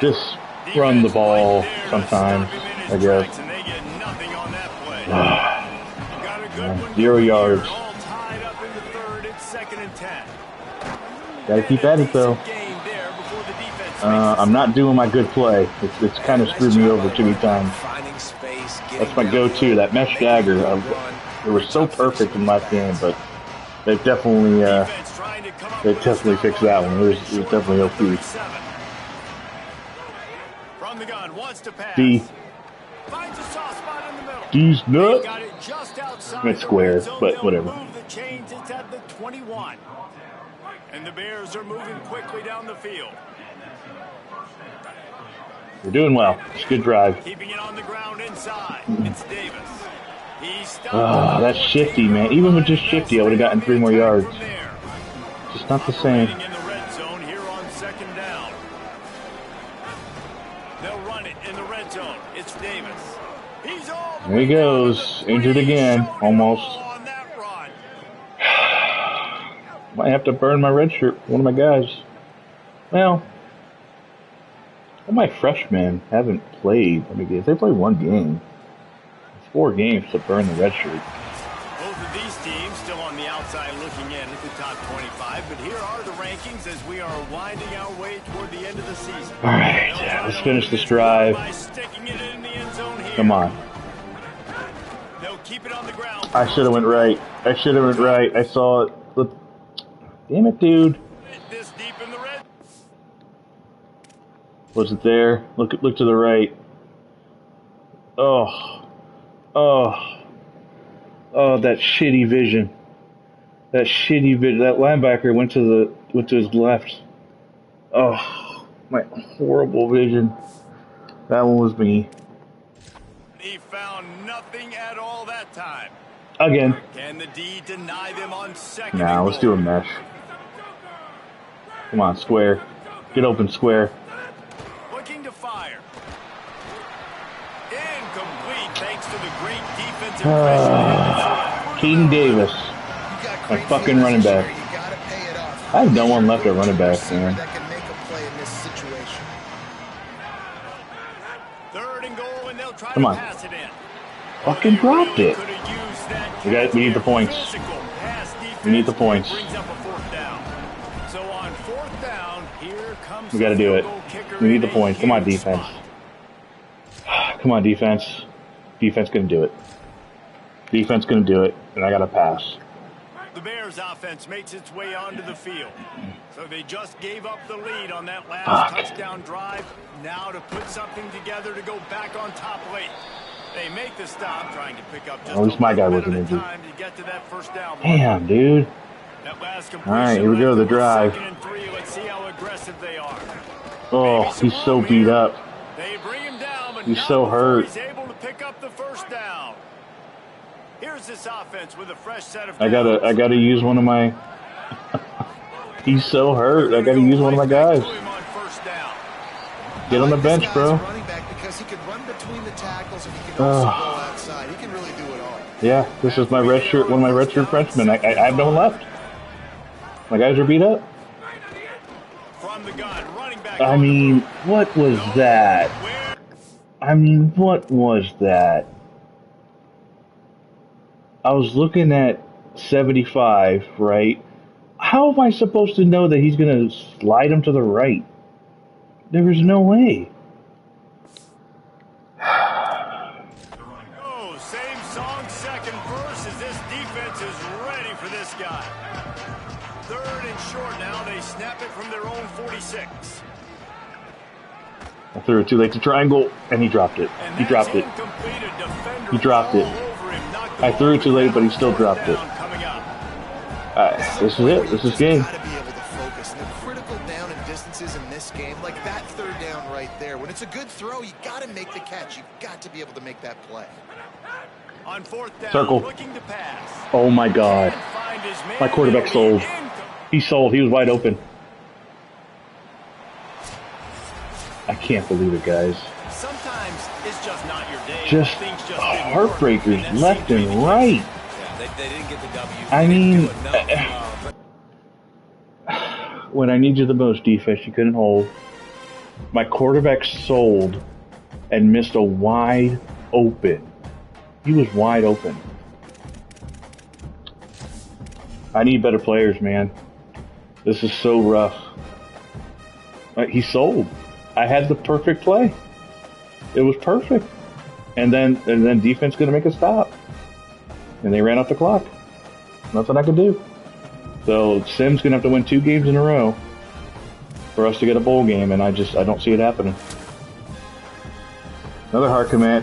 Just run the ball sometimes, I guess. 0 yards. Gotta keep at it, though. I'm not doing my good play. It's kind of screwed me over too many times. That's my go-to, that mesh dagger. It was so perfect in last game, but they've definitely fixed that one. It was definitely OP. D's nut. It's square, but whatever. And the Bears are moving quickly down the field. We're doing well. It's a good drive. Keeping it on the ground inside. It's Davis. That's shifty, man. Even with just shifty, I would have gotten 3 more yards. Just not the same. There he goes. Injured again. Almost. Might have to burn my red shirt. One of my guys. Well, all my freshmen haven't played. I mean, they played 1 game. It's 4 games to burn the red shirt.
Both of these teams still on the outside looking in at the top 25, but here are the rankings as we are winding our way toward the end of the season.
All right, let's finish this drive. Come on.
Keep it on the ground.
I should have went right. I saw it. Look. Damn it, dude. Was it there? Look to the right. Oh, that shitty vision. That linebacker went to his left. Oh, my horrible vision. That one was me.
He found nothing at all that time.
Again.
Can the D deny them on second?
Nah, let's do a mesh. Come on, square. Get open, square.
Looking to fire. Incomplete thanks to the great defensive pressure.
Keaton Davis. My fucking running back. I have no one left at running back, man. Come on. Fucking dropped it. We need the points. We need the points.
Brings up a fourth down. So on fourth down, here comes
We got to do it. We need the points. Come on, defense. Come on, defense. Defense going to do it. Defense going to do it, and I got to pass.
The Bears offense makes its way onto the field. So they just gave up the lead on that last touchdown drive. Now to put something together to go back on top late. They make the stop, trying to pick up just
at least my guy wasn't
injured.
injured.
To get to that first down.
Damn, dude. All right, here we go, the drive.
Let's see how aggressive they are.
Oh, he's so beat up.
They bring him down, but
He's so hurt.
He's able to pick up the first down. Here's this offense with a fresh set of
I gotta use one of my. He's so hurt. I gotta use one of my guys. Get on the bench, bro.
Because he can run between the tackles and he can also go outside. He can really do it all.
Yeah, this is my red shirt. One of my red shirt freshmen. I have no one left. My guys are beat up.
From the gun, running back.
I mean, what was that? I mean, what was that? I was looking at 75, right? How am I supposed to know that he's going to slide him to the right? There was no way.
Oh, same song, second verse, as this defense is ready for this guy. Third and short now. They snap it from their own 46.
I threw it too late to triangle, and he dropped it. He dropped it. He dropped it. I threw it too late, but he still dropped it. This is it. This is game.
Got to be able to focus. The critical down and distances in this game, like that third down right there. When it's a good throw, you got to make the catch. You got to be able to make that play.
On fourth down,
Circle.
looking to pass.
Oh my God. My quarterback sold. He sold. He was wide open. I can't believe it, guys.
Sometimes it's just not your day.
Just heartbreakers left and right.
Yeah, they didn't get the W.
I mean, when I need you the most, defense, you couldn't hold. My quarterback sold and missed a wide open. He was wide open. I need better players, man. This is so rough. He sold. I had the perfect play. It was perfect. And then defense going to make a stop. And they ran out the clock. Nothing I could do. So Sim's going to have to win 2 games in a row for us to get a bowl game, and I don't see it happening. Another hard commit.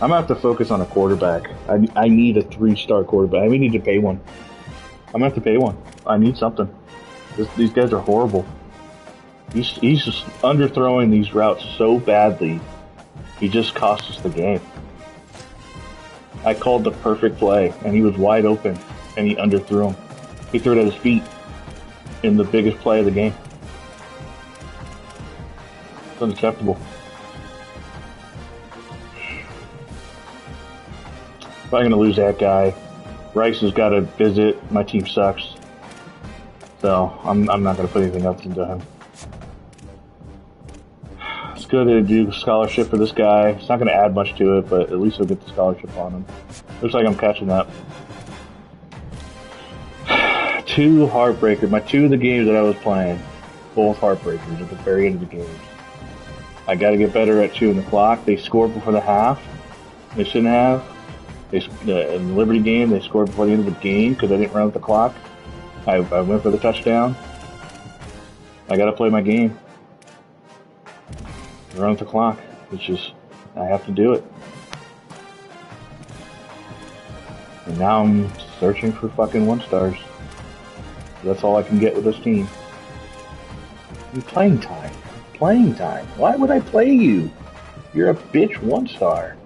I'm going to have to focus on a quarterback. I need a 3-star quarterback. We need to pay one. I'm going to have to pay one. I need something. These guys are horrible. He's just underthrowing these routes so badly. He just cost us the game. I called the perfect play, and he was wide open, and he underthrew him. He threw it at his feet in the biggest play of the game. It's unacceptable. If I'm going to lose that guy, Rice has got to visit. My team sucks. So I'm not going to put anything else into him. It's good to do scholarship for this guy. It's not going to add much to it, but at least he'll get the scholarship on him. Looks like I'm catching up. 2 heartbreakers. My 2 of the games that I was playing, both heartbreakers at the very end of the games. I got to get better at chewing the clock. They scored before the half. They shouldn't have. In the Liberty game, they scored before the end of the game because I didn't run out the clock. I went for the touchdown. I got to play my game. Run the clock. It's just, I have to do it. And now I'm searching for fucking 1-stars. That's all I can get with this team. Playing time. Playing time. Why would I play you? You're a bitch 1-star.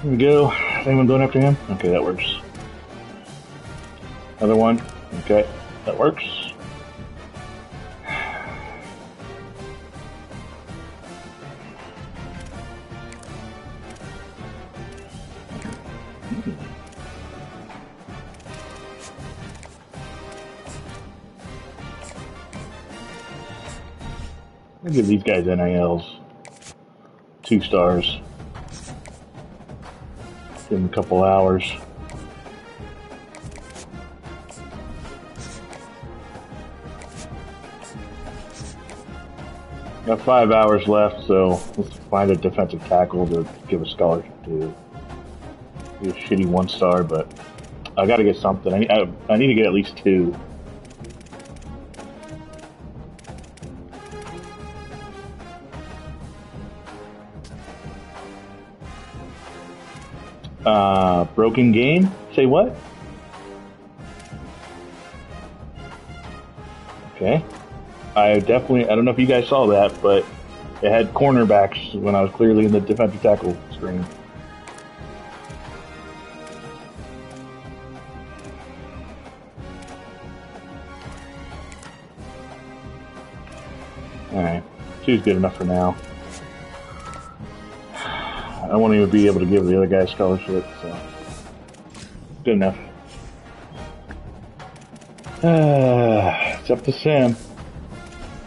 Here we go. Anyone going after him? Okay, that works. Another one. Okay, that works. I'll give these guys NILs. 2 stars. Give them a couple hours. Got 5 hours left, so let's find a defensive tackle to give a scholarship to. Be a shitty 1 star, but I got to get something. I need to get at least 2. Broken game? Say what? Okay. I don't know if you guys saw that, but it had cornerbacks when I was clearly in the defensive tackle screen. Alright. 2's good enough for now. I won't even be able to give the other guy a scholarship, so good enough. It's up to Sam.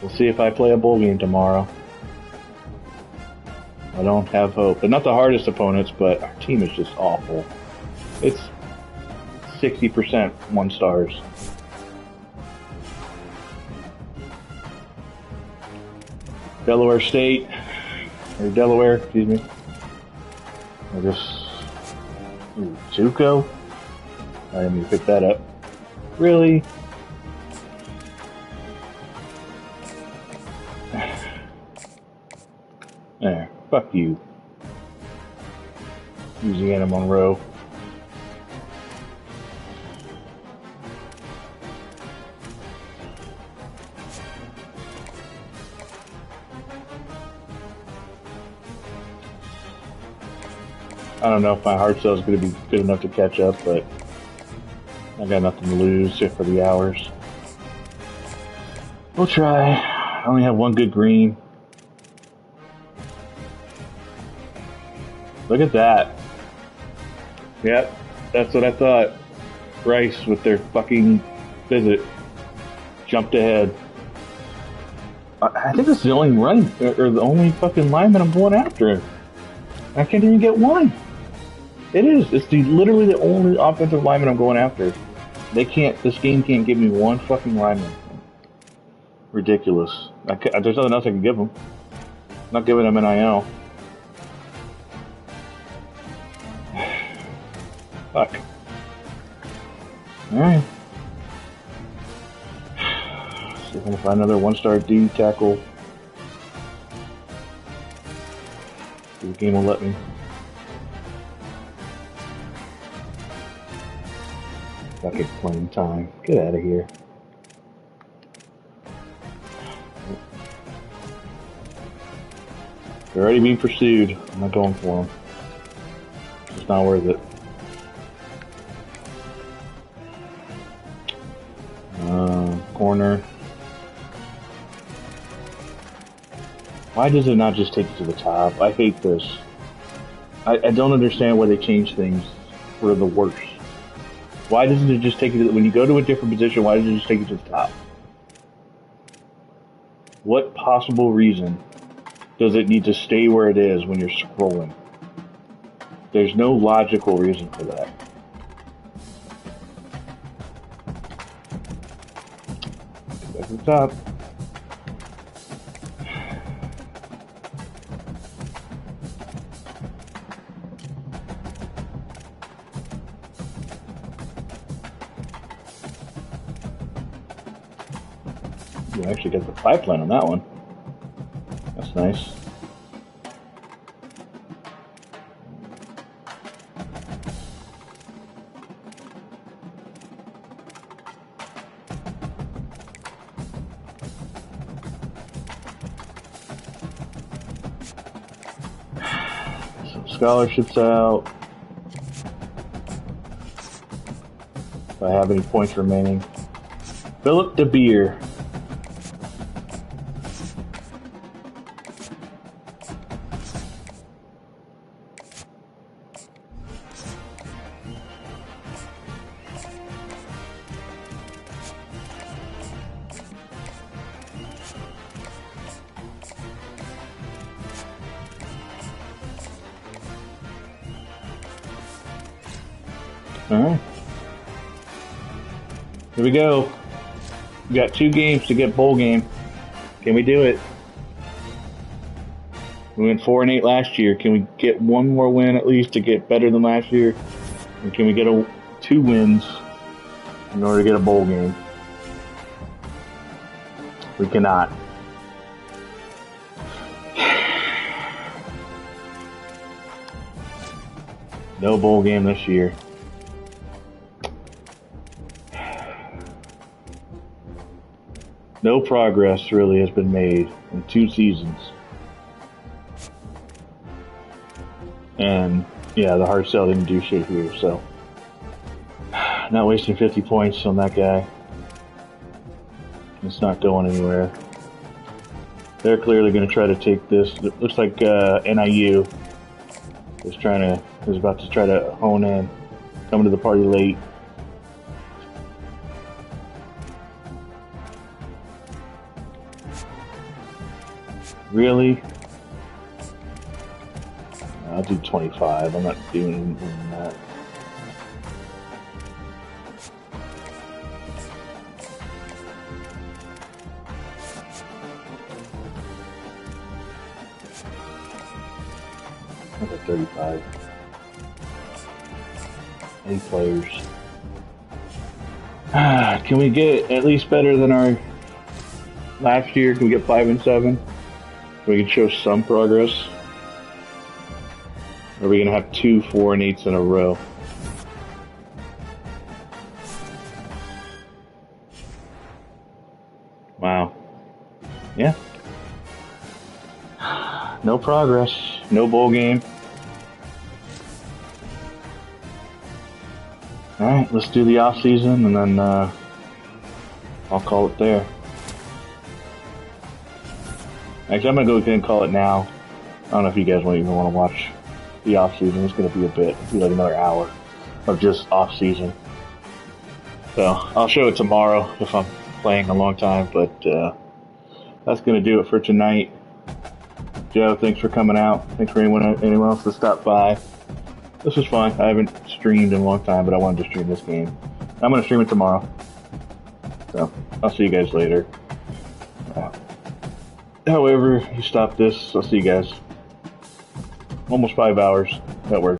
We'll see if I play a bowl game tomorrow. I don't have hope. They're not the hardest opponents, but our team is just awful. It's 60% 1 stars. Delaware State, or Delaware, excuse me. I just, Zuko? I didn't even pick that up. Really? There, fuck you. Louisiana Monroe. I don't know if my heart cell is going to be good enough to catch up, but I got nothing to lose except for the hours. We'll try. I only have 1 good green. Look at that. Yep, that's what I thought. Rice with their fucking visit jumped ahead. I think this is the only run, or the only fucking lineman I'm going after. I can't even get 1. It is. It's literally the only offensive lineman I'm going after. This game can't give me 1 fucking lineman. Ridiculous. There's nothing else I can give them. I'm not giving them NIL. Fuck. Alright. See if I can find another 1-star D tackle. See if the game will let me. Fuck it, playing time. Get out of here. They're already being pursued. I'm not going for them. It's not worth it. Corner. Why does it not just take you to the top? I hate this. I don't understand why they change things for the worse. Why doesn't it just take you to when you go to a different position? Why does it just take you to the top? What possible reason does it need to stay where it is when you're scrolling? There's no logical reason for that. Back to the top. You actually got the pipeline on that one. That's nice. Some scholarships out. If I have any points remaining. Philip DeBeer. All right. Here we go. We got 2 games to get bowl game. Can we do it? We went 4-8 last year. Can we get one more win at least to get better than last year? And can we get 2 wins in order to get a bowl game? We cannot. No bowl game this year. No progress really has been made in 2 seasons. And yeah, the hard sell didn't do shit here, so not wasting 50 points on that guy. It's not going anywhere. They're clearly going to try to take this. It looks like NIU is about to try to hone in, coming to the party late. Really? I'll do 25. I'm not doing that. I'll go 35. 8 players. Can we get at least better than our last year? Can we get 5 and 7? We can show some progress. Or are we going to have 2 4 and 8s in a row? Wow. Yeah. No progress. No bowl game. Alright, let's do the off season and then I'll call it there. Actually, I'm going to go ahead and call it now. I don't know if you guys even want to watch the off season. It's going to be like another hour of just off season. So I'll show it tomorrow if I'm playing a long time, but that's going to do it for tonight. Joe, thanks for coming out. Thanks for anyone else to stop by. This was fun. I haven't streamed in a long time, but I wanted to stream this game. I'm going to stream it tomorrow. So I'll see you guys later. However you stop this, I'll see you guys. Almost 5 hours at work.